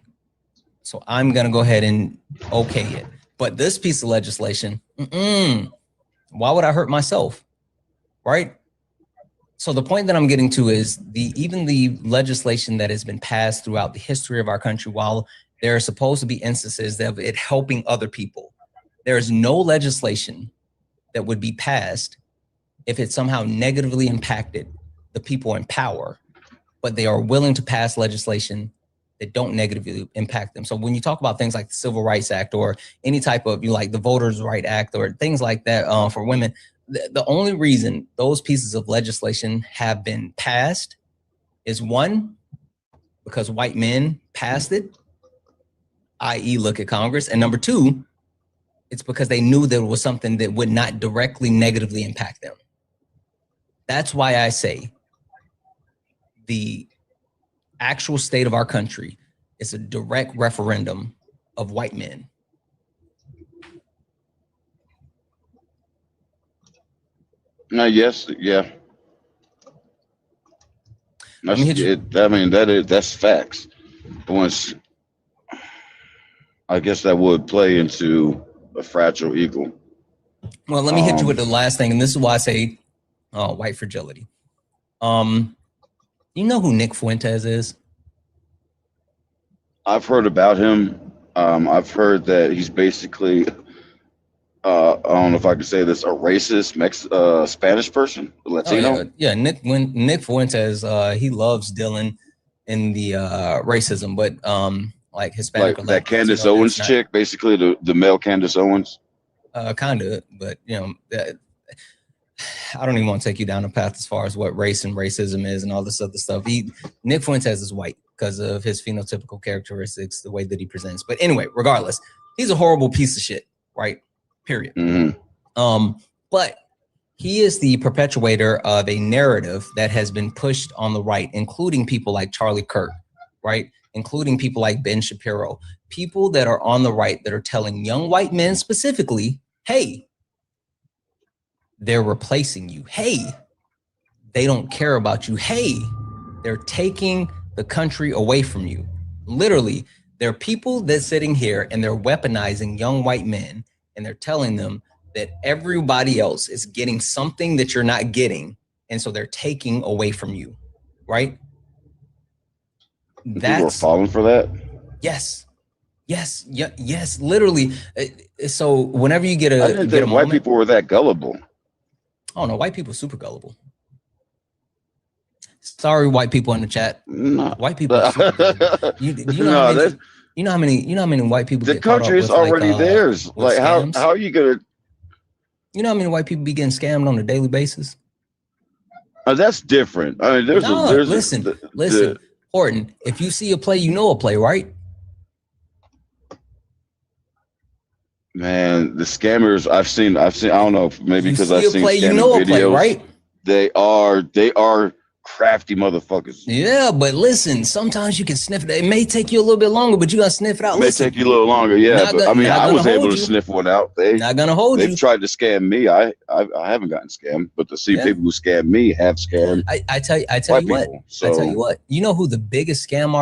so I'm going to go ahead and okay it. But this piece of legislation, why would I hurt myself, right? So the point that I'm getting to is even the legislation that has been passed throughout the history of our country, while there are supposed to be instances of it helping other people, there is no legislation that would be passed if it somehow negatively impacted the people in power, but they are willing to pass legislation that don't negatively impact them. So when you talk about things like the Civil Rights Act or any type of, like the Voters' Right Act or things like that for women, the only reason those pieces of legislation have been passed is one, because white men passed it, i.e. look at Congress. And number two, it's because they knew there was something that would not directly negatively impact them. That's why I say the actual state of our country is a direct referendum of white men. Yes, yeah. That's facts. Once, I guess that would play into a fragile eagle. Well, let me hit you with the last thing, and this is why I say white fragility. You know who Nick Fuentes is? I've heard about him. I've heard that he's basically, I don't know if I can say this, a racist Spanish person, Latino. Oh, yeah. Nick Fuentes, he loves dealing in the racism, but like Hispanic. Like that Candace Owens chick, basically the male Candace Owens. Kind of, but I don't even want to take you down a path as far as what race and racism is and all this other stuff. Nick Fuentes is white because of his phenotypical characteristics, the way that he presents. But anyway, regardless, he's a horrible piece of shit, right? Period. Mm-hmm. But he is the perpetuator of a narrative that has been pushed on the right, including people like Charlie Kirk, right? Including people like Ben Shapiro, people that are on the right that are telling young white men specifically, hey, they're replacing you. Hey, they don't care about you. Hey, they're taking the country away from you. Literally, there are people that's sitting here and they're weaponizing young white men and they're telling them that everybody else is getting something that you're not getting. And so they're taking away from you, right? People are falling for that? Yes. Literally. So whenever you get I didn't think white people were that gullible. Oh no, white people are super gullible. Sorry, white people in the chat. No. White people are super gullible. You know how many white people the get caught up country is with, already theirs. Like how are you gonna? You know how many white people be getting scammed on a daily basis? That's different. I mean, listen, Horton. If you see a play, you know a play, right? Man, the scammers I've seen. I don't know, maybe because I've seen scamming videos. Play, right? They are crafty motherfuckers. Yeah, but listen, sometimes you can sniff it. It may take you a little bit longer, but you're gonna sniff it out. It may take you a little longer, yeah. But I mean, I was able to you. sniff one out. Not gonna hold you. They've tried to scam me. I haven't gotten scammed, but to see people who scam me have scammed. I tell you what. So, I tell you what. You know who the biggest scam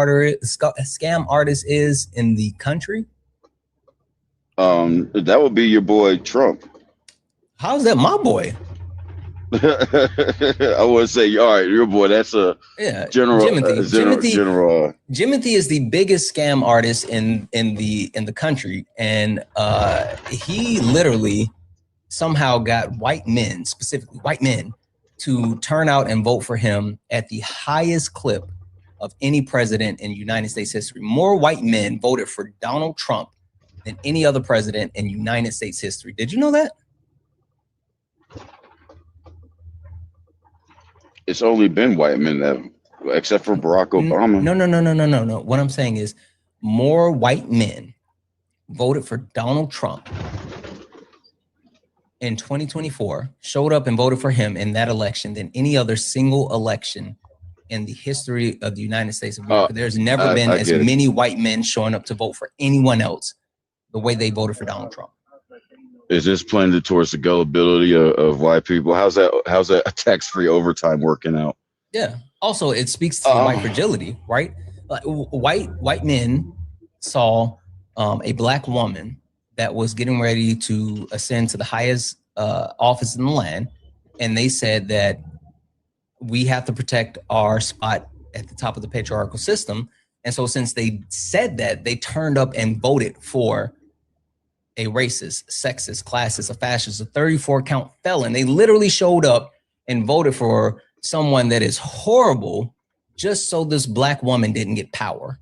artist is in the country? That would be your boy Trump. How's that my boy? I would say, all right, your boy. That's a general. Jimothy is the biggest scam artist in the country, and he literally somehow got white men, specifically white men, to turn out and vote for him at the highest clip of any president in United States history. More white men voted for Donald Trump than any other president in United States history. Did you know that? It's only been white men that, except for Barack Obama. No. What I'm saying is more white men voted for Donald Trump in 2024, showed up and voted for him in that election than any other single election in the history of the United States of America. There's never been as many white men showing up to vote for anyone else the way they voted for Donald Trump. Is this playing towards the gullibility of white people? How's that tax-free overtime working out? Yeah. Also, it speaks to white fragility, right? Like, white men saw a black woman that was getting ready to ascend to the highest office in the land, and they said that we have to protect our spot at the top of the patriarchal system. And so since they said that, they turned up and voted for a racist, sexist, classist, a fascist, a 34-count felon. They literally showed up and voted for someone that is horrible just so this black woman didn't get power.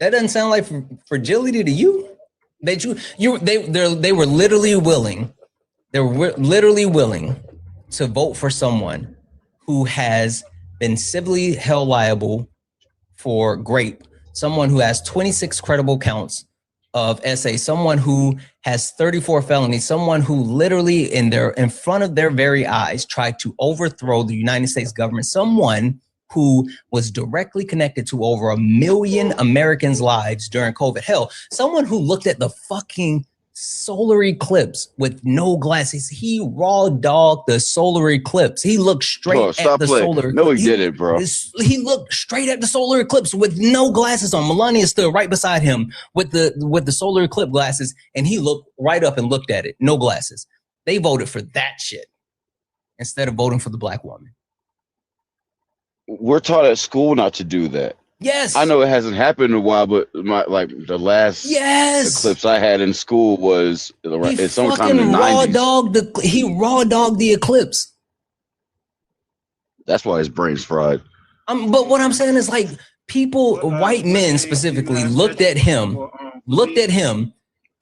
That doesn't sound like fragility to you? They were literally willing. They were literally willing to vote for someone who has been civilly held liable for rape, someone who has 26 credible counts of SA, someone who has 34 felonies, someone who literally in front of their very eyes tried to overthrow the United States government, someone who was directly connected to over 1 million Americans' lives during COVID. Hell, someone who looked at the fucking solar eclipse with no glasses. He raw dogged the solar eclipse. He looked straight at the solar. No, he didn't, bro. He looked straight at the solar eclipse with no glasses on. Melania stood right beside him with the solar eclipse glasses, and he looked right up and looked at it. No glasses. They voted for that shit instead of voting for the black woman. We're taught at school not to do that. Yes. I know it hasn't happened in a while, but the last eclipse I had in school was it's sometime in the 90s. He raw dogged the eclipse. That's why his brain's fried. But what I'm saying is, like, people, white men specifically, looked at him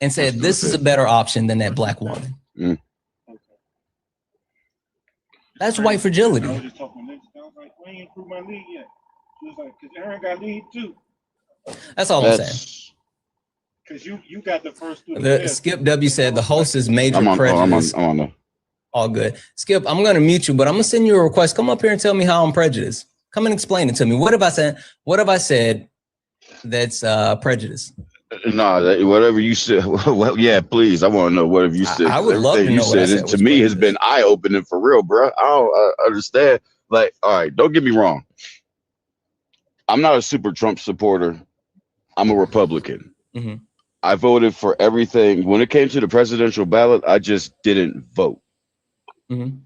and said, this is a better option than that black woman. Mm. That's white fragility. That's all I'm saying. Because you got the first two. Skip W said the host is major prejudice. I'm on. All good. Skip, I'm going to mute you, but I'm going to send you a request. Come up here and tell me how I'm prejudiced. Come and explain it to me. What have I said? What have I said that's prejudice? No, whatever you said. Well, yeah, please. I want to know whatever you said. I would love to know what I said. To me, has been eye-opening for real, bro. I don't understand. Like, all right, don't get me wrong. I'm not a super Trump supporter. I'm a Republican. Mm-hmm. I voted for everything. When it came to the presidential ballot, I just didn't vote. Mm-hmm.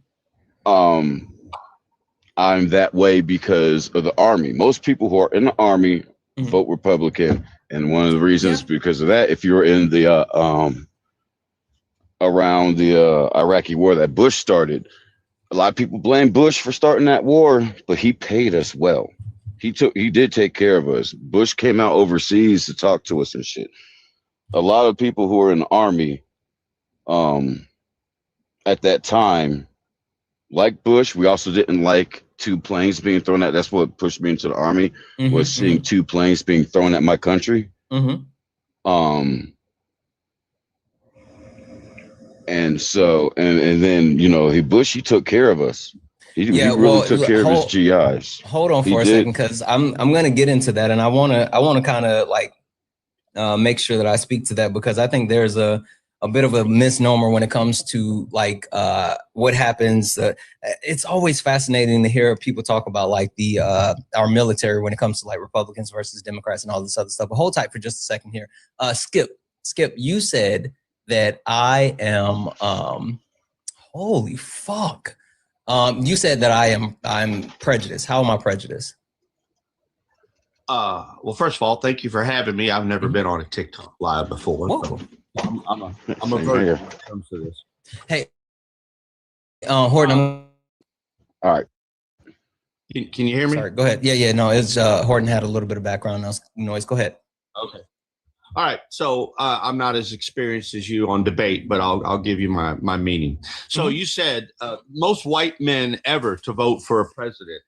I'm that way because of the Army. Most people who are in the Army vote Republican. And one of the reasons because of that, if you're in the around the Iraqi war that Bush started, a lot of people blame Bush for starting that war, but he paid us well. He did take care of us. Bush came out overseas to talk to us and shit. A lot of people who were in the Army at that time, like Bush, we also didn't like 2 planes being thrown at. That's what pushed me into the Army, was seeing 2 planes being thrown at my country. And so, and then, you know, Bush, he took care of us. He really took care of his GIs. Hold on for a second, because I'm gonna get into that, and I wanna kind of like make sure that I speak to that, because I think there's a bit of a misnomer when it comes to like what happens. It's always fascinating to hear people talk about like the our military when it comes to like Republicans versus Democrats and all this other stuff. But hold tight for just a second here. Skip, you said that I am holy fuck. You said that I'm prejudiced. How am I prejudiced? Well, first of all, thank you for having me. I've never been on a TikTok live before. So I'm a virgin when it comes to this. Hey, Horton. All right. Can you hear me? Sorry, go ahead. Yeah. No, it's Horton had a little bit of background noise. Go ahead. Okay. All right. So I'm not as experienced as you on debate, but I'll give you my meaning. So you said most white men ever to vote for a president.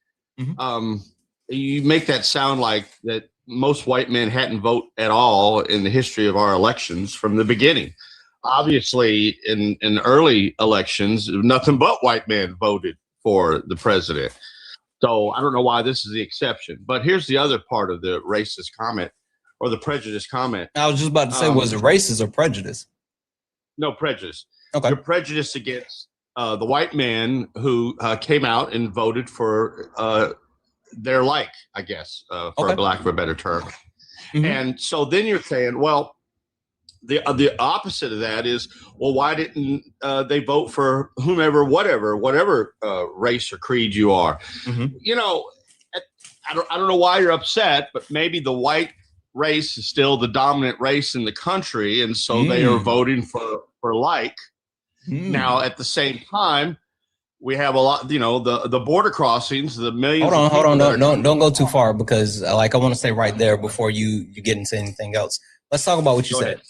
You make that sound like that most white men hadn't voted at all in the history of our elections from the beginning. Obviously, in early elections, nothing but white men voted for the president. So I don't know why this is the exception. But here's the other part of the racist comment or the prejudice comment. I was just about to say, was it racist or prejudice? No, prejudice. Okay. You're prejudiced against the white man who came out and voted for their like, I guess, for lack of a better term. And so then you're saying, well, the opposite of that is, well, why didn't they vote for whomever, whatever race or creed you are? You know, I don't know why you're upset, but maybe the white race is still the dominant race in the country, and so they are voting for like. Now, at the same time, we have a lot, you know, the border crossings, the millions. Hold on, don't go too far, because like I want to stay right there before you get into anything else. Let's talk about what you said.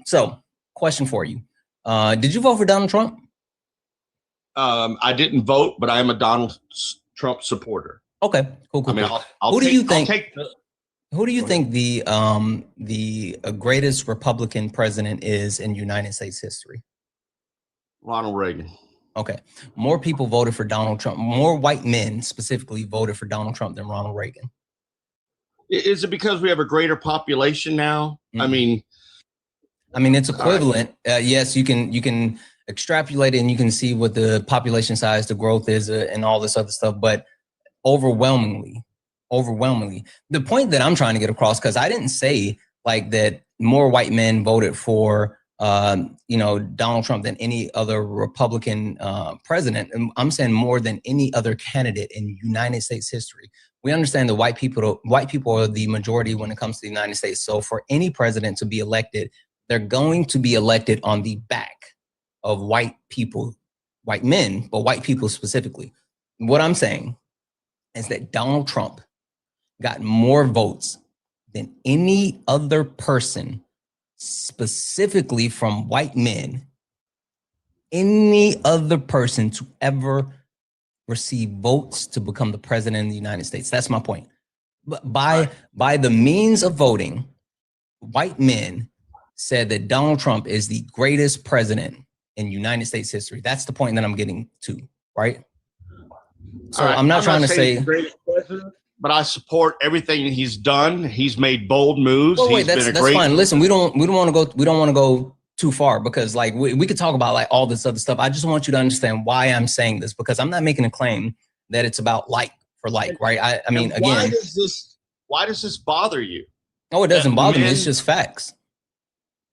So, question for you: did you vote for Donald Trump? I didn't vote, but I am a Donald Trump supporter. Okay, cool. I mean, Who do you think the greatest Republican president is in United States history? Ronald Reagan. Okay, more people voted for Donald Trump. More white men specifically voted for Donald Trump than Ronald Reagan. Is it because we have a greater population now? I mean, it's equivalent. Yes, you can extrapolate it and you can see what the population size, the growth is, and all this other stuff. But overwhelmingly, the point that I'm trying to get across, because I didn't say like that more white men voted for Donald Trump than any other Republican president. I'm saying more than any other candidate in United States history. We understand that white people are the majority when it comes to the United States. So for any president to be elected, they're going to be elected on the back of white people, white men, but white people specifically. What I'm saying is that Donald Trump got more votes than any other person, specifically from white men, any other person to ever receive votes to become the president of the United States. That's my point. But by the means of voting, white men said that Donald Trump is the greatest president in United States history. That's the point that I'm getting to, right? So I'm not trying to say greatest president, but I support everything he's done. He's made bold moves. Well, wait, that's fine. Listen, we don't want to go too far, because like we could talk about like all this other stuff. I just want you to understand why I'm saying this, because I'm not making a claim that it's about like for like, right? I mean, again, why does this bother you? Oh, it doesn't bother me. It's just facts.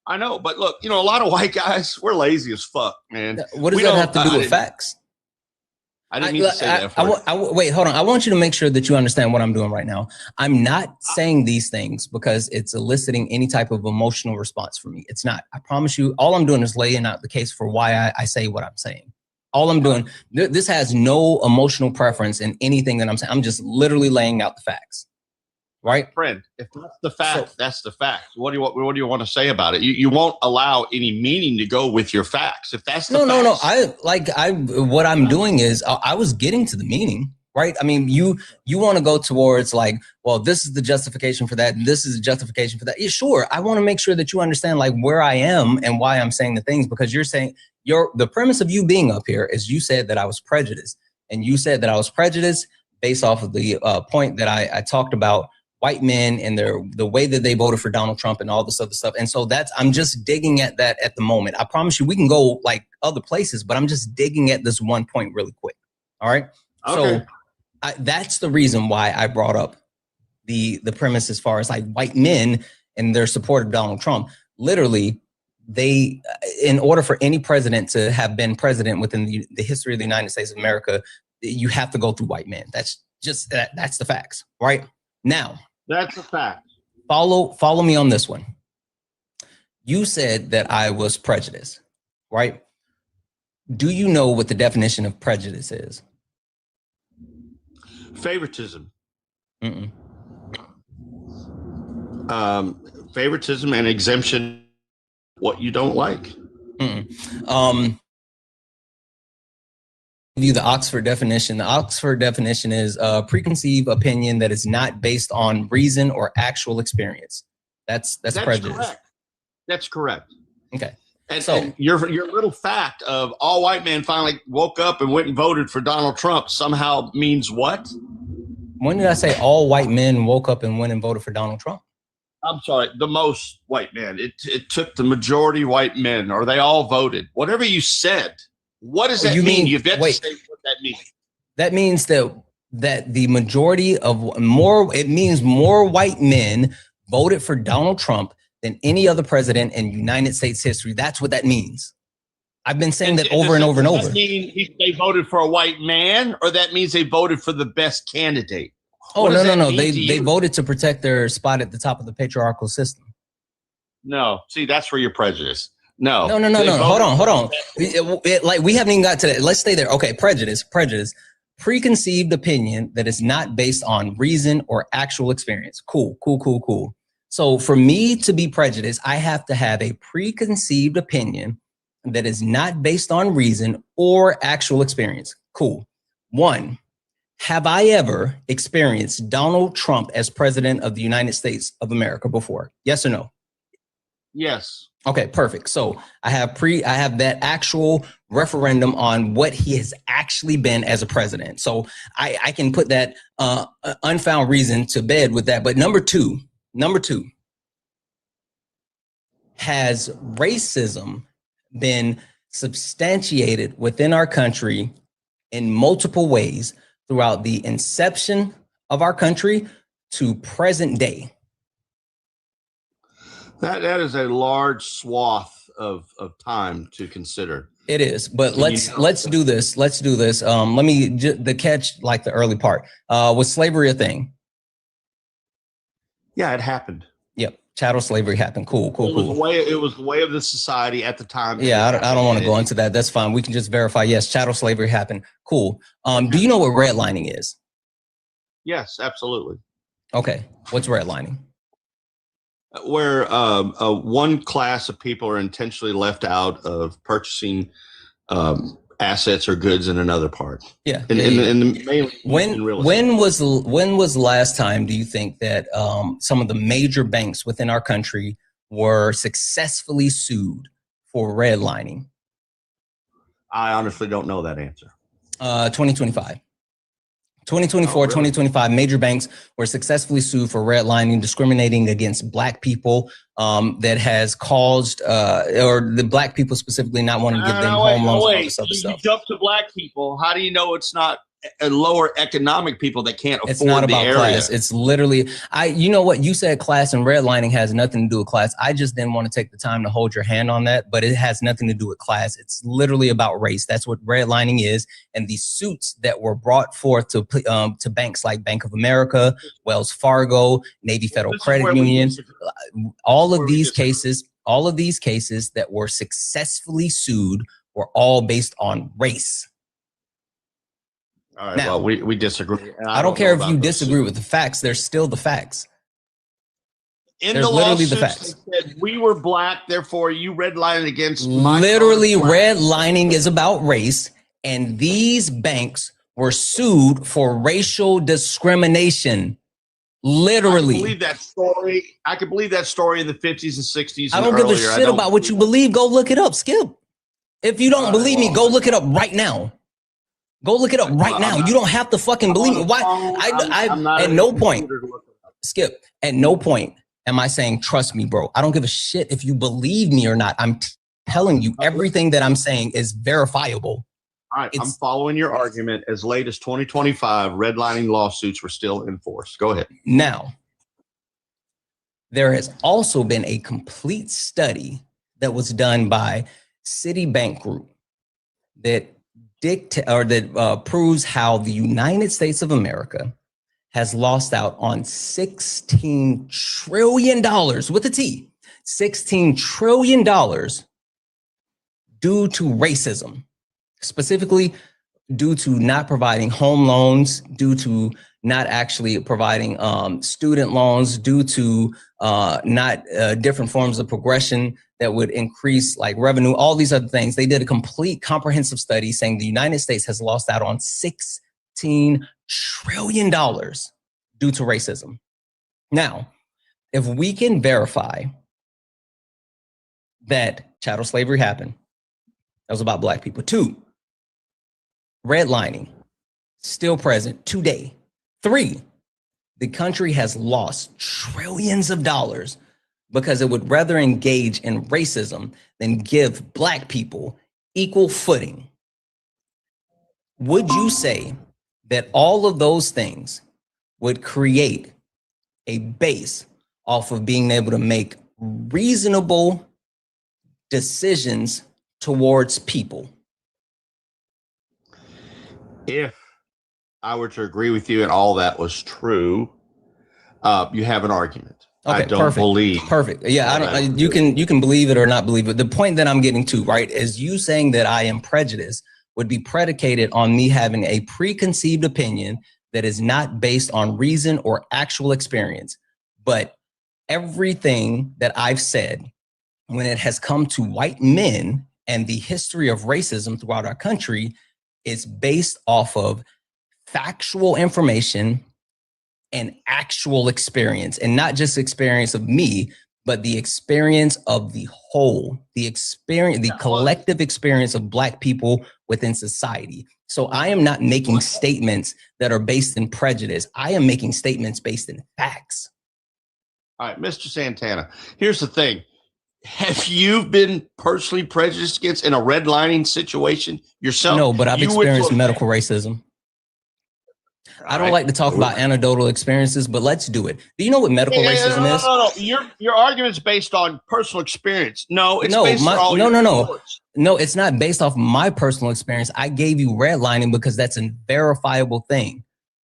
I know, but look, a lot of white guys, we're lazy as fuck, man. What does that have to do with facts? I didn't mean to say that. Wait, hold on. I want you to make sure that you understand what I'm doing right now. I'm not saying these things because it's eliciting any type of emotional response from me. It's not. I promise you. All I'm doing is laying out the case for why I say what I'm saying. All I'm doing, this has no emotional preference in anything that I'm saying. I'm just literally laying out the facts. Right, friend. If that's the fact, that's the fact. What do you want to say about it? You won't allow any meaning to go with your facts. If that's the no. What I'm doing is I was getting to the meaning, right? I mean, you want to go towards like, well, this is the justification for that, and this is the justification for that. Yeah, sure. I want to make sure that you understand like where I am and why I'm saying the things, because you're saying the premise of you being up here is you said that I was prejudiced. And you said that I was prejudiced based off of the point that I talked about white men and the way that they voted for Donald Trump and all this other stuff. And so I'm just digging at that at the moment. I promise you we can go like other places, but I'm just digging at this one point really quick. All right. Okay. So that's the reason why I brought up the premise as far as like white men and their support of Donald Trump. Literally, they, in order for any president to have been president within the history of the United States of America, you have to go through white men. That's just that's the facts, right? Now, that's a fact. Follow me on this one. You said that I was prejudiced, right? Do you know what the definition of prejudice is? Favoritism. Favoritism and exemption, what you don't like. Give you the Oxford definition. The Oxford definition is a preconceived opinion that is not based on reason or actual experience. That's prejudice. Correct. That's correct. Okay. And your little fact of all white men finally woke up and went and voted for Donald Trump somehow means what? When did I say all white men woke up and went and voted for Donald Trump? I'm sorry, the most white men. It took the majority white men, or they all voted. Whatever you said. What does that mean? You've got to say what that means. That means that the majority of it means more white men voted for Donald Trump than any other president in United States history. That's what that means. I've been saying that over and over and over. Does that mean they voted for a white man, or that means they voted for the best candidate? Oh, no. They voted to protect their spot at the top of the patriarchal system. No. See, that's where you're prejudiced. No. Hold on. Like we haven't even got to that. Let's stay there. Okay, prejudice. Preconceived opinion that is not based on reason or actual experience. Cool. So for me to be prejudiced, I have to have a preconceived opinion that is not based on reason or actual experience. Cool. 1, have I ever experienced Donald Trump as president of the United States of America before? Yes or no? Yes. Okay, perfect. So I have that actual referendum on what he has actually been as a president. So I can put that unfound reason to bed with that. But number two, has racism been substantiated within our country in multiple ways throughout the inception of our country to present day? That is a large swath of time to consider. It is, but let's do this. Let me the catch like the early part. Was slavery a thing? Yeah, it happened. Yep, chattel slavery happened. Cool. It was the way of the society at the time. Yeah, I don't want to go into that. That's fine. We can just verify. Yes, chattel slavery happened. Cool. Do you know what redlining is? Yes, absolutely. Okay, what's redlining? Where one class of people are intentionally left out of purchasing assets or goods in another part. Yeah. When was the last time do you think that some of the major banks within our country were successfully sued for redlining? I honestly don't know that answer. 2025. 2024, 2025, major banks were successfully sued for redlining, discriminating against Black people, that has caused, or the Black people specifically not wanting to give them home loans and all this other stuff. You jump to Black people. How do you know it's not lower economic people that can't afford it's not about the area? Class. It's literally, you know what, you said class and redlining has nothing to do with class. I just didn't want to take the time to hold your hand on that, but it has nothing to do with class. It's literally about race. That's what redlining is. And these suits that were brought forth to banks like Bank of America, Wells Fargo, Navy Federal Credit Union, all of these cases that were successfully sued were all based on race. All right, now, well, we disagree. I don't care if you disagree with the facts. They're still the facts. There's literally the facts. Said we were Black, therefore you redlined against literally redlining is about race, and these banks were sued for racial discrimination. Literally. I can believe that story. I can believe that story in the 50s and 60s. I don't give a shit about what you believe. Go look it up, Skip. If you don't believe me, go look it up right now. Go look it up right now. You don't have to fucking believe me. Why? At no point, Skip, at no point am I saying, trust me, bro. I don't give a shit if you believe me or not. I'm telling you, everything that I'm saying is verifiable. All right, I'm following your argument. As late as 2025, redlining lawsuits were still in force. Go ahead. Now, there has also been a complete study that was done by Citibank Group that proves how the United States of America has lost out on $16 trillion with a T, $16 trillion due to racism, specifically due to not providing home loans, due to not actually providing student loans, due to not different forms of progression that would increase like revenue, all these other things. They did a complete comprehensive study saying the United States has lost out on $16 trillion due to racism. Now, if we can verify that chattel slavery happened, that was about Black people. 2, redlining, still present today. 3, the country has lost trillions of dollars because it would rather engage in racism than give Black people equal footing. Would you say that all of those things would create a base off of being able to make reasonable decisions towards people? If I were to agree with you and all that was true, you have an argument. Okay, I don't believe. Perfect. Yeah, I don't. You can believe it or not believe it. The point that I'm getting to, right, is you saying that I am prejudiced would be predicated on me having a preconceived opinion that is not based on reason or actual experience. But everything that I've said, when it has come to white men and the history of racism throughout our country, is based off of factual information and actual experience, and not just experience of me, but the experience of the whole, the experience, the collective experience of Black people within society. So I am not making statements that are based in prejudice. I am making statements based in facts. All right, Mr. Santana, here's the thing. Have you been personally prejudiced against in a redlining situation yourself? No, but I've experienced medical racism. I don't like to talk about anecdotal experiences, but let's do it. Do you know what medical racism is? No. Your argument's based on personal experience. No, it's based on all No, it's not based off my personal experience. I gave you redlining because that's a verifiable thing.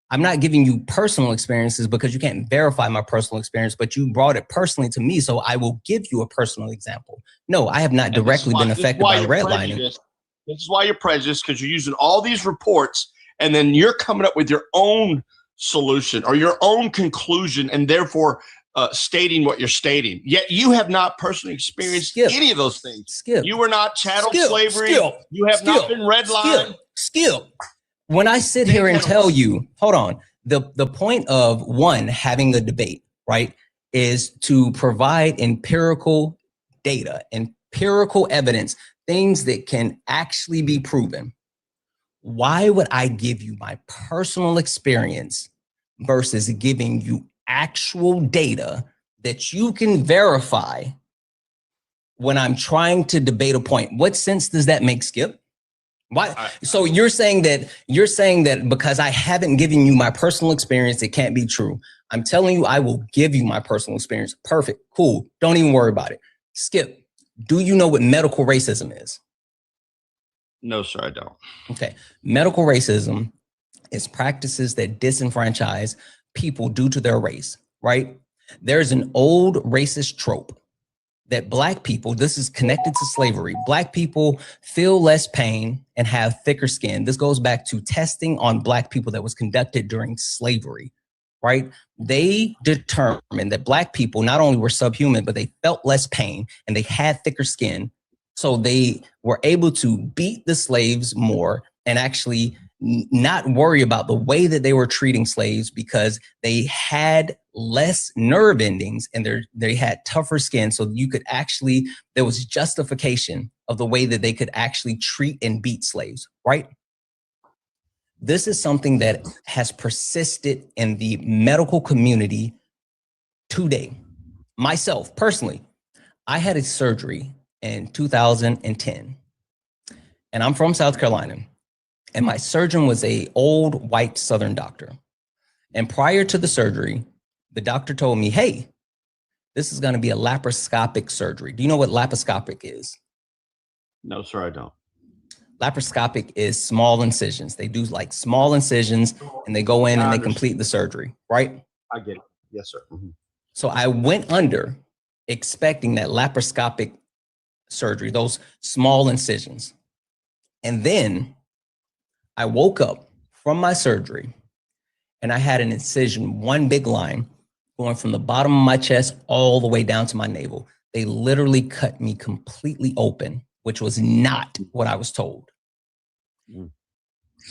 I'm not giving you personal experiences because you can't verify my personal experience, but you brought it personally to me, so I will give you a personal example. No, I have not directly been affected by redlining. This is why you're prejudiced, because you're using all these reports and then you're coming up with your own solution or your own conclusion and therefore stating what you're stating. Yet you have not personally experienced any of those things. You were not chattel slavery. You have not been redlined. When I sit here and tell you, hold on, the point of one, having a debate, right, is to provide empirical data, empirical evidence, things that can actually be proven. Why would I give you my personal experience versus giving you actual data that you can verify when I'm trying to debate a point? What sense does that make, Skip? Why? So you're saying that because I haven't given you my personal experience, it can't be true. I'm telling you, I will give you my personal experience. Perfect. Cool. Don't even worry about it. Skip, do you know what medical racism is? No, sir, I don't. Okay. Medical racism is practices that disenfranchise people due to their race, right? There's an old racist trope that Black people, this is connected to slavery, Black people feel less pain and have thicker skin. This goes back to testing on Black people that was conducted during slavery, right? They determined that Black people not only were subhuman, but they felt less pain and they had thicker skin. So they were able to beat the slaves more and actually not worry about the way that they were treating slaves because they had less nerve endings and they had tougher skin. So you could actually, there was justification of the way that they could actually treat and beat slaves, right? This is something that has persisted in the medical community today. Myself, personally, I had a surgery in 2010, and I'm from South Carolina, and my surgeon was a old white Southern doctor. And prior to the surgery, the doctor told me, hey, this is going to be a laparoscopic surgery. Do you know what laparoscopic is? No, sir, I don't. Laparoscopic is small incisions. They do like small incisions and they go in and they complete the surgery, right? I get it. Yes, sir. Mm-hmm. So I went under expecting that laparoscopic surgery, those small incisions. And then I woke up from my surgery and I had an incision, one big line going from the bottom of my chest all the way down to my navel. They literally cut me completely open, which was not what I was told.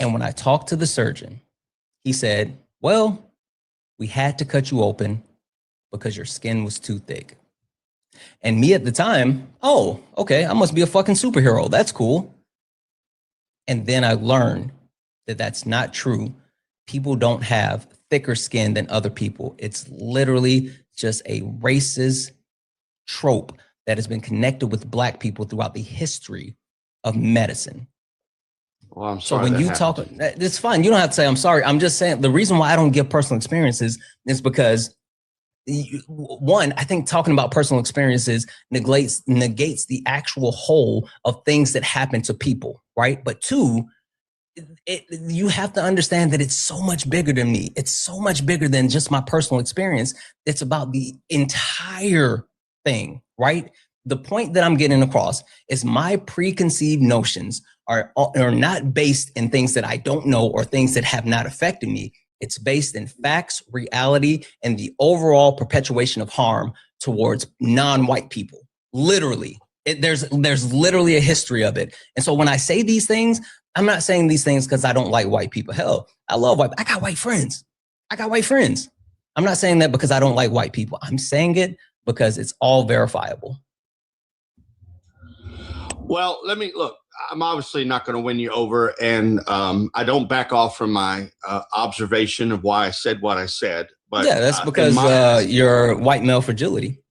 And when I talked to the surgeon, he said, well, we had to cut you open because your skin was too thick. And me at the time, oh, okay, I must be a fucking superhero. That's cool. And then I learned that that's not true. People don't have thicker skin than other people. It's literally just a racist trope that has been connected with Black people throughout the history of medicine. Well, I'm sorry. So when you talk, it's fine. You don't have to say I'm sorry. I'm just saying the reason why I don't give personal experiences is because one, I think talking about personal experiences negates the actual whole of things that happen to people, right? But two, you have to understand that it's so much bigger than me. It's so much bigger than just my personal experience. It's about the entire thing, right? The point that I'm getting across is my preconceived notions are not based in things that I don't know or things that have not affected me. It's based in facts, reality, and the overall perpetuation of harm towards non-white people. Literally, there's literally a history of it. And so when I say these things, I'm not saying these things because I don't like white people. Hell, I love white. I got white friends. I'm not saying that because I don't like white people. I'm saying it because it's all verifiable. Well, let me look. I'm obviously not going to win you over, and I don't back off from my observation of why I said what I said. But yeah, that's because you're white male fragility.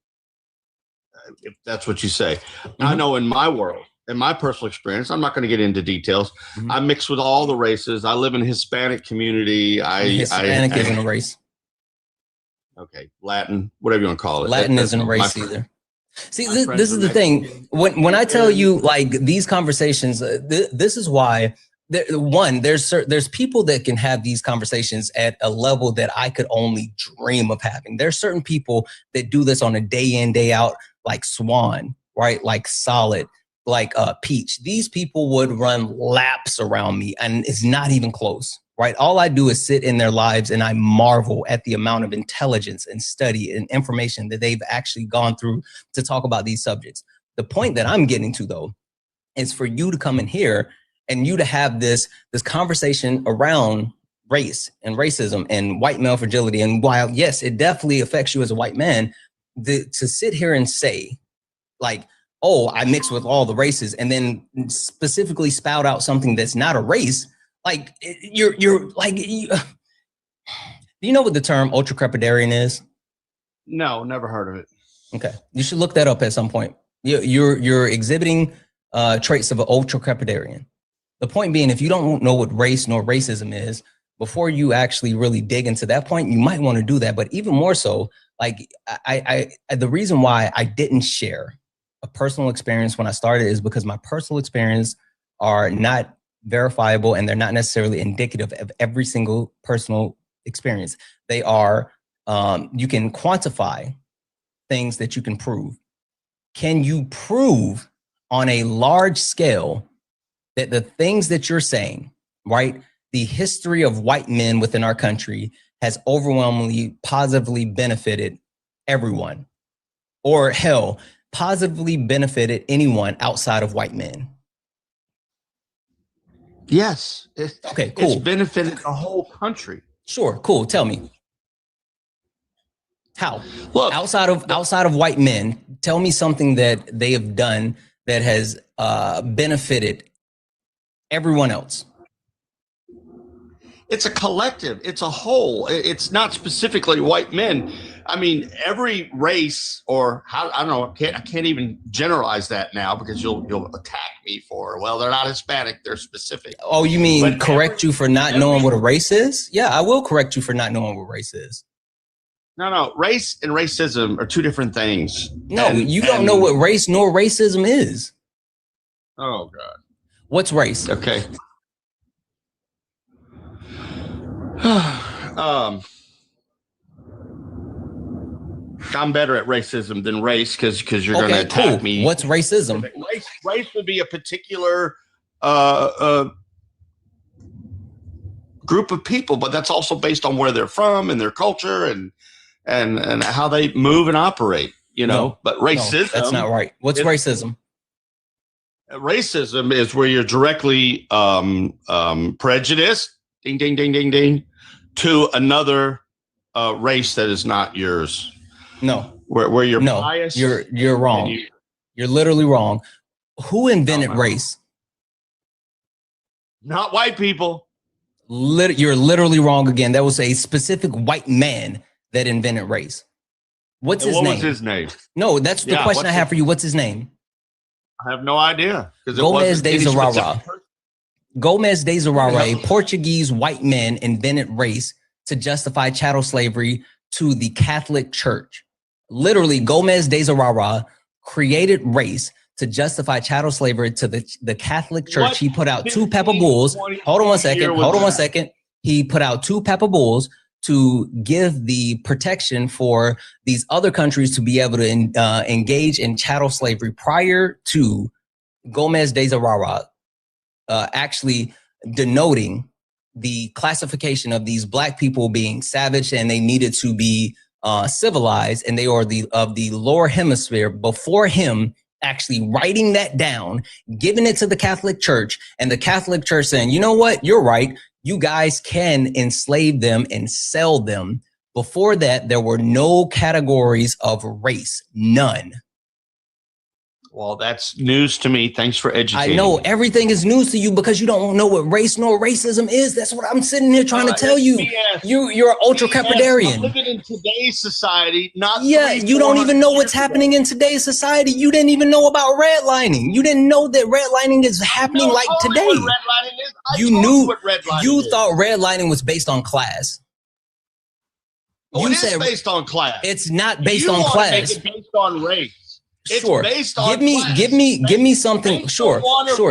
If that's what you say. I know in my world, in my personal experience, I'm not going to get into details. I mix with all the races. I live in a Hispanic community. Hispanic isn't a race. Okay, Latin, whatever you want to call it. Latin isn't a race either. See, this is the thing. When I tell you, like, these conversations, this is why. There's people that can have these conversations at a level that I could only dream of having. There's certain people that do this on a day in, day out, like Swan, right? Like Solid, like Peach. These people would run laps around me, and it's not even close. Right. All I do is sit in their lives and I marvel at the amount of intelligence and study and information that they've actually gone through to talk about these subjects. The point that I'm getting to, though, is for you to come in here and you to have this conversation around race and racism and white male fragility. And while, yes, it definitely affects you as a white man, to sit here and say, like, oh, I mix with all the races and then specifically spout out something that's not a race. Like you're like, do you know what the term ultra-crepidarian is? No, never heard of it. Okay, you should look that up at some point. You're exhibiting traits of an ultra-crepidarian. The point being, if you don't know what race nor racism is, before you actually really dig into that point, you might want to do that. But even more so, like the reason why I didn't share a personal experience when I started is because my personal experience are not verifiable and they're not necessarily indicative of every single personal experience. They are, you can quantify things that you can prove. Can you prove on a large scale that the things that you're saying, right, the history of white men within our country has overwhelmingly positively benefited everyone, or hell, positively benefited anyone outside of white men? Yes. Okay, cool. It's benefited the whole country. Sure, cool. Tell me. How? Look, outside of white men, tell me something that they have done that has benefited everyone else. it's a collective. It's a whole. It's not specifically white men. I mean, every race, or how, I don't know. I can't even generalize that now because you'll attack me for, well, they're not Hispanic. They're specific. Oh, you mean correct you for not knowing what a race is? Yeah, I will correct you for not knowing what race is. No. Race and racism are two different things. No, you don't know what race nor racism is. Oh, God. What's race? Okay. I'm better at racism than race because you're going to attack me. What's racism? Race would be a particular group of people, but that's also based on where they're from and their culture and how they move and operate. You know, No, but racism. No, that's not right. What's racism? Racism is where you're directly prejudiced, ding, ding, ding, ding, ding, to another race that is not yours. No. Where you're biased. You're wrong. You're literally wrong. Who invented race? Not white people. You're literally wrong again. That was a specific white man that invented race. What's his name? What was his name? No, that's the question I have for you. What's his name? I have no idea. Gomez de Zurara. Gomez de Zurara, a Portuguese white man, invented race to justify chattel slavery to the Catholic Church. Literally, Gomez de Zurara created race to justify chattel slavery to the Catholic Church. He put out 2 Papa Bulls. Hold on one second. He put out 2 Papa Bulls to give the protection for these other countries to be able to engage in chattel slavery prior to Gomez de Zurara actually denoting the classification of these black people being savage and they needed to be civilized, and they are of the lower hemisphere before him actually writing that down, giving it to the Catholic Church, and the Catholic Church saying, you know what, you're right. You guys can enslave them and sell them. Before that, there were no categories of race, none. Well, that's news to me. Thanks for educating. I know everything is news to you because you don't know what race nor racism is. That's what I'm sitting here trying to tell you. You're an ultra crepidarian. I'm living in today's society, not you don't even know what's happening in today's society. You didn't even know about redlining. You didn't know that redlining is happening like today. You thought redlining was based on class. You said based on class. It's not based on class. Make it based on race. It's based on give me something. Sure,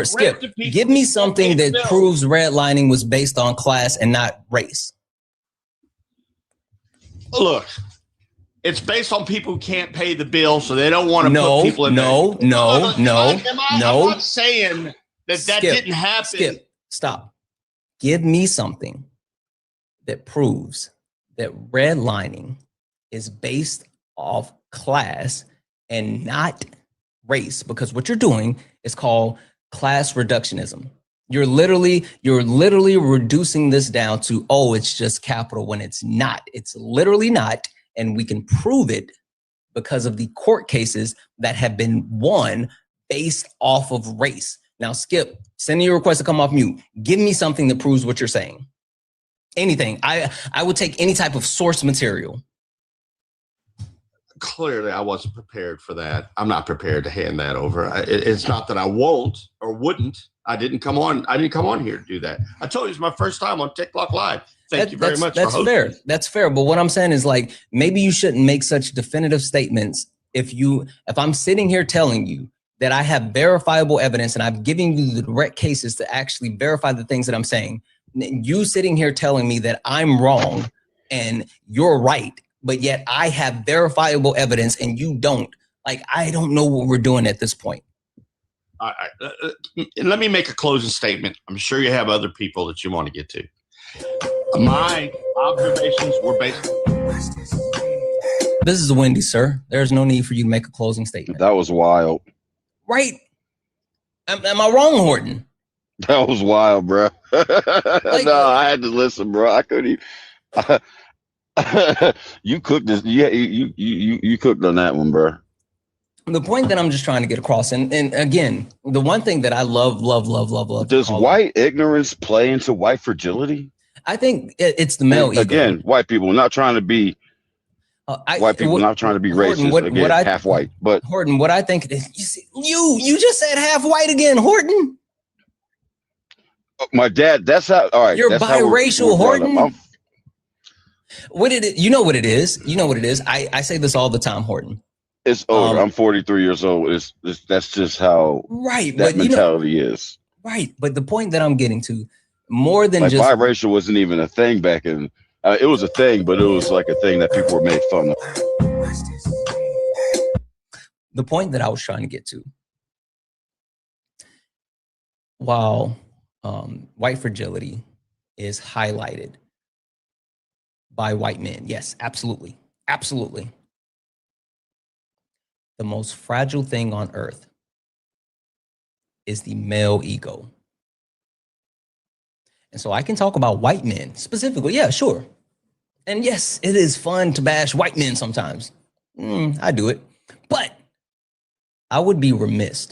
Skip. Give me something that proves redlining was based on class and not race. Look, it's based on people who can't pay the bill, so they don't want to put people in. No. I'm not saying that didn't happen. Skip, stop. Give me something that proves that redlining is based off class and not race, because what you're doing is called class reductionism. You're literally reducing this down to, oh, it's just capital, when it's not. It's literally not, and we can prove it because of the court cases that have been won based off of race. Now, Skip, send me a request to come off mute. Give me something that proves what you're saying. Anything. I would take any type of source material. Clearly, I wasn't prepared for that. I'm not prepared to hand that over. It's not that I won't or wouldn't. I didn't come on here to do that. I told you it's my first time on TikTok Live. Thank you very much. That's fair. That's fair. But what I'm saying is, like, maybe you shouldn't make such definitive statements. If I'm sitting here telling you that I have verifiable evidence and I've given you the direct cases to actually verify the things that I'm saying, you sitting here telling me that I'm wrong and you're right, but yet I have verifiable evidence and you don't. Like, I don't know what we're doing at this point. All right. Let me make a closing statement. I'm sure you have other people that you want to get to. My observations were based. This is Wendy, sir. There's no need for you to make a closing statement. That was wild. Right? Am I wrong, Horton? That was wild, bro. Like, no, I had to listen, bro. I couldn't even. You cooked this. Yeah, you cooked on that one, bro. The point that I'm just trying to get across, and again, the one thing that I love. Does white ignorance play into white fragility? I think it's the male ego. Again, white people not trying to be white people not trying to be Horton, racist. Again, half white, but Horton, what I think is, you just said half white again, Horton. My dad. That's how. All right, you're that's biracial, Horton. What it? You know what it is. You know what it is. I say this all the time, Horton. It's older. I'm 43 years old. That's just how that mentality is. Right, but the point that I'm getting to, more than like just biracial wasn't even a thing back in. It was a thing, but it was like a thing that people were made fun of. The point that I was trying to get to, while white fragility is highlighted by white men, yes, absolutely, absolutely. The most fragile thing on earth is the male ego. And so I can talk about white men specifically. Yeah, sure. And yes, it is fun to bash white men sometimes. I do it. But I would be remiss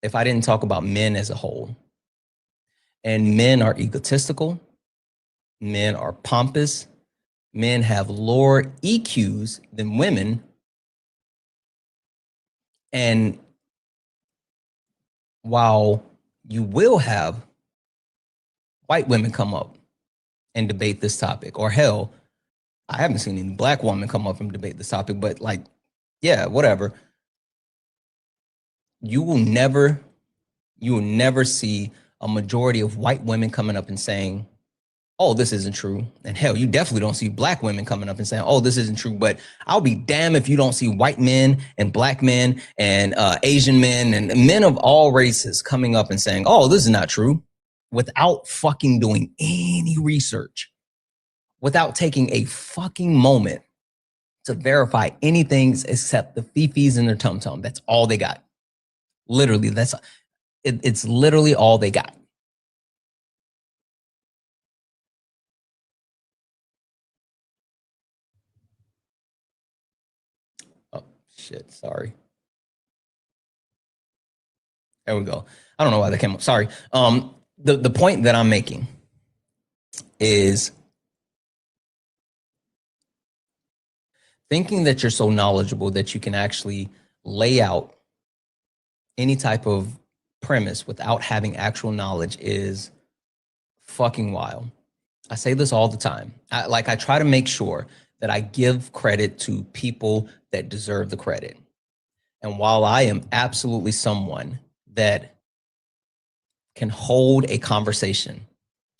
if I didn't talk about men as a whole. And men are egotistical. Men are pompous. Men have lower EQs than women. And while you will have white women come up and debate this topic, or hell, I haven't seen any black women come up and debate this topic, but like, yeah, whatever. You will never see a majority of white women coming up and saying, oh, this isn't true. And hell, you definitely don't see black women coming up and saying, oh, this isn't true. But I'll be damned if you don't see white men and black men and Asian men and men of all races coming up and saying, oh, this is not true, without fucking doing any research, without taking a fucking moment to verify anything except the fifis and their tum-tum. That's all they got. Literally, it's literally all they got. Oh, shit, sorry. There we go. I don't know why that came up. Sorry. The point that I'm making is thinking that you're so knowledgeable that you can actually lay out any type of premise without having actual knowledge is fucking wild. I say this all the time. I try to make sure that I give credit to people that deserve the credit. And while I am absolutely someone that can hold a conversation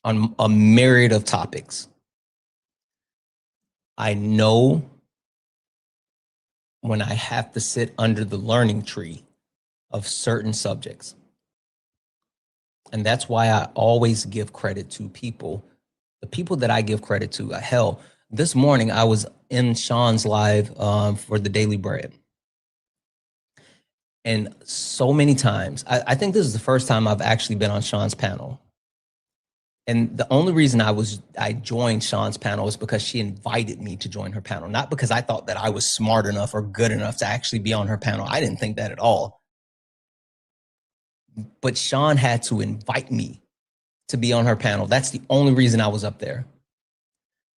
on a myriad of topics, I know when I have to sit under the learning tree of certain subjects. And that's why I always give credit to people, the people that I give credit to. Hell, this morning I was in Sean's live for the Daily Bread. And so many times, I think this is the first time I've actually been on Sean's panel. And the only reason I joined Sean's panel is because she invited me to join her panel, not because I thought that I was smart enough or good enough to actually be on her panel. I didn't think that at all. But Sean had to invite me to be on her panel. That's the only reason I was up there.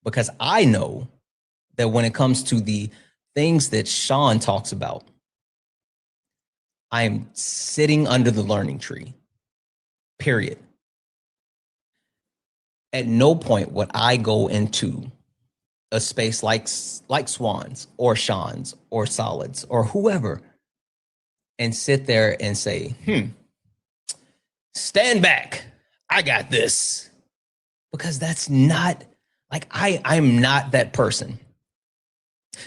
Because I know that when it comes to the things that Sean talks about, I am sitting under the learning tree, period. At no point would I go into a space like Swan's or Sean's or Solids or whoever and sit there and say, stand back, I got this. Because that's not, like, I'm not that person.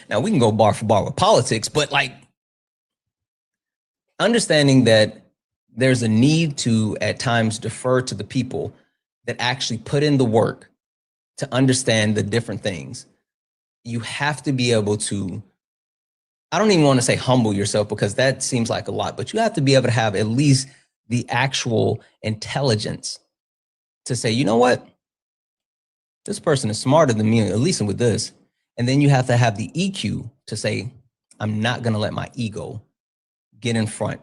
Now we can go bar for bar with politics, but like, understanding that there's a need to at times defer to the people that actually put in the work to understand the different things. You have to be able to, I don't even want to say humble yourself because that seems like a lot, but you have to be able to have at least the actual intelligence to say, you know what? This person is smarter than me, at least with this. And then you have to have the EQ to say, I'm not going to let my ego get in front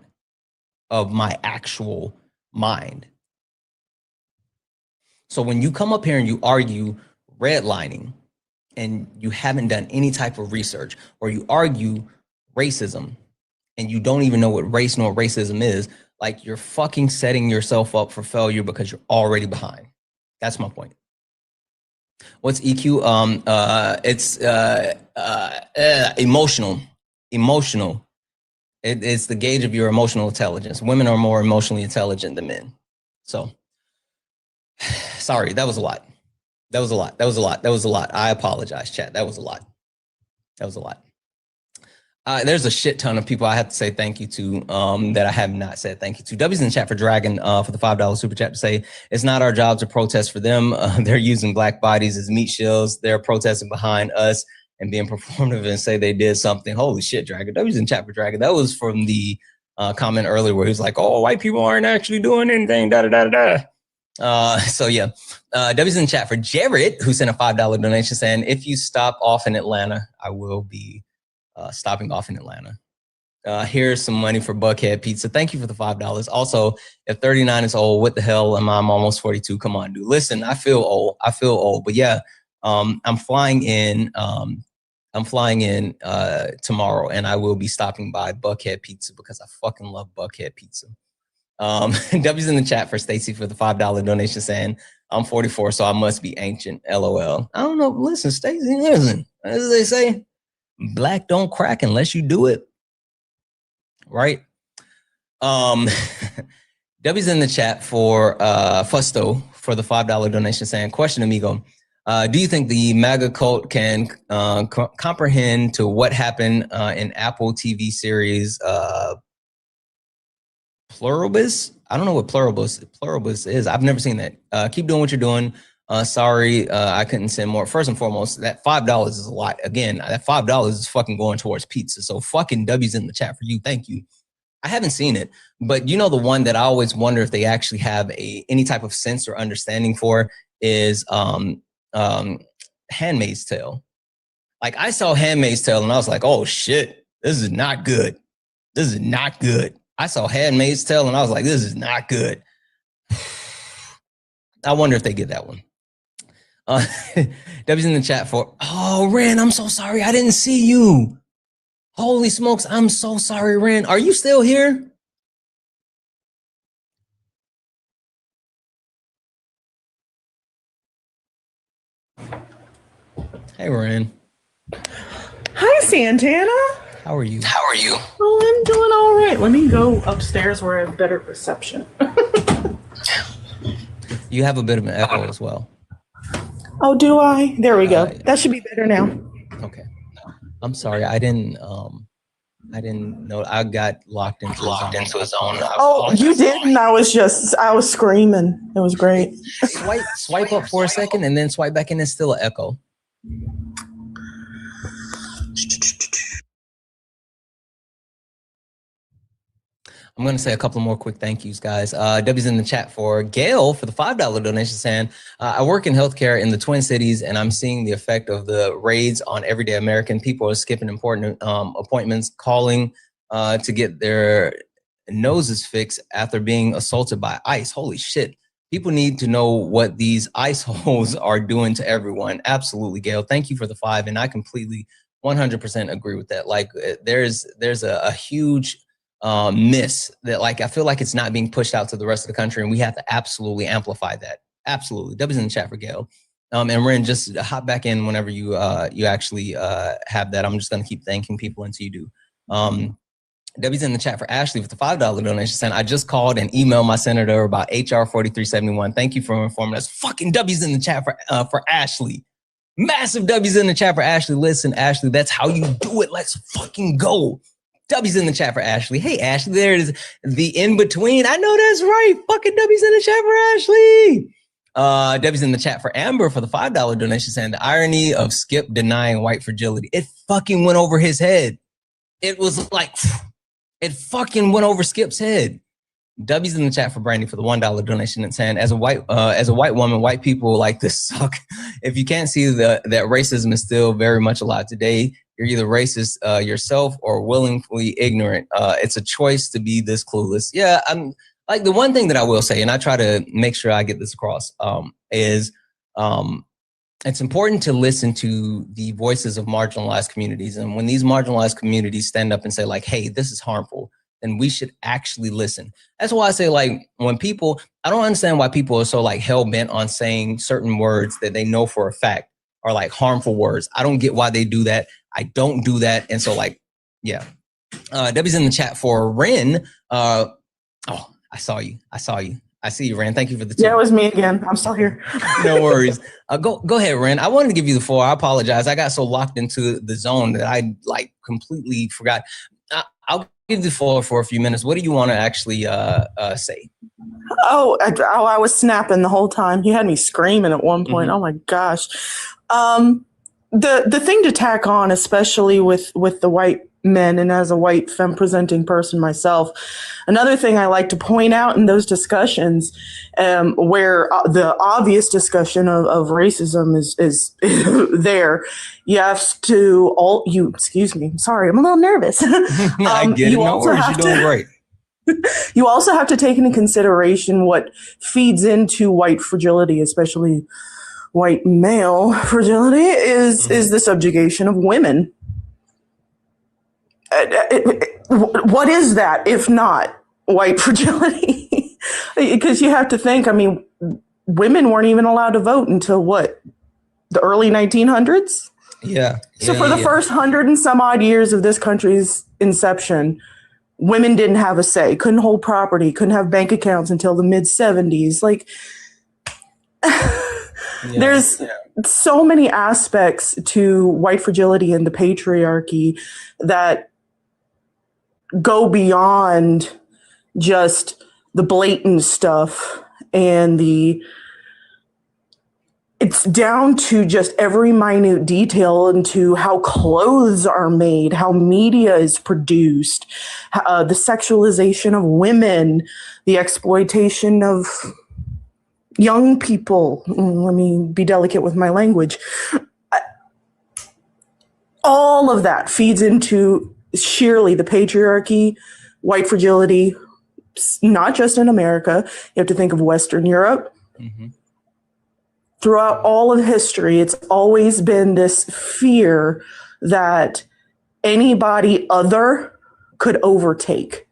of my actual mind. So when you come up here and you argue redlining and you haven't done any type of research, or you argue racism and you don't even know what race nor racism is, like, you're fucking setting yourself up for failure because you're already behind. That's my point. What's EQ? It's emotional. Emotional. It's the gauge of your emotional intelligence. Women are more emotionally intelligent than men. So, sorry, that was a lot. That was a lot. That was a lot. That was a lot. I apologize, chat. That was a lot. That was a lot. There's a shit ton of people I have to say thank you to that I have not said thank you to. W's in the chat for Dragon for the $5 super chat to say, it's not our job to protest for them. They're using black bodies as meat shields. They're protesting behind us and being performative and say they did something. Holy shit, Dragon. W's in the chat for Dragon. That was from the comment earlier where he was like, oh, white people aren't actually doing anything, so yeah, W's in the chat for Jared, who sent a $5 donation saying, if you stop off in Atlanta, I will be stopping off in Atlanta. Here's some money for Buckhead Pizza. Thank you for the $5. Also, if 39 is old, what the hell am I? I'm almost 42. Come on, dude. Listen, I feel old. I feel old. But yeah, I'm flying in. I'm flying in tomorrow, and I will be stopping by Buckhead Pizza because I fucking love Buckhead Pizza. W's in the chat for Stacy for the $5 donation saying, I'm 44, so I must be ancient. LOL. I don't know. Listen, Stacy, listen. As they say, black don't crack unless you do it. Right? W's in the chat for Fusto for the $5 donation saying, question, amigo. Do you think the MAGA cult can comprehend to what happened in Apple TV series Pluribus? I don't know what Pluribus is. I've never seen that. Keep doing what you're doing. Sorry, I couldn't send more. First and foremost, that $5 is a lot. Again, that $5 is fucking going towards pizza. So fucking W's in the chat for you. Thank you. I haven't seen it, but you know, the one that I always wonder if they actually have any type of sense or understanding for is Handmaid's Tale. Like, I saw Handmaid's Tale and I was like, oh shit, this is not good. This is not good. I saw Handmaid's Tale and I was like, this is not good. I wonder if they get that one. W's in the chat for, oh, Ren, I'm so sorry. I didn't see you. Holy smokes. I'm so sorry, Ren. Are you still here? Hey, Ren. Hi, Santana. How are you? How are you? Oh, I'm doing all right. Let me go upstairs where I have better reception. You have a bit of an echo as well. Oh, do I? There we go. That should be better now. Okay. I'm sorry. I didn't know. I got locked into a zone. Oh, you didn't? I was screaming. It was great. Swipe up for a second and then swipe back in. It's still an echo. I'm going to say a couple more quick thank yous, guys. W's in the chat for Gail for the $5 donation saying, I work in healthcare in the Twin Cities and I'm seeing the effect of the raids on everyday American. People are skipping important appointments, calling to get their noses fixed after being assaulted by ICE. Holy shit. People need to know what these ICE holes are doing to everyone. Absolutely, Gail. Thank you for the 5. And I completely 100% agree with that. Like, there's a huge miss that, like, I feel like it's not being pushed out to the rest of the country, and we have to absolutely amplify that. Absolutely. W's in the chat for Gail. And Ren, just hop back in whenever you actually have that. I'm just going to keep thanking people until you do. W's in the chat for Ashley with the $5 donation saying, I just called and emailed my senator about HR 4371. Thank you for informing us. Fucking W's in the chat for Ashley. Massive W's in the chat for Ashley. Listen, Ashley, that's how you do it. Let's fucking go. W's in the chat for Ashley. Hey, Ashley, there it is. The in-between. I know that's right. Fucking W's in the chat for Ashley. W's in the chat for Amber for the $5 donation saying, the irony of Skip denying white fragility. It fucking went over his head. It was like, it fucking went over Skip's head. W's in the chat for Brandy for the $1 donation and saying, as a white woman, white people like this suck. If you can't see that racism is still very much alive today, you're either racist yourself or willingly ignorant. It's a choice to be this clueless. Yeah, like the one thing that I will say, and I try to make sure I get this across, is it's important to listen to the voices of marginalized communities. And when these marginalized communities stand up and say like, hey, this is harmful, then we should actually listen. That's why I say, like, when people, I don't understand why people are so like hell bent on saying certain words that they know for a fact are like harmful words. I don't get why they do that. I don't do that. And so like, yeah. Debbie's in the chat for Ren. Oh, I saw you. I see you, Ren. Thank you for the tip. Yeah, it was me again. I'm still here. No worries. Go ahead, Ren. I wanted to give you the floor. I apologize. I got so locked into the zone that I like completely forgot. I'll give the floor for a few minutes. What do you want to actually say? I was snapping the whole time. You had me screaming at one point. Oh my gosh. The thing to tack on, especially with the white men, and as a white femme presenting person myself, another thing I like to point out in those discussions, where the obvious discussion of racism is there, you have to excuse me, sorry, I'm a little nervous. I get it. No worries, you're doing great. You also have to take into consideration what feeds into white fragility, especially white male fragility, is the subjugation of women. What is that if not white fragility? Because you have to think, I mean, women weren't even allowed to vote until what, the early 1900s? Yeah. So for the first 100 and some odd years of this country's inception, women didn't have a say, couldn't hold property, couldn't have bank accounts until the mid 70s. Like, there's so many aspects to white fragility and the patriarchy that go beyond just the blatant stuff, and it's down to just every minute detail into how clothes are made, how media is produced, the sexualization of women, the exploitation of young people. Let me be delicate with my language. All of that feeds into sheerly the patriarchy, white fragility, not just in America. You have to think of Western Europe. Throughout all of history, it's always been this fear that anybody other could overtake.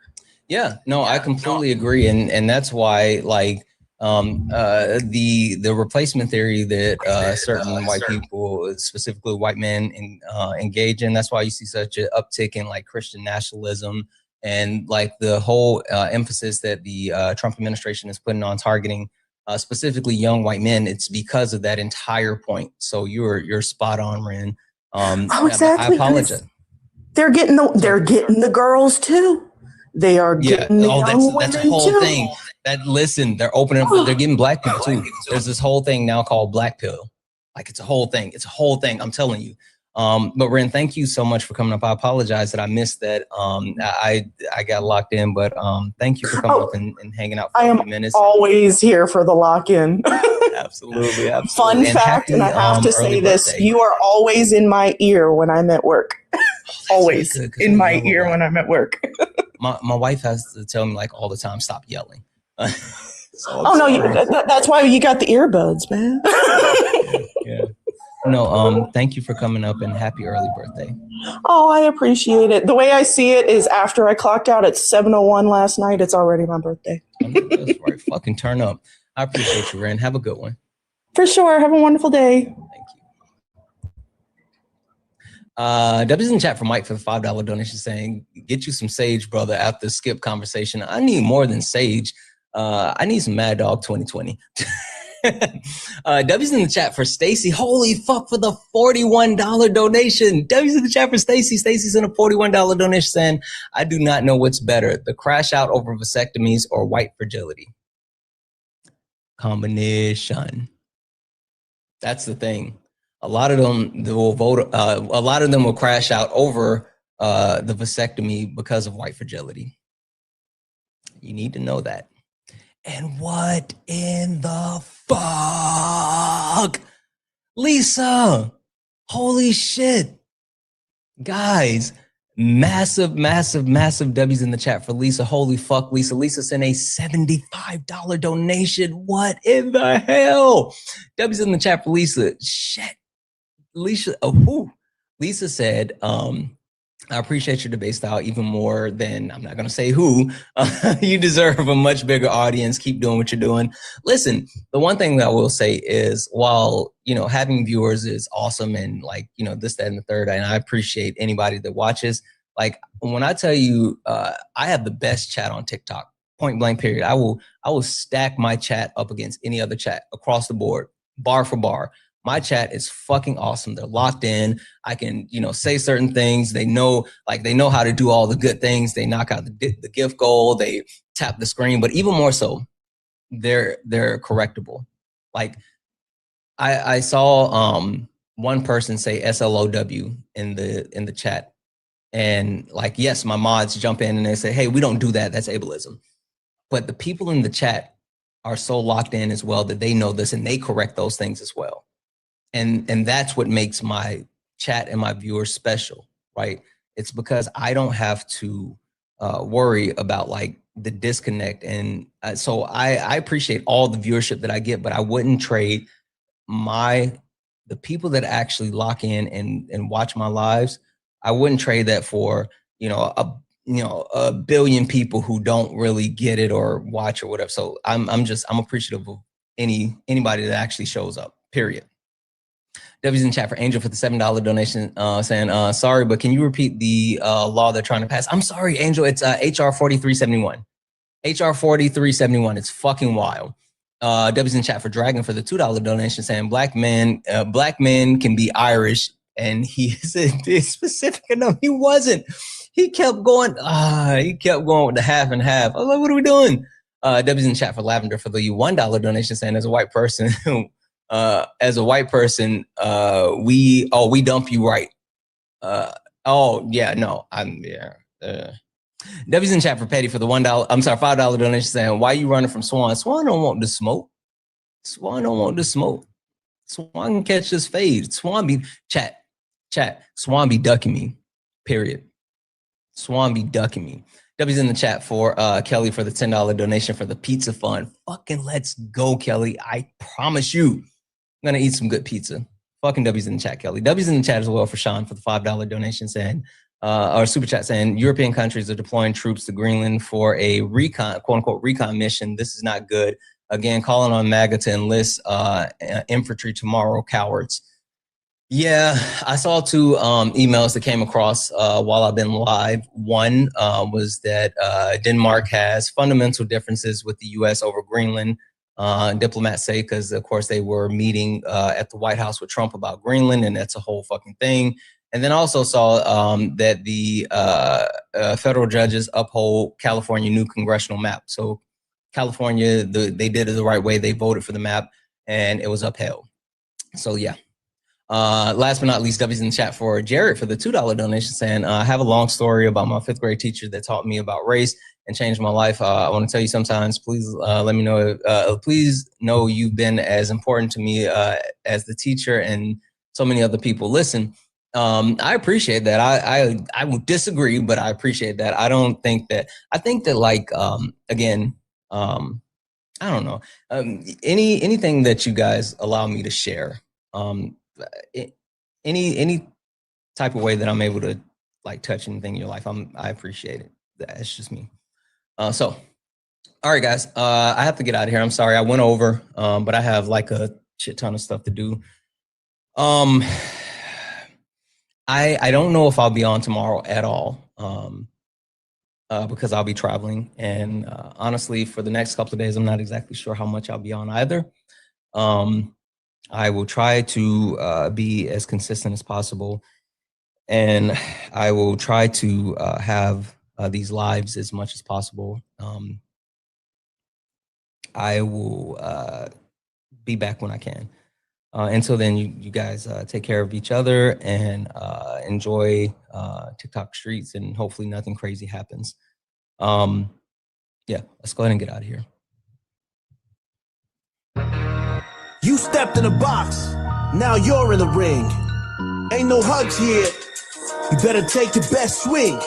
Yeah, no, I completely agree. And that's why, like, the replacement theory that certain white people, specifically white men, engage in, that's why you see such an uptick in like Christian nationalism and like the whole emphasis that the Trump administration is putting on targeting specifically young white men. It's because of that entire point. So you're spot on, Ren. Exactly. I apologize. They're getting the girls too. They are getting the young women that's a whole too. thing. They're opening up, they're getting black people too. There's this whole thing now called black pill. Like, it's a whole thing. It's a whole thing. I'm telling you. But Ren, thank you so much for coming up. I apologize that I missed that. I got locked in, but thank you for coming up and hanging out for a few minutes. I am always here for the lock-in. Absolutely. Fun fact, and I have to say this, you are always in my ear when I'm at work. Always in my ear when I'm at work. My wife has to tell me like all the time, stop yelling. That's why you got the earbuds, man. Yeah. No, thank you for coming up, and happy early birthday. Oh, I appreciate it. The way I see it is, after I clocked out at 7:01 last night, it's already my birthday. That's right. Fucking turn up. I appreciate you, Ren. Have a good one. For sure. Have a wonderful day. Thank you. W's in the chat for Mike for the $5 donation saying, get you some sage, brother, after skip conversation. I need more than sage. I need some Mad Dog 2020. W's in the chat for Stacy. Holy fuck, for the $41 donation. W's in the chat for Stacy. Stacy's in a $41 donation saying, I do not know what's better, the crash out over vasectomies or white fragility. Combination. That's the thing. A lot of them will vote. A lot of them will crash out over the vasectomy because of white fragility. You need to know that. And what in the fuck? Lisa, holy shit. Guys, Massive W's in the chat for Lisa. Holy fuck, Lisa. Lisa sent a $75 donation. What in the hell? W's in the chat for Lisa. Shit. Lisa said, I appreciate your debate style even more than, I'm not going to say who. You deserve a much bigger audience. Keep doing what you're doing. Listen, the one thing that I will say is, while, having viewers is awesome and this, that, and the third, and I appreciate anybody that watches. Like, when I tell you, I have the best chat on TikTok, point blank period. I will stack my chat up against any other chat across the board, bar for bar. My chat is fucking awesome. They're locked in. I can, say certain things. They know how to do all the good things. They knock out the gift goal. They tap the screen. But even more so, they're correctable. Like, I saw one person say SLOW in the chat, and yes, my mods jump in and they say, hey, we don't do that. That's ableism. But the people in the chat are so locked in as well that they know this and they correct those things as well. And that's what makes my chat and my viewers special, right? It's because I don't have to worry about the disconnect. And so I appreciate all the viewership that I get, but I wouldn't trade the people that actually lock in and watch my lives. I wouldn't trade that for, a billion people who don't really get it or watch or whatever. So I'm appreciative of anybody that actually shows up, period. W's in chat for Angel for the $7 donation, saying, sorry, but can you repeat the law they're trying to pass? I'm sorry, Angel. It's HR 4371. HR 4371. It's fucking wild. W's in chat for Dragon for the $2 donation, saying black men can be Irish, and he isn't specific enough. He wasn't. He kept going. With the half and half. I was like, what are we doing? W's in chat for Lavender for the $1 donation, saying, as a white person, we dump you right. W's in chat for Petty for the $5 donation, saying, why you running from Swan? Swan don't want the smoke. Swan don't want the smoke. Swan can catch this fade. Swan be Swan be ducking me, period. Swan be ducking me. W's in the chat for Kelly for the $10 donation for the pizza fund. Fucking let's go, Kelly. I promise you, I'm gonna eat some good pizza. Fucking W's in the chat, Kelly. W's in the chat as well for Sean for the $5 donation, saying, or super chat saying, European countries are deploying troops to Greenland for a recon, quote unquote, recon mission. This is not good. Again, calling on MAGA to enlist infantry tomorrow, cowards. Yeah, I saw two emails that came across while I've been live. One was that Denmark has fundamental differences with the U.S. over Greenland. Diplomats say, because of course they were meeting at the White House with Trump about Greenland, and that's a whole fucking thing. And then also saw that the federal judges uphold California new congressional map. So California, they did it the right way. They voted for the map, and it was upheld. So yeah. Last but not least, W's in the chat for Jared for the $2 donation, saying, I have a long story about my 5th grade teacher that taught me about race and changed my life. I want to tell you sometimes, please let me know, please know you've been as important to me as the teacher and so many other people. Listen, I appreciate that. I would disagree, but I appreciate that. I don't think that, I think that again, I don't know, anything that you guys allow me to share, any type of way that I'm able to touch anything in your life, I appreciate it. That's just me. So, all right, guys, I have to get out of here. I'm sorry I went over, but I have a shit ton of stuff to do. I don't know if I'll be on tomorrow at all, because I'll be traveling, and honestly, for the next couple of days, I'm not exactly sure how much I'll be on either. I will try to be as consistent as possible, and I will try to have these lives as much as possible. I will be back when I can. Until then, you guys take care of each other and enjoy TikTok streets, and hopefully nothing crazy happens. Yeah, let's go ahead and get out of here. You stepped in a box, now you're in the ring. Ain't no hugs here, You better take your best swing.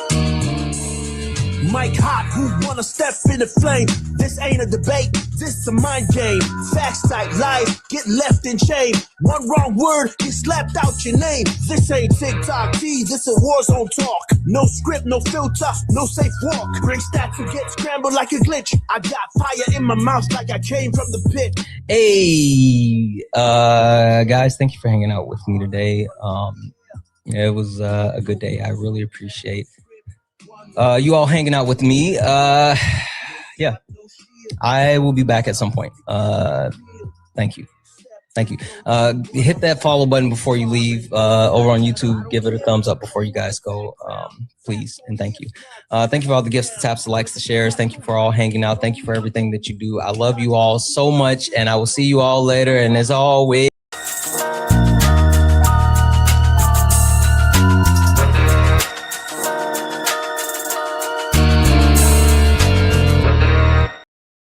Mike Hot, who wanna step in the flame? This ain't a debate, this a mind game. Facts type lies, get left in shame. One wrong word, get slapped out your name. This ain't TikTok T, this a war zone talk. No script, no filter, no safe walk. Bring stats and get scrambled like a glitch. I got fire in my mouth like I came from the pit. Hey, guys, thank you for hanging out with me today. It was a good day. I really appreciate you all hanging out with me. Yeah, I will be back at some point. Thank you. Thank you. Hit that follow button before you leave over on YouTube. Give it a thumbs up before you guys go, please. And thank you. Thank you for all the gifts, the taps, the likes, the shares. Thank you for all hanging out. Thank you for everything that you do. I love you all so much, and I will see you all later. And as always,